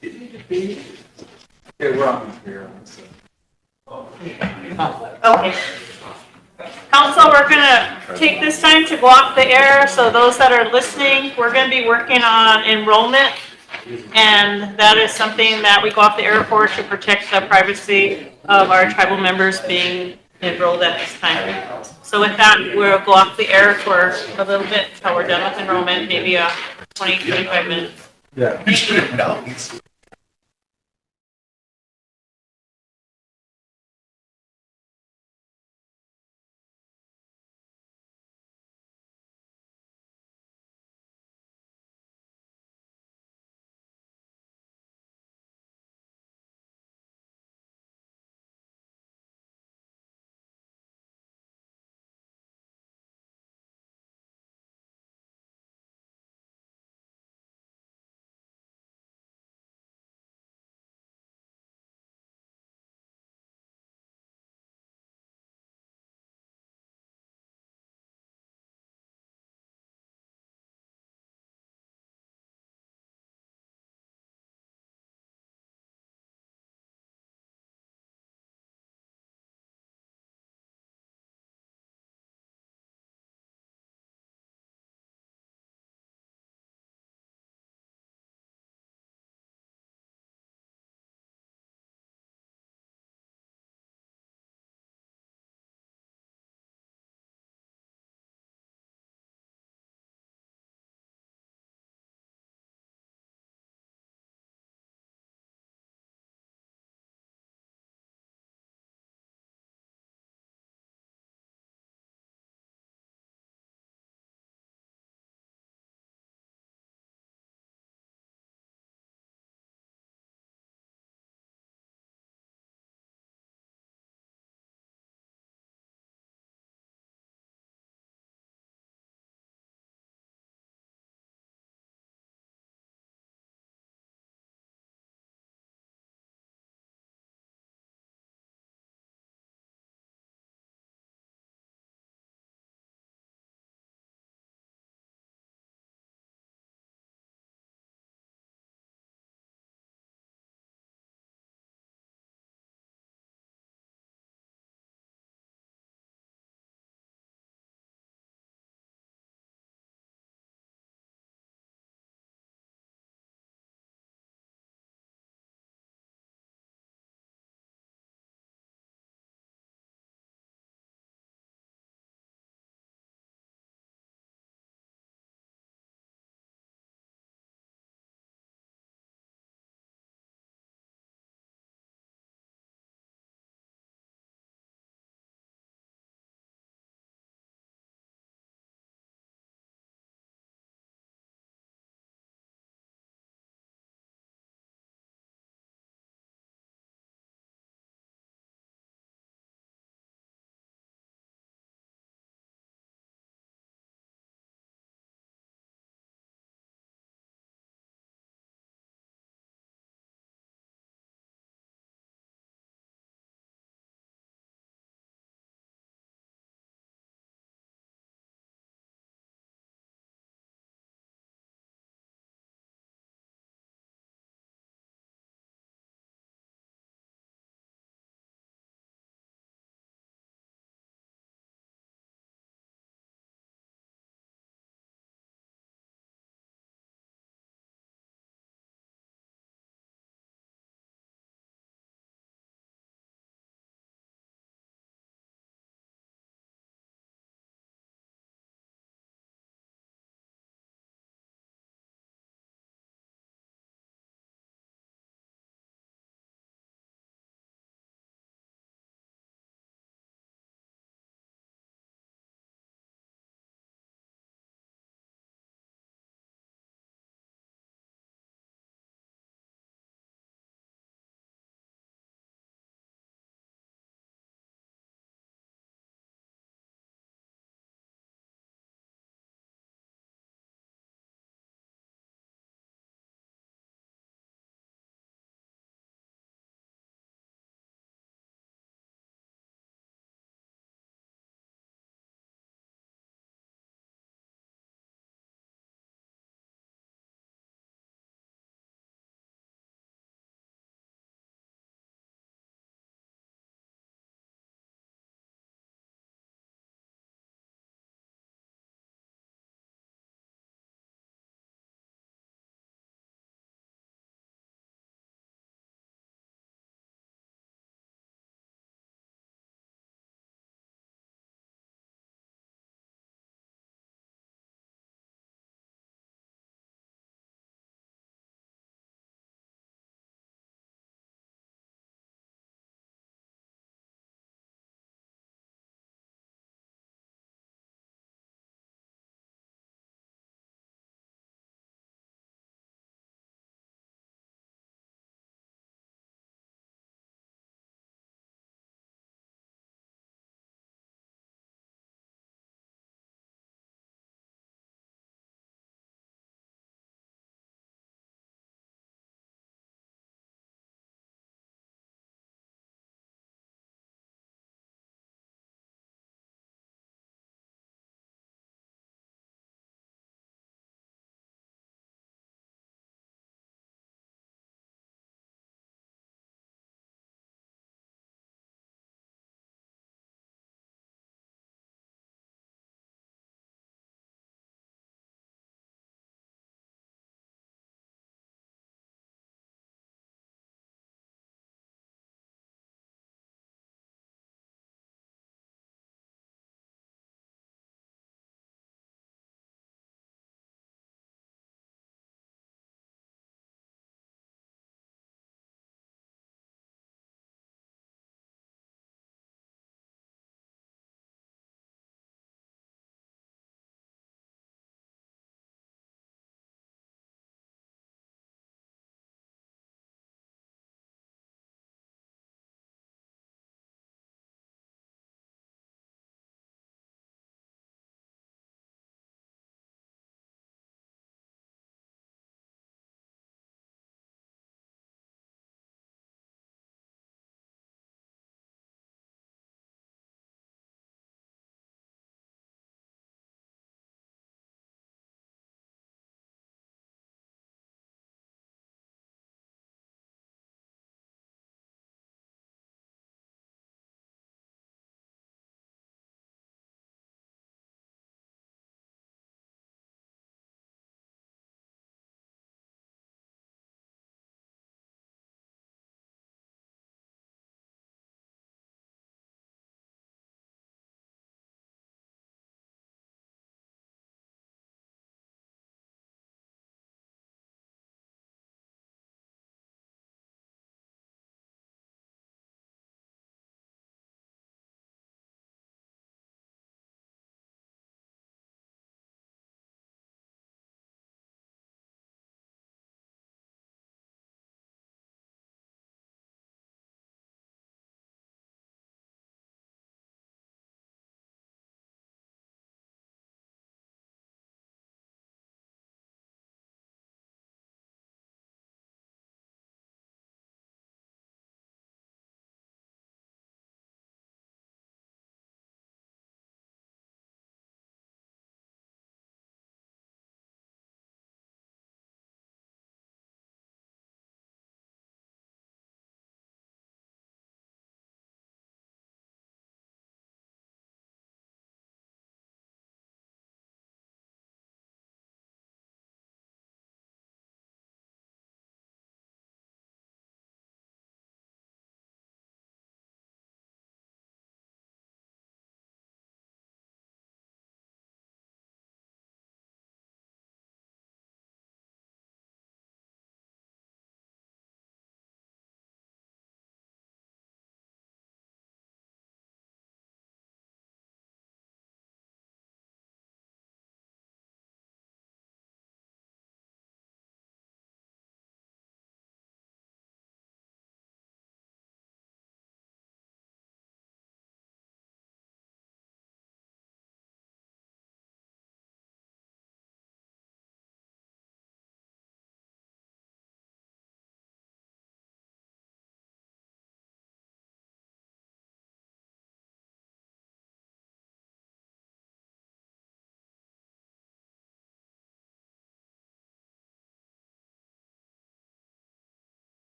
Okay, we're on here. Okay. Council, we're gonna take this time to go off the air, so those that are listening, we're gonna be working on enrollment. And that is something that we go off the air for to protect the privacy of our tribal members being enrolled at this time. So with that, we'll go off the air for a little bit until we're done with enrollment, maybe 25 minutes. Yeah.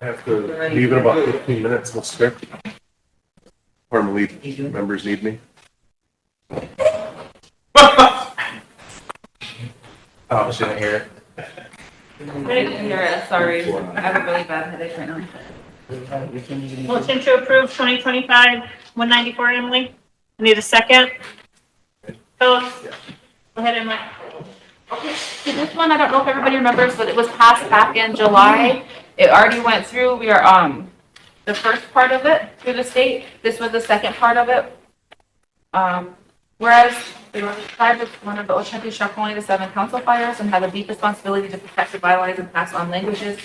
I have to leave in about 15 minutes, Mr. Formally, members need me. Oh, she didn't hear it. Sorry, I have a really bad headache right now. Motion to approve 2025-194, Emily. I need a second. Phyllis, go ahead, Emily. Okay, so this one, I don't know if everybody remembers, but it was passed back in July. It already went through. We are, the first part of it through the state. This was the second part of it. Whereas the tribe is one of the Ochepi-Shakoney, the 7 council fires, and have a deep responsibility to protect, revitalize, and pass on languages,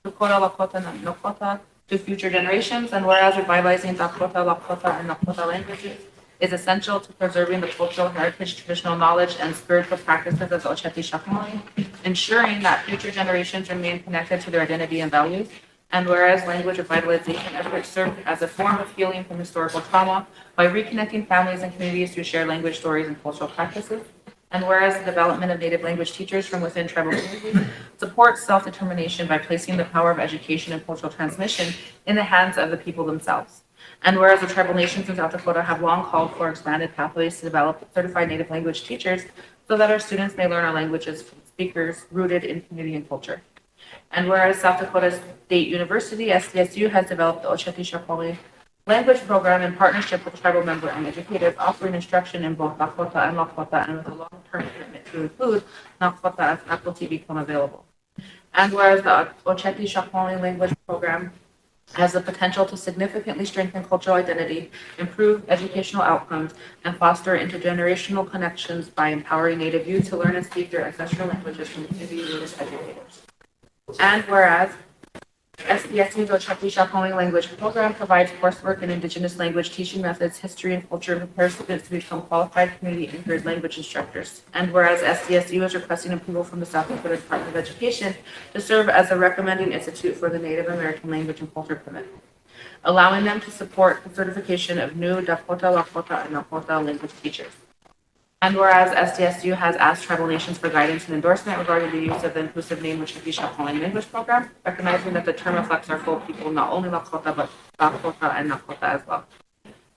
Dakota, Lakota, and Nakota, to future generations. And whereas revitalizing Dakota, Lakota, and Nakota languages is essential to preserving the cultural heritage, traditional knowledge, and spiritual practices of the Ochepi-Shakoney, ensuring that future generations remain connected to their identity and values. And whereas language revitalization efforts serve as a form of healing from historical trauma by reconnecting families and communities through shared language, stories, and cultural practices. And whereas the development of native language teachers from within tribal communities supports self-determination by placing the power of education and cultural transmission in the hands of the people themselves. And whereas the tribal nations in South Dakota have long called for expanded pathways to develop certified native language teachers so that our students may learn our languages from speakers rooted in community and culture. And whereas South Dakota State University, SDSU, has developed the Ochepi-Shakoney language program in partnership with tribal member and educators, offering instruction in both Dakota and Lakota, and with a long-term commitment to include Nakota as faculty become available. And whereas the Ochepi-Shakoney language program has the potential to significantly strengthen cultural identity, improve educational outcomes, and foster intergenerational connections by empowering Native youth to learn and speak their ancestral languages from community-rooted educators. And whereas SDSU's Ochepi-Shakoney language program provides coursework in Indigenous language teaching methods, history, and culture, and prepares students to become qualified community-anchored language instructors. And whereas SDSU is requesting approval from the South Dakota Department of Education to serve as a recommending institute for the Native American language and culture permit, allowing them to support the certification of new Dakota, Lakota, and Nakota language teachers. And whereas SDSU has asked tribal nations for guidance and endorsement regarding the use of the inclusive name Ochepi-Shakoney language program, recognizing that the term reflects our full people, not only Lakota, but Dakota and Nakota as well.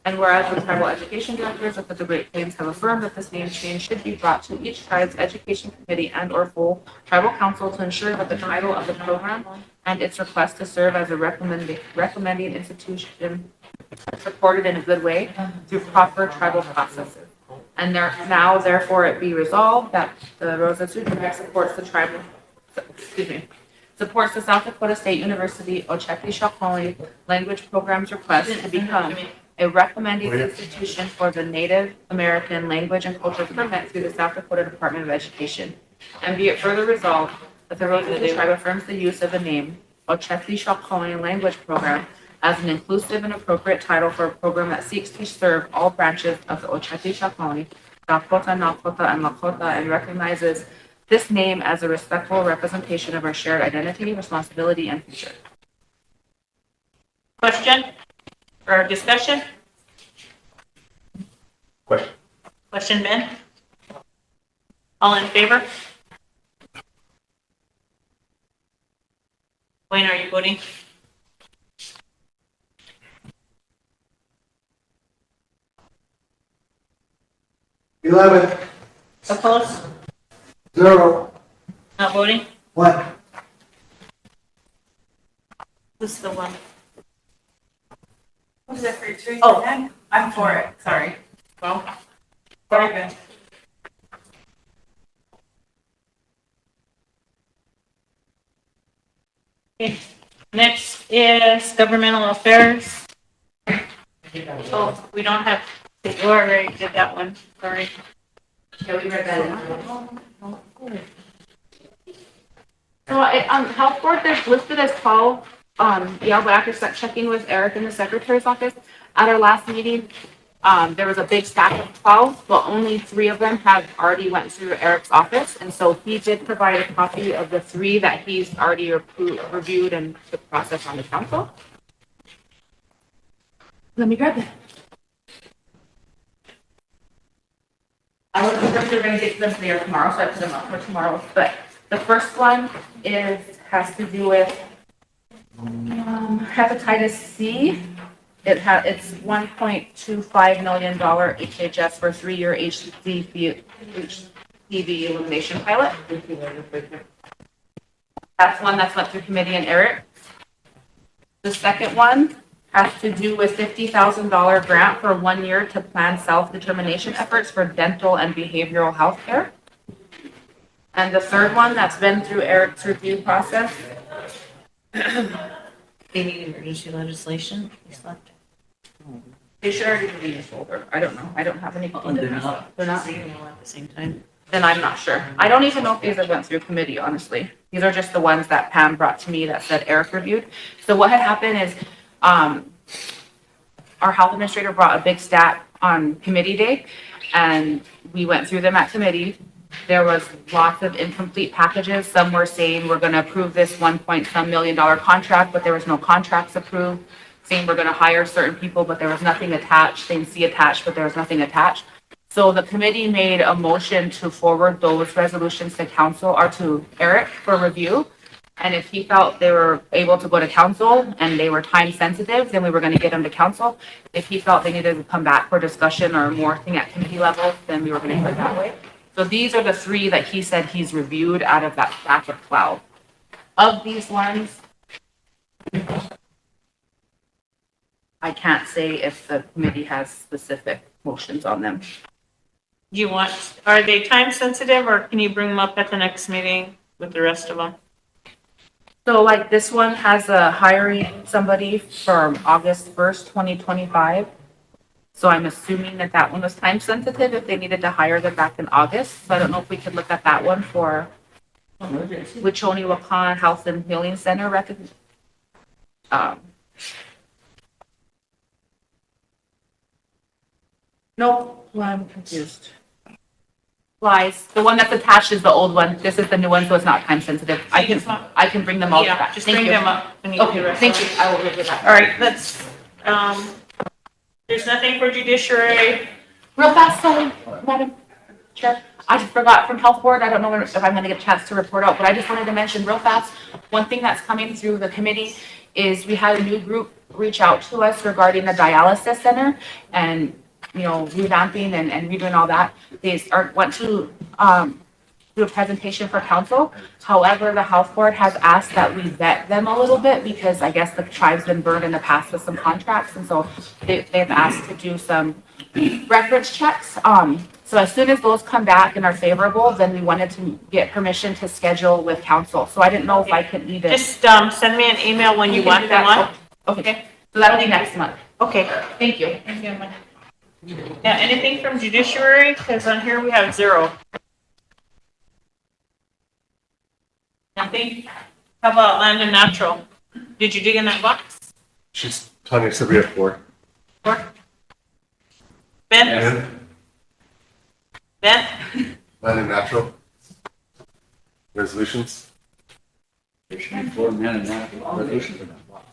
And whereas the tribal education directors of the Great Plains have affirmed that this name change should be brought to each tribe's education committee and or full tribal council to ensure that the title of the program and its request to serve as a recommending institution supported in a good way through proper tribal processes. And now, therefore, it be resolved that the Rosebud Sioux supports supports the South Dakota State University Ochepi-Shakoney language program's request to become a recommending institution for the Native American language and culture permit through the South Dakota Department of Education. And be it further resolved that the Rosebud Sioux tribe affirms the use of the name Ochepi-Shakoney language program as an inclusive and appropriate title for a program that seeks to serve all branches of the Ochepi-Shakoney, Dakota, Nakota, and Lakota, and recognizes this name as a respectful representation of our shared identity, responsibility, and future. Question or discussion? Question. Question, Ben? All in favor? Wayne, are you voting? Opposed? 0. Not voting? 1. Who's the one? Who's that for your tree? Oh, I'm for it, sorry. Well, Very good. okay. Next is governmental affairs. Oh, we don't have, we already did that one, sorry. Yeah, we read that. So, health board, there's listed as 12, yeah, but after checking with Eric in the secretary's office, at our last meeting, there was a big stack of 12, but only 3 of them have already went through Eric's office, and so he did provide a copy of the 3 that he's already reviewed and the process on the council. Let me grab that. I wasn't sure if we were going to get to them today or tomorrow, so I put them up for tomorrow. But the first one has to do with hepatitis C, it's $1.25 million HHS for 3-year HCV elimination pilot. That's one that's went through committee and Eric. The second one has to do with $50,000 grant for 1 year to plan self-determination efforts for dental and behavioral health care. And the third one that's been through Eric's review process. They need emergency legislation. They should already be in this folder. I don't know. I don't have any. They're not. They're not. Saying all at the same time. Then I'm not sure. I don't even know if these have went through committee, honestly. These are just the ones that Pam brought to me that said Eric reviewed. So what had happened is, our health administrator brought a big stat on committee day, and we went through them at committee. There was lots of incomplete packages. Some were saying we're gonna approve this $1 million contract, but there was no contracts approved. Saying we're gonna hire certain people, but there was nothing attached. Saying C attached, but there was nothing attached. So the committee made a motion to forward those resolutions to council or to Eric for review. And if he felt they were able to go to council and they were time sensitive, then we were gonna get them to council. If he felt they needed to come back for discussion or more thing at committee level, then we were gonna do it that way. So these are the 3 that he said he's reviewed out of that batch of 12. Of these ones, I can't say if the committee has specific motions on them. Are they time sensitive or can you bring them up at the next meeting with the rest of them? So like this one has a hiring somebody from August 1st, 2025. So I'm assuming that that one was time sensitive if they needed to hire them back in August. So I don't know if we could look at that one for Wichoni Wakan Health and Healing Center no, well, I'm confused. Lies. The one that's attached is the old one. This is the new one, so it's not time sensitive. I can bring them all Yeah, back. just Thank bring you. them up. when you do the Okay, rest thank of you. them. I will review that. All right, there's nothing for judiciary. Real fast, sorry, Madam Chair. I just forgot from Health Board. I don't know if I'm going to get a chance to report out, but I just wanted to mention real fast, one thing that's coming through the committee is we had a new group reach out to us regarding the dialysis center and, revamping and redoing all that. They went to do a presentation for council. However, the Health Board has asked that we vet them a little bit because I guess the tribe's been burned in the past with some contracts. And so they've asked to do some reference checks. So as soon as those come back and are favorable, then we wanted to get permission to schedule with council. So I didn't know if I could either. Just send me an email when you want them on. Okay, so that'll be next month. Okay. Thank you. Yeah, anything from judiciary? Because on here we have 0. Nothing? How about land and natural? Did you dig in that box? Tanya said we have 4. Ben? And Ben? land and natural resolutions. There should be 4 men and that resolution for that block.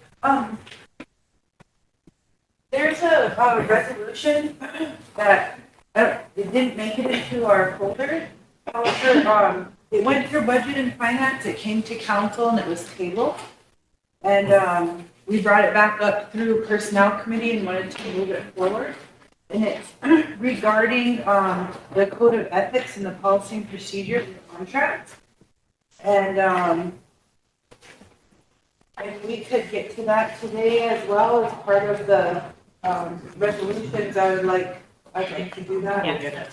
There's a resolution that, it didn't make it into our folder. However, it went through budget and finance, it came to council and it was tabled. And, we brought it back up through personnel committee and wanted to move it forward. And it's regarding, the code of ethics and the policy and procedures and contracts. And, if we could get to that today as well as part of the, resolutions, I'd like to do that. Yeah.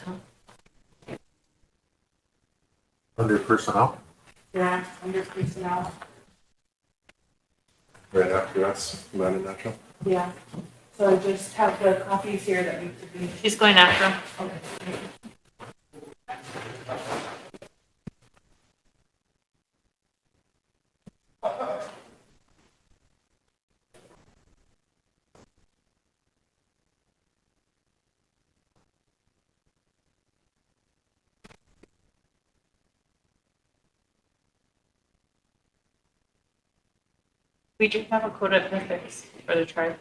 Under personnel, Yeah, under personnel, right after that's land and natural. yeah. So I just have the copies here that need to be. She's going after him. Okay. We do have a code of ethics for the tribe.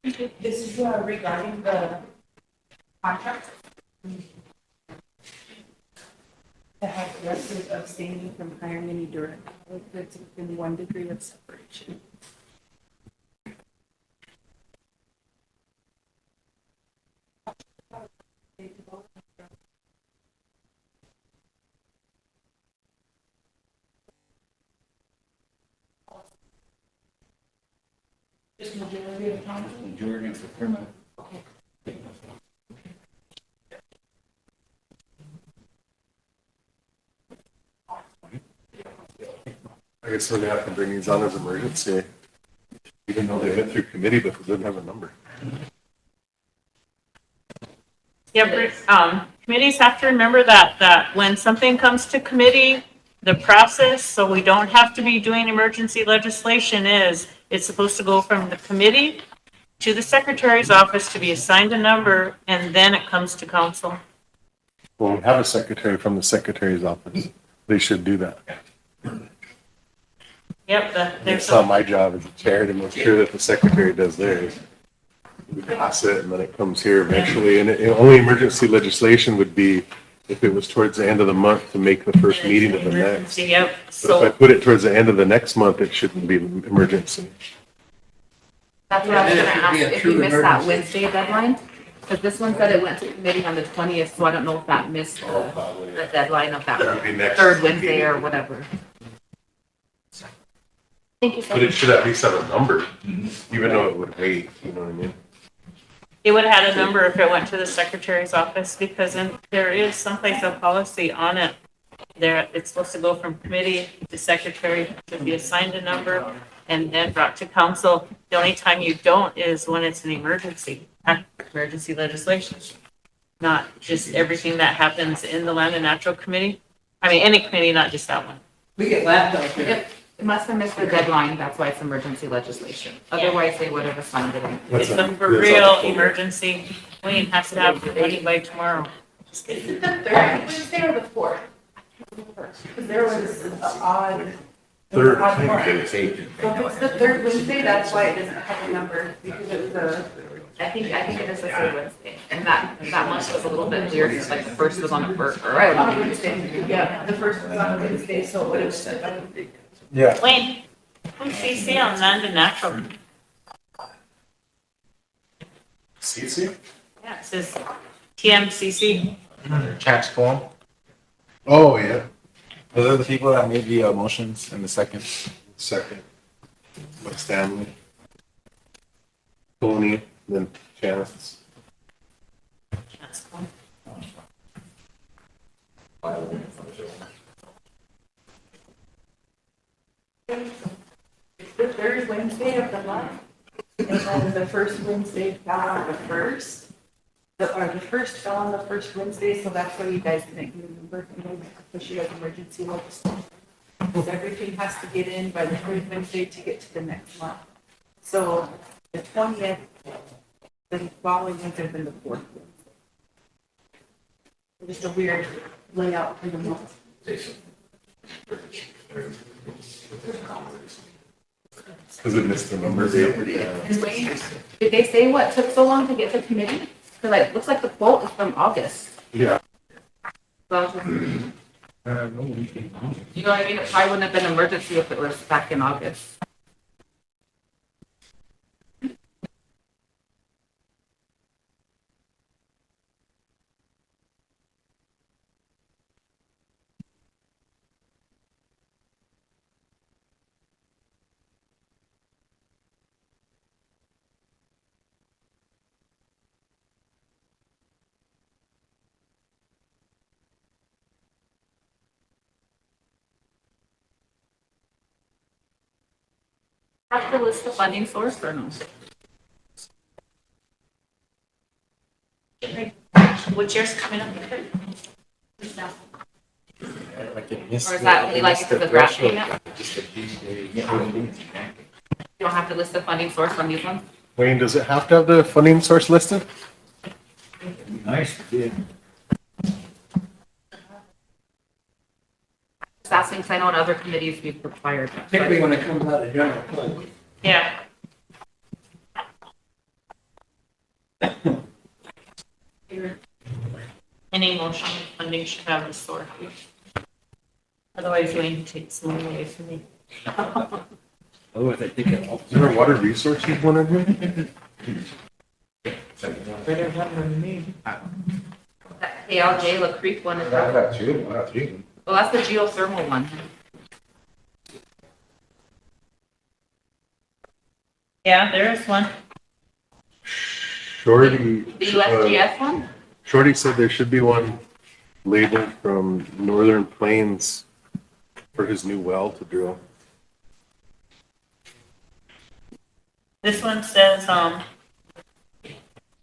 This is regarding the contract. To have directors abstaining from hiring any direct that's within 1 degree of separation. Just majority of council? Majority of the criminal. I guess we're gonna have to bring these on as emergency, even though they went through committee, but it didn't have a number. Yeah, committees have to remember that when something comes to committee, the process, so we don't have to be doing emergency legislation is, it's supposed to go from the committee to the secretary's office to be assigned a number, and then it comes to council. Well, we have a secretary from the secretary's office. They should do that. Yep, there's It's not my job as a chair to make sure that the secretary does theirs. We pass it and then it comes here eventually, and only emergency legislation would be if it was towards the end of the month to make the first meeting of the next. Yep, But if so I put it towards the end of the next month, it shouldn't be an emergency. That's what I was Yeah, gonna it should be ask, a if true we missed that emergency. Wednesday deadline, because this one said it went to committee on the 20th, so I don't know if that missed the deadline of That would be that next third Wednesday meeting. or whatever. Thank you so But it much. should at least have a number, even though it would wait, you know what I mean? it would have had a number if it went to the secretary's office, because there is someplace a policy on it. There, it's supposed to go from committee to secretary to be assigned a number and then brought to council. The only time you don't is when it's an emergency legislation. Not just everything that happens in the Land and Natural Committee. I mean, any committee, not just that one. We get laughed out there. Yep, it must have missed the deadline, that's why it's emergency legislation. Otherwise, they would have assigned it in. It's a for real emergency. Wayne has to have it ready by tomorrow. Just Is kidding. it the third Wednesday or the fourth? Because there was an odd. Third, odd I one. think it's eight. So if it's the third Wednesday, that's why it doesn't have a number, because it was a. I think it is the third Wednesday, and that month was a little bit weird, because like the first was on a first, or right On on a a Wednesday, yeah, the first was on a Wednesday, so it would have said. Yeah. Wayne, who's CC on Land and Natural? CC? Yeah, it says TMCC. Chance form. Oh, yeah. Those are the people that made the motions in the second. Second. With Stanley. Tony, then Janice. That's cool. It's the third Wednesday of the month, and then the first Wednesday fell on the first. The first fell on the first Wednesday, so that's why you guys didn't get a number, you know, because you have emergency legislation. Because everything has to get in by the third Wednesday to get to the next month. So the 20th, the following Wednesday, then the fourth Wednesday. Just a weird layout for the month. Because it missed the numbers. And Wayne, did they say what took so long to get to committee? Because like, it looks like the quote is from August. Yeah. So I was just- you know what I mean? It probably wouldn't have been emergency if it was back in August. Have to list the funding source or no? What's yours coming up? Like it missed Or is that only like it missed if the grant threshold. payment? Just a few days. You don't have to list the funding source on these ones? Wayne, does it have to have the funding source listed? Nice, yeah. Just asking, because I know in other committees we've required. Particularly when it comes out of general fund. Yeah. Any motion funding should have the source. Otherwise, Wayne takes some away from me. Otherwise, I think it all. Is there a water resources one in here? Better one than me. That KLJ La Creek one is. I got two, I got three. Well, that's the geothermal one. Yeah, there is one. Shorty. The USGS one? Shorty said there should be one labeled from Northern Plains for his new well to drill. This one says,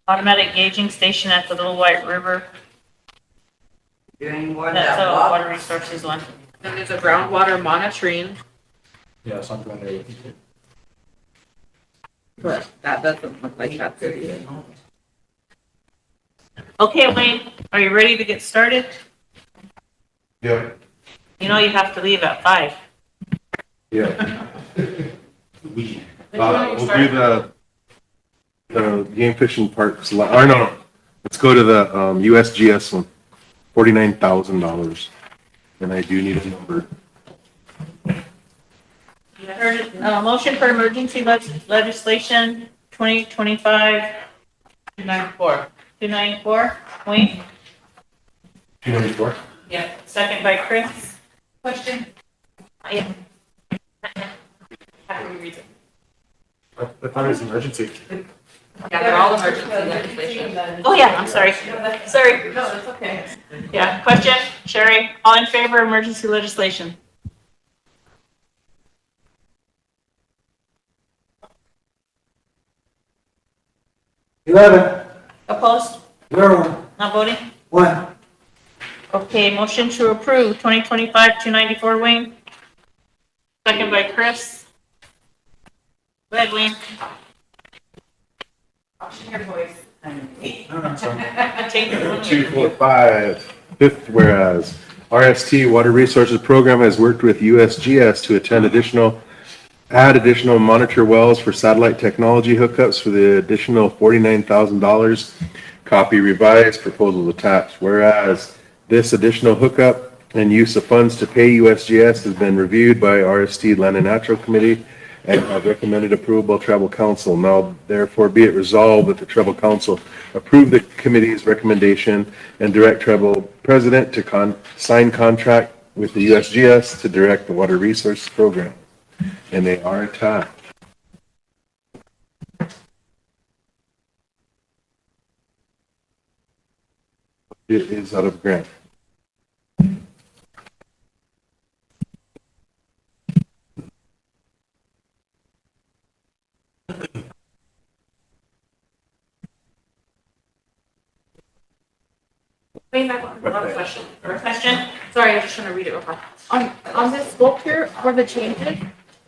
automatic gauging station at the Little White River. Doing more than That's that. a Bob? water resources one. Then there's a groundwater monitoring, Yeah, something there. but that doesn't look like that's it. Okay, Wayne, are you ready to get started? Yeah. You know you have to leave at 5. Yeah. Which one are you We'll do starting? the game fishing parks, or no, let's go to the, USGS one, $49,000. And I do need a number. Motion for emergency legislation 2025 294. Wayne? 294? Yeah. Second by Chris. Question? Yeah. How do we read it? I thought it was emergency. Yeah, they're all emergency legislation. Oh, yeah, I'm sorry. Sorry. No, that's okay. Yeah, question, Sherry, all in favor of emergency legislation? Opposed? 0, Not voting? 1. Okay, motion to approve 2025-294, Wayne. Second by Chris. Go ahead, Wayne. Your voice. Take it from here. 245. Fifth, whereas RST Water Resources Program has worked with USGS to add additional monitor wells for satellite technology hookups for the additional $49,000. Copy revised, proposals attached. Whereas this additional hookup and use of funds to pay USGS has been reviewed by RST Land and Natural Committee and have recommended approval by Tribal Council. Now therefore be it resolved that the Tribal Council approve the committee's recommendation and direct Tribal President to sign contract with the USGS to direct the Water Resources Program. And they are attached. It is out of grant. Wait, I have another question. Question? Sorry, I was just trying to read it real fast. On this scope here, for the changes,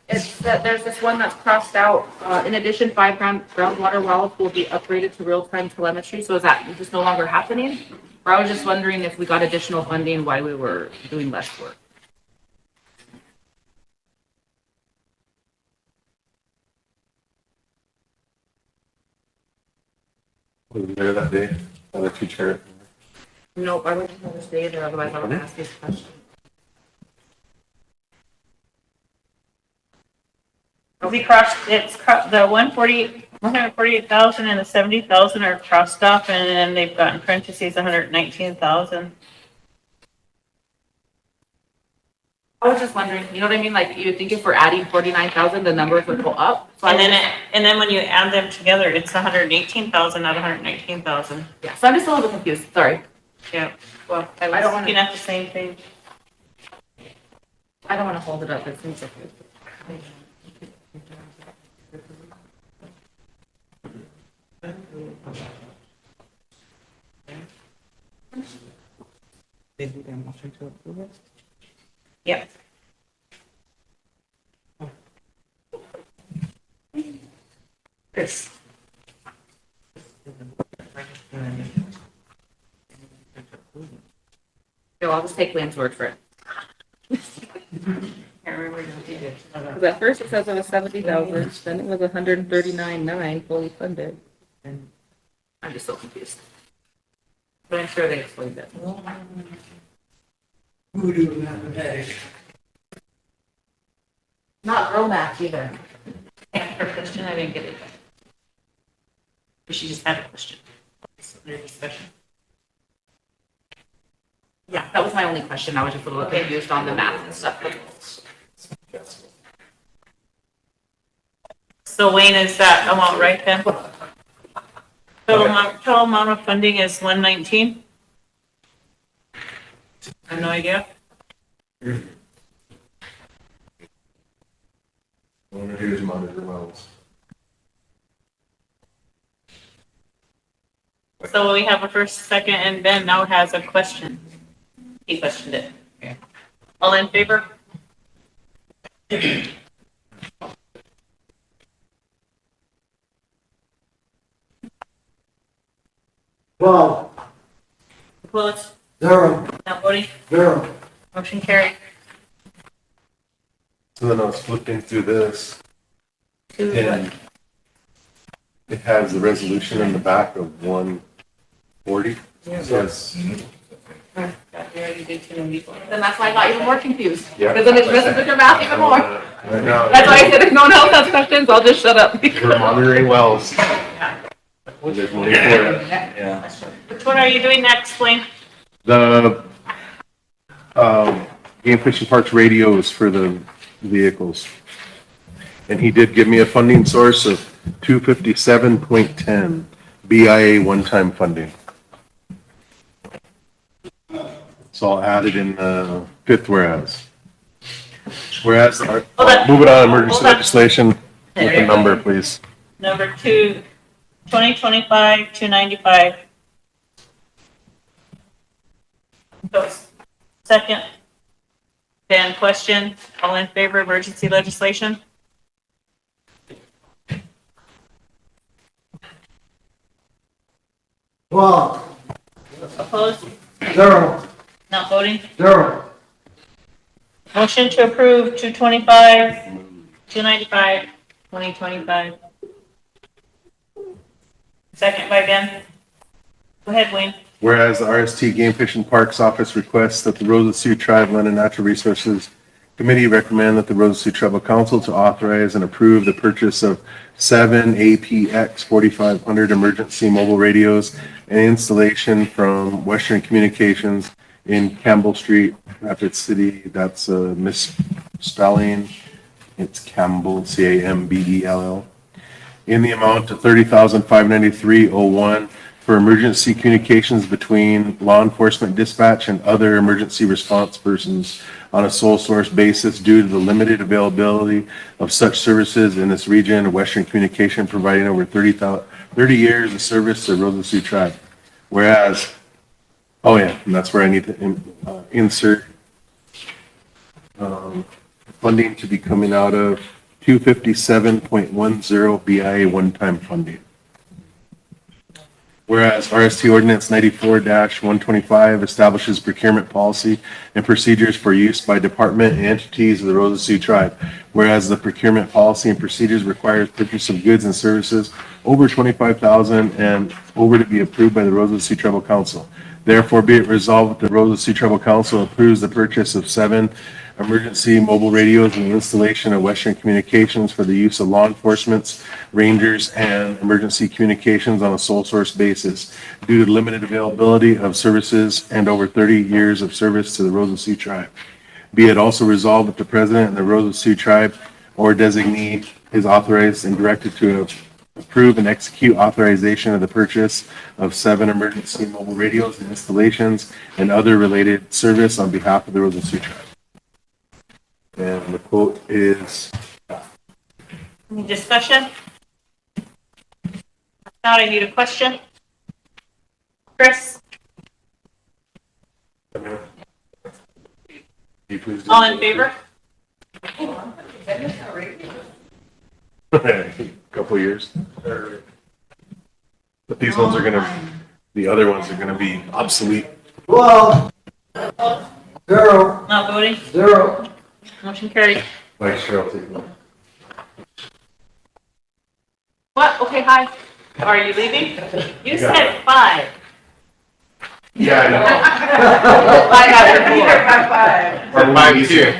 it's that there's this one that's crossed out, in addition, 5 groundwater wells will be upgraded to real-time telemetry. So is that just no longer happening? Or I was just wondering if we got additional funding, why we were doing less work. Wasn't there that day? I'll let you chair it. Nope, I wouldn't want to stay there, otherwise I would ask this question. The 148,000 and the 70,000 are crossed off, and then they've got in parentheses 119,000. I was just wondering, you know what I mean? Like, you would think if we're adding 49,000, the numbers would go up. So And then when you add them together, it's 118,000, not 119,000. Yeah, so I'm just a little bit confused, sorry. Yeah, well, I I don't was wanna- looking at the same thing. I don't want to hold it up, it seems like. Did you get a motion to approve it? Yep. Chris. So I'll just take Lynn's word for it. Can't remember who did it. Because at first it says it was 70,000, then it was 139,900 fully funded. And I'm just so confused. But I'm sure they explained it. Voodoo mathematics. Not girl math either. Her question, I didn't get it. But she just had a question. Their discussion. Yeah, that was my only question. I was just a little confused on the math and stuff. So Wayne, is that amount right then? Total amount of funding is 119? I have no idea. Here's monitor wells. So we have a first, second, and Ben now has a question. He questioned it. Okay. All in favor? Well, Opposed? zero, Not voting? zero. Motion carried. So then I was flipping through this To what? and it has the resolution in the back of 140. Yes. We already did 294. Then that's why I got even more confused. Yeah. Because then it messes with your math even more. I know. That's why I said if no one else has questions, I'll just shut up. We're monitoring wells. There's money for it. Yeah. Which one are you doing next, Wayne? The Game Fish and Parks radios for the vehicles. And he did give me a funding source of 257.10 BIA one-time funding. It's all added in the fifth whereas. Whereas, move it on, emergency legislation with the number, please. Number 2, 2025, 295. Second. Ben, question. All in favor of emergency legislation? Well, Opposed? zero, Not voting? zero. Motion to approve 225, 295, 2025. Second by Ben. Go ahead, Wayne. Whereas the RST Game Fish and Parks Office requests that the Rosebud Sioux Tribe Land and Natural Resources Committee recommend that the Rosebud Sioux Tribal Council to authorize and approve the purchase of 7 APX 4500 emergency mobile radios and installation from Western Communications in Campbell Street, Rapid City. That's a misspelling. It's Campbell, Cambell, in the amount of $30,593.01 for emergency communications between law enforcement dispatch and other emergency response persons on a sole source basis due to the limited availability of such services in this region of Western Communication, providing over 30 years of service to the Rosebud Sioux Tribe. Whereas, oh yeah, and that's where I need to insert funding to be coming out of 257.10 BIA one-time funding. Whereas RST Ordinance 94-125 establishes procurement policy and procedures for use by department and entities of the Rosebud Sioux Tribe. Whereas the procurement policy and procedures requires purchase of goods and services over $25,000 and over to be approved by the Rosebud Sioux Tribal Council. Therefore, be it resolved that the Rosebud Sioux Tribal Council approves the purchase of 7 emergency mobile radios and the installation of Western Communications for the use of law enforcement, rangers, and emergency communications on a sole source basis due to limited availability of services and over 30 years of service to the Rosebud Sioux Tribe. Be it also resolved that the President and the Rosebud Sioux Tribe or designee is authorized and directed to approve and execute authorization of the purchase of 7 emergency mobile radios and installations and other related service on behalf of the Rosebud Sioux Tribe. And the quote is, Any discussion? If not, I need a question. Chris? All in favor? couple years. But these ones are the other ones are gonna be obsolete. Well, zero, Not voting? zero. Motion carried. Like Cheryl, take one. What? Okay, hi. Are you leaving? You said 5. Yeah, I know. I got your 4. Or 5 too.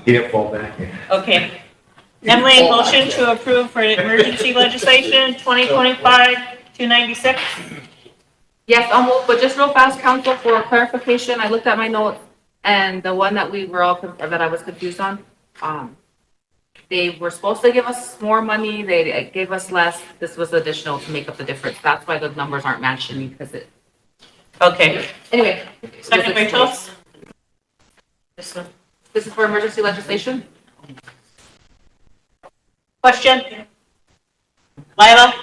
He didn't fall back in. Okay. Emily, motion to approve for emergency legislation 2025-296. Yes, I'll move, but just real fast, council, for clarification, I looked at my notes and the one that we were all, that I was confused on, they were supposed to give us more money, they gave us less, this was additional to make up the difference. That's why the numbers aren't matching because it, Okay. anyway. Second, Rachel. This is for emergency legislation? Question? Lila?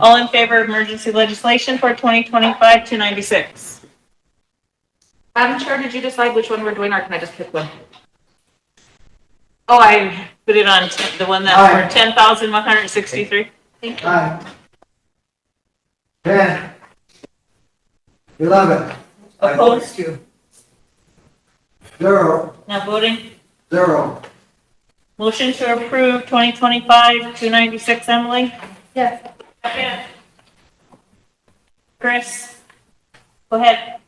All in favor of emergency legislation for 2025-296? Madam Chair, did you decide which one we're doing or can I just pick one? Oh, I put it on the one that's for 10,163. Thank you. Aye. 10. 11. Opposed? 0. Not voting? 0. Motion to approve 2025-296, Emily? Yes. Chris? Go ahead.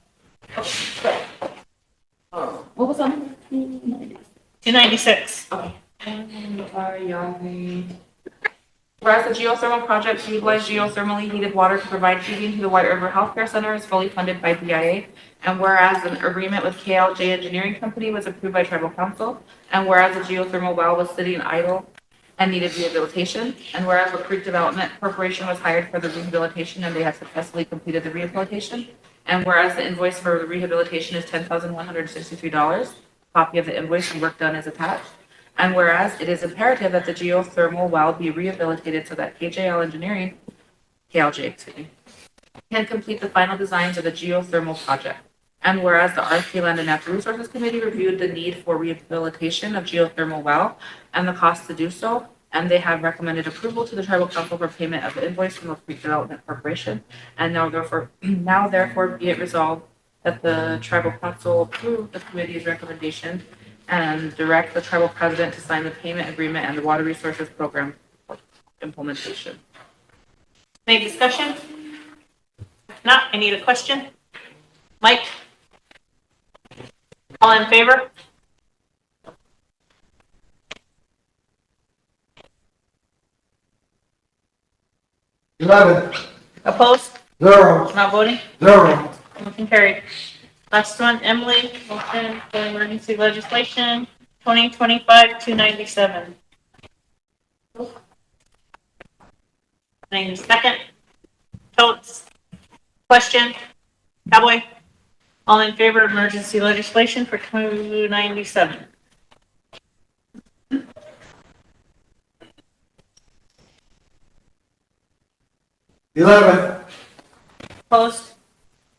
What was on? 296. Okay. Whereas the geothermal project to utilize geothermally heated water to provide heating to the White River Healthcare Center is fully funded by BIA. And whereas an agreement with KLJ Engineering Company was approved by Tribal Council. And whereas the geothermal well was sitting idle and needed rehabilitation. And whereas the Creek Development Corporation was hired for the rehabilitation and they have successfully completed the rehabilitation. And whereas the invoice for the rehabilitation is $10,163, copy of the invoice and work done is attached. And whereas it is imperative that the geothermal well be rehabilitated so that KLJ Engineering can complete the final designs of the geothermal project. And whereas the RFK Land and Natural Resources Committee reviewed the need for rehabilitation of geothermal well and the cost to do so, and they have recommended approval to the Tribal Council for payment of the invoice from the Creek Development Corporation. And now therefore be it resolved that the Tribal Council approve the committee's recommendation and direct the tribal president to sign the payment agreement and the water resources program implementation. Any discussion? If not, I need a question. Mike? All in favor? Opposed? 0. Not voting? 0. Motion carried. Last one, Emily, motion for emergency legislation 2025-297. Name second. Totes. Question. Cowboy. All in favor of emergency legislation for 297? Opposed?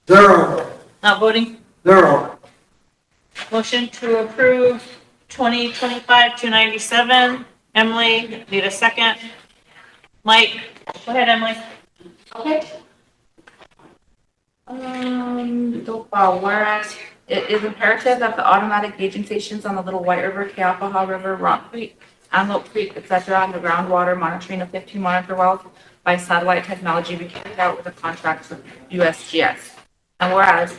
0. Not voting? 0. Motion to approve 2025-297. Emily, need a second. Mike, go ahead, Emily. Okay. Whereas it is imperative that the automatic gauging stations on the Little White River, Keapaha River, Rock Creek, Antelope Creek, etc., and the groundwater monitoring of 15 monitor wells by satellite technology be carried out with a contract with USGS. And whereas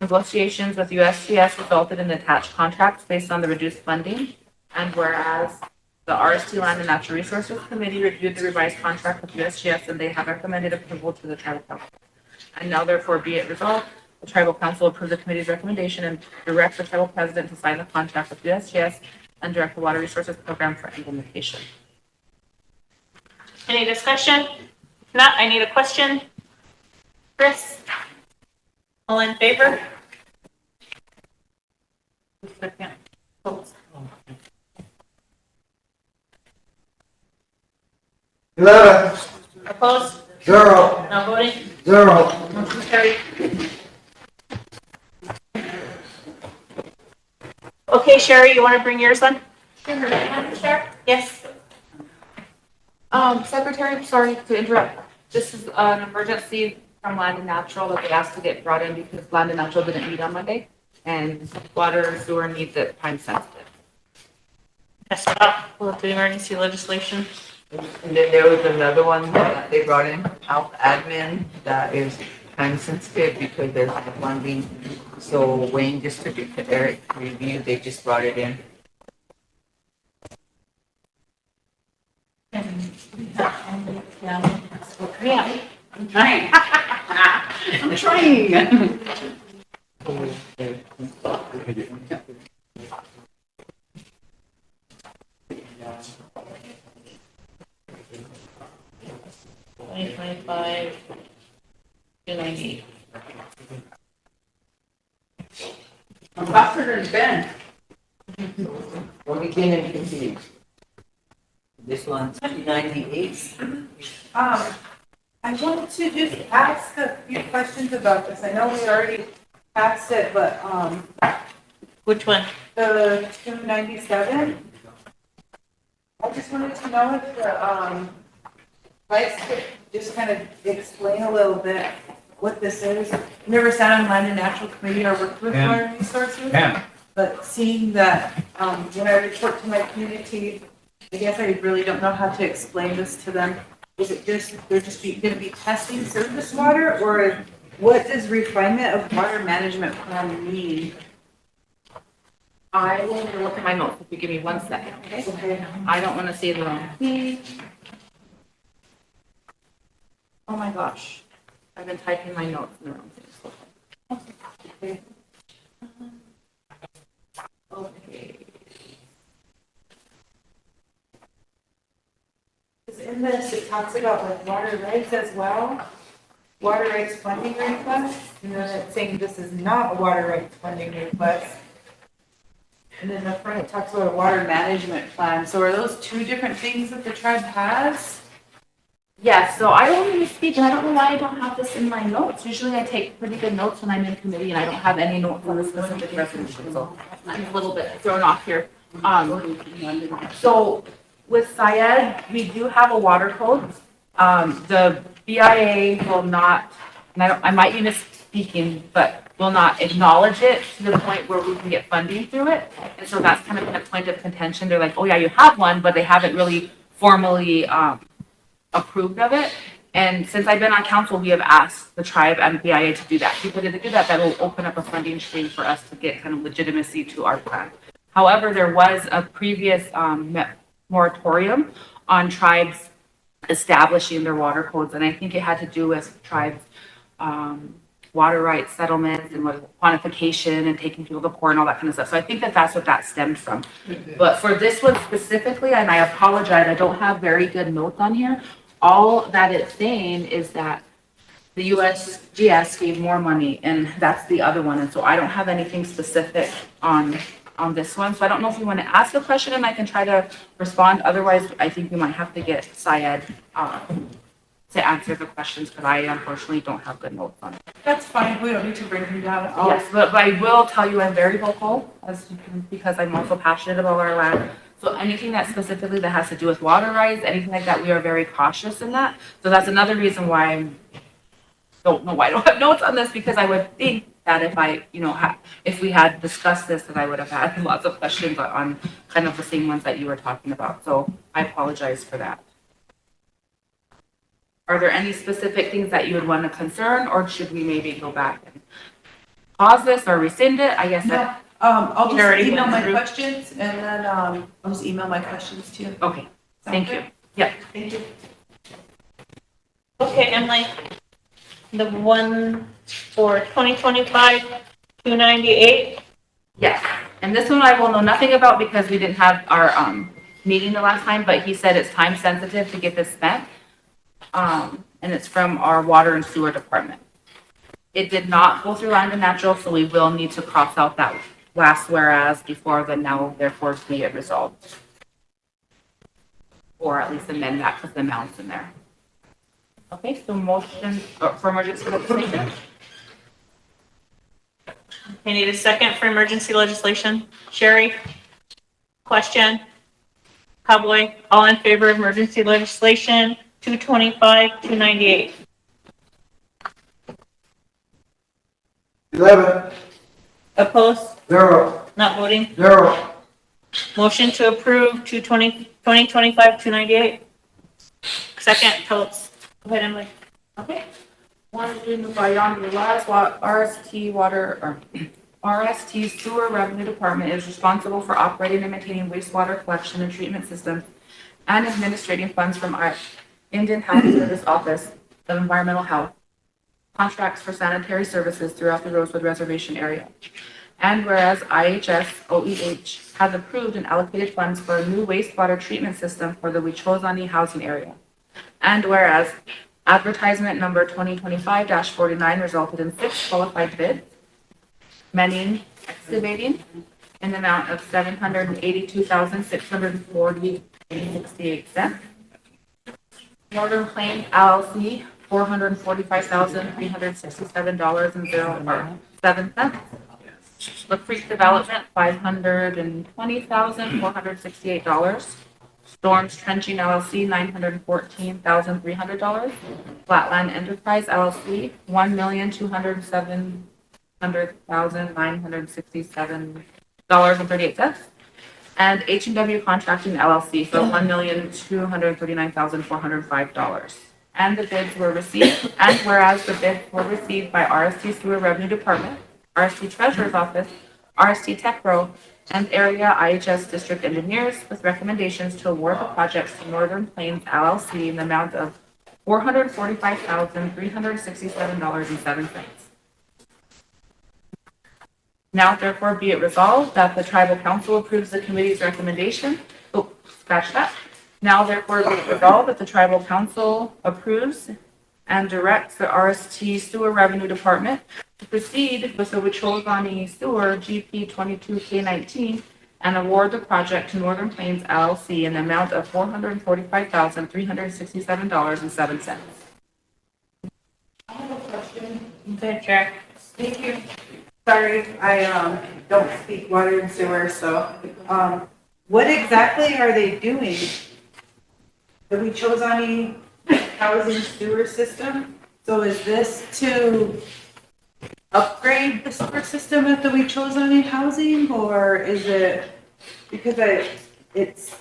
negotiations with USGS resulted in attached contracts based on the reduced funding, and whereas the RST Land and Natural Resources Committee reviewed the revised contract with USGS and they have recommended approval to the Tribal Council. And now therefore be it resolved, the Tribal Council approve the committee's recommendation and direct the Tribal President to sign the contract with USGS and direct the Water Resources Program for implementation. Any discussion? If not, I need a question. Chris? All in favor? Second. Opposed? 11. Opposed? 0. Not voting? 0. Motion carried. Okay, Sherry, you want to bring yours on? Sure. Yes. Secretary, I'm sorry to interrupt. This is an emergency from Land and Natural that they asked to get brought in because Land and Natural didn't meet on Monday. And water and sewer needs it time sensitive. Yes, we'll have the emergency legislation. And then there was another one that they brought in, health admin, that is time sensitive because there's no funding. So Wayne just took it to Eric to review, they just brought it in. Yeah, I'm trying. I'm trying. Twenty twenty-five, 298. I'm faster than Ben. We're beginning to see. This one's 298. I wanted to just ask a few questions about this. I know we already passed it, but, Which one? the 297. I just wanted to know if the, vice could just kind of explain a little bit what this is. Never sat on land and natural committee or worked with water resources. Yeah. But seeing that, when I report to my community, I guess I really don't know how to explain this to them. Is it just, they're just gonna be testing surface water, or what does refinement of water management plan mean? I will look at my notes if you give me 1 second, okay? Okay. I don't want to say the wrong thing. Oh my gosh, I've been typing my notes in the wrong things. Okay. Okay. Because in this, it talks about like water rights as well, water rights funding request, and then it's saying this is not a water rights funding request. And then the front, it talks about a water management plan. So are those two different things that the tribe has? Yes, so I don't really speak, and I don't know why I don't have this in my notes. Usually I take pretty good notes when I'm in committee, and I don't have any notes on the specific resolution, so I'm a little bit thrown off here. So with Syed, we do have a water code. The BIA will not, and I might be misspeaking, but will not acknowledge it to the point where we can get funding through it. And so that's kind of been a point of contention. They're like, oh yeah, you have one, but they haven't really formally, approved of it. And since I've been on council, we have asked the tribe and BIA to do that. Because if they do that, that will open up a funding stream for us to get kind of legitimacy to our plan. However, there was a previous moratorium on tribes establishing their water codes, and I think it had to do with tribes' water rights settlements and quantification and taking people to court and all that kind of stuff. So I think that that's what that stemmed from. But for this one specifically, and I apologize, I don't have very good notes on here. All that it's saying is that the USGS gave more money, and that's the other one. And so I don't have anything specific on this one. So I don't know if you want to ask a question and I can try to respond. Otherwise, I think we might have to get Syed to answer the questions, because I unfortunately don't have good notes on it. That's fine. We don't need to bring him down at all. Yes, but I will tell you I'm very vocal because I'm also passionate about our land. So anything that specifically that has to do with water rights, anything like that, we are very cautious in that. So that's another reason why I don't know why I don't have notes on this, because I would think that if I, if we had discussed this, that I would have had lots of questions on kind of the same ones that you were talking about. So I apologize for that. Are there any specific things that you would want to concern, or should we maybe go back and pause this or rescind it? I guess No, I'll just already email went my through. questions, and then, I'll just email my questions to you. Okay, thank you. Yeah. Thank you. Okay, Emily, the one for 2025, 298. Yes, and this one I will know nothing about because we didn't have our meeting the last time, but he said it's time sensitive to get this spent. And it's from our water and sewer department. It did not go through land and natural, so we will need to cross out that last whereas before the now therefore be it resolved. Or at least amend that because the amount's in there. Okay, so motion for emergency legislation. I need a second for emergency legislation. Sherry? Question? Cowboy? All in favor of emergency legislation 225, 298? 11. Opposed? 0. Not voting? 0. Motion to approve 2025, 298? Second, Totes. Go ahead, Emily. Okay. One, move by on the last RST water or RST sewer revenue department is responsible for operating and maintaining wastewater collection and treatment systems and administrating funds from Indian Health Service Office of Environmental Health contracts for sanitary services throughout the Rosewood Reservation area. And whereas IHS OEH has approved and allocated funds for a new wastewater treatment system for the Wichozani housing area. And whereas advertisement number 2025-49 resulted in 6 qualified bids, Manning Excavating in the amount of $782,640.68. Northern Plains LLC, $445,367.07. The Creek Development, $520,468. Storms Trenching LLC, $914,300. Flatland Enterprise LLC, $1,207,967.38. And H&W Contracting LLC for $1,239,405. And the bids were received, and whereas the bids were received by RST Sewer Revenue Department, RST Treasurer's Office, RST Tech Pro, and area IHS District Engineers with recommendations to award the projects to Northern Plains LLC in the amount of $445,367.07. Now therefore be it resolved that the tribal council approves the committee's recommendation. Oh, scratch that. Now therefore be it resolved that the tribal council approves and directs the RST Sewer Revenue Department to proceed with the Wichozani Sewer GP 22K19 and award the project to Northern Plains LLC in the amount of $445,367.07. I have a question. Okay, Chair. Thank you. Sorry, I don't speak water and sewer, so what exactly are they doing? The Wichozani housing sewer system? So is this to upgrade the sewer system at the Wichozani housing, or is it because it's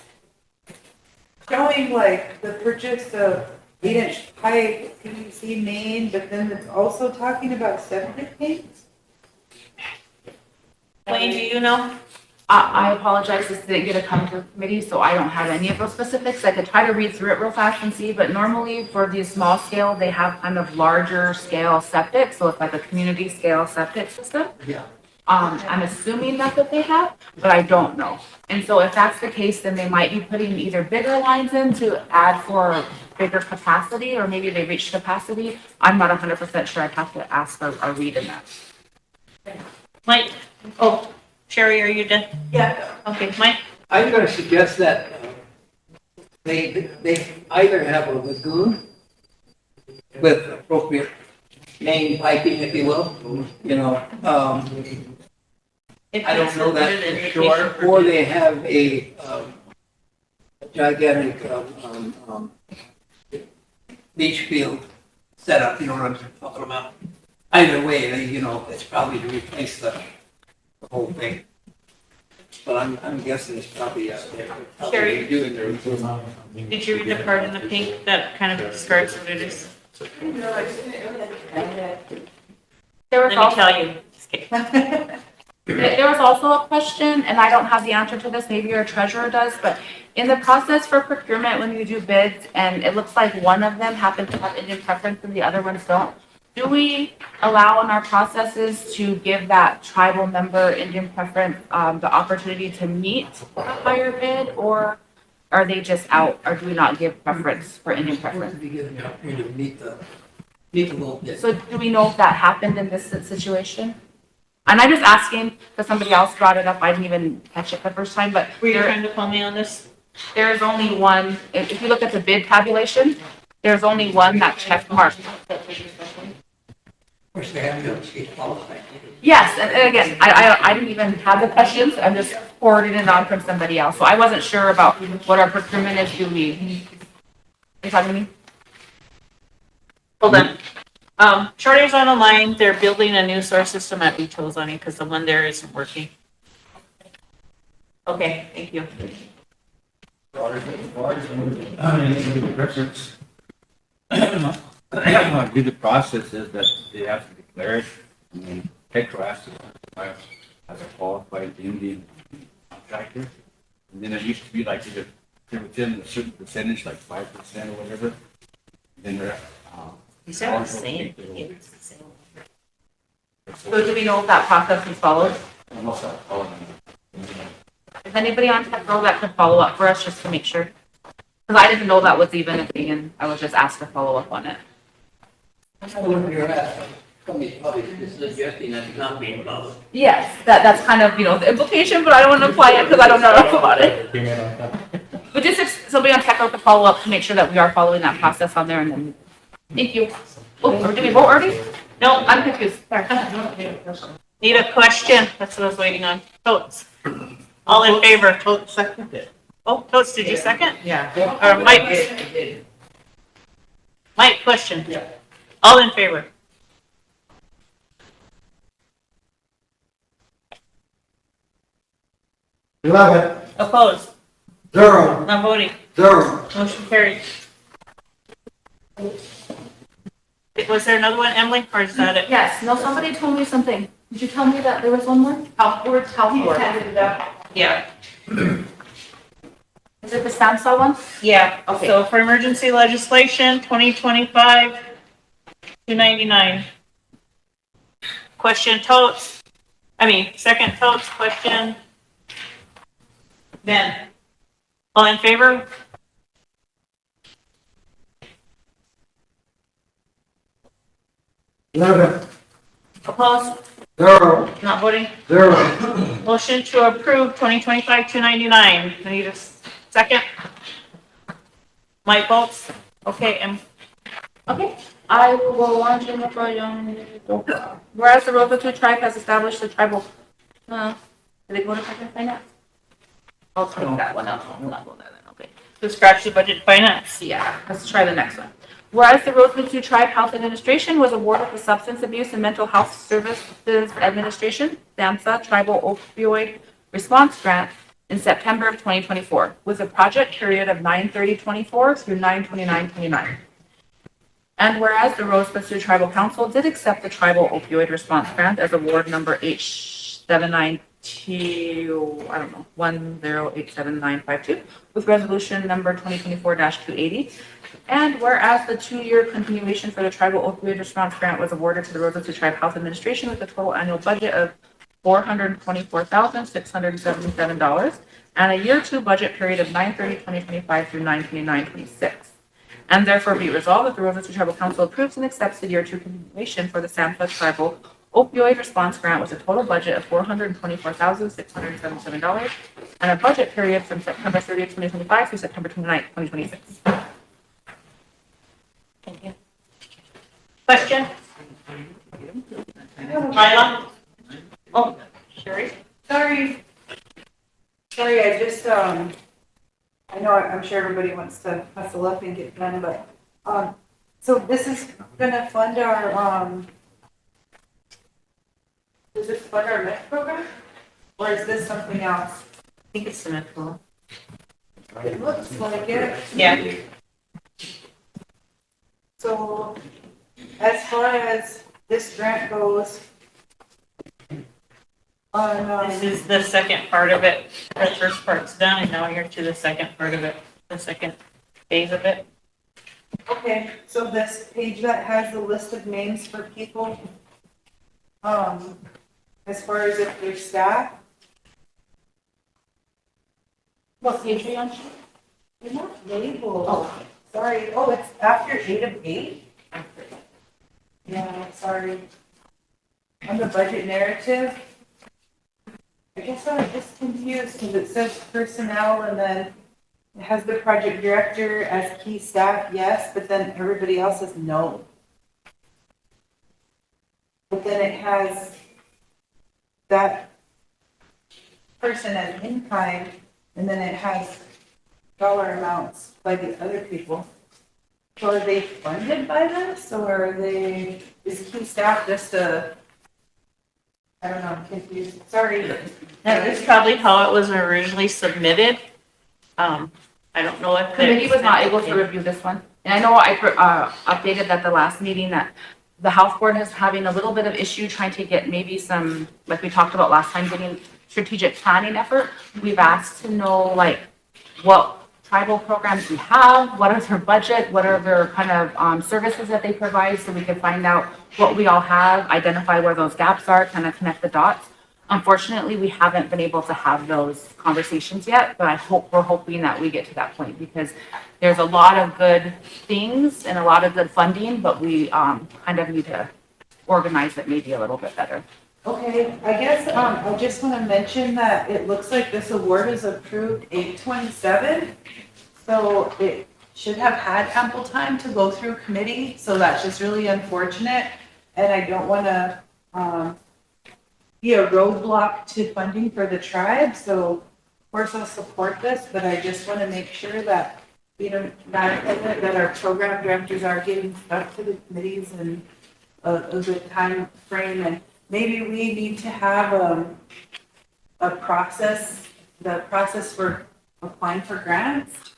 showing like the purchase of 8-inch pipe, PVC main, but then it's also talking about septic tanks? Wayne, do you know? I apologize, this didn't get a come to the committee, so I don't have any of those specifics. I could try to read through it real fast and see, but normally for these small scale, they have kind of larger scale septic, so it's like a community scale septic system. Yeah. I'm assuming that's what they have, but I don't know. And so if that's the case, then they might be putting either bigger lines in to add for bigger capacity, or maybe they reached capacity. I'm not 100% sure. I'd have to ask or read in that. Mike? Oh, Sherry, are you done? Yeah. Okay, Mike? I'm gonna suggest that they either have a lagoon with appropriate main piping, if you will, you know, I don't know that for sure, or they have a gigantic beach field setup, you know what I'm talking about? Either way, you know, it's probably to replace the whole thing. But I'm guessing it's probably, Sherry? doing their. Did you read the part in the pink that kind of describes what it is? There was Let me tell you. Just kidding. There was also a question, and I don't have the answer to this, maybe your treasurer does, but in the process for procurement, when you do bids, and it looks like one of them happens to have Indian preference and the other ones don't, do we allow in our processes to give that tribal member Indian preference the opportunity to meet a higher bid, or are they just out, or do we not give preference for Indian preference? To give them the opportunity to meet the little bit. So do we know if that happened in this situation? And I'm just asking, because somebody else brought it up, I didn't even catch it the first time, but. Were you trying to call me on this? There's only one, if you look at the bid tabulation, there's only one that check mark. Of course, they have to be qualified. Yes, and again, I didn't even have the questions, I'm just forwarding it on from somebody else, so I wasn't sure about what our procurement is, are you talking to me? Hold on. Shorty's on the line. They're building a new source system at Wichozani because the one there isn't working. Okay, thank you. Do the process is that they have to declare it, and then Petro has to certify as a qualified Indian contractor. And then it used to be like if they're within a certain percentage, like 5% or whatever, then they're, These are the same. So do we know if that process is followed? I don't know if that's all. Is anybody on tech row that could follow up for us just to make sure? Because I didn't know that was even a thing and I was just asked to follow up on it. Somebody's probably suggesting that it's not being followed. Yes, that's kind of, the implication, but I don't want to apply it because I don't know enough about it. But just if somebody on tech row could follow up to make sure that we are following that process on there and then, thank you. Oh, or did we vote already? No, I'm confused. Sorry. Need a question? That's what I was waiting on. Totes. All in favor? Totes seconded. Oh, Totes, did you second? Yeah. Or Mike? Mike, question. All in favor? Opposed? Zero. Not voting? Zero. Motion carried. Was there another one, Emily, or is that it? Yes, no, somebody told me something. Did you tell me that there was one more? Health board. Yeah. Is it the SAMHSA one? Yeah. Okay. So for emergency legislation, 2025-299. Question Totes. Second Totes, question Ben. All in favor? Opposed? Zero. Not voting? Zero. Motion to approve 2025-299. I need a second. Mike votes. Okay, Okay, I will go on to number young. Whereas the Rosebud Sioux tribe has established the tribal, did they go to budget and finance? I'll take that one out. I'm not going there then, okay. to scratch the budget finance. Yeah, let's try the next one. Whereas the Rosebud Sioux Tribe Health Administration was awarded the Substance Abuse and Mental Health Services Administration, SAMHSA Tribal Opioid Response Grant in September of 2024, with a project period of 9/30/24 through 9/29/29. And whereas the Rosebud Sioux Tribal Council did accept the Tribal Opioid Response Grant as award number H792, with resolution number 2024-280. And whereas the 2-year continuation for the Tribal Opioid Response Grant was awarded to the Rosebud Sioux Tribe Health Administration with a total annual budget of $424,677 and a year 2 budget period of 9/30/2025 through 9/29/26. And therefore be resolved that the Rosebud Sioux Tribal Council approves and accepts the year 2 continuation for the SAMHSA Tribal Opioid Response Grant with a total budget of $424,677 and a budget period from September 30th, 2025 through September 29th, 2026. Thank you. Question? Myla? Oh, Sherry? Sorry, I just, I know, I'm sure everybody wants to hustle up and get done, but, so this is gonna fund our, does this fund our MEC program? Or is this something else? I think it's the next one. It looks like it. Yeah. So, as far as this grant goes, This is the second part of it. The first part's done, and now you're to the second part of it, the second phase of it. okay, so this page that has the list of names for people, as far as if they're staff, What page are you on? they're not labeled. Oh, sorry, oh, it's after 8 of 8? Yeah, sorry. On the budget narrative, I guess I'm just confused because it says personnel and then it has the project director as key staff, yes, but then everybody else is no. But then it has that person as in kind, and then it has dollar amounts by the other people. So are they funded by this, or are they, is key staff just a, I don't know, I'm confused, sorry. That is probably how it was originally submitted. I don't know if. Committee was not able to review this one. And I know I updated at the last meeting that the health board is having a little bit of issue trying to get maybe some, like we talked about last time, getting strategic planning effort. We've asked to know like what tribal programs we have, what is their budget, what are their kind of services that they provide, so we can find out what we all have, identify where those gaps are, kind of connect the dots. Unfortunately, we haven't been able to have those conversations yet, but we're hoping that we get to that point, because there's a lot of good things and a lot of good funding, but we kind of need to organize it maybe a little bit better. Okay, I guess, I just want to mention that it looks like this award is approved 8/27. So it should have had ample time to go through committee, so that's just really unfortunate. And I don't want to, be a roadblock to funding for the tribe, so of course I'll support this, but I just want to make sure that, that our program directors are getting stuff to the committees and a good time frame, and maybe we need to have a process, the process for applying for grants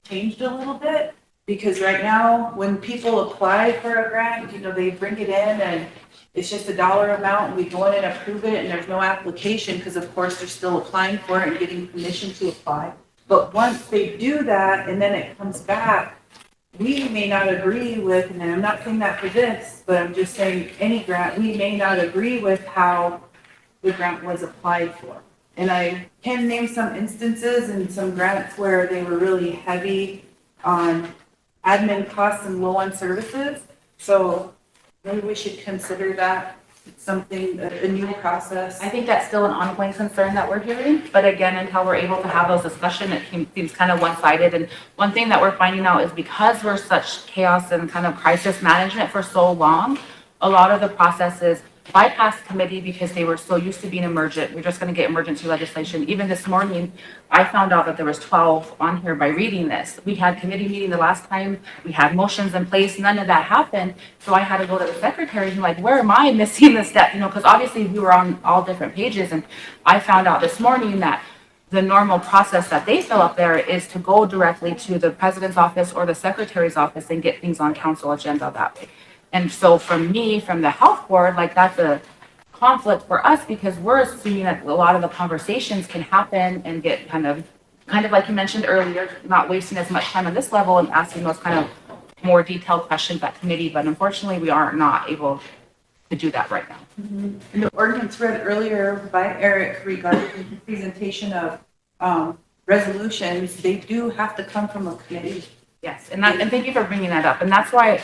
changed a little bit, because right now, when people apply for a grant, they bring it in and it's just a dollar amount, and we go in and approve it, and there's no application, because of course they're still applying for it and getting permission to apply. But once they do that, and then it comes back, we may not agree with, and I'm not saying that for this, but I'm just saying any grant, we may not agree with how the grant was applied for. And I can name some instances and some grants where they were really heavy on admin costs and low on services. So maybe we should consider that something, a new process. I think that's still an ongoing concern that we're hearing, but again, until we're able to have those discussions, it seems kind of one-sided. And one thing that we're finding out is because we're such chaos and kind of crisis management for so long, a lot of the processes bypassed committee because they were so used to being emergent. We're just going to get emergency legislation. Even this morning, I found out that there was 12 on here by reading this. We had committee meeting the last time. We had motions in place. None of that happened. So I had to go to the secretary and like, where am I missing the step? Because obviously we were on all different pages. And I found out this morning that the normal process that they fill up there is to go directly to the president's office or the secretary's office and get things on council agenda that way. And so from the health board, like that's a conflict for us, because we're assuming that a lot of the conversations can happen and get kind of like you mentioned earlier, not wasting as much time on this level and asking those kind of more detailed questions at committee. But unfortunately, we are not able to do that right now. Mm-hmm. And the ordinance read earlier by Eric regarding the presentation of resolutions, they do have to come from a committee. Yes, and thank you for bringing that up. And that's why,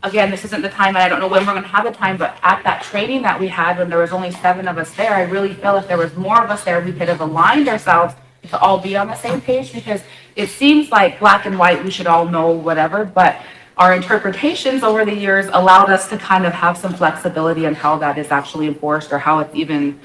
again, this isn't the time, and I don't know when we're going to have the time, but at that training that we had when there was only 7 of us there, I really feel if there was more of us there, we could have aligned ourselves to all be on the same page, because it seems like black and white, we should all know whatever, but our interpretations over the years allowed us to kind of have some flexibility on how that is actually enforced or how it's even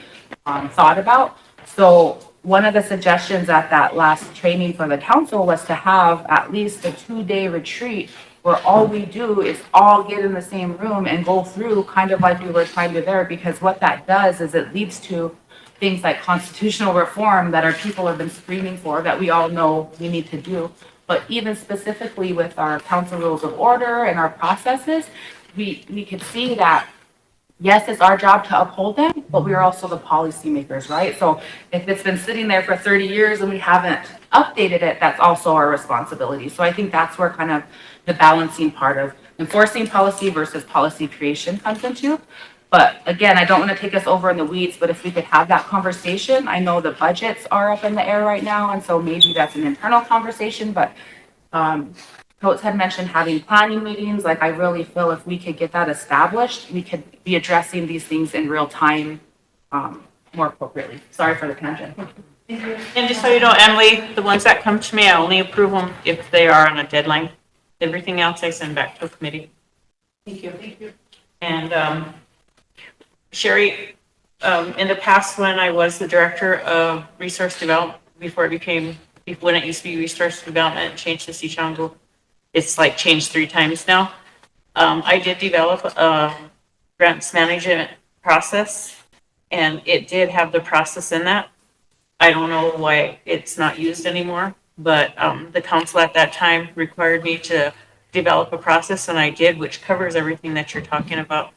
thought about. So one of the suggestions at that last training for the council was to have at least a 2-day retreat where all we do is all get in the same room and go through kind of like we were trying to there, because what that does is it leads to things like constitutional reform that our people have been screaming for, that we all know we need to do. But even specifically with our council rules of order and our processes, we could see that, yes, it's our job to uphold them, but we are also the policymakers, right? So if it's been sitting there for 30 years and we haven't updated it, that's also our responsibility. So I think that's where kind of the balancing part of enforcing policy versus policy creation comes into. But again, I don't want to take us over in the weeds, but if we could have that conversation, I know the budgets are up in the air right now, and so maybe that's an internal conversation, but Coates had mentioned having planning meetings. Like, I really feel if we could get that established, we could be addressing these things in real time more appropriately. Sorry for the tangent. And just so you know, Emily, the ones that come to me, I only approve them if they are on a deadline. Everything else I send back to a committee. Thank you. Thank you. And Sherry, in the past, when I was the director of resource development, when it used to be resource development and changed to Sichango, it's like changed 3 times now. I did develop a grants management process, and it did have the process in that. I don't know why it's not used anymore, but the council at that time required me to develop a process, and I did, which covers everything that you're talking about.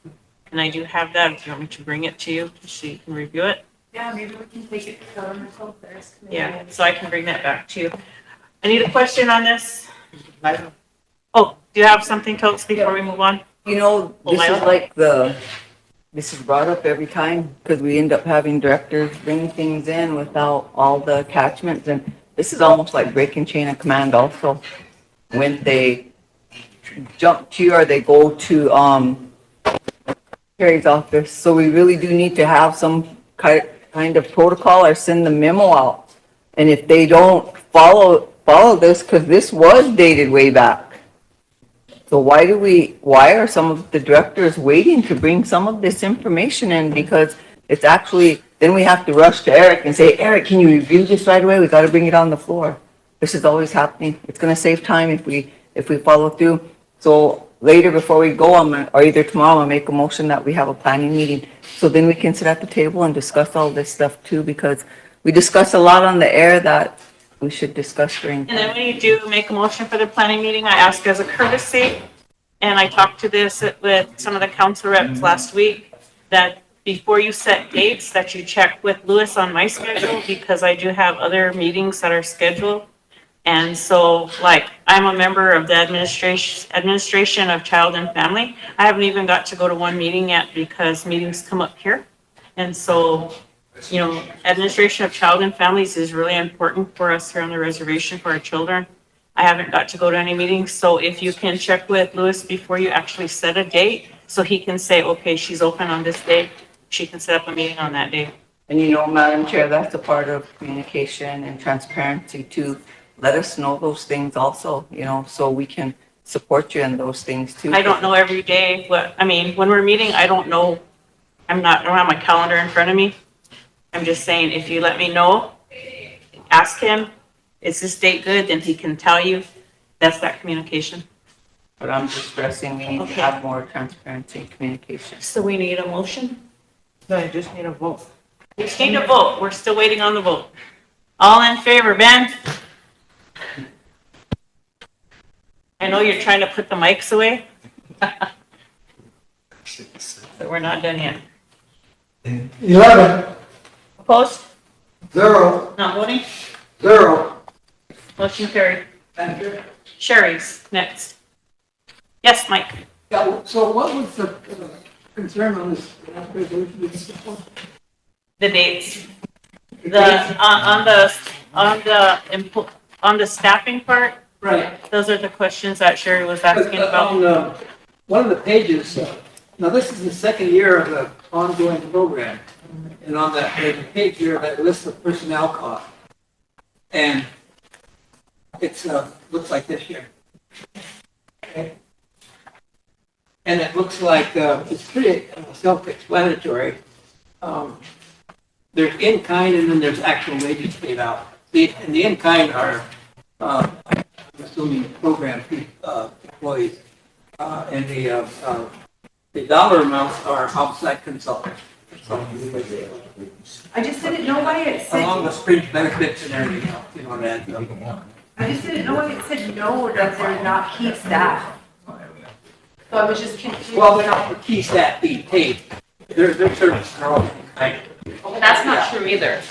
And I do have that, if you want me to bring it to you so you can review it. Yeah, maybe we can take it to governmental affairs committee. Yeah, so I can bring that back to you. I need a question on this. Oh, do you have something else before we move on? You know, this is like this is brought up every time because we end up having directors bring things in without all the attachments. And this is almost like breaking chain of command also. When they jump to you or they go to, Terry's office. So we really do need to have some kind of protocol or send the memo out. And if they don't follow this, because this was dated way back. So why are some of the directors waiting to bring some of this information in? Because it's actually, then we have to rush to Eric and say, Eric, can you review this right away? We got to bring it on the floor. This is always happening. It's going to save time if we follow through. So later before we go, or either tomorrow, I'm gonna make a motion that we have a planning meeting. So then we can sit at the table and discuss all this stuff too, because we discuss a lot on the air that we should discuss during. And then when you do make a motion for the planning meeting, I ask as a courtesy, and I talked to this with some of the council reps last week, that before you set dates, that you check with Louis on my schedule, because I do have other meetings that are scheduled. And so, like, I'm a member of the administration of Child and Family. I haven't even got to go to one meeting yet because meetings come up here. And so, you know, administration of Child and Families is really important for us here on the reservation for our children. I haven't got to go to any meetings, so if you can check with Louis before you actually set a date, so he can say, okay, she's open on this day, she can set up a meeting on that day. And you know, Madam Chair, that's a part of communication and transparency too. Let us know those things also, you know, so we can support you in those things too. I don't know every day what, I mean, when we're meeting, I don't know, I don't have my calendar in front of me. I'm just saying, if you let me know, ask him, is this date good? Then he can tell you. That's that communication. But I'm just stressing we need to have more transparency and communication. So we need a motion? No, I just need a vote. We just need a vote. We're still waiting on the vote. All in favor, Ben? I know you're trying to put the mics away. But we're not done yet. 11. Opposed? 0. Not voting? 0. Motion carried. Thank you. Sherry's next. Yes, Mike. Yeah, so what was the concern on this resolution? The dates. On the staffing part. Right. Those are the questions that Sherry was asking about. On one of the pages, now this is the second year of the ongoing program. And on that, there's a page here that lists the personnel cost. And it's, looks like this here. Okay. And it looks like, it's pretty self-explanatory. There's in-kind and then there's actual wages paid out. And the in-kind are, I'm assuming program employees. And the dollar amounts are outside consultants. I just didn't know why it said. Along with fringe benefits and everything else, you know, that. I just didn't know why it said no, that they're not key staff. So I was just confused. Well, they're not for key staff being paid. Their services are all kind. That's not true either.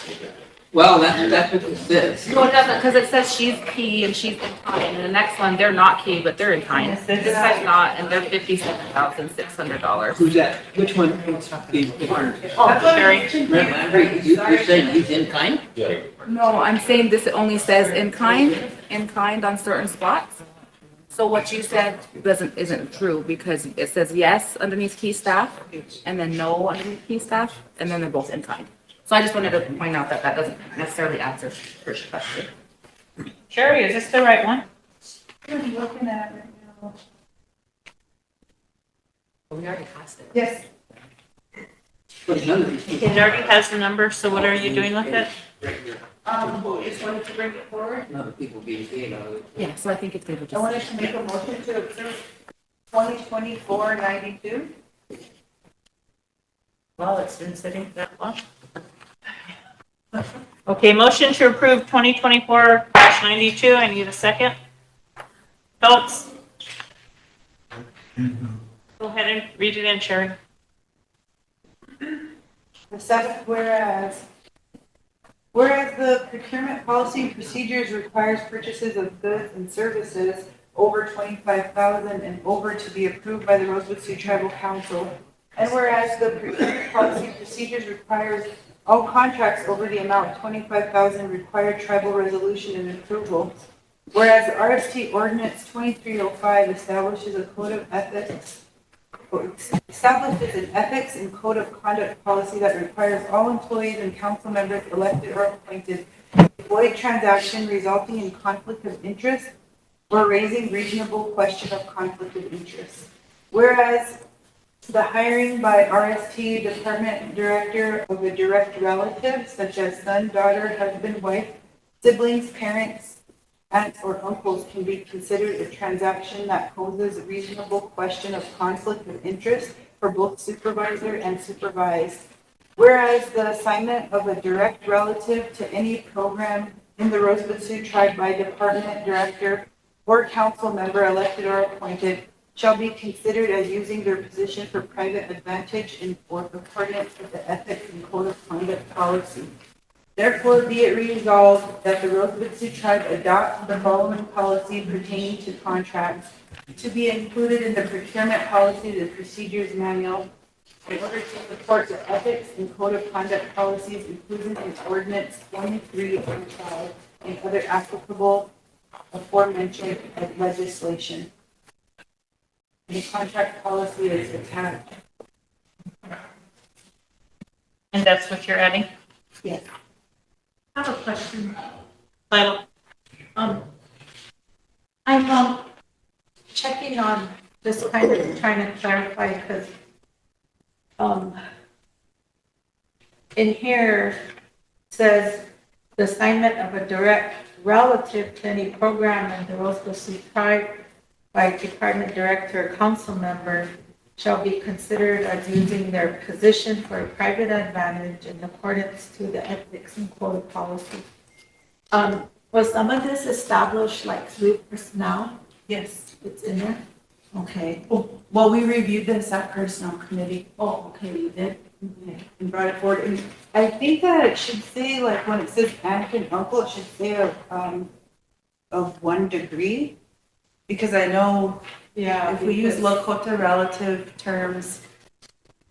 Well, that's what it says. No, it doesn't, because it says she's key and she's in kind, and the next one, they're not key, but they're in kind. This says not, and they're $57,600. Who's that? Which one? Oh, Sherry. You're saying he's in kind? No, I'm saying this only says in kind on certain spots. So what you said isn't true, because it says yes underneath key staff, and then no underneath key staff, and then they're both in kind. So I just wanted to point out that that doesn't necessarily answer your question. Sherry, is this the right one? I'm looking at it right now. We already passed it. Yes. It already has the number, so what are you doing with it? Just wanted to bring it forward. Not people being paid out of it. Yeah, so I think if they would I just. wanted to make a motion to approve 2024-92. Well, it's been sitting that long. Okay, motion to approve 2024-92. I need a second. Phelps? Go ahead and read it in, Sherry. The seventh whereas Whereas the procurement policy and procedures requires purchases of goods and services over 25,000 and over to be approved by the Rosebud Sioux Tribal Council. And whereas the procurement policy and procedures requires all contracts over the amount 25,000 require tribal resolution and approval. Whereas the RST Ordinance 2305 establishes a code of ethics, establishes an ethics and code of conduct policy that requires all employees and council members elected or appointed to avoid transaction resulting in conflict of interest or raising reasonable question of conflict of interest. Whereas the hiring by RST department director of a direct relative, such as son, daughter, husband, wife, siblings, parents, aunts, or uncles can be considered a transaction that poses a reasonable question of conflict of interest for both supervisor and supervised. Whereas the assignment of a direct relative to any program in the Rosebud Sioux Tribe by department director or council member elected or appointed shall be considered as using their position for private advantage in accordance with the ethics and code of conduct policy. Therefore, be it resolved that the Rosebud Sioux Tribe adopt the following policy pertaining to contracts to be included in the procurement policies and procedures manual in order to support the ethics and code of conduct policies included in Ordinance 2305 and other applicable aforementioned legislation. The contract policy is attached. And that's what you're adding? Yes. I have a question. Final. I'm checking on this, kind of trying to clarify, because in here it says the assignment of a direct relative to any program in the Rosebud Sioux Tribe by department director or council member shall be considered as using their position for a private advantage in accordance to the ethics and code policy. Was some of this established like through personnel? Yes. It's in there? Okay. Well, we reviewed this at personnel committee. Oh, okay, you did? Okay. And brought it forward. And I think that it should say, like, when it says aunt and uncle, it should say of 1 degree. Because I know, yeah, if we use Lakota relative terms,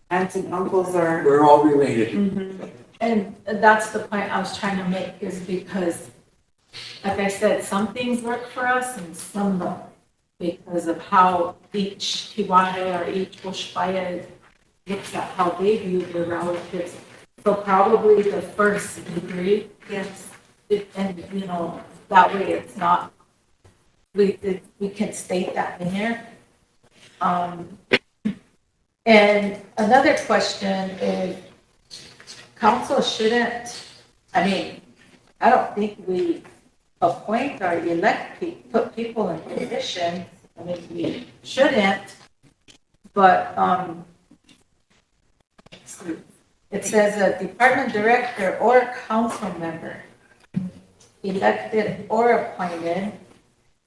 aunts and uncles are. We're all related. Mhm. And that's the point I was trying to make, is because, like I said, some things work for us and some don't, because of how each Kiwahe or each Bushfire looks at how they view their relatives. So probably the first degree, Yes. and you know, that way it's not, we can state that in here. And another question is, council shouldn't, I mean, I don't think we appoint or elect put people in positions. I mean, we shouldn't, but, it says a department director or council member, elected or appointed,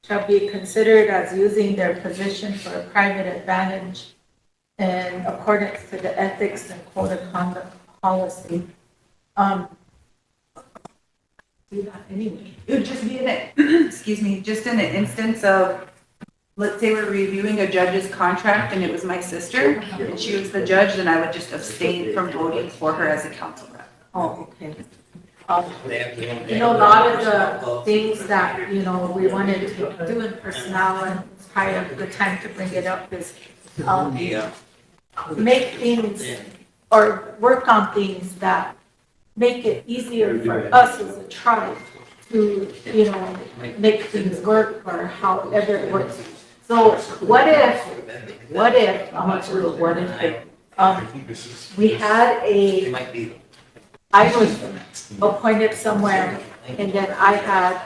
shall be considered as using their position for a private advantage in accordance to the ethics and code of conduct policy. Do that anyway. It would just be excuse me, just in an instance of, let's say we're reviewing a judge's contract and it was my sister and she was the judge, then I would just abstain from voting for her as a council rep. Oh, okay. You know, a lot of the things that, you know, we wanted to do in personnel, and it's probably a good time to bring it up, is make things or work on things that make it easier for us as a tribe to, you know, make things work or however it works. So what if, I'm not sure what if, we had I was appointed somewhere and then I had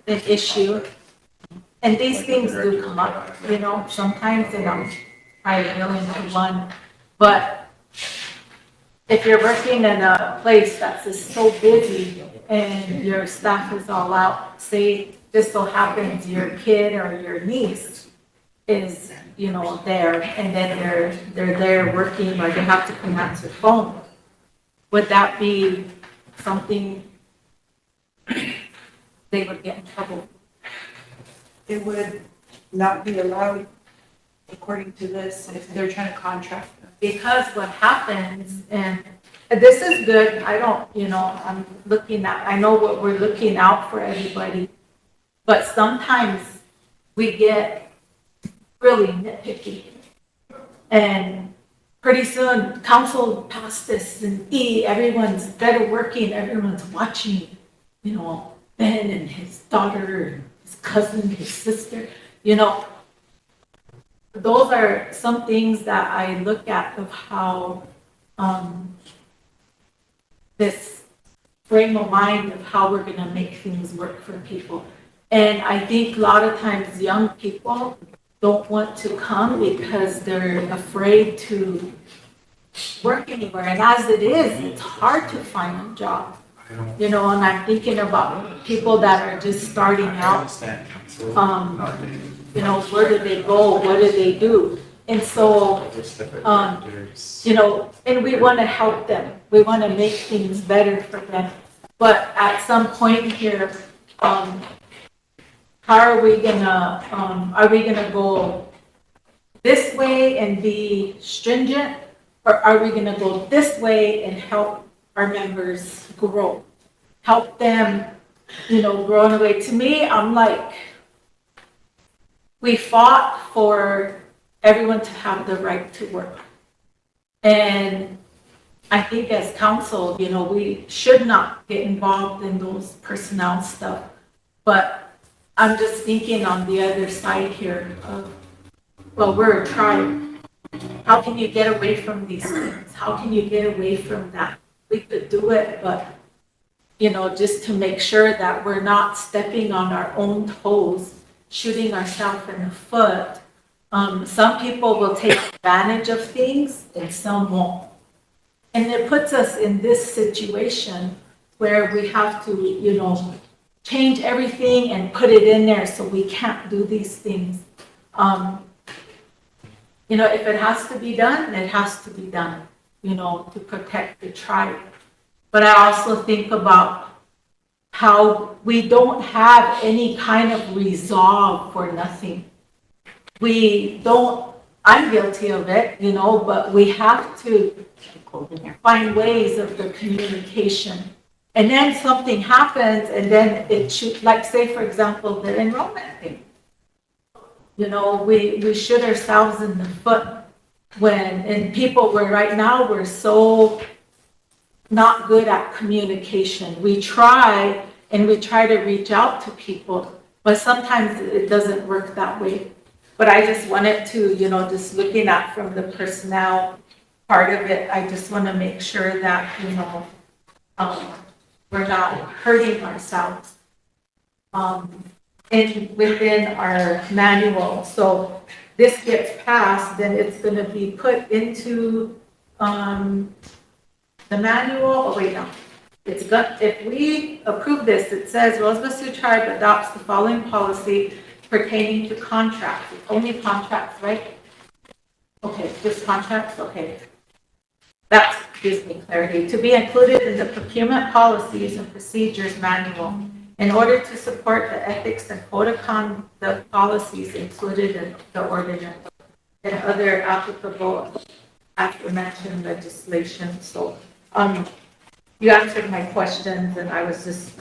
an issue. And these things do come up, you know, sometimes, and I'm probably willing to one. But if you're working in a place that's just so busy and your staff is all out, say this so happens your kid or your niece is, you know, there, and then they're there working or they have to come answer phone. Would that be something they would get in trouble. It would not be allowed according to this if they're trying to contract. Because what happens, and this is good, I don't, I'm looking at, I know what we're looking out for everybody, but sometimes we get really nitpicky. And pretty soon, council passed this, and everyone's better working, everyone's watching, Ben and his daughter, his cousin, his sister, those are some things that I look at of how this frame of mind of how we're going to make things work for people. And I think a lot of times young people don't want to come because they're afraid to work anywhere. And as it is, it's hard to find a job. And I'm thinking about people that are just starting out. Where do they go? What do they do? And so, and we want to help them. We want to make things better for them. But at some point here, how are we gonna go this way and be stringent? Or are we gonna go this way and help our members grow? Help them, grow in a way. To me, I'm like, we fought for everyone to have the right to work. And I think as council, we should not get involved in those personnel stuff. But I'm just thinking on the other side here of, well, we're a tribe. How can you get away from these things? How can you get away from that? We could do it, but, just to make sure that we're not stepping on our own toes, shooting ourselves in the foot. Some people will take advantage of things and some won't. And it puts us in this situation where we have to, change everything and put it in there so we can't do these things. If it has to be done, it has to be done, to protect the tribe. But I also think about how we don't have any kind of resolve for nothing. I'm guilty of it, but we have to find ways of the communication. And then something happens and then it should, like say, for example, the enrollment thing. We shoot ourselves in the foot and people right now, we're so not good at communication. We try to reach out to people, but sometimes it doesn't work that way. But I just wanted to, just looking at from the personnel part of it, I just want to make sure that, we're not hurting ourselves within our manual. So this gets passed, then it's going to be put into the manual. Oh, wait, no. If we approve this, it says Rosebud Sioux Tribe adopts the following policy pertaining to contracts. It's only contracts, right? Okay, just contracts, okay. That gives me clarity. To be included in the procurement policies and procedures manual in order to support the ethics and code of conduct policies included in the ordinance and other applicable aforementioned legislation. So, you answered my questions and I was just,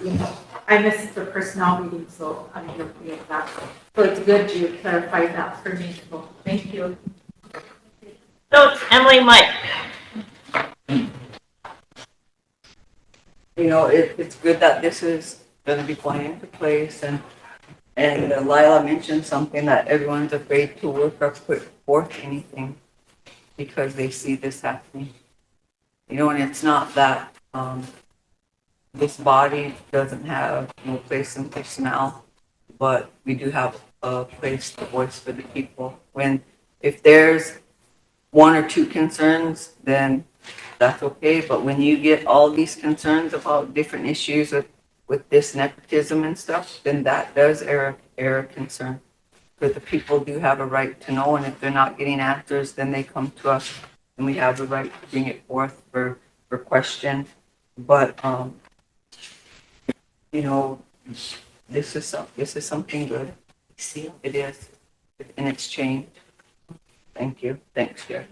I missed the personnel meeting, so I'm guilty of that. So it's good you clarified that for me. So thank you. So it's Emily Mike. It's good that this is going to be going into place and Lila mentioned something that everyone's afraid to work or put forth anything because they see this happening. And it's not that this body doesn't have no place in personnel, but we do have a place to voice for the people. If there's one or two concerns, then that's okay. But when you get all these concerns about different issues with this nepotism and stuff, then that does air a concern. Because the people do have a right to know, and if they're not getting answers, then they come to us, and we have the right to bring it forth for question. But This is something good. It is, and it's changed. Thank you. Thanks, Jeff.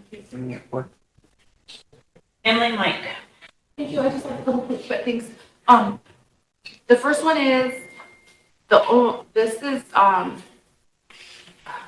Emily, Mike. Thank you. I just have a couple quick things. The first one is this is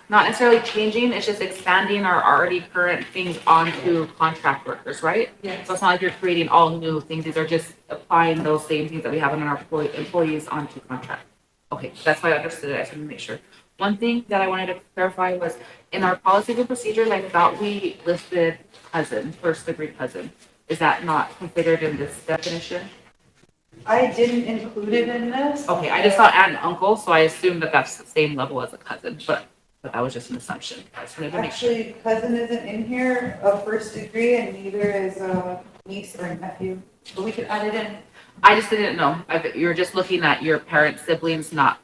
not necessarily changing, it's just expanding our already current things onto contract workers, right? Yeah. So it's not like you're creating all new things, these are just applying those same things that we have in our employees onto contract. Okay, that's why I understood it, I just wanted to make sure. One thing that I wanted to clarify was, in our policies and procedures, I thought we listed cousin, first degree cousin. Is that not considered in this definition? I didn't include it in this. Okay, I just saw aunt and uncle, so I assumed that that's the same level as a cousin, but that was just an assumption. I just wanted to make sure. Actually, cousin isn't in here of first degree, and neither is niece or nephew. But we could add it in. I just didn't know. You were just looking at your parents' siblings, not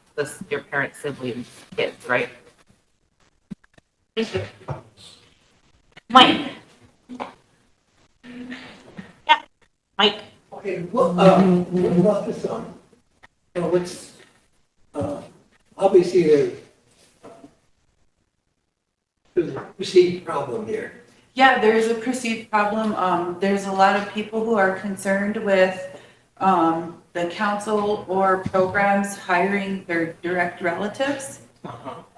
your parents' siblings' kids, right? Thank you. Mike. Yeah, Mike. Okay, what about this, what's, obviously there's a perceived problem here. Yeah, there's a perceived problem. There's a lot of people who are concerned with the council or programs hiring their direct relatives.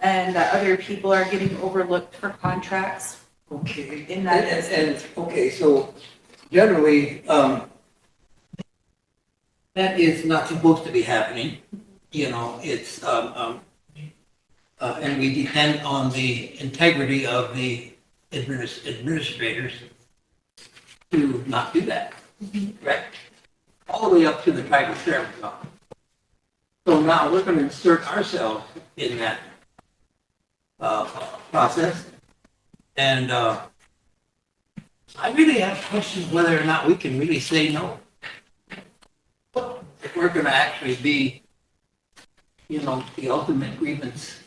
And that other people are getting overlooked for contracts. Okay. In that and okay, so generally, that is not supposed to be happening. You know, it's, and we depend on the integrity of the administrators to not do that. Right? All the way up to the tribal sheriff's office. So now we're going to insert ourselves in that process. And I really have questions whether or not we can really say no. If we're going to actually be, you know, the ultimate grievance,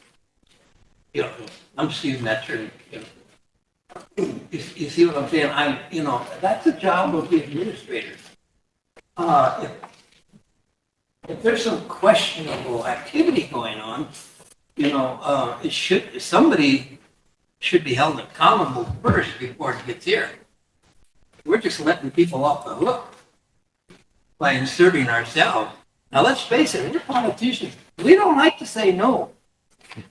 you know, I'm just using that term, you know. You see what I'm saying? You know, that's the job of the administrators. If there's some questionable activity going on, you know, somebody should be held accountable first before it gets here. We're just letting people off the hook by inserting ourselves. Now, let's face it, we're politicians. We don't like to say no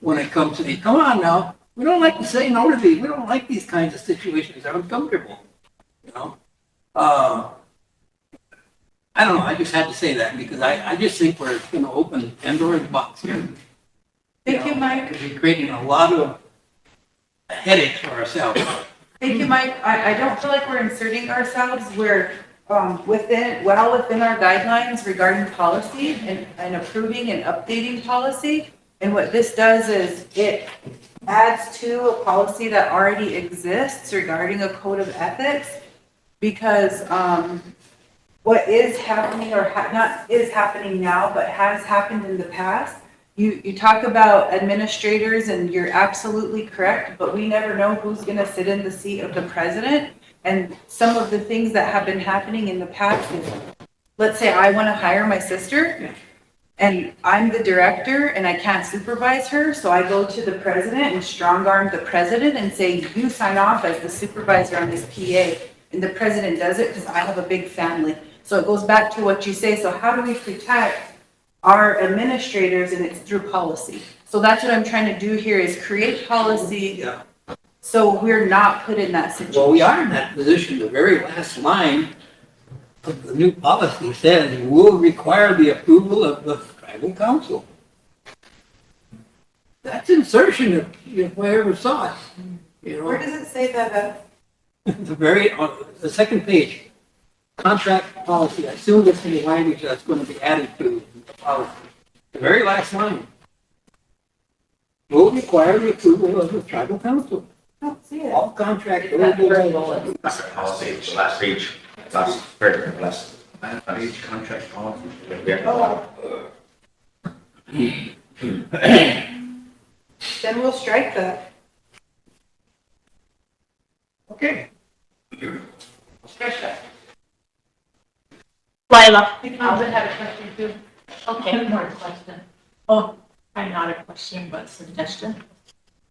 when it comes to these. Come on now. We don't like to say no to these. We don't like these kinds of situations. They're uncomfortable, you know. I don't know. I just had to say that because I just think we're going to open Pandora's box here. Thank you, Mike. Because we're creating a lot of headaches for ourselves. Thank you, Mike. I don't feel like we're inserting ourselves. We're within our guidelines regarding policy and approving and updating policy. And what this does is it adds to a policy that already exists regarding a code of ethics, because what is happening or not is happening now, but has happened in the past. You talk about administrators, and you're absolutely correct, but we never know who's going to sit in the seat of the president. And some of the things that have been happening in the past is, let's say I want to hire my sister, and I'm the director and I can't supervise her, so I go to the president and strong arm the president and say, you sign off as the supervisor on this PA. And the president does it because I have a big family. So it goes back to what you say. So how do we protect our administrators? And it's through policy. So that's what I'm trying to do here, is create policy so we're not put in that situation. Well, we are in that position. The very last line of the new policy says will require the approval of the tribal council. That's insertion if I ever saw it. You know, Where does it say that? the second page, contract policy. I assume that's the language that's going to be added to the policy. The very last line will require the approval of the tribal council. I don't see it. All contracts. That's the policy, it's the last page, last paragraph, last Page contract policy. Then we'll strike that. Okay. Scratch that. Lila. Alvin had a question too. Okay, more question. Oh, I'm not a question, but suggestion.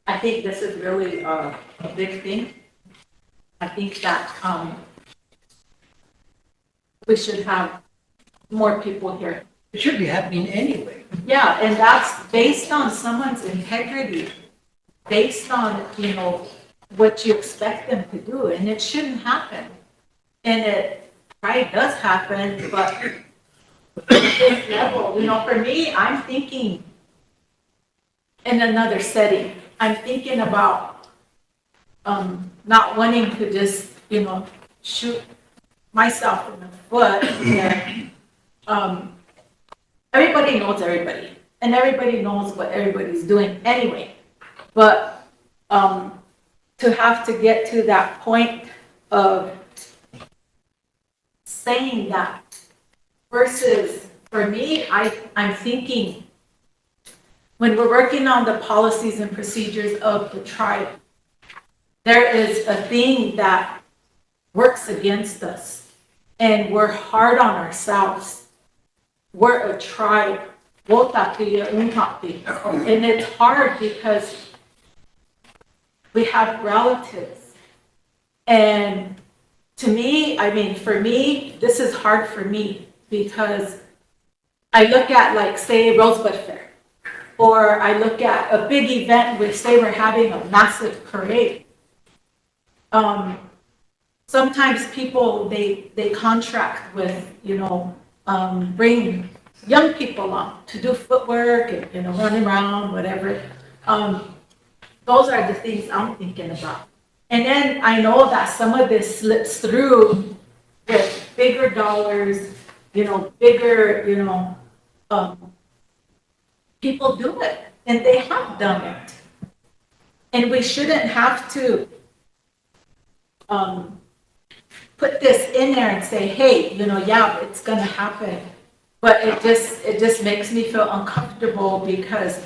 I think this is really a big thing. I think that, we should have more people here. It should be happening anyway. Yeah, and that's based on someone's integrity, based on, you know, what you expect them to do, and it shouldn't happen. And it probably does happen, but at this level, you know, for me, I'm thinking in another setting. I'm thinking about, not wanting to just, you know, shoot myself in the foot. And, everybody knows everybody, and everybody knows what everybody's doing anyway. But to have to get to that point of saying that versus, for me, I'm thinking when we're working on the policies and procedures of the tribe, there is a thing that works against us, and we're hard on ourselves. We're a tribe, and it's hard because we have relatives. And to me, I mean, for me, this is hard for me because I look at, like, say, Rosebud Fair, or I look at a big event where, say, we're having a massive parade. Sometimes people, they contract with, you know, bring young people on to do footwork and, you know, running around, whatever. Those are the things I'm thinking about. And then I know that some of this slips through with bigger dollars, you know, bigger, you know, people do it, and they have done it. And we shouldn't have to put this in there and say, hey, you know, yeah, it's gonna happen. But it just makes me feel uncomfortable because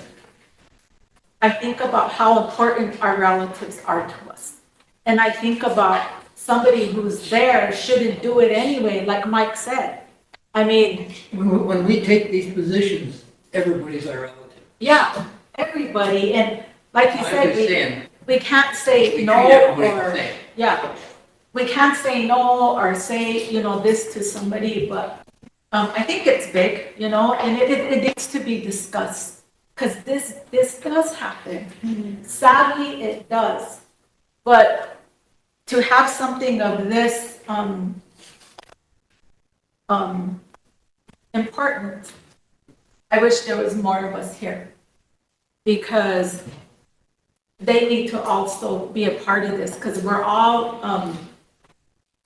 I think about how important our relatives are to us. And I think about somebody who's there shouldn't do it anyway, like Mike said. I mean, When we take these positions, everybody's our relative. yeah, everybody, and like you I said, understand. we can't say We no, treat everybody the or, same. yeah. We can't say no or say, you know, this to somebody, but I think it's big, you know, and it needs to be discussed. Because this does happen. Sadly, it does. But to have something of this important, I wish there was more of us here. Because they need to also be a part of this, because we're all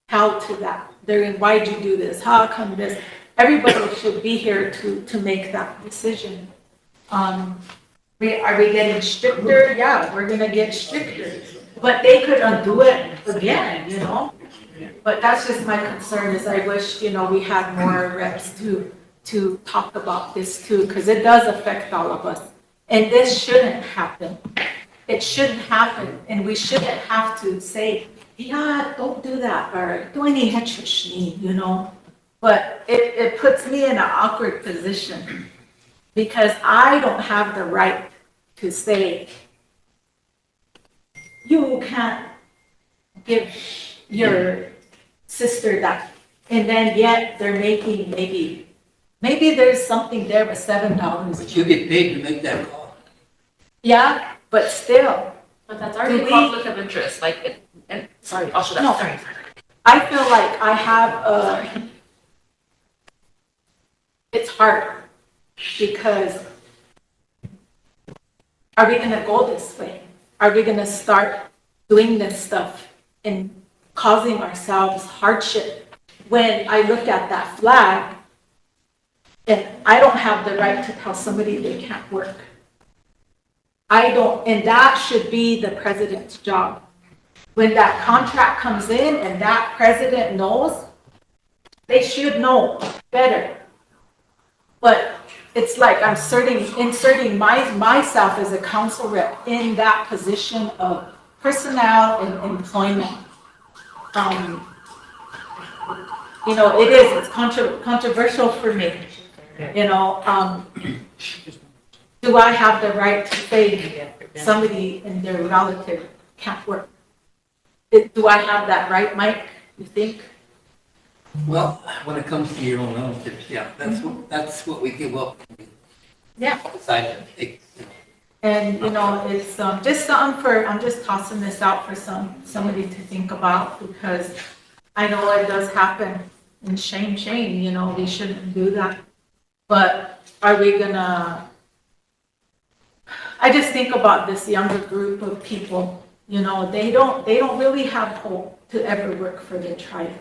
held to that. They're, why'd you do this? How come this? Everybody should be here to make that decision. Are we getting stricter? Yeah, we're gonna get stricter. But they could undo it again, you know? But that's just my concern, is I wish, you know, we had more reps to talk about this too, because it does affect all of us. And this shouldn't happen. It shouldn't happen, and we shouldn't have to say, yeah, don't do that, or do any hetrishni, you know? But it puts me in an awkward position, because I don't have the right to say, you can't give your sister that, and then yet they're making maybe there's something there with $7. But you get paid to make that call. Yeah, but still. But that's already a conflict of interest, like, and sorry, I'll shut up. No, I feel like I have it's hard, because are we gonna go this way? Are we gonna start doing this stuff and causing ourselves hardship? When I look at that flag, and I don't have the right to tell somebody they can't work. I don't, and that should be the president's job. When that contract comes in and that president knows, they should know better. But it's like I'm inserting myself as a council rep in that position of personnel and employment. You know, it's controversial for me, you know, do I have the right to say somebody and their relative can't work? Do I have that right, Mike, you think? Well, when it comes to your own relatives, yeah, that's what we give up. Yeah. Decide to take, And, it's, just something I'm just tossing this out for somebody to think about, because I know it does happen, and shame, we shouldn't do that. But are we gonna, I just think about this younger group of people, they don't really have hope to ever work for their tribe.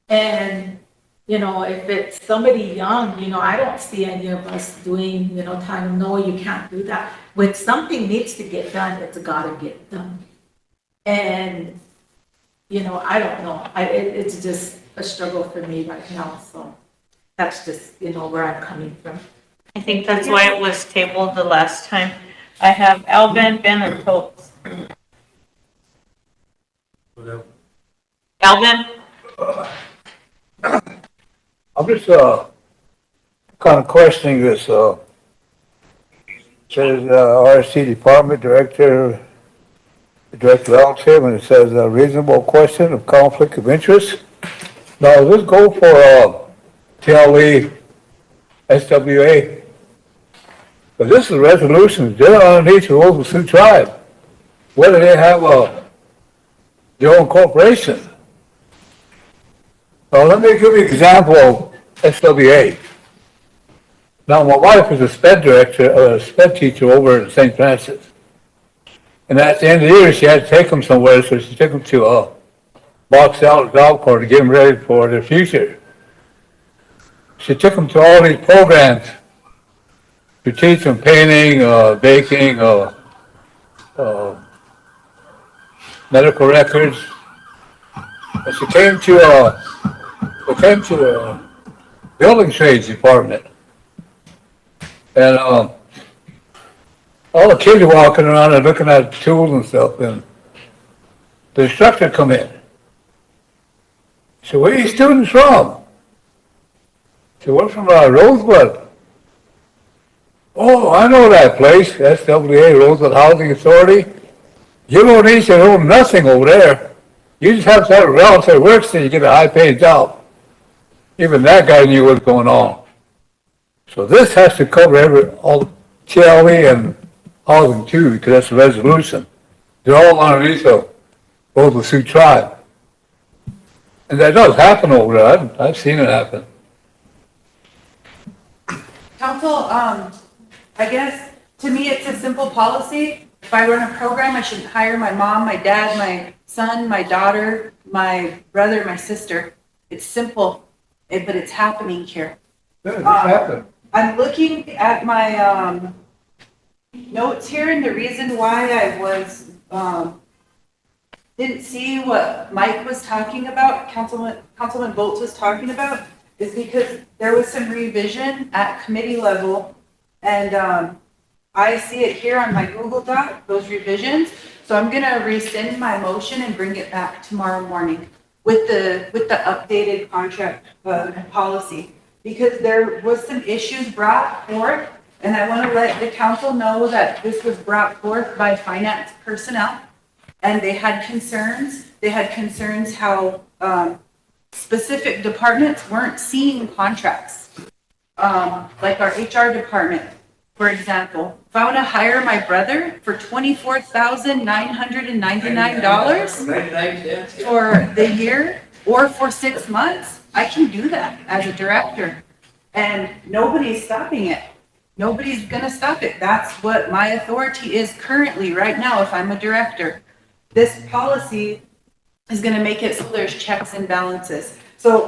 And, if it's somebody young, I don't see any of us doing, telling them, no, you can't do that. When something needs to get done, it's gotta get done. And, I don't know, it's just a struggle for me right now, so that's just, where I'm coming from. I think that's why it was tabled the last time. I have Alvin, Ben, or Totes. Alvin? I'm just, kind of questioning this, says, RSC Department Director relative, and it says a reasonable question of conflict of interest. Now, does this go for, TLE, SWA? But this is resolutions, they're underneath the Rosebud Sioux tribe. Whether they have, their own corporation. Well, let me give you an example of SWA. Now, my wife is a sped teacher over in St. Francis. And at the end of the year, she had to take them somewhere, so she took them to, Box Out Golf Course to get them ready for their future. She took them to all these programs to teach them painting, baking, medical records. And she came to, the building trades department. And, all the kids are walking around and looking at tools and stuff, and the instructor come in. So, where are you students from? So, we're from Rosebud. Oh, I know that place, SWA, Rosebud Housing Authority. You don't need to know nothing over there. You just have to have a relative that works and you get a high-paid job. Even that guy knew what's going on. So this has to cover all TLE and housing too, because that's a resolution. They're all underneath the Rosebud Sioux tribe. And that does happen over there. I've seen it happen. Council, I guess, to me, it's a simple policy. If I run a program, I shouldn't hire my mom, my dad, my son, my daughter, my brother, my sister. It's simple, but it's happening here. It's happened. I'm looking at my notes here, and the reason why I was didn't see what Mike was talking about, Councilman Bolts was talking about, is because there was some revision at committee level, and I see it here on my Google Doc, those revisions. So I'm gonna rescind my motion and bring it back tomorrow morning with the updated contract policy, because there was some issues brought forth, and I want to let the council know that this was brought forth by finance personnel, and they had concerns. They had concerns how specific departments weren't seeing contracts, like our HR department. For example, if I want to hire my brother for $24,999 for the year or for 6 months, I can do that as a director. And nobody's stopping it. Nobody's going to stop it. That's what my authority is currently right now if I'm a director. This policy is going to make it so there's checks and balances. So,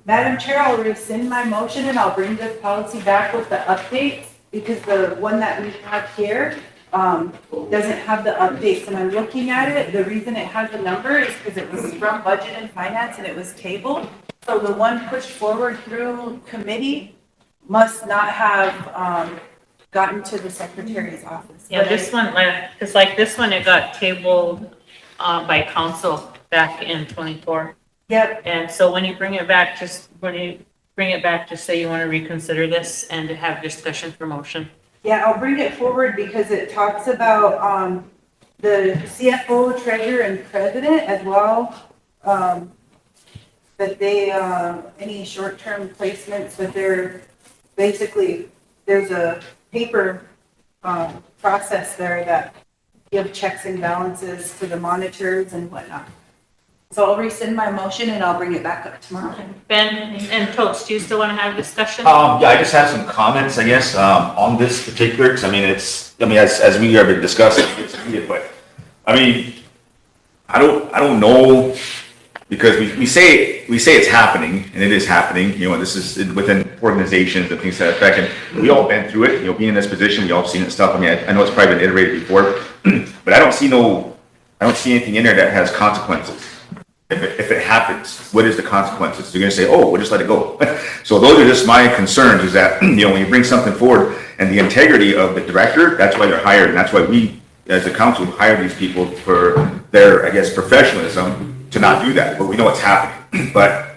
Madam Chair, I'll rescind my motion and I'll bring this policy back with the updates, because the one that we have here doesn't have the updates. And I'm looking at it, the reason it has a number is because it was from Budget and Finance and it was tabled. So the one pushed forward through committee must not have gotten to the Secretary's office. Yeah, this one, because like this one, it got tabled by council back in 24. Yep. And so when you bring it back, just say you want to reconsider this and to have discussion for motion. Yeah, I'll bring it forward because it talks about, the CFO, treasurer, and president as well. That they, any short-term placements, that they're, basically, there's a paper, process there that give checks and balances to the monitors and whatnot. So I'll rescind my motion and I'll bring it back up tomorrow. Ben and Toast, do you still want to have a discussion? Yeah, I just have some comments, I guess, on this particular, because I mean, as we have been discussing, it's needed, but, I mean, I don't know, because we say it's happening, and it is happening, you know, this is within organizations and things to that effect, and we all been through it, you know, being in this position, we all seen it stuff, I mean, I know it's probably been iterated before, but I don't see anything in there that has consequences. If it happens, what is the consequences? You're gonna say, oh, we'll just let it go. So those are just my concerns, is that, you know, when you bring something forward and the integrity of the director, that's why they're hired, and that's why we, as a council, hire these people for their, I guess, professionalism to not do that, but we know what's happening. But,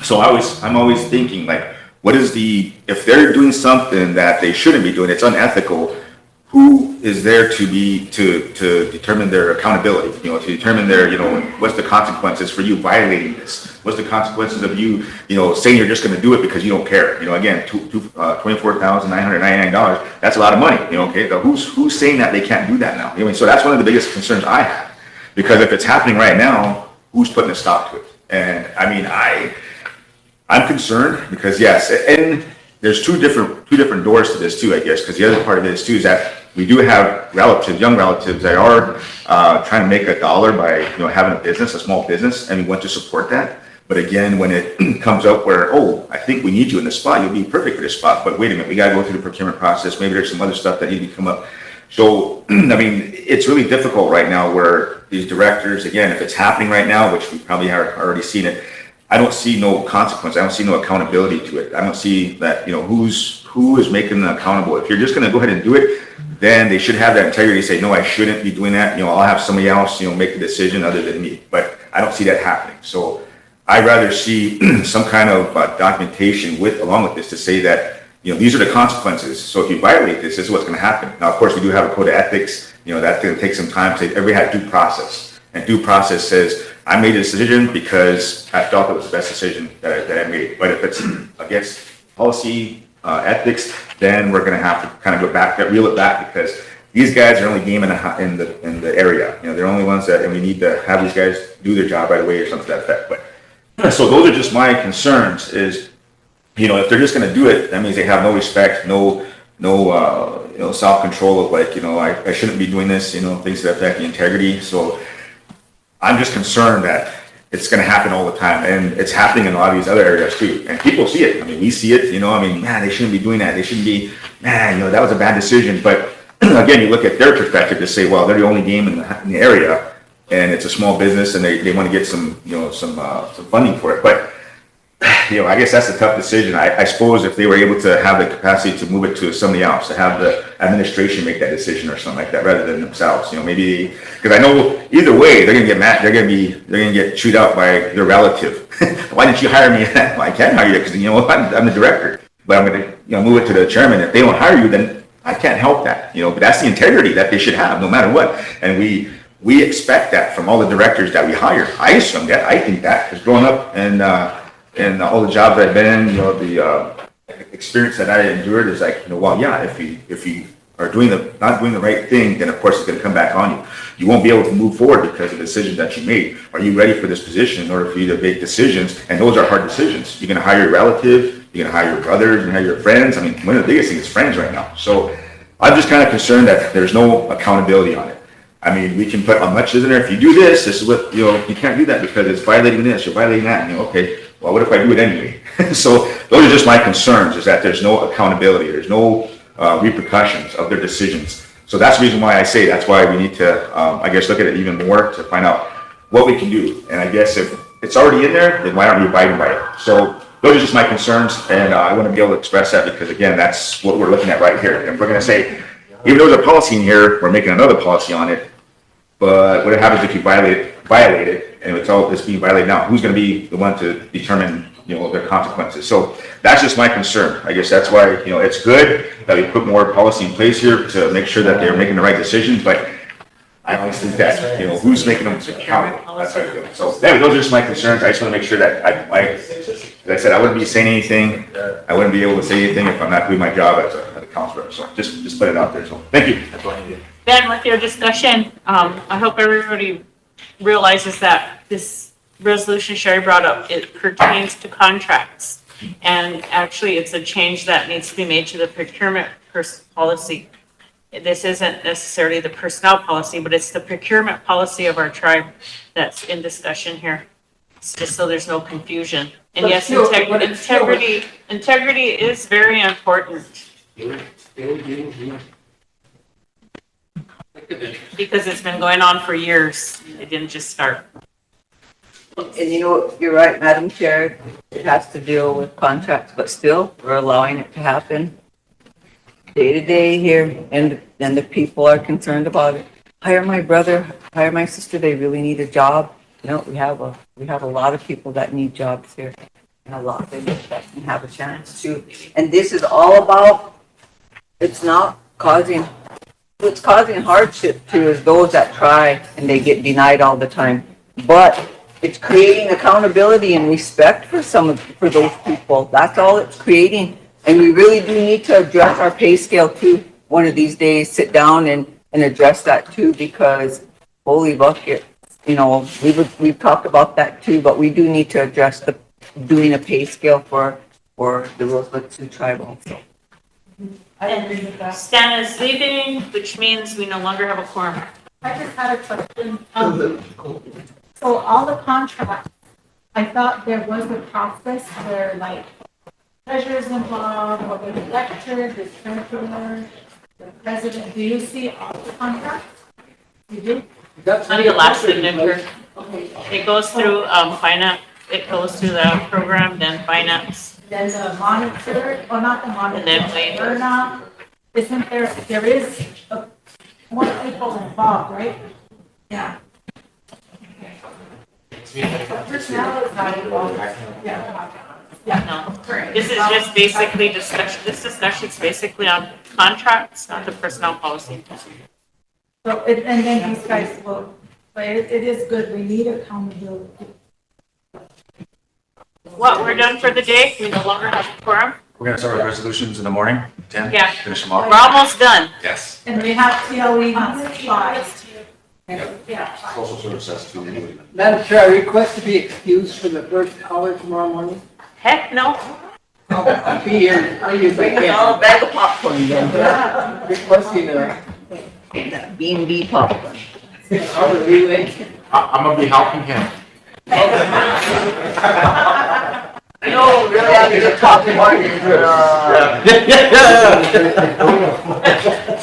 so I'm always thinking, like, what is if they're doing something that they shouldn't be doing, it's unethical, who is there to determine their accountability, you know, to determine their, you know, what's the consequences for you violating this? What's the consequences of you, you know, saying you're just going to do it because you don't care? You know, again, $24,999, that's a lot of money, you know, okay? So who's saying that they can't do that now? I mean, so that's one of the biggest concerns I have, because if it's happening right now, who's putting a stop to it? And I mean, I'm concerned because yes, and there's two different doors to this too, I guess, because the other part of this too is that we do have young relatives that are trying to make a dollar by, you know, having a small business, and we want to support that. But again, when it comes up where, oh, I think we need you in this spot, you'll be perfect for this spot, but wait a minute, we got to go through the procurement process. Maybe there's some other stuff that need to come up. So, I mean, it's really difficult right now where these directors, again, if it's happening right now, which we probably are already seen it, I don't see no consequence. I don't see no accountability to it. I don't see that, you know, who is making them accountable. If you're just going to go ahead and do it, then they should have that integrity to say, no, I shouldn't be doing that. You know, I'll have somebody else, you know, make the decision other than me. But I don't see that happening. So I'd rather see some kind of documentation along with this to say that, you know, these are the consequences. So if you violate this is what's going to happen. Now, of course, we do have a code of ethics. You know, that's going to take some time. Everybody had due process. And due process says, I made a decision because I felt it was the best decision that I made. But if it's against policy, ethics, then we're going to have to kind of go back, reel it back, because these guys are only game in the area. You know, they're only ones that, and we need to have these guys do their job right away or something to that effect. But so those are just my concerns. Is, you know, if they're just going to do it, that means they have no respect, no you know, self-control of, like, you know, I shouldn't be doing this. You know, things that affect the integrity. So I'm just concerned that it's going to happen all the time, and it's happening in a lot of these other areas too. And people see it. I mean, we see it. You know, I mean, man, they shouldn't be doing that. They shouldn't be. Man, you know, that was a bad decision. But again, you look at their perspective to say, well, they're the only game in the area, and it's a small business, and they want to get some, you know, some funding for it. But you know, I guess that's a tough decision. I suppose if they were able to have the capacity to move it to somebody else, to have the administration make that decision or something like that, rather than themselves, you know, maybe, because I know either way they're gonna get mad, they're gonna get chewed out by their relative. Why didn't you hire me? Well, I can't hire you because, you know, I'm the director, but I'm gonna, you know, move it to the chairman. If they don't hire you, then I can't help that, you know. But that's the integrity that they should have, no matter what. And we expect that from all the directors that we hire. I assume that. I think that, because growing up and all the jobs I've been in, you know, the experience that I endured is like, you know, well, yeah, if you are not doing the right thing, then of course it's going to come back on you. You won't be able to move forward because of the decisions that you made. Are you ready for this position in order for you to make decisions? And those are hard decisions. You're going to hire your relative, you're going to hire your brothers, you're going to hire your friends. I mean, one of the biggest things is friends right now. So I'm just kind of concerned that there's no accountability on it. I mean, we can put how much is in there. If you do this is what, you know, you can't do that because it's violating this, you're violating that. And, you know, okay, well, what if I do it anyway? So those are just my concerns, is that there's no accountability. There's no repercussions of their decisions. So that's the reason why I say that's why we need to, I guess, look at it even more to find out what we can do. And I guess if it's already in there, then why aren't we abiding by it? So those are just my concerns. And I want to be able to express that because, again, that's what we're looking at right here. And we're going to say, even though there's a policy in here, we're making another policy on it. But what happens if you violate it, and it's being violated now? Who's going to be the one to determine their consequences. So that's just my concern. I guess that's why, it's good that we put more policy in place here to make sure that they're making the right decisions, but I always think that, who's making them accountable? That's how I feel. So, anyway, those are just my concerns. I just want to make sure that as I said, I wouldn't be saying anything. I wouldn't be able to say anything if I'm not doing my job as a council rep. So just put it out there. So thank you. That's all I needed. Ben, with your discussion, I hope everybody realizes that this resolution Sherry brought up, it pertains to contracts. And actually, it's a change that needs to be made to the procurement policy. This isn't necessarily the personnel policy, but it's the procurement policy of our tribe that's in discussion here. It's just so there's no confusion. And yes, integrity is very important. Because it's been going on for years. It didn't just start. And you're right, Madam Chair, it has to deal with contracts, but still, we're allowing it to happen day to day here, and the people are concerned about it. Hire my brother, hire my sister, they really need a job. We have a lot of people that need jobs here, and a lot of them that can have a chance to. And this is all about, it's causing hardship to is those that try and they get denied all the time. But it's creating accountability and respect for those people. That's all it's creating. And we really do need to address our pay scale too. One of these days, sit down and address that too, because holy bucket, we've talked about that too, but we do need to address doing a pay scale for the Rosebud Sioux tribe also. And Stan is leaving, which means we no longer have a quorum. I just had a question. So all the contracts, I thought there was a process where like treasurer's involved, or the director, the treasurer, the president. Do you see all the contracts? You do? On the last signature. It goes through finance. It goes through the program, then finance. Then the monitor, or not the monitor. And then labor. Isn't there is more people involved, right? Yeah. Personnel is not involved. Yeah. No. This is just basically discussion. This discussion is basically on contracts, not the personnel policy. So, and then these guys will, but it is good. We need accountability. What, we're done for the day? We no longer have a quorum? We're going to start with resolutions in the morning, 10? Yeah. Finish them off? We're almost done. Yes. And we have TLE 5. Yeah. Social service has to be. Madam Chair, I request to be excused for the first hour tomorrow morning. Heck no. I'll be here. I'll use my A bag of popcorn then. requesting That B&B popcorn. hour leeway. I'm gonna be helping him. No, really, I'm just talking about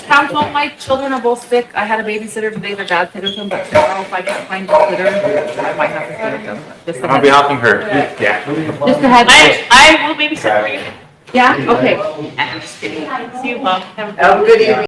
Council, my children are both sick. I had a babysitter today, their dad sitter them, but tomorrow if I can't find a sitter, I might have to sitter them. Just a I'll be heads- helping her. Yeah. Just a heads up. I will babysit for you. Yeah, okay. I'm just kidding. See you, Bob. Have a good evening.